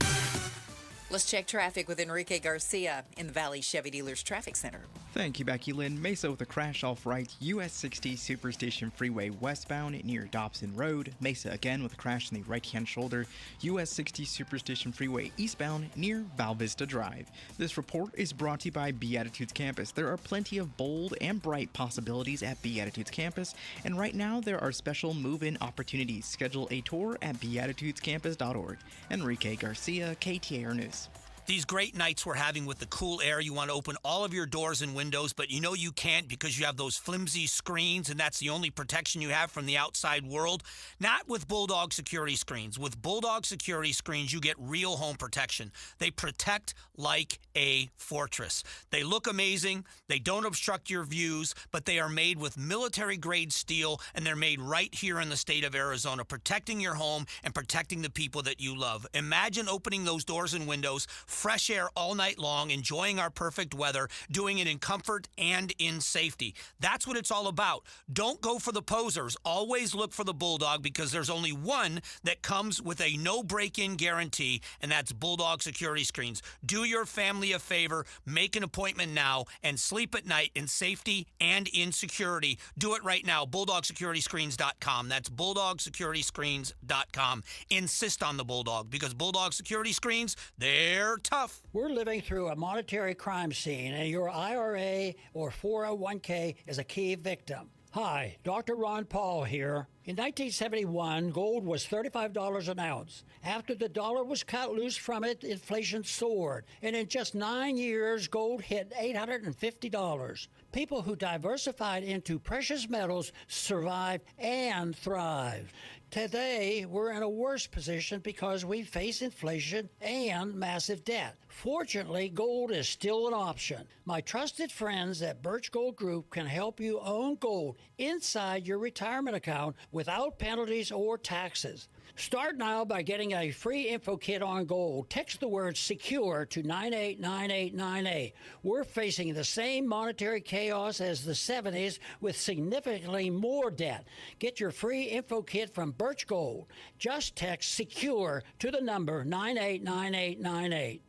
Let's check traffic with Enrique Garcia in the Valley Chevy Dealers Traffic Center. Thank you, Becky Lynn. Mesa with a crash off right, US 60 Superstation Freeway westbound near Dobson Road. Mesa again with a crash on the right-hand shoulder, US 60 Superstation Freeway eastbound near Val Vista Drive. This report is brought to you by Beatitudes Campus. There are plenty of bold and bright possibilities at Beatitudes Campus, and right now there are special move-in opportunities. Schedule a tour at beatitudescampus.org. Enrique Garcia, KTAR News. These great nights we're having with the cool air, you want to open all of your doors and windows, but you know you can't because you have those flimsy screens, and that's the only protection you have from the outside world. Not with Bulldog security screens. With Bulldog security screens, you get real home protection. They protect like a fortress. They look amazing. They don't obstruct your views, but they are made with military-grade steel, and they're made right here in the state of Arizona, protecting your home and protecting the people that you love. Imagine opening those doors and windows, fresh air all night long, enjoying our perfect weather, doing it in comfort and in safety. That's what it's all about. Don't go for the posers. Always look for the Bulldog, because there's only one that comes with a no break-in guarantee, and that's Bulldog security screens. Do your family a favor, make an appointment now, and sleep at night in safety and in security. Do it right now. BulldogSecurityScreens.com. That's BulldogSecurityScreens.com. Insist on the Bulldog, because Bulldog security screens, they're tough. We're living through a monetary crime scene, and your IRA or 401k is a key victim. Hi, Dr. Ron Paul here. In 1971, gold was $35 an ounce. After the dollar was cut loose from it, inflation soared. And in just 9 years, gold hit $850. People who diversified into precious metals survived and thrived. Today, we're in a worse position because we face inflation and massive debt. Fortunately, gold is still an option. My trusted friends at Birch Gold Group can help you own gold inside your retirement account without penalties or taxes. Start now by getting a free info kit on gold. Text the word SECURE to 989898. We're facing the same monetary chaos as the 70s with significantly more debt. Get your free info kit from Birch Gold. Just text SECURE to the number 989898.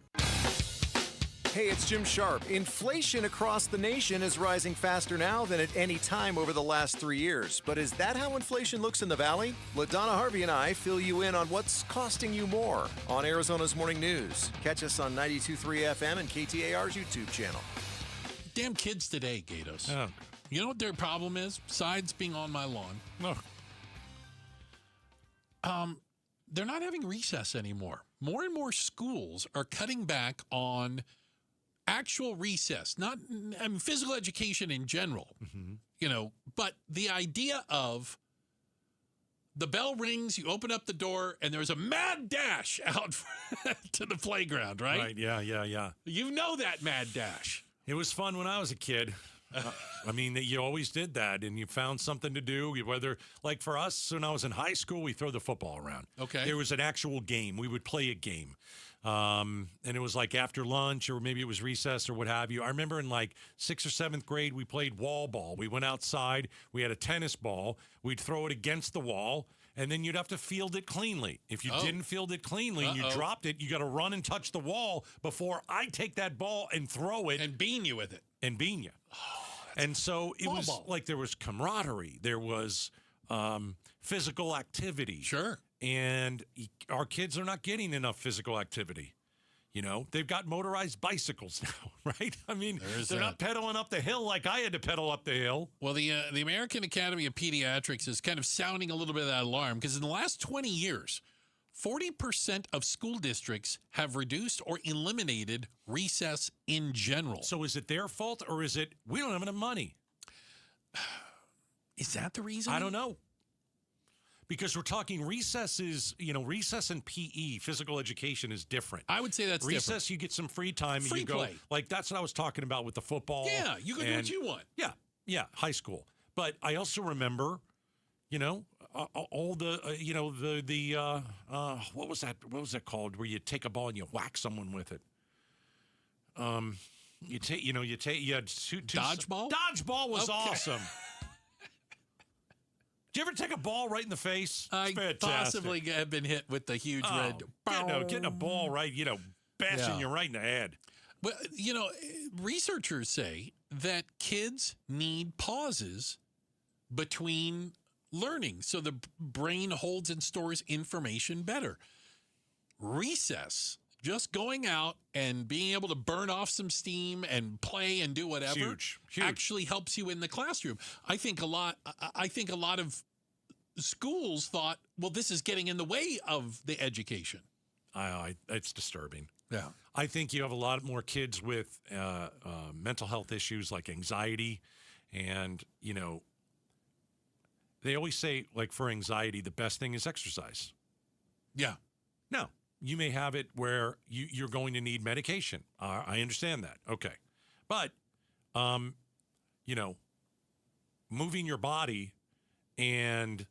Hey, it's Jim Sharp. Inflation across the nation is rising faster now than at any time over the last 3 years. But is that how inflation looks in the Valley? LaDonna Harvey and I fill you in on what's costing you more on Arizona's Morning News. Catch us on 92.3 FM and KTAR's YouTube channel. Damn kids today, Gatos. Oh. You know what their problem is? Besides being on my lawn. They're not having recess anymore. More and more schools are cutting back on actual recess, not physical education in general, you know, but the idea of the bell rings, you open up the door, and there's a mad dash out to the playground, right? Right, yeah. You know that mad dash. It was fun when I was a kid. I mean, you always did that, and you found something to do. Whether, like for us, when I was in high school, we throw the football around. Okay. There was an actual game. We would play a game. And it was like after lunch, or maybe it was recess or what have you. I remember in like 6th or 7th grade, we played wall ball. We went outside. We had a tennis ball. We'd throw it against the wall, and then you'd have to field it cleanly. If you didn't field it cleanly and you dropped it, you got to run and touch the wall before I take that ball and throw it. And bean you with it. And bean you. And so it was like there was camaraderie. There was physical activity. Sure. And our kids are not getting enough physical activity. You know, they've got motorized bicycles now, right? I mean, they're not pedaling up the hill like I had to pedal up the hill. Well, the American Academy of Pediatrics is kind of sounding a little bit of that alarm because in the last 20 years, 40% of school districts have reduced or eliminated recess in general. So is it their fault or is it we don't have enough money? Is that the reason? I don't know. Because we're talking recess and PE, physical education is different. I would say that's recess, different. you get some free time. Free and you play. Go, like that's what I was talking about with the football. Yeah, you can do what you want. Yeah, high school. But I also remember, all the, what was that? What was that called? Where you take a ball and you whack someone with it. You had two dodgeball. Dodgeball was awesome. Did you ever take a ball right in the face? I possibly have been hit with the huge red. Getting a ball right, bashing you right in the head. Well, researchers say that kids need pauses between learning so the brain holds and stores information better. Recess, just going out and being able to burn off some steam and play and do whatever, huge. Actually helps you in the classroom. I think a lot of schools thought, well, this is getting in the way of the education. It's disturbing. Yeah. I think you have a lot more kids with mental health issues like anxiety. And, they always say, like, for anxiety, the best thing is exercise. Yeah. Now, you may have it where you're going to need medication. I understand that. Okay. But, moving your body and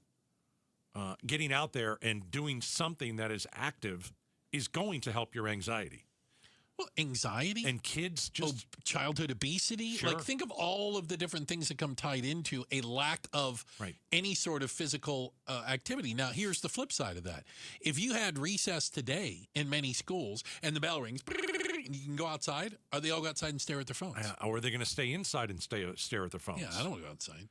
getting out there and doing something that is active is going to help your anxiety. Well, anxiety and kids just childhood obesity. Sure. Like, think of all of the different things that come tied into a lack of any sort of physical activity. Now, here's the flip side of that. If you had recess today in many schools and the bell rings and you can go outside, are they all go outside and stare at their phones? Or are they going to stay inside and stare at their phones? Yeah, I don't want to go outside.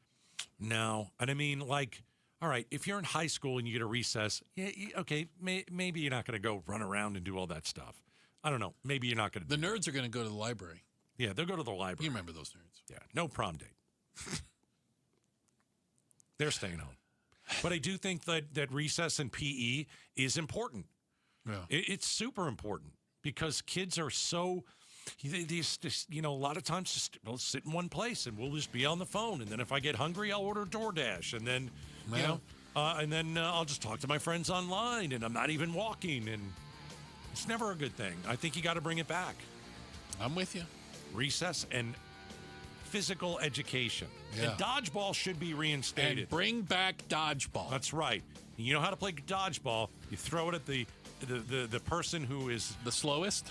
No. And I mean, like, all right, if you're in high school and you get a recess, maybe you're not going to go run around and do all that stuff. I don't know. Maybe you're not going to. The nerds are going to go to the library. Yeah, they'll go to the library. You remember those nerds. Yeah, no prom date. They're staying home. But I do think that recess and PE is important. Yeah. It's super important because kids are so, they just, a lot of times just sit in one place and we'll just be on the phone. And then if I get hungry, I'll order DoorDash. And then, I'll just talk to my friends online and I'm not even walking. And it's never a good thing. I think you got to bring it back. I'm with you. Recess and physical education. Yeah. And dodgeball should be reinstated. And bring back dodgeball. That's right. You know how to play dodgeball. You throw it at the person who is the slowest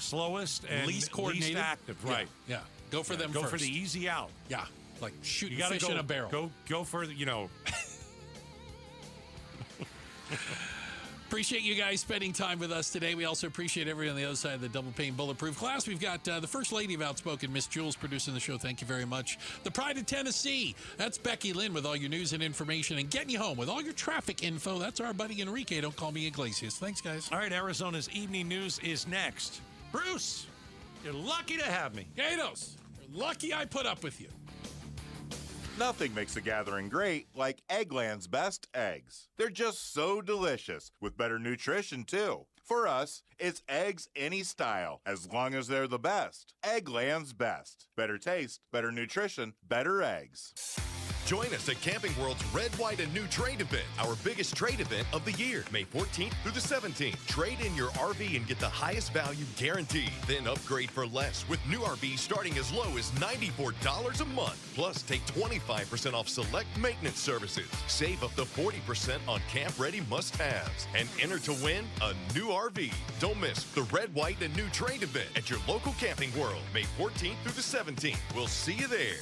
and least coordinated, least active. Right. Yeah. Go for them Go first. for the easy out. Yeah. Like shooting you fish in a barrel. Go for Appreciate you guys spending time with us today. We also appreciate everyone on the other side of the double pane bulletproof glass. We've got the First Lady of Outspoken, Miss Jules, producing the show. Thank you very much. The Pride of Tennessee. That's Becky Lynn with all your news and information and getting you home with all your traffic info. That's our buddy Enrique. Don't call me Iglesias. Thanks, guys. All right, Arizona's evening news is next. Bruce, you're lucky to have me. Gatos, you're lucky I put up with you. Nothing makes a gathering great like Eggland's best eggs. They're just so delicious, with better nutrition, too. For us, it's eggs any style, as long as they're the best. Eggland's best. Better taste, better nutrition, better eggs. Join us at Camping World's Red, White, and New Trade event, our biggest trade event of the year, May 14th through the 17th. Trade in your RV and get the highest value guaranteed. Then upgrade for less with new RVs starting as low as $94 a month. Plus, take 25% off select maintenance services. Save up to 40% on camp-ready must-haves. And enter to win a new RV. Don't miss the Red, White, and New Trade event at your local Camping World, May 14th through the 17th. We'll see you there.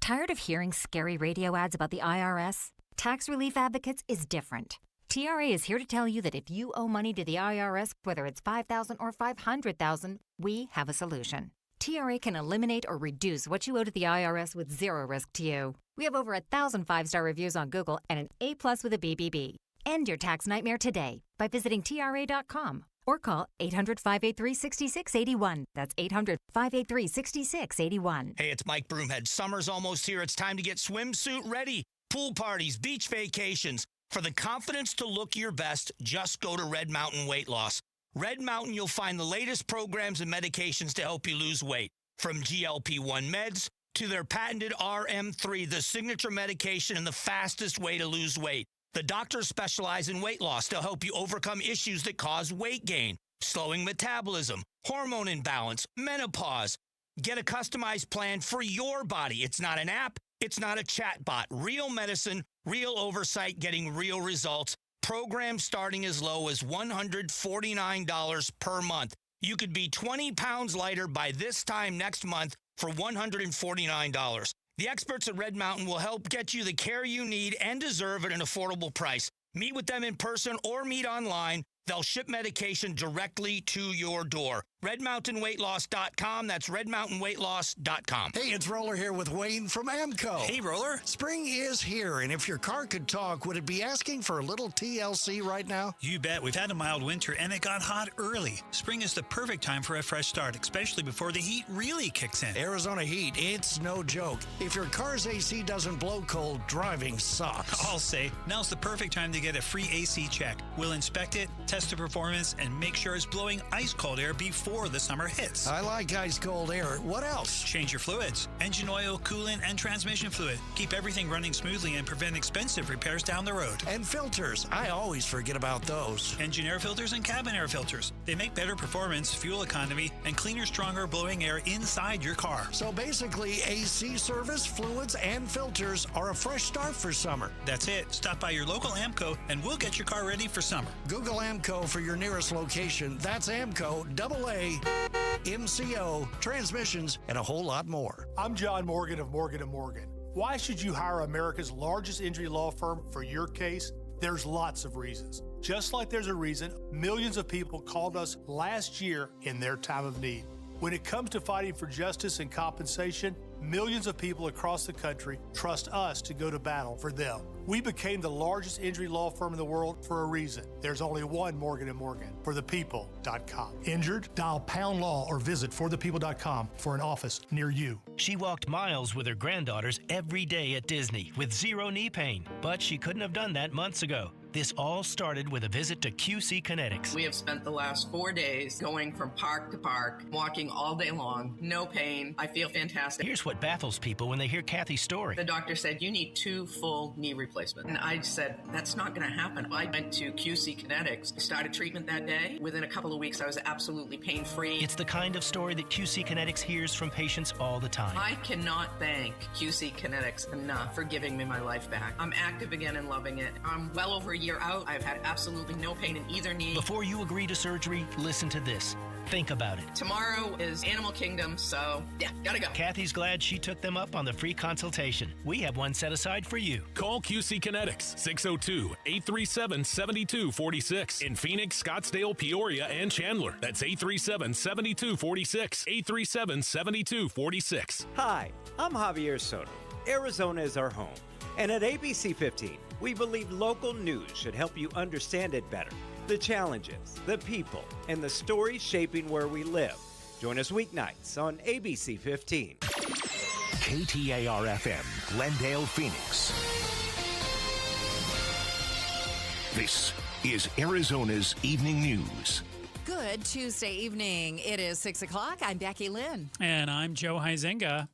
Tired of hearing scary radio ads about the IRS? Tax Relief Advocates is different. TRA is here to tell you that if you owe money to the IRS, whether it's $5,000 or $500,000, we have a solution. TRA can eliminate or reduce what you owe to the IRS with zero risk to you. We have over 1,000 5-star reviews on Google and an A+ with a BBB. End your tax nightmare today by visiting TRA.com or call 800-583-6681. That's 800-583-6681. Hey, it's Mike Broomhead. Summer's almost here. It's time to get swimsuit ready. Pool parties, beach vacations. For the confidence to look your best, just go to Red Mountain Weight Loss. Red Mountain, you'll find the latest programs and medications to help you lose weight. From GLP-1 meds to their patented RM3, the signature medication and the fastest way to lose weight. The doctors specialize in weight loss to help you overcome issues that cause weight gain, slowing metabolism, hormone imbalance, menopause. Get a customized plan for your body. It's not an app. It's not a chat bot. Real medicine, real oversight, getting real results. Programs starting as low as $149 per month. You could be 20 pounds lighter by this time next month for $149. The experts at Red Mountain will help get you the care you need and deserve at an affordable price. Meet with them in person or meet online. They'll ship medication directly to your door. RedMountainWeightLoss.com. That's RedMountainWeightLoss.com. Hey, it's Roller here with Wayne from AMCO. Hey, Roller. Spring is here, and if your car could talk, would it be asking for a little TLC right now? You bet. We've had a mild winter, and it got hot early. Spring is the perfect time for a fresh start, especially before the heat really kicks in. Arizona heat, it's no joke. If your car's AC doesn't blow cold, driving sucks. I'll say, now's the perfect time to get a free AC check. We'll inspect it, test the performance, and make sure it's blowing ice-cold air before the summer hits. I like ice-cold air. What else? Change your fluids. Engine oil, coolant, and transmission fluid. Keep everything running smoothly and prevent expensive repairs down the road. And filters. I always forget about those. Engine air filters and cabin air filters. They make better performance, fuel economy, and cleaner, stronger blowing air inside your car. So basically, AC service, fluids, and filters are a fresh start for summer. That's it. Stop by your local AMCO, and we'll get your car ready for summer. Google AMCO for your nearest location. That's AMCO, AA, MCO, transmissions, and a whole lot more. I'm John Morgan of Morgan & Morgan. Why should you hire America's largest injury law firm for your case? There's lots of reasons. Just like there's a reason millions of people called us last year in their time of need. When it comes to fighting for justice and compensation, millions of people across the country trust us to go to battle for them. We became the largest injury law firm in the world for a reason. There's only one Morgan & Morgan, forthepeople.com. Injured? Dial pound law or visit forthepeople.com for an office near you. She walked miles with her granddaughters every day at Disney with zero knee pain, but she couldn't have done that months ago. This all started with a visit to QC Kinetics. We have spent the last 4 days going from park to park, walking all day long, no pain. I feel fantastic. Here's what baffles people when they hear Kathy's story. The doctor said, you need 2 full knee replacements. And I said, that's not going to happen. I went to QC Kinetics, started treatment that day. Within a couple of weeks, I was absolutely pain-free. It's the kind of story that QC Kinetics hears from patients all the time. I cannot thank QC Kinetics enough for giving me my life back. I'm active again and loving it. I'm well over a year out. I've had absolutely no pain in either knee. Before you agree to surgery, listen to this. Think about it. Tomorrow is Animal Kingdom, so yeah, gotta go. Kathy's glad she took them up on the free consultation. We have one set aside for you. Call QC Kinetics, 602-837-7246. In Phoenix, Scottsdale, Peoria, and Chandler. That's 837-7246. 837-7246. Hi, I'm Javier Soto. Arizona is our home. And at ABC 15, we believe local news should help you understand it better. The challenges, the people, and the stories shaping where we live. Join us weeknights on ABC 15. KTAR-FM, Glendale, Phoenix. This is Arizona's Evening News. Good Tuesday evening. It is 6 o'clock. I'm Becky Lynn. And I'm Joe Huizenga.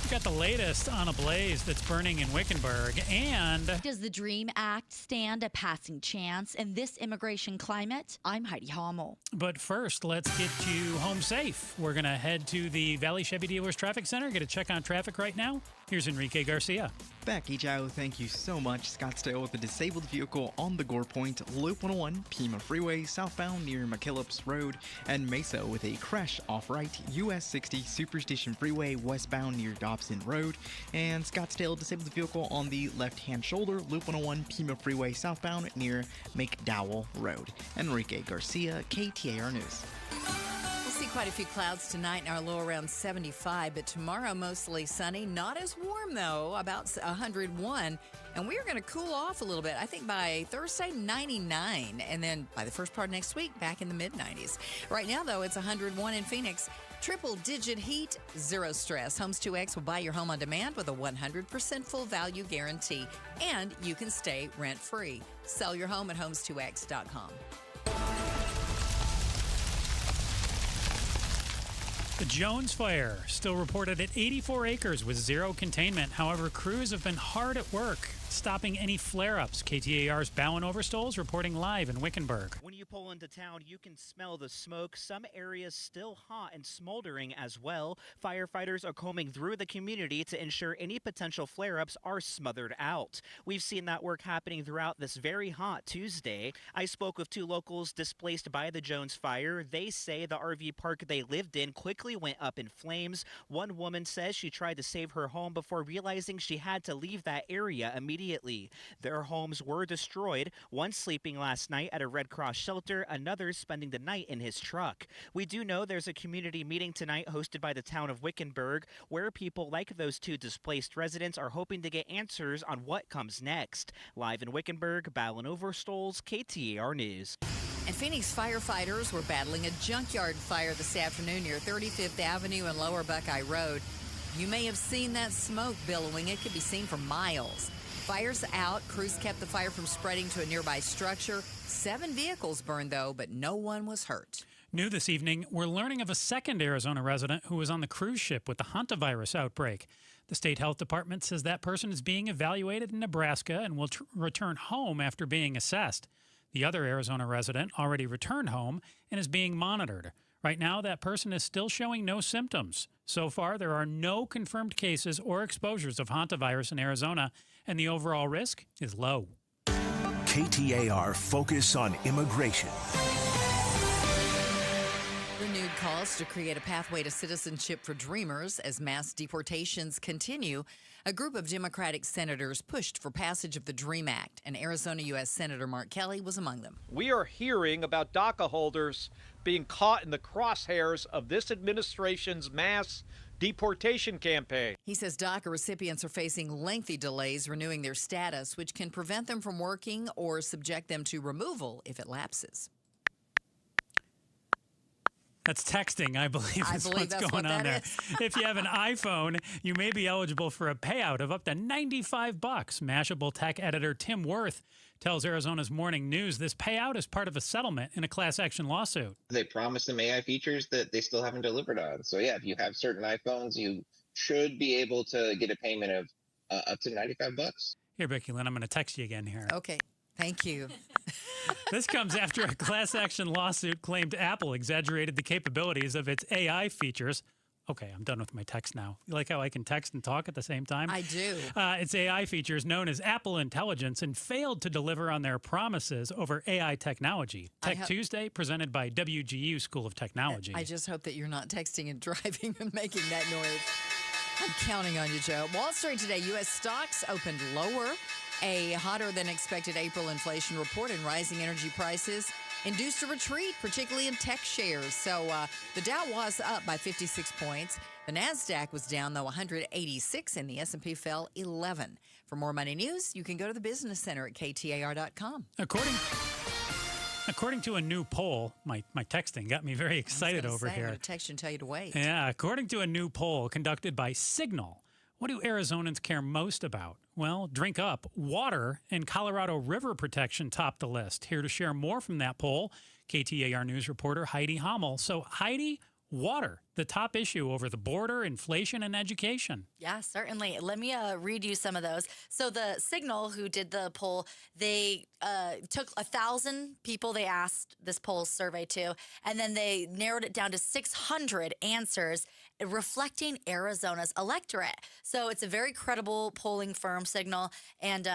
We've got the latest on a blaze that's burning in Wickenburg. And does the DREAM Act stand a passing chance in this immigration climate? I'm Heidi Hommel. But first, let's get you home safe. We're going to head to the Valley Chevy Dealers Traffic Center, get a check on traffic right now. Here's Enrique Garcia. Becky Joe, thank you so much. Scottsdale with a disabled vehicle on the Gore Point, Loop 101, Pima Freeway, southbound near McKillops Road, and Mesa with a crash off-right, US 60, Superstition Freeway, westbound near Dobson Road, and Scottsdale disabled vehicle on the left-hand shoulder, Loop 101, Pima Freeway, southbound near McDowell Road. Enrique Garcia, KTAR News. We'll see quite a few clouds tonight and our low around 75, but tomorrow mostly sunny. Not as warm, though, about 101. And we are going to cool off a little bit. I think by Thursday, 99. And then by the first part of next week, back in the mid-90s. Right now, though, it's 101 in Phoenix. Triple-digit heat, zero stress. Homes 2X will buy your home on demand with a 100% full value guarantee. And you can stay rent-free. Sell your home at homes2x.com. The Jones Fire still reported at 84 acres with zero containment. However, crews have been hard at work stopping any flare-ups. KTAR's Bowen Overstoles reporting live in Wickenburg. When you pull into town, you can smell the smoke. Some areas still hot and smoldering as well. Firefighters are combing through the community to ensure any potential flare-ups are smothered out. We've seen that work happening throughout this very hot Tuesday. I spoke with two locals displaced by the Jones Fire. They say the RV park they lived in quickly went up in flames. One woman says she tried to save her home before realizing she had to leave that area immediately. Their homes were destroyed, one sleeping last night at a Red Cross shelter, another spending the night in his truck. We do know there's a community meeting tonight hosted by the town of Wickenburg, where people like those two displaced residents are hoping to get answers on what comes next. Live in Wickenburg, Bowen Overstoles, KTAR News. And Phoenix firefighters were battling a junkyard fire this afternoon near 35th Avenue and Lower Buckeye Road. You may have seen that smoke billowing. It could be seen for miles. Fire's out. Crews kept the fire from spreading to a nearby structure. 7 vehicles burned, though, but no one was hurt. New this evening, we're learning of a second Arizona resident who was on the cruise ship with the hantavirus outbreak. The state health department says that person is being evaluated in Nebraska and will return home after being assessed. The other Arizona resident already returned home and is being monitored. Right now, that person is still showing no symptoms. So far, there are no confirmed cases or exposures of hantavirus in Arizona, and the overall risk is low. KTAR Focus on Immigration. Renewed calls to create a pathway to citizenship for Dreamers as mass deportations continue. A group of Democratic senators pushed for passage of the DREAM Act, and Arizona U.S. Senator Mark Kelly was among them. We are hearing about DACA holders being caught in the crosshairs of this administration's mass deportation campaign. He says DACA recipients are facing lengthy delays renewing their status, which can prevent them from working or subject them to removal if it lapses. That's texting, I believe, is what's going on there. If you have an iPhone, you may be eligible for a payout of up to $95. Mashable tech editor Tim Worth tells Arizona's Morning News this payout is part of a settlement in a class action lawsuit. They promised some AI features that they still haven't delivered on. So, yeah, if you have certain iPhones, you should be able to get a payment of up to $95. Here, Becky Lynn, I'm going to text you again here. Okay. Thank you. This comes after a class action lawsuit claimed Apple exaggerated the capabilities of its AI features. Okay, I'm done with my text now. You like how I can text and talk at the same time? I do. Its AI features known as Apple Intelligence and failed to deliver on their promises over AI technology. Tech Tuesday presented by WGU School of Technology. I just hope that you're not texting and driving and making that noise. I'm counting on you, Joe. Wall Street today, U.S. stocks opened lower. A hotter than expected April inflation report and rising energy prices induced a retreat, particularly in tech shares. So the Dow was up by 56 points. The NASDAQ was down, though, 186, and the S&P fell 11. For more money news, you can go to the Business Center at KTAR.com. According to a new poll, my texting got me very excited over here. I'm going to text you and tell you to wait. Yeah, according to a new poll conducted by Signal, what do Arizonans care most about? Well, drink up. Water and Colorado River protection topped the list. Here to share more from that poll, KTAR News reporter Heidi Hommel. So, Heidi, water, the top issue over the border, inflation, and education. Yeah, certainly. Let me read you some of those. So the Signal, who did the poll, they took 1,000 people they asked this poll survey to, and then they narrowed it down to 600 answers reflecting Arizona's electorate. So it's a very credible polling firm, Signal, and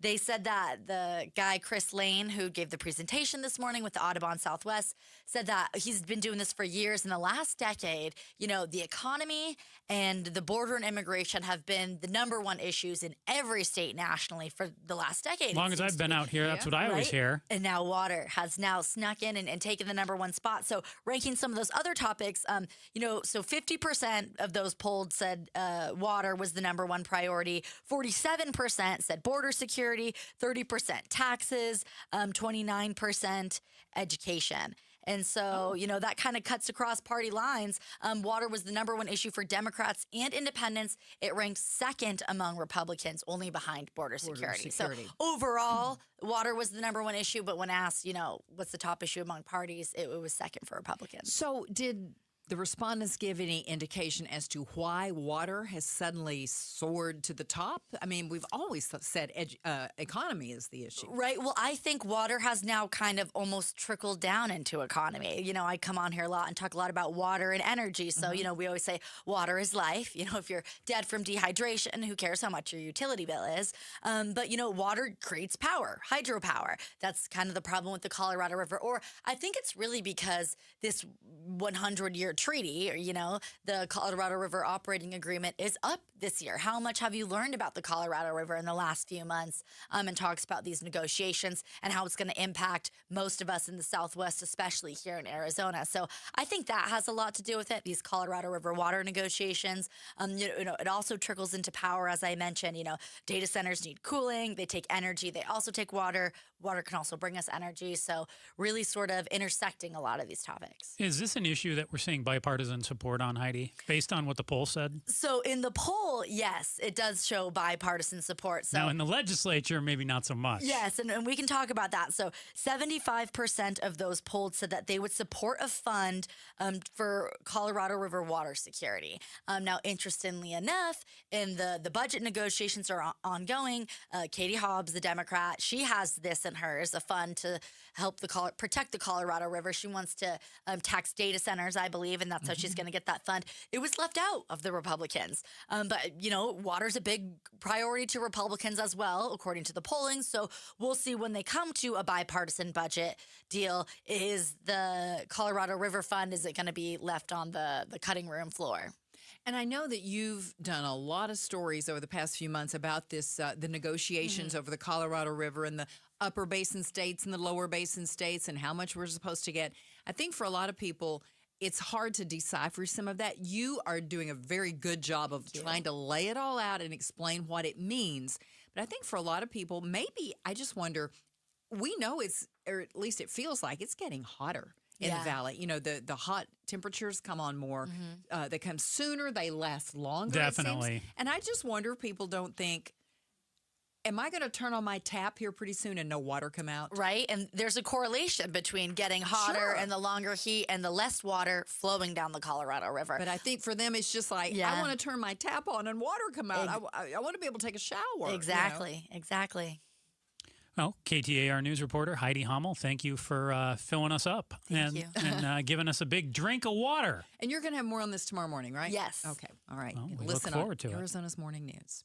they said that the guy, Chris Lane, who gave the presentation this morning with the Audubon Southwest, said that he's been doing this for years. In the last decade, you know, the economy and the border and immigration have been the number one issues in every state nationally for the last decade. As long as I've been out here, that's what I always hear. And now water has now snuck in and taken the number one spot. So ranking some of those other topics, you know, so 50% of those polled said water was the number one priority. 47% said border security, 30% taxes, 29% education. And so, you know, that kind of cuts across party lines. Water was the number one issue for Democrats and independents. It ranked second among Republicans, only behind border security. So overall, water was the number one issue. But when asked, you know, what's the top issue among parties, it was second for Republicans. So did the respondents give any indication as to why water has suddenly soared to the top? I mean, we've always said economy is the issue. Right. Well, I think water has now kind of almost trickled down into economy. You know, I come on here a lot and talk a lot about water and energy. So, you know, we always say water is life. You know, if you're dead from dehydration, who cares how much your utility bill is? But, you know, water creates power, hydropower. That's kind of the problem with the Colorado River. Or I think it's really because this 100-year treaty, or, you know, the Colorado River Operating Agreement is up this year. How much have you learned about the Colorado River in the last few months? And talks about these negotiations and how it's going to impact most of us in the Southwest, especially here in Arizona. So I think that has a lot to do with it, these Colorado River water negotiations. You know, it also trickles into power, as I mentioned. You know, data centers need cooling. They take energy. They also take water. Water can also bring us energy. So really sort of intersecting a lot of these topics. Is this an issue that we're seeing bipartisan support on, Heidi, based on what the poll said? So in the poll, yes, it does show bipartisan support. So now in the legislature, maybe not so much. Yes, and we can talk about that. So 75% of those polled said that they would support a fund for Colorado River water security. Now, interestingly enough, in the budget negotiations are ongoing. Katie Hobbs, the Democrat, she has this in hers, a fund to help protect the Colorado River. She wants to tax data centers, I believe, and that's how she's going to get that fund. It was left out of the Republicans. But, you know, water's a big priority to Republicans as well, according to the polling. So we'll see when they come to a bipartisan budget deal, is the Colorado River Fund, is it going to be left on the cutting room floor? And I know that you've done a lot of stories over the past few months about this, the negotiations over the Colorado River and the upper basin states and the lower basin states and how much we're supposed to get. I think for a lot of people, it's hard to decipher some of that. You are doing a very good job of trying to lay it all out and explain what it means. But I think for a lot of people, maybe I just wonder, we know it's, or at least it feels like it's getting hotter in the valley. You know, the hot temperatures come on more. They come sooner. They last longer. Definitely. And I just wonder if people don't think, am I going to turn on my tap here pretty soon and no water come out? Right. And there's a correlation between getting hotter and the longer heat and the less water flowing down the Colorado River. But I think for them, it's just like, I want to turn my tap on and water come out. I want to be able to take a shower. Exactly. You know? Exactly. Well, KTAR News reporter Heidi Hummel, thank you for filling us up and giving us a big drink of water. And you're going to have more on this tomorrow morning, right? Yes. Okay. All right. Well, we Listen look forward to Arizona's Morning News.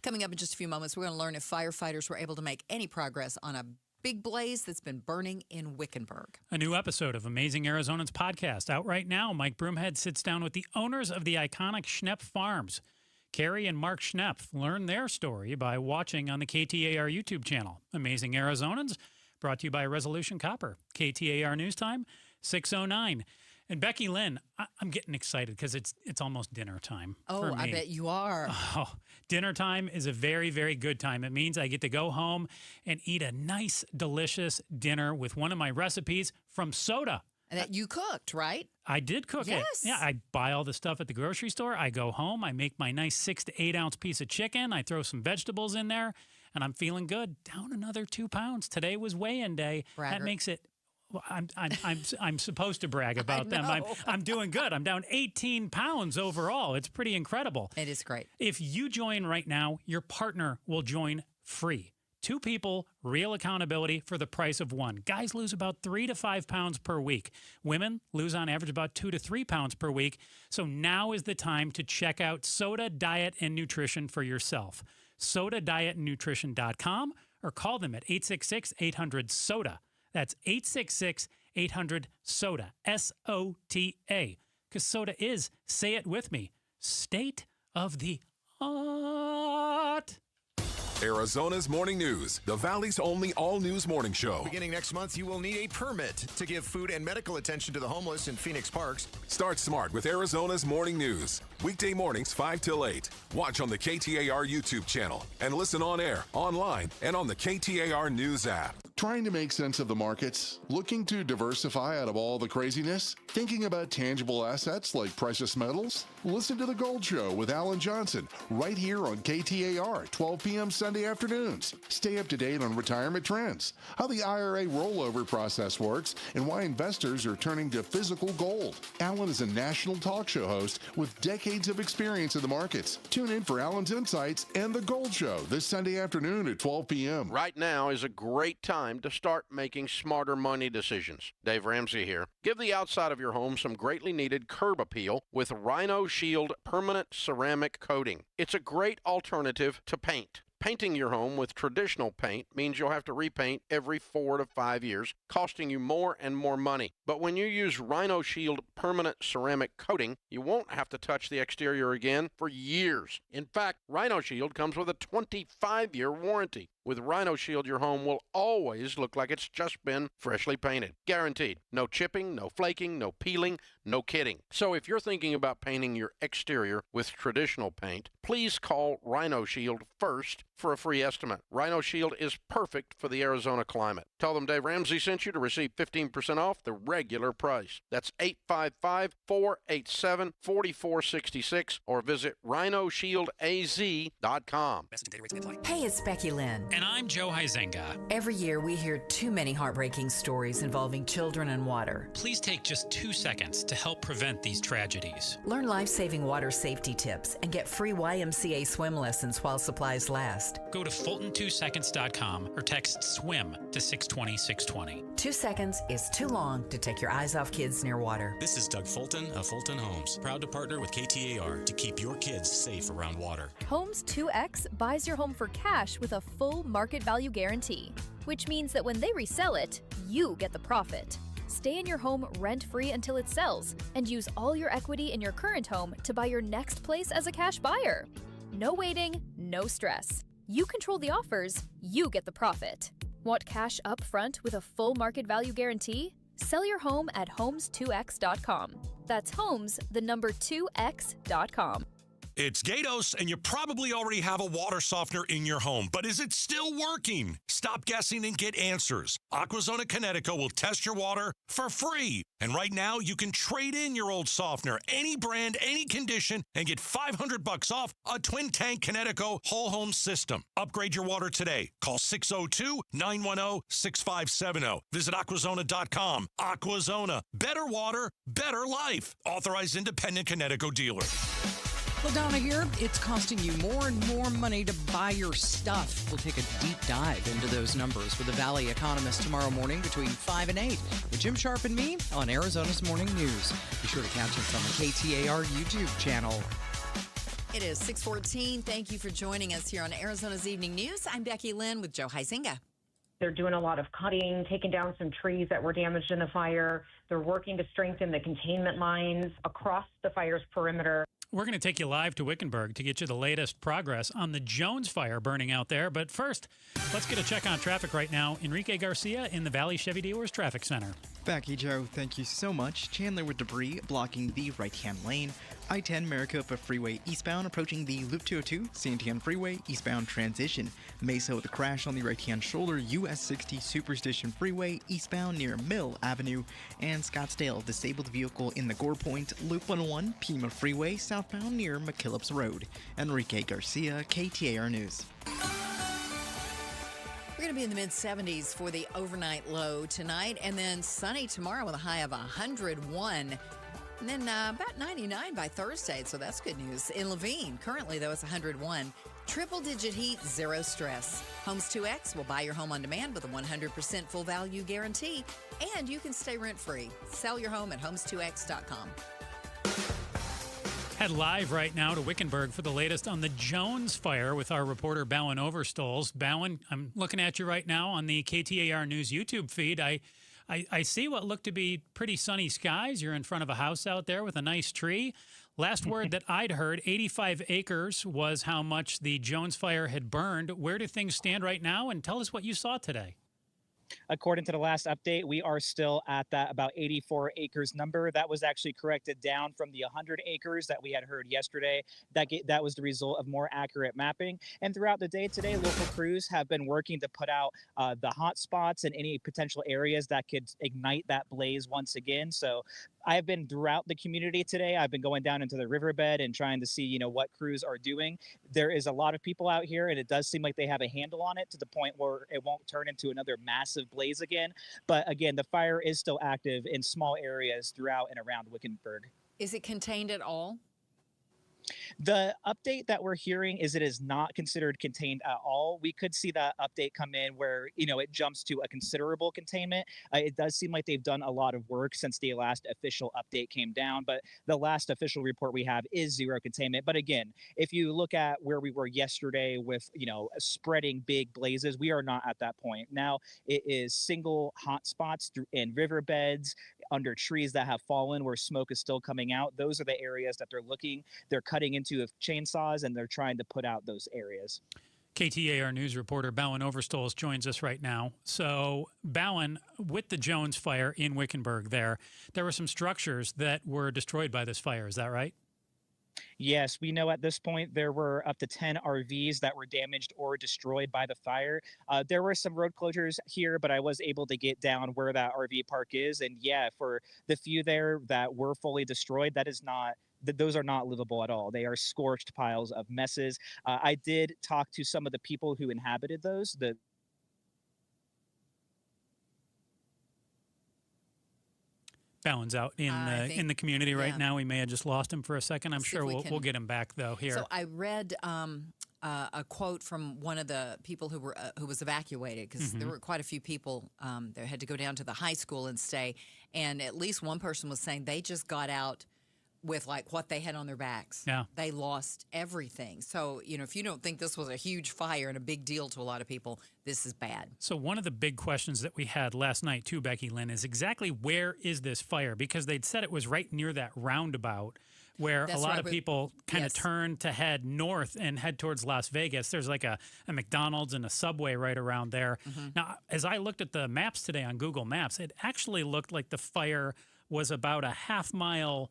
Coming up in just a few moments, we're going to learn if firefighters were able to make any progress on a big blaze that's been burning in Wickenburg. A new episode of Amazing Arizonans podcast out right now. Mike Broomhead sits down with the owners of the iconic Schnepp Farms. Carrie and Mark Schnepp learn their story by watching on the KTAR YouTube channel. Amazing Arizonans, brought to you by Resolution Copper. KTAR News Time, 6:09. And Becky Lynn, I'm getting excited because it's almost dinner time. Oh, I bet you are. Oh, dinner time is a very, very good time. It means I get to go home and eat a nice, delicious dinner with one of my recipes from soda. And that you cooked, right? I did cook it. Yeah, I buy all the stuff at the grocery store. I go home. I make my nice 6 to 8 ounce piece of chicken. I throw some vegetables in there, and I'm feeling good. Down another 2 pounds. Today was weigh-in day. Bragger. That makes it I'm supposed to brag about them. I'm doing good. I'm down 18 pounds overall. It's pretty incredible. It is great. If you join right now, your partner will join free. 2 people, real accountability for the price of 1. Guys lose about 3 to 5 pounds per week. Women lose on average about 2 to 3 pounds per week. So now is the time to check out Soda Diet and Nutrition for yourself. SodaDietandNutrition.com or call them at 866-800-SODA. That's 866-800-SODA, S-O-T-A. Because soda is, say it with me, state of the art. Arizona's Morning News, the Valley's only all-news morning show. Beginning next month, you will need a permit to give food and medical attention to the homeless in Phoenix parks. Start smart with Arizona's Morning News. Weekday mornings 5 till 8. Watch on the KTAR YouTube channel and listen on air, online, and on the KTAR News app. Trying to make sense of the markets? Looking to diversify out of all the craziness? Thinking about tangible assets like precious metals? Listen to The Gold Show with Alan Johnson right here on KTAR, 12 p.m. Sunday afternoons. Stay up to date on retirement trends, how the IRA rollover process works, and why investors are turning to physical gold. Alan is a national talk show host with decades of experience in the markets. Tune in for Alan's insights and The Gold Show this Sunday afternoon at 12 p.m. Right now is a great time to start making smarter money decisions. Dave Ramsey here. Give the outside of your home some greatly needed curb appeal with Rhino Shield permanent ceramic coating. It's a great alternative to paint. Painting your home with traditional paint means you'll have to repaint every 4 to 5 years, costing you more and more money. But when you use Rhino Shield permanent ceramic coating, you won't have to touch the exterior again for years. In fact, Rhino Shield comes with a 25-year warranty. With Rhino Shield, your home will always look like it's just been freshly painted. Guaranteed. No chipping, no flaking, no peeling, no kidding. So if you're thinking about painting your exterior with traditional paint, please call Rhino Shield first for a free estimate. Rhino Shield is perfect for the Arizona climate. Tell them Dave Ramsey sent you to receive 15% off the regular price. That's 855-487-4466 or visit rhinoshieldaz.com. Hey, it's Becky Lynn. And I'm Joe Huizenga. Every year we hear too many heartbreaking stories involving children and water. Please take just 2 seconds to help prevent these tragedies. Learn life-saving water safety tips and get free YMCA swim lessons while supplies last. Go to Fulton2seconds.com or text SWIM to 620-620. 2 seconds is too long to take your eyes off kids near water. This is Doug Fulton of Fulton Homes, proud to partner with KTAR to keep your kids safe around water. Homes 2X buys your home for cash with a full market value guarantee, which means that when they resell it, you get the profit. Stay in your home rent-free until it sells and use all your equity in your current home to buy your next place as a cash buyer. No waiting, no stress. You control the offers, you get the profit. Want cash up front with a full market value guarantee? Sell your home at homes2x.com. That's homes, the number 2x.com. It's Gatos, and you probably already have a water softener in your home, but is it still working? Stop guessing and get answers. Aquazona Connecticut will test your water for free. And right now, you can trade in your old softener, any brand, any condition, and get $500 off a twin-tank Connecticut whole home system. Upgrade your water today. Call 602-910-6570. Visit Aquazona.com. Aquazona. Better water, better life. Authorized independent Connecticut dealer. Well, Donna here, it's costing you more and more money to buy your stuff. We'll take a deep dive into those numbers with the Valley Economist tomorrow morning between 5 and 8 with Jim Sharp and me on Arizona's Morning News. Be sure to catch us on the KTAR YouTube channel. It is 6:14. Thank you for joining us here on Arizona's Evening News. I'm Becky Lynn with Joe Huizenga. They're doing a lot of cutting, taking down some trees that were damaged in the fire. They're working to strengthen the containment lines across the fire's perimeter. We're going to take you live to Wickenburg to get you the latest progress on the Jones fire burning out there. But first, let's get a check on traffic right now. Enrique Garcia in the Valley Chevy Dealers Traffic Center. Becky, Joe, thank you so much. Chandler with debris blocking the right-hand lane. I-10 Maricopa Freeway eastbound approaching the Loop 202 Santiago Freeway eastbound transition. Mesa with a crash on the right-hand shoulder. US 60 Superstition Freeway eastbound near Mill Avenue. And Scottsdale disabled vehicle in the Gore Point Loop 101 Pima Freeway southbound near McKillips Road. Enrique Garcia, KTAR News. We're going to be in the mid-70s for the overnight low tonight, and then sunny tomorrow with a high of 101. And then about 99 by Thursday, so that's good news. In Levine, currently, though, it's 101. Triple-digit heat, zero stress. Homes 2X will buy your home on demand with a 100% full value guarantee, and you can stay rent-free. Sell your home at homes2x.com. Head live right now to Wickenburg for the latest on the Jones fire with our reporter Bowen Overstoles. Bowen, I'm looking at you right now on the KTAR News YouTube feed. I see what look to be pretty sunny skies. You're in front of a house out there with a nice tree. Last word that I'd heard, 85 acres was how much the Jones fire had burned. Where do things stand right now? And tell us what you saw today. According to the last update, we are still at that about 84 acres number. That was actually corrected down from the 100 acres that we had heard yesterday. That was the result of more accurate mapping. And throughout the day today, local crews have been working to put out the hot spots and any potential areas that could ignite that blaze once again. So I've been throughout the community today. I've been going down into the riverbed and trying to see, what crews are doing. There is a lot of people out here, and it does seem like they have a handle on it to the point where it won't turn into another massive blaze again. But again, the fire is still active in small areas throughout and around Wickenburg. Is it contained at all? The update that we're hearing is it is not considered contained at all. We could see that update come in where, it jumps to a considerable containment. It does seem like they've done a lot of work since the last official update came down, but the last official report we have is zero containment. But again, if you look at where we were yesterday with, spreading big blazes, we are not at that point. Now it is single hot spots in riverbeds, under trees that have fallen where smoke is still coming out. Those are the areas that they're cutting into with chainsaws, and they're trying to put out those areas. KTAR News reporter Bowen Overstoles joins us right now. So, Bowen, with the Jones fire in Wickenburg there were some structures that were destroyed by this fire. Is that right? Yes, we know at this point there were up to 10 RVs that were damaged or destroyed by the fire. There were some road closures here, but I was able to get down where that RV park is. And yeah, for the few there that were fully destroyed, those are not livable at all. They are scorched piles of messes. I did talk to some of the people who inhabited those. Bowen's out in the community right now. We may have just lost him for a second. I'm sure we'll get him back though here. So I read a quote from one of the people who was evacuated, because there were quite a few people that had to go down to the high school and stay, and at least one person was saying they just got out with like what they had on their backs. Yeah. They lost everything. So, if you don't think this was a huge fire and a big deal to a lot of people, this is bad. So one of the big questions that we had last night too, Becky Lynn, is exactly where is this fire? Because they'd said it was right near that roundabout where a lot of people kind of turn to head north and head towards Las Vegas. There's like a McDonald's and a Subway right around there. Now, as I looked at the maps today on Google Maps, it actually looked like the fire was about a half mile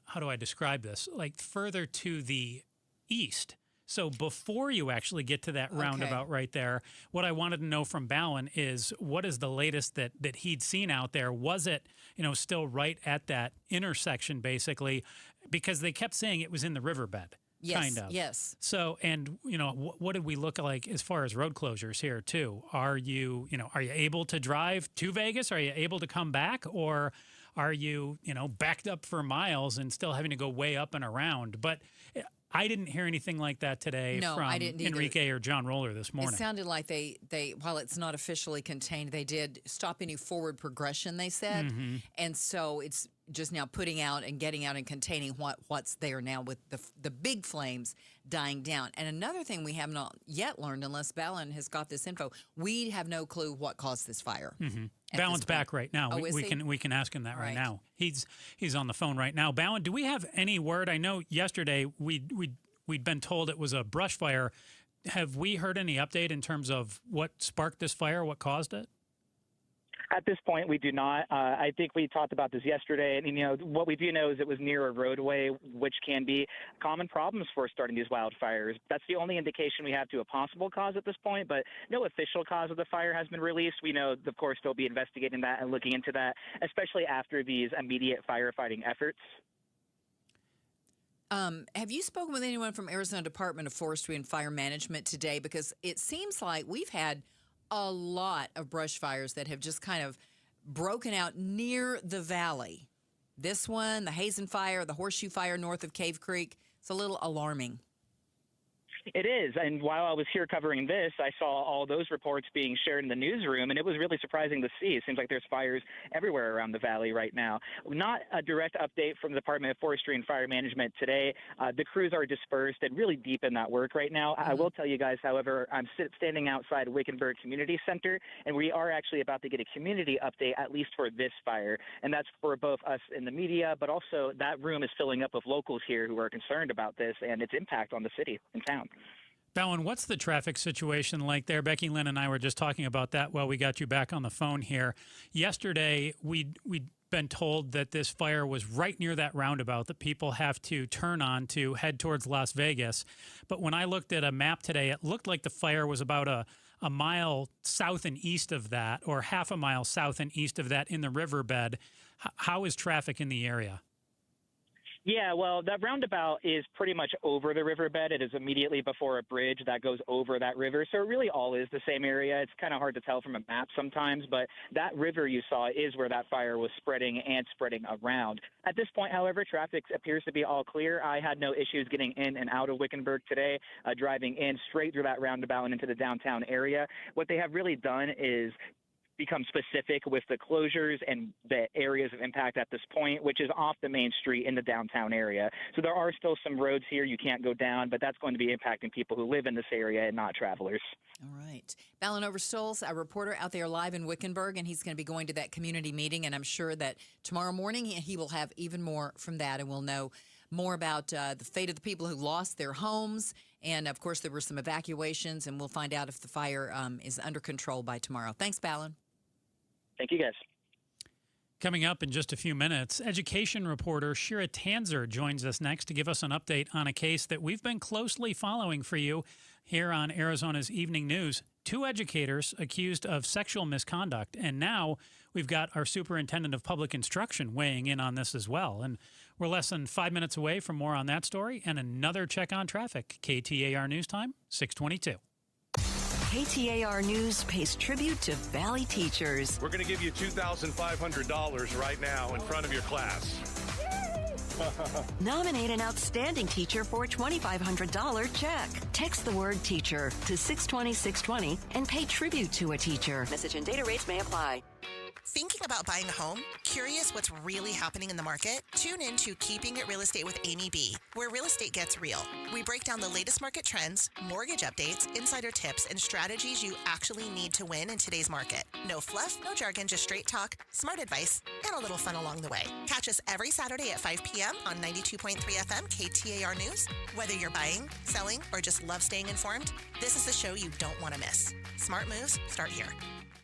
how do I describe this? Like further to the east. So before you actually get to that roundabout right there, what I wanted to know from Bowen is what is the latest that he'd seen out there? Was it, still right at that intersection basically? Because they kept saying it was in the riverbed. Yes, kind of. yes. So, and, what did we look like as far as road closures here too? Are you able to drive to Vegas? Are you able to come back? Or are you, backed up for miles and still having to go way up and around? But I didn't hear anything like that today from Enrique or John Roller this morning. It sounded like they while it's not officially contained, they did stop any forward progression, they said. And so it's just now putting out and getting out and containing what's there now with the big flames dying down. And another thing we have not yet learned, unless Bowen has got this info, we have no clue what caused this fire. Bowen's back right now. Oh, we can ask him that right now. He's on the phone right now. Bowen, do we have any word? I know yesterday we'd been told it was a brush fire. Have we heard any update in terms of what sparked this fire, what caused it? At this point, we do not. I think we talked about this yesterday, and what we do know is it was near a roadway, which can be common problems for starting these wildfires. That's the only indication we have to a possible cause at this point, but no official cause of the fire has been released. We know, of course, they'll be investigating that and looking into that, especially after these immediate firefighting efforts. Have you spoken with anyone from Arizona Department of Forestry and Fire Management today? Because it seems like we've had a lot of brush fires that have just kind of broken out near the valley. This one, the Hazen Fire, the Horseshoe Fire north of Cave Creek, it's a little alarming. It is. And while I was here covering this, I saw all those reports being shared in the newsroom, and it was really surprising to see. It seems like there's fires everywhere around the valley right now. Not a direct update from the Department of Forestry and Fire Management today. The crews are dispersed and really deep in that work right now. I will tell you guys, however, I'm standing outside Wickenburg Community Center, and we are actually about to get a community update, at least for this fire. And that's for both us in the media, but also that room is filling up with locals here who are concerned about this and its impact on the city and town. Bowen, what's the traffic situation like there? Becky Lynn and I were just talking about that while we got you back on the phone here. Yesterday, we'd been told that this fire was right near that roundabout that people have to turn on to head towards Las Vegas. But when I looked at a map today, it looked like the fire was about a mile south and east of that, or half a mile south and east of that in the riverbed. How is traffic in the area? Yeah, well, that roundabout is pretty much over the riverbed. It is immediately before a bridge that goes over that river. So it really all is the same area. It's kind of hard to tell from a map sometimes, but that river you saw is where that fire was spreading and spreading around. At this point, however, traffic appears to be all clear. I had no issues getting in and out of Wickenburg today, driving in straight through that roundabout and into the downtown area. What they have really done is become specific with the closures and the areas of impact at this point, which is off the main street in the downtown area. So there are still some roads here you can't go down, but that's going to be impacting people who live in this area and not travelers. All right. Balin Overstolz, a reporter out there live in Wickenburg, and he's going to be going to that community meeting, and I'm sure that tomorrow morning he will have even more from that, and we'll know more about the fate of the people who lost their homes. And, of course, there were some evacuations, and we'll find out if the fire is under control by tomorrow. Thanks, Balin. Thank you, guys. Coming up in just a few minutes, education reporter Shira Tanzer joins us next to give us an update on a case that we've been closely following for you here on Arizona's Evening News. 2 educators accused of sexual misconduct, and now we've got our superintendent of public instruction weighing in on this as well. And we're less than 5 minutes away from more on that story and another check on traffic. KTAR News Time, 6:22. KTAR News pays tribute to Valley teachers. We're going to give you $2,500 right now in front of your class. Nominate an outstanding teacher for a $2,500 check. Text the word teacher to 620-620 and pay tribute to a teacher. Message and data rates may apply. Thinking about buying a home? Curious what's really happening in the market? Tune in to Keeping It Real Estate with Amy B., where real estate gets real. We break down the latest market trends, mortgage updates, insider tips, and strategies you actually need to win in today's market. No fluff, no jargon, just straight talk, smart advice, and a little fun along the way. Catch us every Saturday at 5 p.m. on 92.3 FM KTAR News. Whether you're buying, selling, or just love staying informed, this is the show you don't want to miss. Smart moves start here.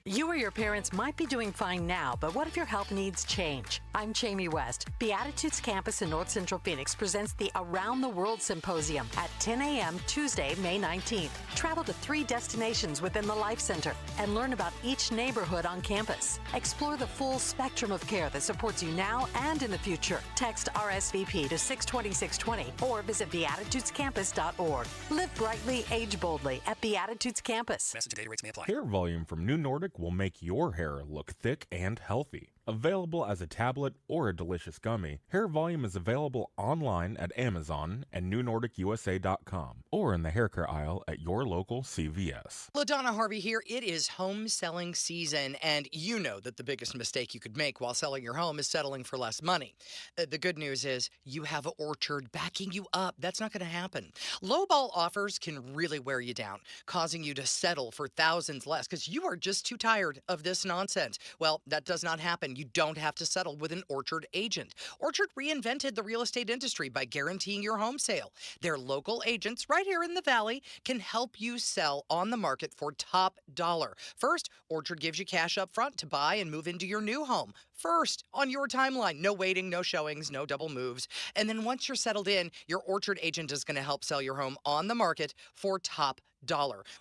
You or your parents might be doing fine now, but what if your health needs change? I'm Jamie West. Beatitudes Campus in North Central Phoenix presents the Around the World Symposium at 10 a.m. Tuesday, May 19th. Travel to 3 destinations within the Life Center and learn about each neighborhood on campus. Explore the full spectrum of care that supports you now and in the future. Text RSVP to 620-620 or visit beatitudescampus.org. Live brightly, age boldly at Beatitudes Campus. Message and data rates may apply. Hair volume from New Nordic will make your hair look thick and healthy. Available as a tablet or a delicious gummy, Hair Volume is available online at Amazon and NewNordicUSA.com or in the hair care aisle at your local CVS. LaDonna Harvey here. It is home selling season, and you know that the biggest mistake you could make while selling your home is settling for less money. The good news is you have an Orchard backing you up. That's not going to happen. Lowball offers can really wear you down, causing you to settle for thousands less because you are just too tired of this nonsense. Well, that does not happen. You don't have to settle with an Orchard agent. Orchard reinvented the real estate industry by guaranteeing your home sale. Their local agents right here in the Valley can help you sell on the market for top dollar. First, Orchard gives you cash up front to buy and move into your new home. First, on your timeline. No waiting, no showings, no double moves. And then once you're settled in, your Orchard agent is going to help sell your home on the market for top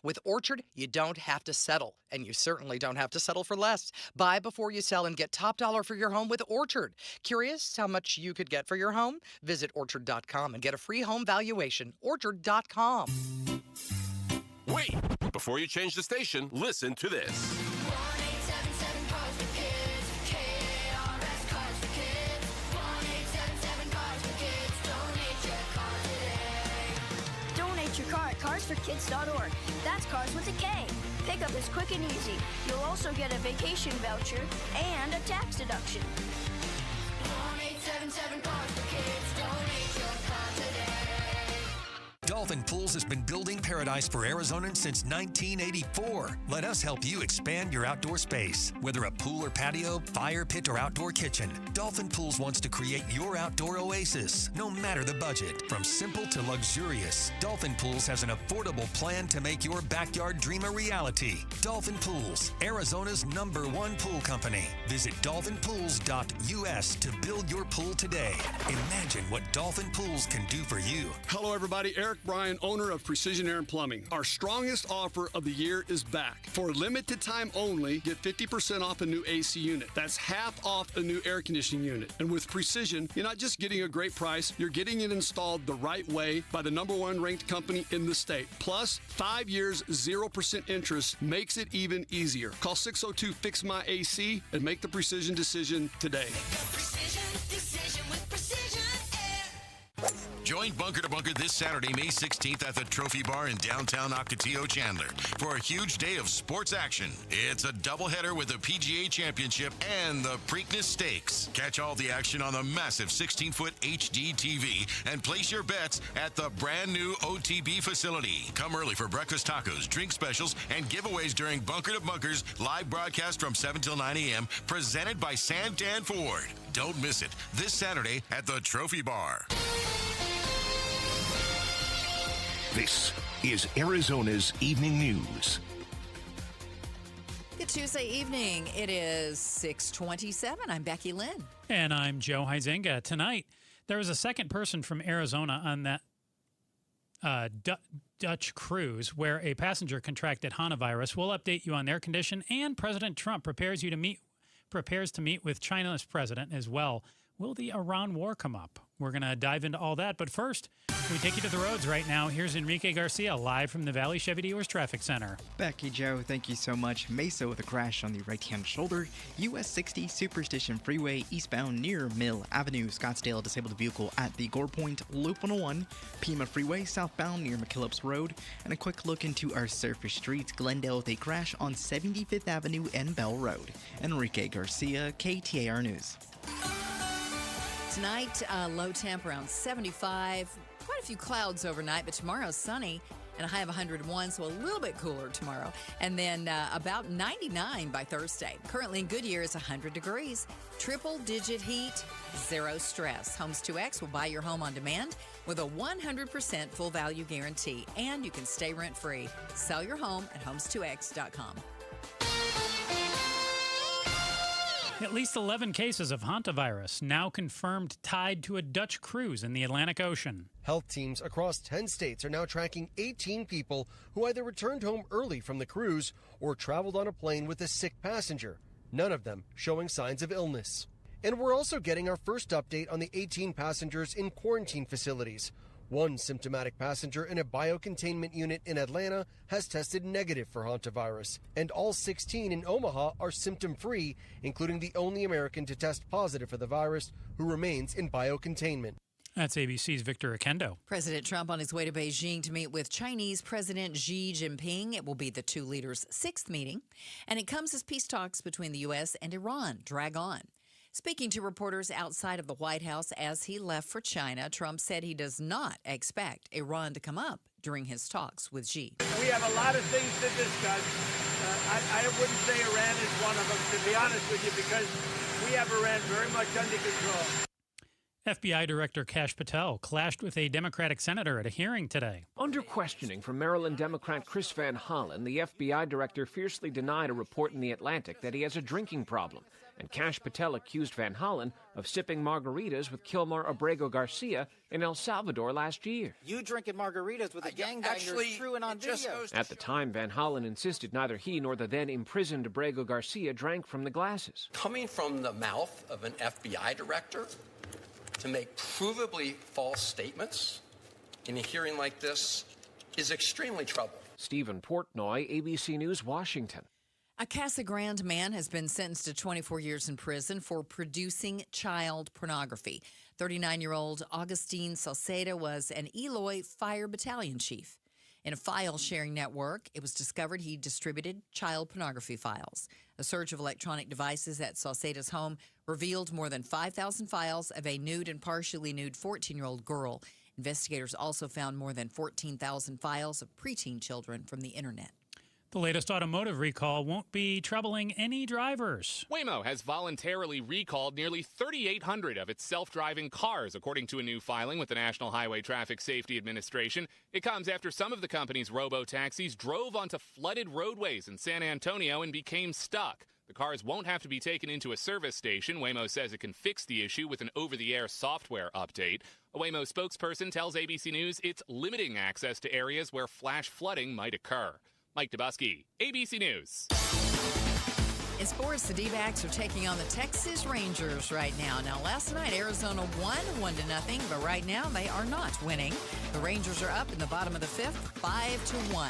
With Orchard, you don't have to settle, and you certainly don't have to settle for less. Buy before you sell and get top dollar for your home with Orchard. Curious how much you could get for your home? Visit Orchard.com and get a free home valuation. Orchard.com. Wait! Before you change the station, listen to this. Your car at carsforkids.org. That's cars with a K. Pickup is quick and easy. You'll also get a vacation voucher and a tax deduction. 1-877 Cars for Kids. Donate your car today. Dolphin Pools has been building paradise for Arizonans since 1984. Let us help you expand your outdoor space. Whether a pool or patio, fire pit, or outdoor kitchen, Dolphin Pools wants to create your outdoor oasis, no matter the budget. From simple to luxurious, Dolphin Pools has an affordable plan to make your backyard dream a reality. Dolphin Pools, Arizona's #1 pool company. Visit dolphinpools.us to build your pool today. Imagine what Dolphin Pools can do for you. Hello, everybody. Eric Bryan, owner of Precision Air and Plumbing. Our strongest offer of the year is back. For a limited time only, get 50% off a new AC unit. That's half off a new air conditioning unit. And with Precision, you're not just getting a great price, you're getting it installed the right way by the #1 ranked company in the state. Plus, 5 years, 0% interest makes it even easier. Call 602-FIX-MY-AC and make the Precision decision today. Join Bunker to Bunker this Saturday, May 16th at the Trophy Bar in downtown Ocotillo, Chandler for a huge day of sports action. It's a doubleheader with the PGA Championship and the Preakness Stakes. Catch all the action on the massive 16-foot HD TV and place your bets at the brand new OTB facility. Come early for breakfast tacos, drink specials, and giveaways during Bunker to Bunker's live broadcast from 7 till 9 a.m. presented by Santan Ford. Don't miss it this Saturday at the Trophy Bar. This is Arizona's Evening News. Good Tuesday evening. It is 6:27. I'm Becky Lynn. And I'm Joe Huizenga. Tonight, there was a second person from Arizona on that Dutch cruise where a passenger contracted hantavirus. We'll update you on their condition, and President Trump prepares to meet with China's president as well. Will the Iran war come up? We're going to dive into all that. But first, we take you to the roads right now. Here's Enrique Garcia live from the Valley Chevy Dealers Traffic Center. Becky, Joe, thank you so much. Mesa with a crash on the right-hand shoulder. US 60 Superstition Freeway eastbound near Mill Avenue. Scottsdale disabled vehicle at the Gore Point Loop 101. Pima Freeway southbound near McKillops Road. And a quick look into our surface streets. Glendale with a crash on 75th Avenue and Bell Road. Enrique Garcia, KTAR News. Tonight, low temp around 75. Quite a few clouds overnight, but tomorrow's sunny and a high of 101, so a little bit cooler tomorrow. And then about 99 by Thursday. Currently in Goodyear is 100 degrees. Triple-digit heat, zero stress. Homes 2X will buy your home on demand with a 100% full value guarantee, and you can stay rent-free. Sell your home at homes2x.com. At least 11 cases of hantavirus now confirmed tied to a Dutch cruise in the Atlantic Ocean. Health teams across 10 states are now tracking 18 people who either returned home early from the cruise or traveled on a plane with a sick passenger, none of them showing signs of illness. And we're also getting our first update on the 18 passengers in quarantine facilities. One symptomatic passenger in a biocontainment unit in Atlanta has tested negative for hantavirus, and all 16 in Omaha are symptom-free, including the only American to test positive for the virus who remains in biocontainment. That's ABC's Victor Akendo. President Trump on his way to Beijing to meet with Chinese President Xi Jinping. It will be the two leaders' sixth meeting, and it comes as peace talks between the U.S. and Iran drag on. Speaking to reporters outside of the White House as he left for China, Trump said he does not expect Iran to come up during his talks with Xi. We have a lot of things to discuss. I wouldn't say Iran is one of them, to be honest with you, because we have Iran very much under control. FBI Director Kash Patel clashed with a Democratic senator at a hearing today. Under questioning from Maryland Democrat Chris Van Hollen, the FBI director fiercely denied a report in The Atlantic that he has a drinking problem And Cash Patel accused Van Hollen of sipping margaritas with Kilmar Abrego Garcia in El Salvador last year. You drinking margaritas with a gangbanger is true and on video. At the time, Van Hollen insisted neither he nor the then imprisoned Abrego Garcia drank from the glasses. Coming from the mouth of an FBI director to make provably false statements in a hearing like this is extremely troubling. Stephen Portnoy, ABC News, Washington. A Casa Grande man has been sentenced to 24 years in prison for producing child pornography. 39-year-old Augustine Salceda was an Eloy Fire Battalion chief. In a file-sharing network, it was discovered he distributed child pornography files. A search of electronic devices at Salceda's home revealed more than 5,000 files of a nude and partially nude 14-year-old girl. Investigators also found more than 14,000 files of preteen children from the internet. The latest automotive recall won't be troubling any drivers. Waymo has voluntarily recalled nearly 3,800 of its self-driving cars, according to a new filing with the National Highway Traffic Safety Administration. It comes after some of the company's robo-taxis drove onto flooded roadways in San Antonio and became stuck. The cars won't have to be taken into a service station. Waymo says it can fix the issue with an over-the-air software update. A Waymo spokesperson tells ABC News it's limiting access to areas where flash flooding might occur. Mike Dubusky, ABC News. In sports, the D-backs are taking on the Texas Rangers right now. Now, last night, Arizona won 1-0, but right now they are not winning. The Rangers are up in the bottom of the fifth, 5-1.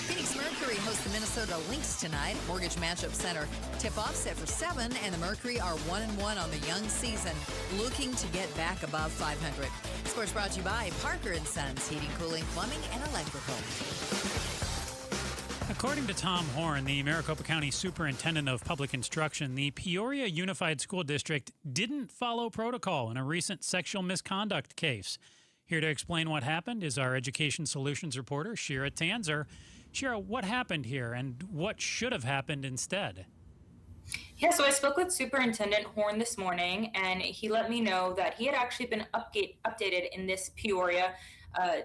Phoenix Mercury hosts the Minnesota Lynx tonight. Mortgage Matchup Center tip-off set for 7, and the Mercury are 1-1 on the young season, looking to get back above 500. Sports brought to you by Parker & Sons, Heating, Cooling, Plumbing, and Electrical. According to Tom Horn, the Maricopa County Superintendent of Public Instruction, the Peoria Unified School District didn't follow protocol in a recent sexual misconduct case. Here to explain what happened is our Education Solutions reporter, Shira Tanzer. Shira, what happened here and what should have happened instead? Yeah, so I spoke with Superintendent Horn this morning, and he let me know that he had actually been updated in this Peoria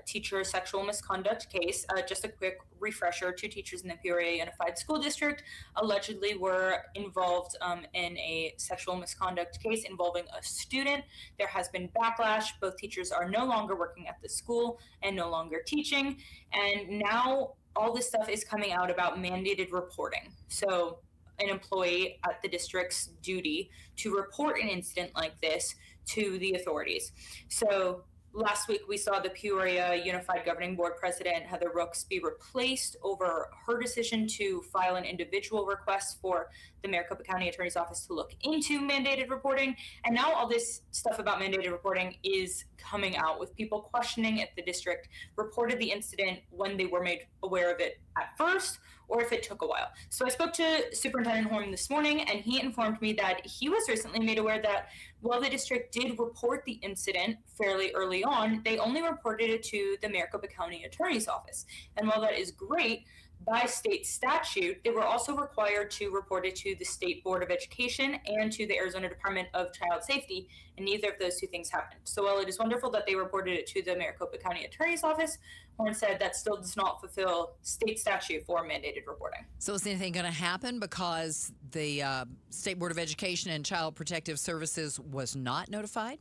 teacher sexual misconduct case. Just a quick refresher, 2 teachers in the Peoria Unified School District allegedly were involved in a sexual misconduct case involving a student. There has been backlash. Both teachers are no longer working at the school and no longer teaching. And now all this stuff is coming out about mandated reporting. So an employee at the district's duty to report an incident like this to the authorities. So last week, we saw the Peoria Unified Governing Board President, Heather Rooks, be replaced over her decision to file an individual request for the Maricopa County Attorney's Office to look into mandated reporting. And now all this stuff about mandated reporting is coming out, with people questioning if the district reported the incident when they were made aware of it at first, or if it took a while. So I spoke to Superintendent Horn this morning, and he informed me that he was recently made aware that while the district did report the incident fairly early on, they only reported it to the Maricopa County Attorney's Office. And while that is great, by state statute, they were also required to report it to the State Board of Education and to the Arizona Department of Child Safety, and neither of those two things happened. So while it is wonderful that they reported it to the Maricopa County Attorney's Office, Horn said that still does not fulfill state statute for mandated reporting. So is anything going to happen because the State Board of Education and Child Protective Services was not notified?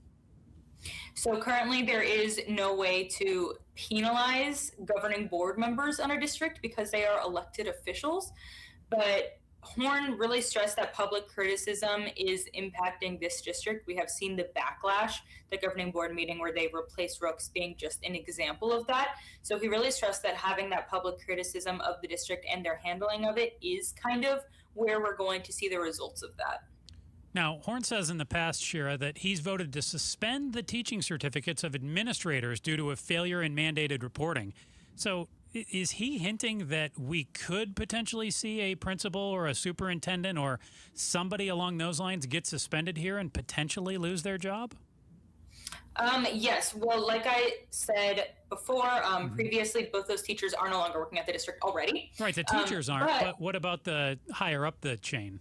So currently there is no way to penalize governing board members on our district because they are elected officials. But Horn really stressed that public criticism is impacting this district. We have seen the backlash, the governing board meeting where they replaced Rooks being just an example of that. So he really stressed that having that public criticism of the district and their handling of it is kind of where we're going to see the results of that. Now, Horn says in the past, Shira, that he's voted to suspend the teaching certificates of administrators due to a failure in mandated reporting. So is he hinting that we could potentially see a principal or a superintendent or somebody along those lines get suspended here and potentially lose their job? Yes. Well, like I said before, previously, both those teachers are no longer working at the district already. Right. The teachers aren't. But what about the higher up the chain?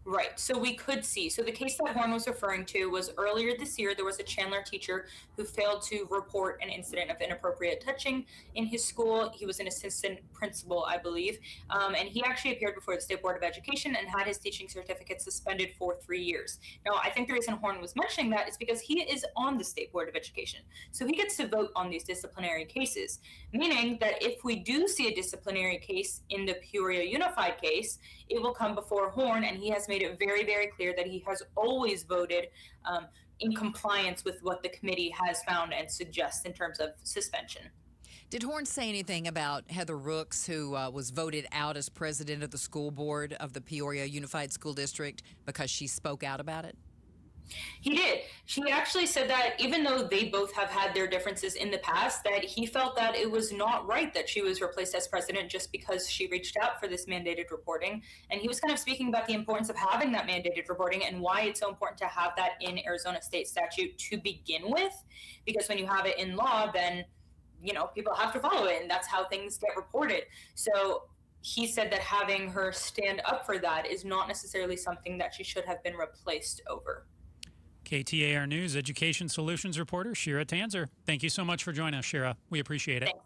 Right. So we could see. So the case that Horn was referring to was earlier this year. There was a Chandler teacher who failed to report an incident of inappropriate touching in his school. He was an assistant principal, I believe. And he actually appeared before the State Board of Education and had his teaching certificate suspended for 3 years. Now, I think the reason Horn was mentioning that is because he is on the State Board of Education. So he gets to vote on these disciplinary cases, meaning that if we do see a disciplinary case in the Peoria Unified case, it will come before Horn, and he has made it very, very clear that he has always voted in compliance with what the committee has found and suggests in terms of suspension. Did Horn say anything about Heather Rooks, who was voted out as president of the school board of the Peoria Unified School District because she spoke out about it? He did. She actually said that even though they both have had their differences in the past, that he felt that it was not right that she was replaced as president just because she reached out for this mandated reporting. And he was kind of speaking about the importance of having that mandated reporting and why it's so important to have that in Arizona state statute to begin with, because when you have it in law, then, you know, people have to follow it, and that's how things get reported. So he said that having her stand up for that is not necessarily something that she should have been replaced over. KTAR News Education Solutions reporter Shira Tanzer. Thank you so much for joining us, Shira. We appreciate it. Thanks.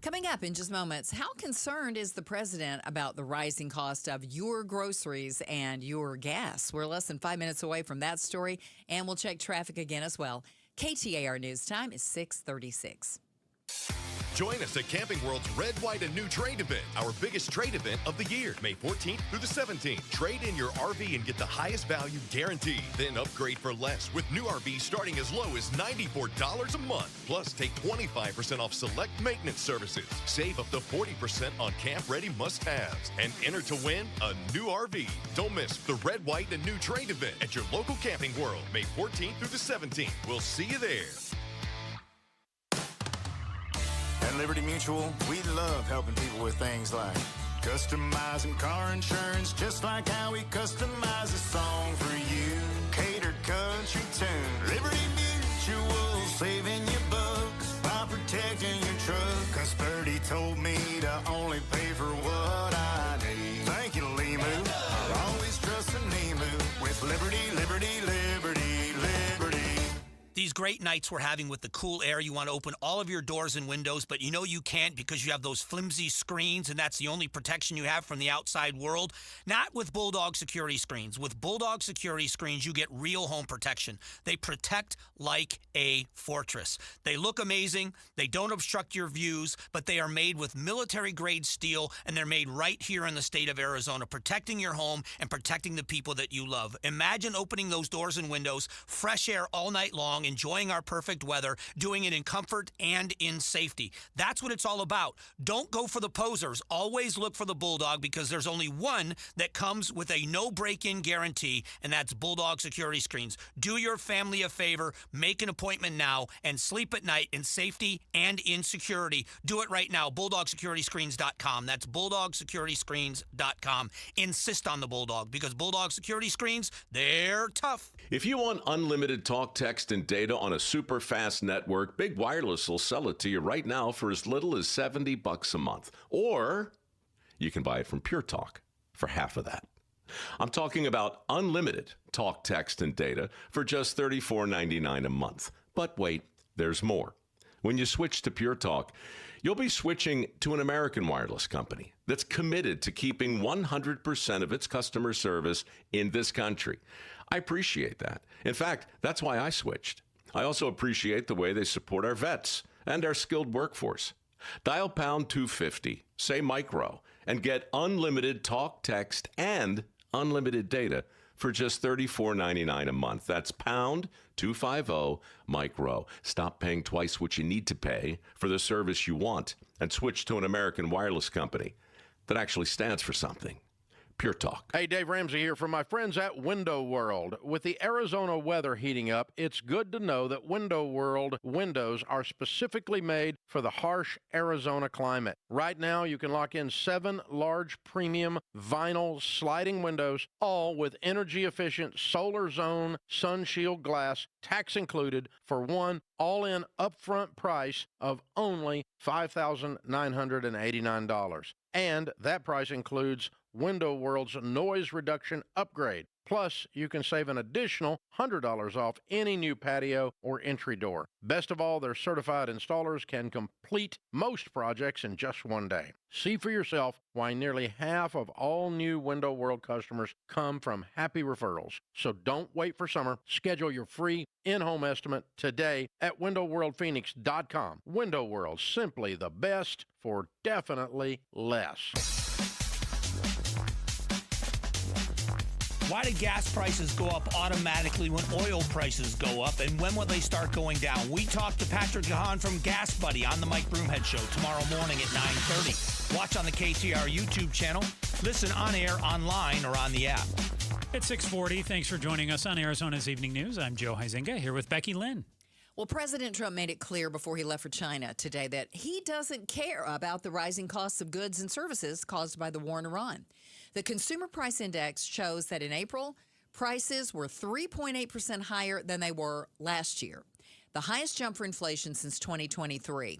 Coming up in just moments, how concerned is the president about the rising cost of your groceries and your gas? We're less than 5 minutes away from that story, and we'll check traffic again as well. KTAR News Time is 6:36. Join us at Camping World's Red, White, and New Trade event, our biggest trade event of the year, May 14th through the 17th. Trade in your RV and get the highest value guaranteed. Then upgrade for less with new RVs starting as low as $94 a month. Plus, take 25% off select maintenance services. Save up to 40% on camp-ready must-haves. And enter to win a new RV. Don't miss the Red, White, and New Trade event at your local Camping World, May 14th through the 17th. We'll see you there. At Liberty Mutual, we love helping people with things like customizing car insurance, just like how we customize a song for you. Catered country tune. Liberty Mutual, saving you bucks by protecting your truck. 'Cause Birdie told me to only pay for what I need. Thank you, Limu. I'll always trust in Limu with Liberty, Liberty, Liberty, Liberty. These great nights we're having with the cool air, you want to open all of your doors and windows, but you know you can't because you have those flimsy screens, and that's the only protection you have from the outside world. Not with Bulldog Security Screens. With Bulldog Security Screens, you get real home protection. They protect like a fortress. They look amazing. They don't obstruct your views, but they are made with military-grade steel, and they're made right here in the state of Arizona, protecting your home and protecting the people that you love. Imagine opening those doors and windows, fresh air all night long, enjoying our perfect weather, doing it in comfort and in safety. That's what it's all about. Don't go for the posers. Always look for the Bulldog, because there's only one that comes with a no break-in guarantee, and that's Bulldog Security Screens. Do your family a favor, make an appointment now, and sleep at night in safety and in security. Do it right now. BulldogSecurityScreens.com. That's BulldogSecurityScreens.com. Insist on the Bulldog, because Bulldog Security Screens, they're tough. If you want unlimited talk, text, and data on a super fast network, Big Wireless will sell it to you right now for as little as $70 a month. Or you can buy it from Pure Talk for half of that. I'm talking about unlimited talk, text, and data for just $34.99 a month. But wait, there's more. When you switch to Pure Talk, you'll be switching to an American wireless company that's committed to keeping 100% of its customer service in this country. I appreciate that. In fact, that's why I switched. I also appreciate the way they support our vets and our skilled workforce. Dial pound 250, say micro, and get unlimited talk, text, and unlimited data for just $34.99 a month. That's pound 250 micro. Stop paying twice what you need to pay for the service you want and switch to an American wireless company that actually stands for something. Pure Talk. Hey, Dave Ramsey here from my friends at Window World. With the Arizona weather heating up, it's good to know that Window World windows are specifically made for the harsh Arizona climate. Right now, you can lock in 7 large premium vinyl sliding windows, all with energy-efficient Solar Zone Sun Shield glass, tax included, for one all-in upfront price of only $5,989. And that price includes Window World's noise reduction upgrade. Plus, you can save an additional $100 off any new patio or entry door. Best of all, their certified installers can complete most projects in just one day. See for yourself why nearly half of all new Window World customers come from happy referrals. So don't wait for summer. Schedule your free in-home estimate today at windowworldphoenix.com. Window World, simply the best for definitely less. Why do gas prices go up automatically when oil prices go up, and when will they start going down? We talk to Patrick Gahan from Gas Buddy on the Mike Broomhead Show tomorrow morning at 9:30. Watch on the KTAR YouTube channel, listen on air, online, or on the app. It's 6:40. Thanks for joining us on Arizona's Evening News. I'm Joe Huizenga here with Becky Lynn. Well, President Trump made it clear before he left for China today that he doesn't care about the rising costs of goods and services caused by the war in Iran. The Consumer Price Index shows that in April, prices were 3.8% higher than they were last year, the highest jump for inflation since 2023.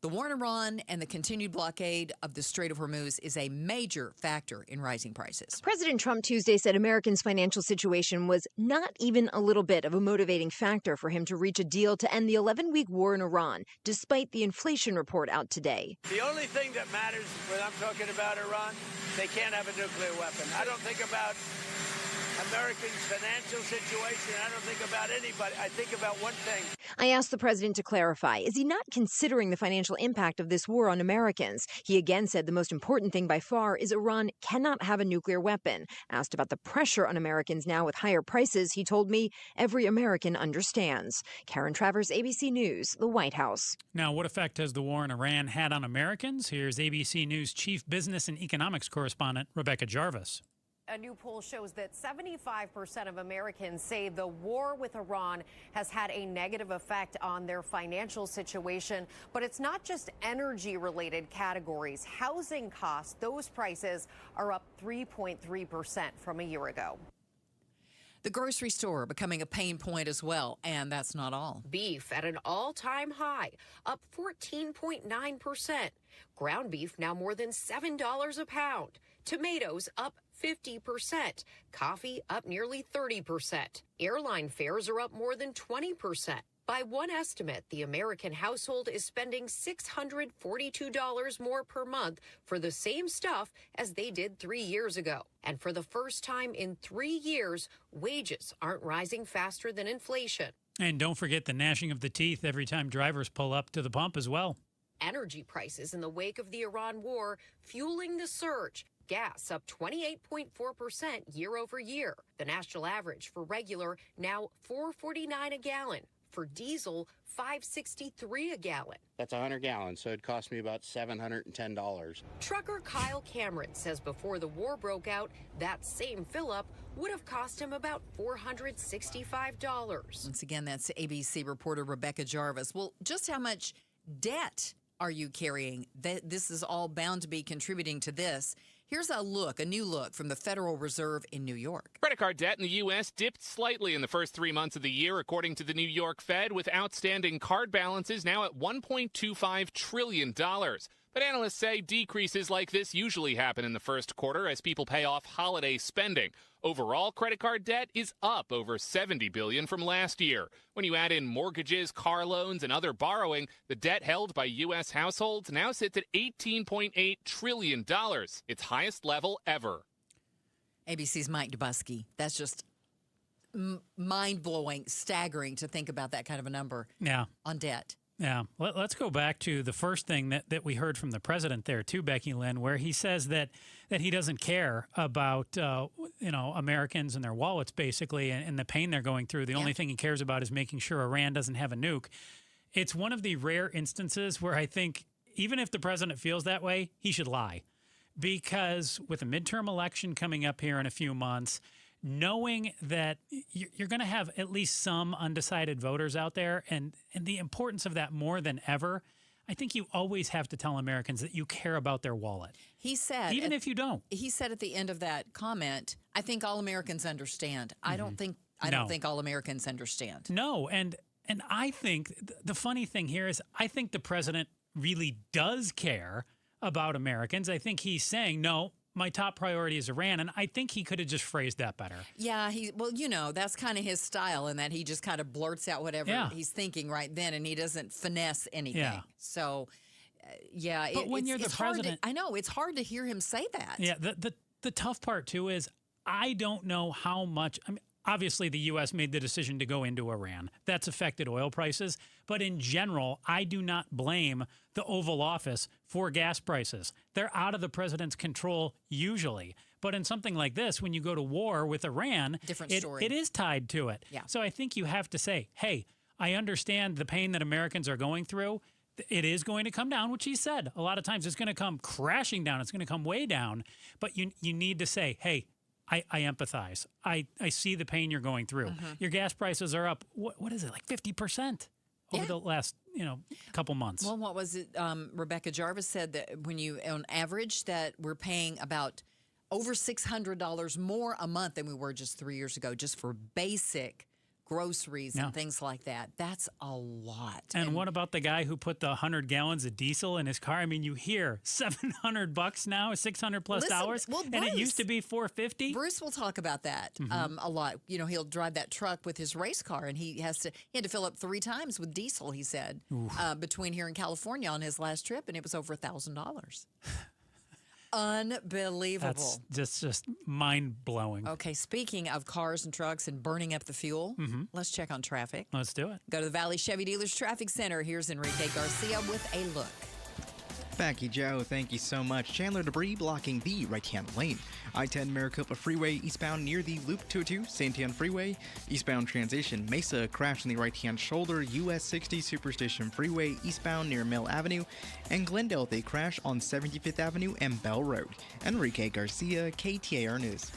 The war in Iran and the continued blockade of the Strait of Hormuz is a major factor in rising prices. President Trump Tuesday said Americans' financial situation was not even a little bit of a motivating factor for him to reach a deal to end the 11-week war in Iran, despite the inflation report out today. The only thing that matters when I'm talking about Iran, they can't have a nuclear weapon. I don't think about Americans' financial situation. I don't think about anybody. I think about one thing. I asked the president to clarify, is he not considering the financial impact of this war on Americans? He again said the most important thing by far is Iran cannot have a nuclear weapon. Asked about the pressure on Americans now with higher prices, he told me every American understands. Karen Travers, ABC News, the White House. Now, what effect has the war in Iran had on Americans? Here's ABC News Chief Business and Economics Correspondent Rebecca Jarvis. A new poll shows that 75% of Americans say the war with Iran has had a negative effect on their financial situation. But it's not just energy-related categories. Housing costs, those prices are up 3.3% from a year ago. The grocery store becoming a pain point as well, and that's not all. Beef at an all-time high, up 14.9%. Ground beef now more than $7 a pound. Tomatoes up 50%. Coffee up nearly 30%. Airline fares are up more than 20%. By one estimate, the American household is spending $642 more per month for the same stuff as they did 3 years ago. And for the first time in 3 years, wages aren't rising faster than inflation. And don't forget the gnashing of the teeth every time drivers pull up to the pump as well. Energy prices in the wake of the Iran war fueling the surge. Gas up 28.4% year over year. The national average for regular now $4.49 a gallon. For diesel, $5.63 a gallon. That's 100 gallons, so it cost me about $710. Trucker Kyle Cameron says before the war broke out, that same fill-up would have cost him about $465. Once again, that's ABC reporter Rebecca Jarvis. Well, just how much debt are you carrying? This is all bound to be contributing to this. Here's a new look from the Federal Reserve in New York. Credit card debt in the U.S. dipped slightly in the first 3 months of the year, according to the New York Fed, with outstanding card balances now at $1.25 trillion. But analysts say decreases like this usually happen in the first quarter as people pay off holiday spending. Overall, credit card debt is up over $70 billion from last year. When you add in mortgages, car loans, and other borrowing, the debt held by U.S. households now sits at $18.8 trillion, its highest level ever. ABC's Mike Dubusky. That's just mind-blowing, staggering to think about that kind of a number on debt. Yeah. Let's go back to the first thing that we heard from the president there, too, Becky Lynn, where he says that he doesn't care about, Americans and their wallets, basically, and the pain they're going through. The only thing he cares about is making sure Iran doesn't have a nuke. It's one of the rare instances where I think even if the president feels that way, he should lie. Because with a midterm election coming up here in a few months, knowing that you're going to have at least some undecided voters out there, and the importance of that more than ever, I think you always have to tell Americans that you care about their wallet. He said, even if you don't. He said at the end of that comment, I think all Americans understand. I don't think all Americans understand. No, and I think the funny thing here is I think the president really does care about Americans. I think he's saying, no, my top priority is Iran, and I think he could have just phrased that better. Yeah, that's kind of his style in that he just kind of blurts out whatever he's thinking right then, and he doesn't finesse anything. Yeah. So, But when you're the president, I know it's hard to hear him say that. Yeah, the tough part too is I don't know how much. I mean, obviously, the U.S. made the decision to go into Iran. That's affected oil prices. But in general, I do not blame the Oval Office for gas prices. They're out of the president's control usually. But in something like this, when you go to war with Iran, different story. It is tied to it. Yeah. So I think you have to say, hey, I understand the pain that Americans are going through. It is going to come down, which he said. A lot of times it's going to come crashing down. It's going to come way down. But you need to say, hey, I empathize. I see the pain you're going through. Mm-hmm. Your gas prices are up. What is it, like 50% over the last couple months? Well, what was it? Rebecca Jarvis said that when you, on average, that we're paying about over $600 more a month than we were just 3 years ago, just for basic groceries and things like that. That's a lot. And what about the guy who put the 100 gallons of diesel in his car? I mean, you hear $700 now, $600 plus dollars, and it used to be $450. Bruce will talk about that a lot. He'll drive that truck with his race car, and he had to fill up 3 times with diesel. He said between here and California on his last trip, and it was over $1,000. Unbelievable. That's just mind-blowing. Okay, speaking of cars and trucks and burning up the fuel, let's check on traffic. Let's do it. Go to the Valley Chevy Dealers Traffic Center. Here's Enrique Garcia with a look. Becky Joe, thank you so much. Chandler debris blocking the right-hand lane. I-10 Maricopa Freeway eastbound near the Loop 202 Santiago Freeway. Eastbound transition Mesa crash on the right-hand shoulder. US 60 Superstation Freeway eastbound near Mill Avenue. And Glendale, they crash on 75th Avenue and Bell Road. Enrique Garcia, KTAR News.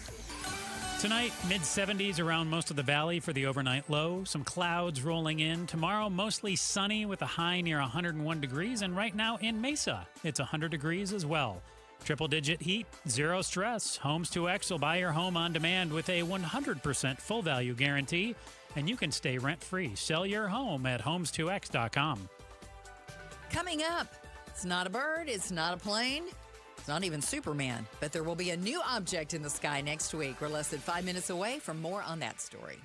Tonight, mid-70s around most of the valley for the overnight low. Some clouds rolling in. Tomorrow, mostly sunny with a high near 101 degrees. And right now in Mesa, it's 100 degrees as well. Triple-digit heat, zero stress. Homes 2X will buy your home on demand with a 100% full value guarantee. And you can stay rent-free. Sell your home at homes2x.com. Coming up, it's not a bird, it's not a plane. It's not even Superman, but there will be a new object in the sky next week. We're less than 5 minutes away from more on that story.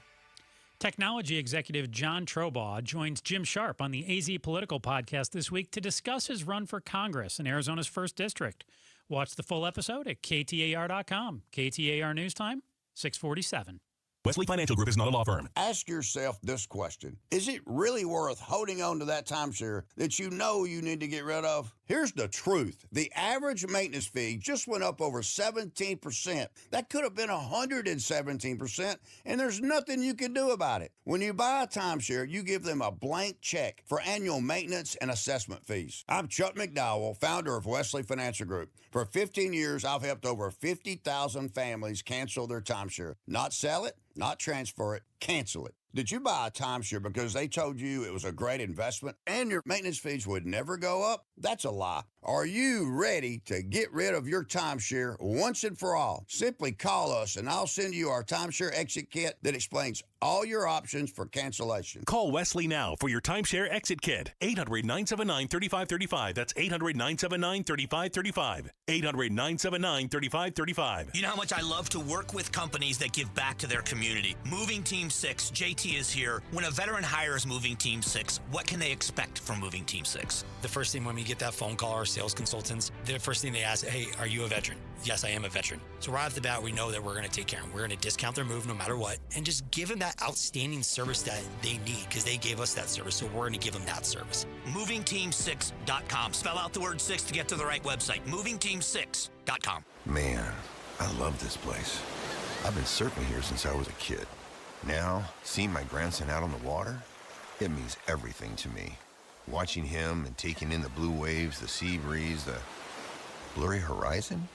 Technology executive John Trobaugh joins Jim Sharp on the AZ Political Podcast this week to discuss his run for Congress in Arizona's 1st District. Watch the full episode at KTAR.com. KTAR News Time, 6:47. Wesley Financial Group is not a law firm. Ask yourself this question. Is it really worth holding on to that timeshare that you know you need to get rid of? Here's the truth. The average maintenance fee just went up over 17%. That could have been 117%, and there's nothing you can do about it. When you buy a timeshare, you give them a blank check for annual maintenance and assessment fees. I'm Chuck McDowell, founder of Wesley Financial Group. For 15 years, I've helped over 50,000 families cancel their timeshare. Not sell it, not transfer it, cancel it. Did you buy a timeshare because they told you it was a great investment and your maintenance fees would never go up? That's a lie. Are you ready to get rid of your timeshare once and for all? Simply call us and I'll send you our timeshare exit kit that explains all your options for cancellation. Call Wesley now for your timeshare exit kit. 800-979-3535. That's 800-979-3535. 800-979-3535. You know how much I love to work with companies that give back to their community. Moving Team 6, JT is here. When a veteran hires Moving Team 6, what can they expect from Moving Team 6? The first thing when we get that phone call, our sales consultants, the first thing they ask, hey, are you a veteran? Yes, I am a veteran. So right off the bat, we know that we're going to take care of them. We're going to discount their move no matter what and just give them that outstanding service that they need because they gave us that service. So we're going to give them that service. MovingTeam6.com. Spell out the word 6 to get to the right website. MovingTeam6.com. Man, I love this place. I've been surfing here since I was a kid. Now, seeing my grandson out on the water, it means everything to me. Watching him and taking in the blue waves, the sea breeze, the blurry horizon.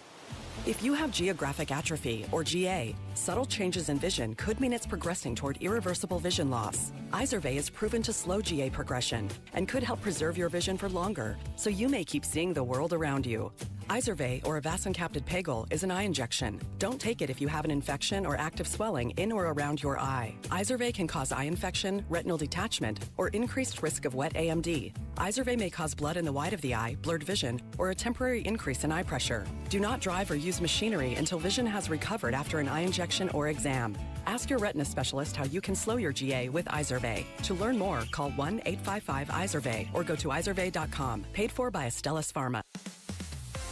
If you have geographic atrophy, or GA, subtle changes in vision could mean it's progressing toward irreversible vision loss. Izervay is proven to slow GA progression and could help preserve your vision for longer, so you may keep seeing the world around you. Izervay, or avacincaptad pegol, is an eye injection. Don't take it if you have an infection or active swelling in or around your eye. Izervay can cause eye infection, retinal detachment, or increased risk of wet AMD. Izervay may cause blood in the white of the eye, blurred vision, or a temporary increase in eye pressure. Do not drive or use machinery until vision has recovered after an eye injection or exam. Ask your retina specialist how you can slow your GA with Izervay. To learn more, call 1-855-IZERVAY or go to izervay.com. Paid for by Astellas Pharma.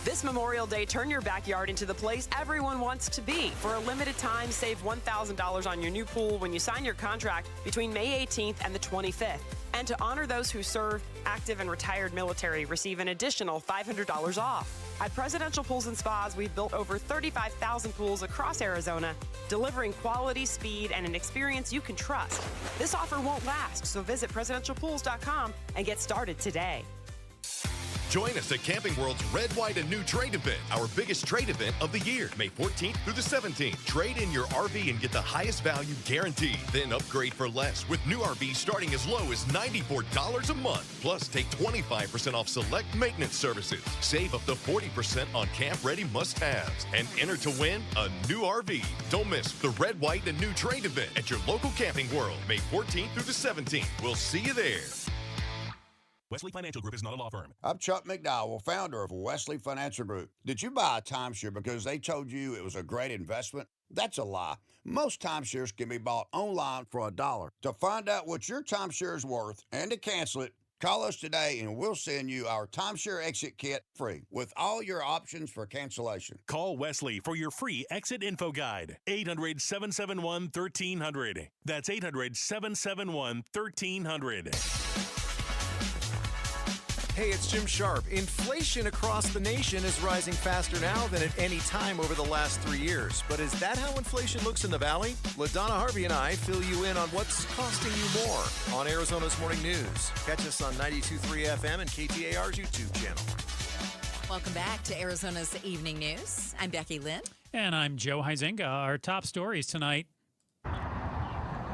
This Memorial Day, turn your backyard into the place everyone wants to be. For a limited time, save $1,000 on your new pool when you sign your contract between May 18th and the 25th. And to honor those who serve, active and retired military receive an additional $500 off. At Presidential Pools and Spas, we've built over 35,000 pools across Arizona, delivering quality, speed, and an experience you can trust. This offer won't last, so visit presidentialpools.com and get started today. Join us at Camping World's Red, White, and New Trade Event, our biggest trade event of the year, May 14th through the 17th. Trade in your RV and get the highest value guaranteed. Then upgrade for less with new RVs starting as low as $94 a month. Plus, take 25% off select maintenance services. Save up to 40% on camp-ready must-haves. And enter to win a new RV. Don't miss the Red, White, and New Trade Event at your local Camping World, May 14th through the 17th. We'll see you there. Wesley Financial Group is not a law firm. I'm Chuck McDowell, founder of Wesley Financial Group. Did you buy a timeshare because they told you it was a great investment? That's a lie. Most timeshares can be bought online for $1. To find out what your timeshare is worth and to cancel it, call us today and we'll send you our timeshare exit kit free with all your options for cancellation. Call Wesley for your free exit info guide. 800-771-1300. That's 800-771-1300. Hey, it's Jim Sharp. Inflation across the nation is rising faster now than at any time over the last 3 years. But is that how inflation looks in the Valley? LaDonna Harvey and I fill you in on what's costing you more on Arizona's Morning News. Catch us on 92.3 FM and KTAR's YouTube channel. Welcome back to Arizona's Evening News. I'm Becky Lynn. And I'm Joe Huizenga. Our top stories tonight.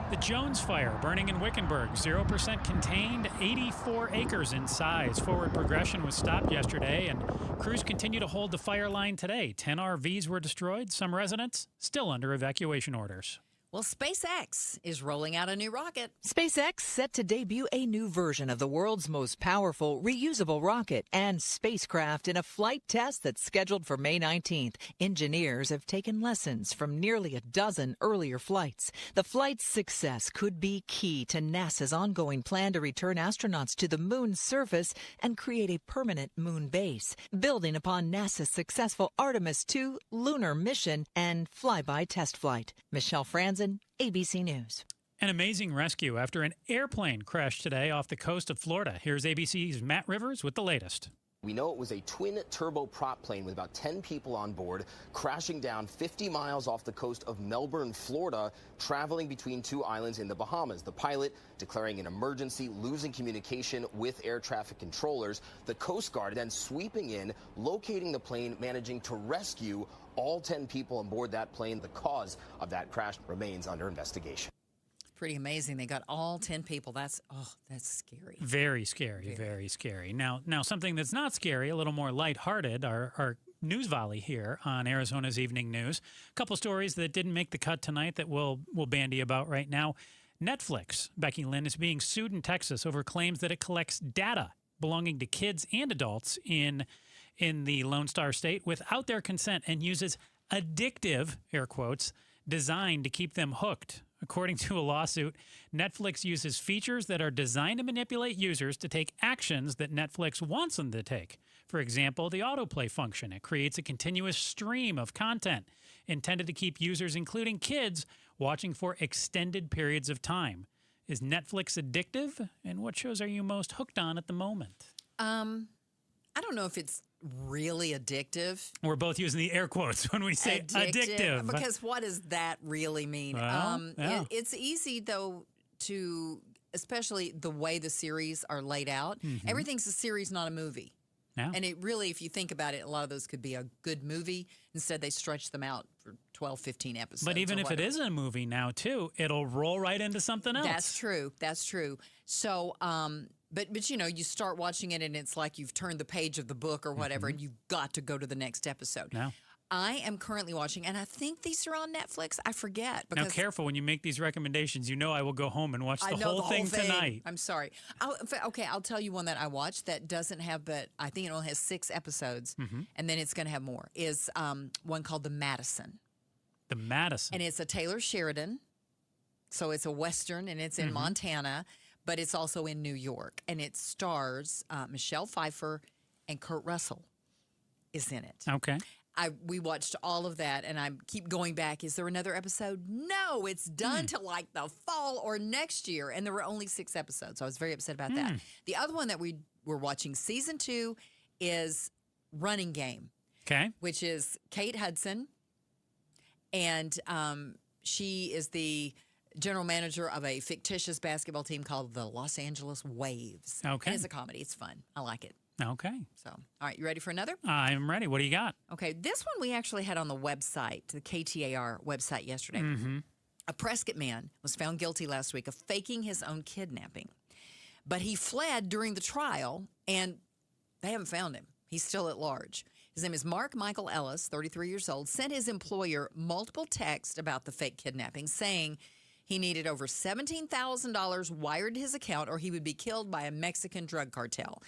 The Jones Fire burning in Wickenburg, 0% contained, 84 acres in size. Forward progression was stopped yesterday, and crews continue to hold the fire line today. 10 RVs were destroyed. Some residents still under evacuation orders. Well, SpaceX is rolling out a new rocket. SpaceX set to debut a new version of the world's most powerful reusable rocket and spacecraft in a flight test that's scheduled for May 19th. Engineers have taken lessons from nearly a dozen earlier flights. The flight's success could be key to NASA's ongoing plan to return astronauts to the moon's surface and create a permanent moon base, building upon NASA's successful Artemis II lunar mission and flyby test flight. Michelle Franzen, ABC News. An amazing rescue after an airplane crashed today off the coast of Florida. Here's ABC's Matt Rivers with the latest. We know it was a twin-turbo prop plane with about 10 people on board, crashing down 50 miles off the coast of Melbourne, Florida, traveling between two islands in the Bahamas. The pilot declaring an emergency, losing communication with air traffic controllers. The Coast Guard then sweeping in, locating the plane, managing to rescue all 10 people on board that plane. The cause of that crash remains under investigation. Pretty amazing. They got all 10 people. That's scary. Very scary, very scary. Now something that's not scary, a little more lighthearted, our news volley here on Arizona's Evening News. A couple stories that didn't make the cut tonight that we'll bandy about right now. Netflix, Becky Lynn, is being sued in Texas over claims that it collects data belonging to kids and adults in the Lone Star State without their consent and uses addictive, air quotes, design to keep them hooked. According to a lawsuit, Netflix uses features that are designed to manipulate users to take actions that Netflix wants them to take. For example, the autoplay function. It creates a continuous stream of content intended to keep users, including kids, watching for extended periods of time. Is Netflix addictive? And what shows are you most hooked on at the moment? I don't know if it's really addictive. We're both using the air quotes when we say addictive. Because what does that really mean? Well, yeah. It's easy, though, to, especially the way the series are laid out. Mm-hmm. Everything's a series, not a movie. Yeah. And it really, if you think about it, a lot of those could be a good movie. Instead, they stretch them out for 12, 15 episodes. But even if it is a movie now, too, it'll roll right into something else. That's true. That's true. So But you know, you start watching it and it's like you've turned the page of the book or whatever, and you've got to go to the next episode. No. I am currently watching, and I think these are on Netflix. I forget. Now, careful when you make these recommendations. You know I will go home and watch the whole thing tonight. I'm sorry. I'll tell you one that I watched that doesn't have, but I think it only has 6 episodes, and then it's going to have more, is one called The Madison. The Madison. And it's a Taylor Sheridan. So it's a Western, and it's in Montana, but it's also in New York. And it stars Michelle Pfeiffer, and Kurt Russell is in it. Okay. We watched all of that, and I keep going back. Is there another episode? No, it's done till like the fall or next year, and there were only 6 episodes, so I was very upset about that. The other one that we were watching, season 2, is Running Game. Okay. Which is Kate Hudson, and she is the general manager of a fictitious basketball team called the Los Angeles Waves. Okay. And it's a comedy. It's fun. I like it. Okay. So, all right, you ready for another? I'm ready. What do you got? Okay, this one we actually had on the website, the KTAR website yesterday. A Prescott man was found guilty last week of faking his own kidnapping. But he fled during the trial, and they haven't found him. He's still at large. His name is Mark Michael Ellis, 33 years old, sent his employer multiple texts about the fake kidnapping, saying he needed over $17,000 wired to his account or he would be killed by a Mexican drug cartel.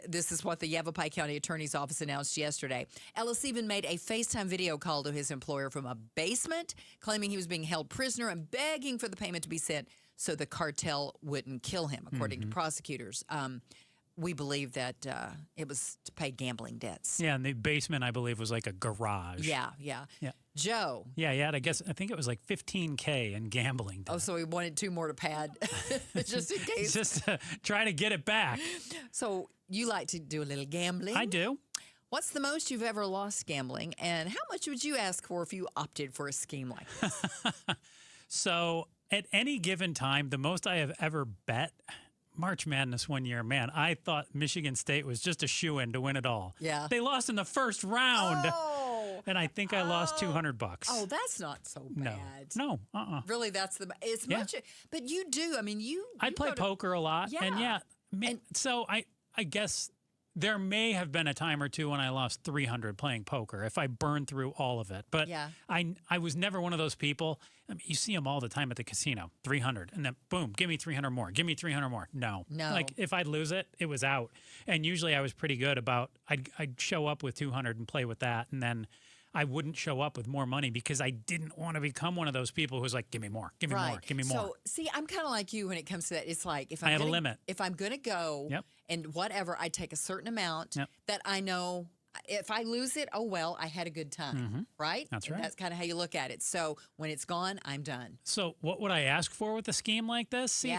This is what the Yavapai County Attorney's Office announced yesterday. Ellis even made a FaceTime video call to his employer from a basement, claiming he was being held prisoner and begging for the payment to be sent so the cartel wouldn't kill him, according to prosecutors. We believe that it was to pay gambling debts. Yeah, and the basement, I believe, was like a garage. Yeah. Joe. Yeah, I think it was like $15K in gambling debt. Oh, so he wanted 2 more to pad, just in case. Just try to get it back. So you like to do a little gambling? I do. What's the most you've ever lost gambling, and how much would you ask for if you opted for a scheme like this? So at any given time, the most I have ever bet, March Madness one year, man, I thought Michigan State was just a shoo-in to win it all. Yeah. They lost in the first round. Oh. And I think I lost $200. Oh, that's not so bad. No. Really, that's it's much. But you do. I mean, I play poker a lot. Yeah. And so I guess there may have been a time or two when I lost $300 playing poker if I burned through all of it. But I was never one of those people. I mean, you see them all the time at the casino, $300, and then boom, give me $300 more, give me $300 more. No. Like if I'd lose it, it was out. And usually I was pretty good about I'd show up with $200 and play with that, and then I wouldn't show up with more money because I didn't want to become one of those people who's like, give me more, give me more, give me more. So, see, I'm kind of like you when it comes to that. It's like if I had a limit. If I'm going to go and whatever, I take a certain amount that I know if I lose it, oh, well, I had a good time, right? That's right. That's kind of how you look at it. So when it's gone, I'm done. So what would I ask for with a scheme like this? See,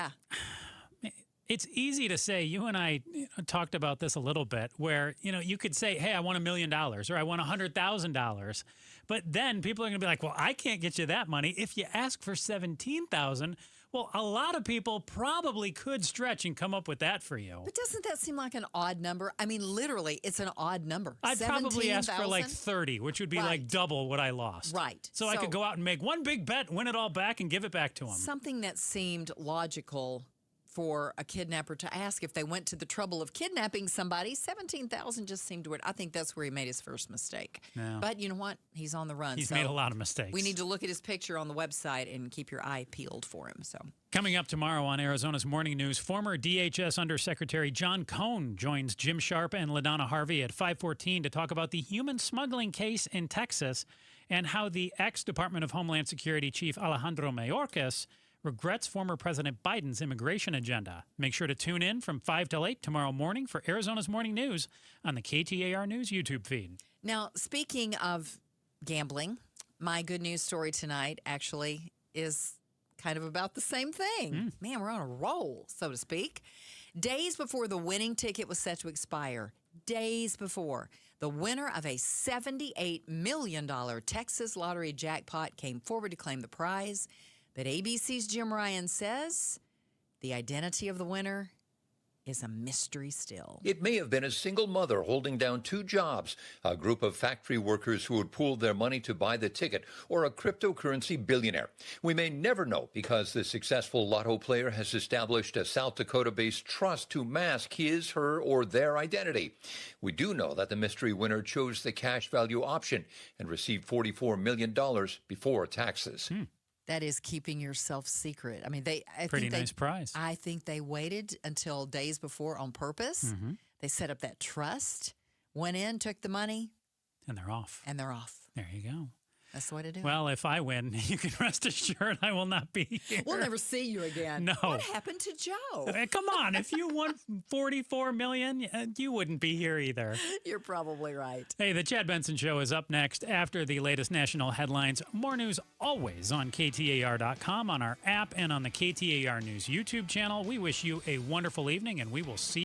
it's easy to say. You and I talked about this a little bit where, you could say, hey, I want $1 million or I want $100,000. But then people are going to be like, well, I can't get you that money. If you ask for $17,000, well, a lot of people probably could stretch and come up with that for you. But doesn't that seem like an odd number? I mean, literally, it's an odd number. I'd probably ask for like 30, which would be like double what I lost. Right. So I could go out and make one big bet, win it all back, and give it back to them. Something that seemed logical for a kidnapper to ask if they went to the trouble of kidnapping somebody. $17,000 just seemed weird. I think that's where he made his first mistake. No. But you know what? He's on the run. He's made a lot of mistakes. We need to look at his picture on the website and keep your eye peeled for him. So coming up tomorrow on Arizona's Morning News, former DHS Undersecretary John Cohn joins Jim Sharp and LaDonna Harvey at 5:14 to talk about the human smuggling case in Texas and how the ex-Department of Homeland Security Chief Alejandro Mayorkas regrets former President Biden's immigration agenda. Make sure to tune in from 5 till 8 tomorrow morning for Arizona's Morning News on the KTAR News YouTube feed. Now, speaking of gambling, my good news story tonight actually is kind of about the same thing. Man, we're on a roll, so to speak. Days before the winning ticket was set to expire, days before, the winner of a $78 million Texas lottery jackpot came forward to claim the prize. But ABC's Jim Ryan says the identity of the winner is a mystery still. It may have been a single mother holding down 2 jobs, a group of factory workers who had pooled their money to buy the ticket, or a cryptocurrency billionaire. We may never know because the successful lotto player has established a South Dakota-based trust to mask his, her, or their identity. We do know that the mystery winner chose the cash value option and received $44 million before taxes. That is keeping yourself secret. I mean, Pretty nice prize. I think they waited until days before on purpose. Mm-hmm. They set up that trust, went in, took the money. And they're off. There you go. That's the way to do it. Well, if I win, you can rest assured I will not be here. We'll never see you again. No. What happened to Joe? Come on. If you won $44 million, you wouldn't be here either. You're probably right. Hey, the Chad Benson Show is up next after the latest national headlines. More news always on KTAR.com, on our app, and on the KTAR News YouTube channel. We wish you a wonderful evening, and we will see you.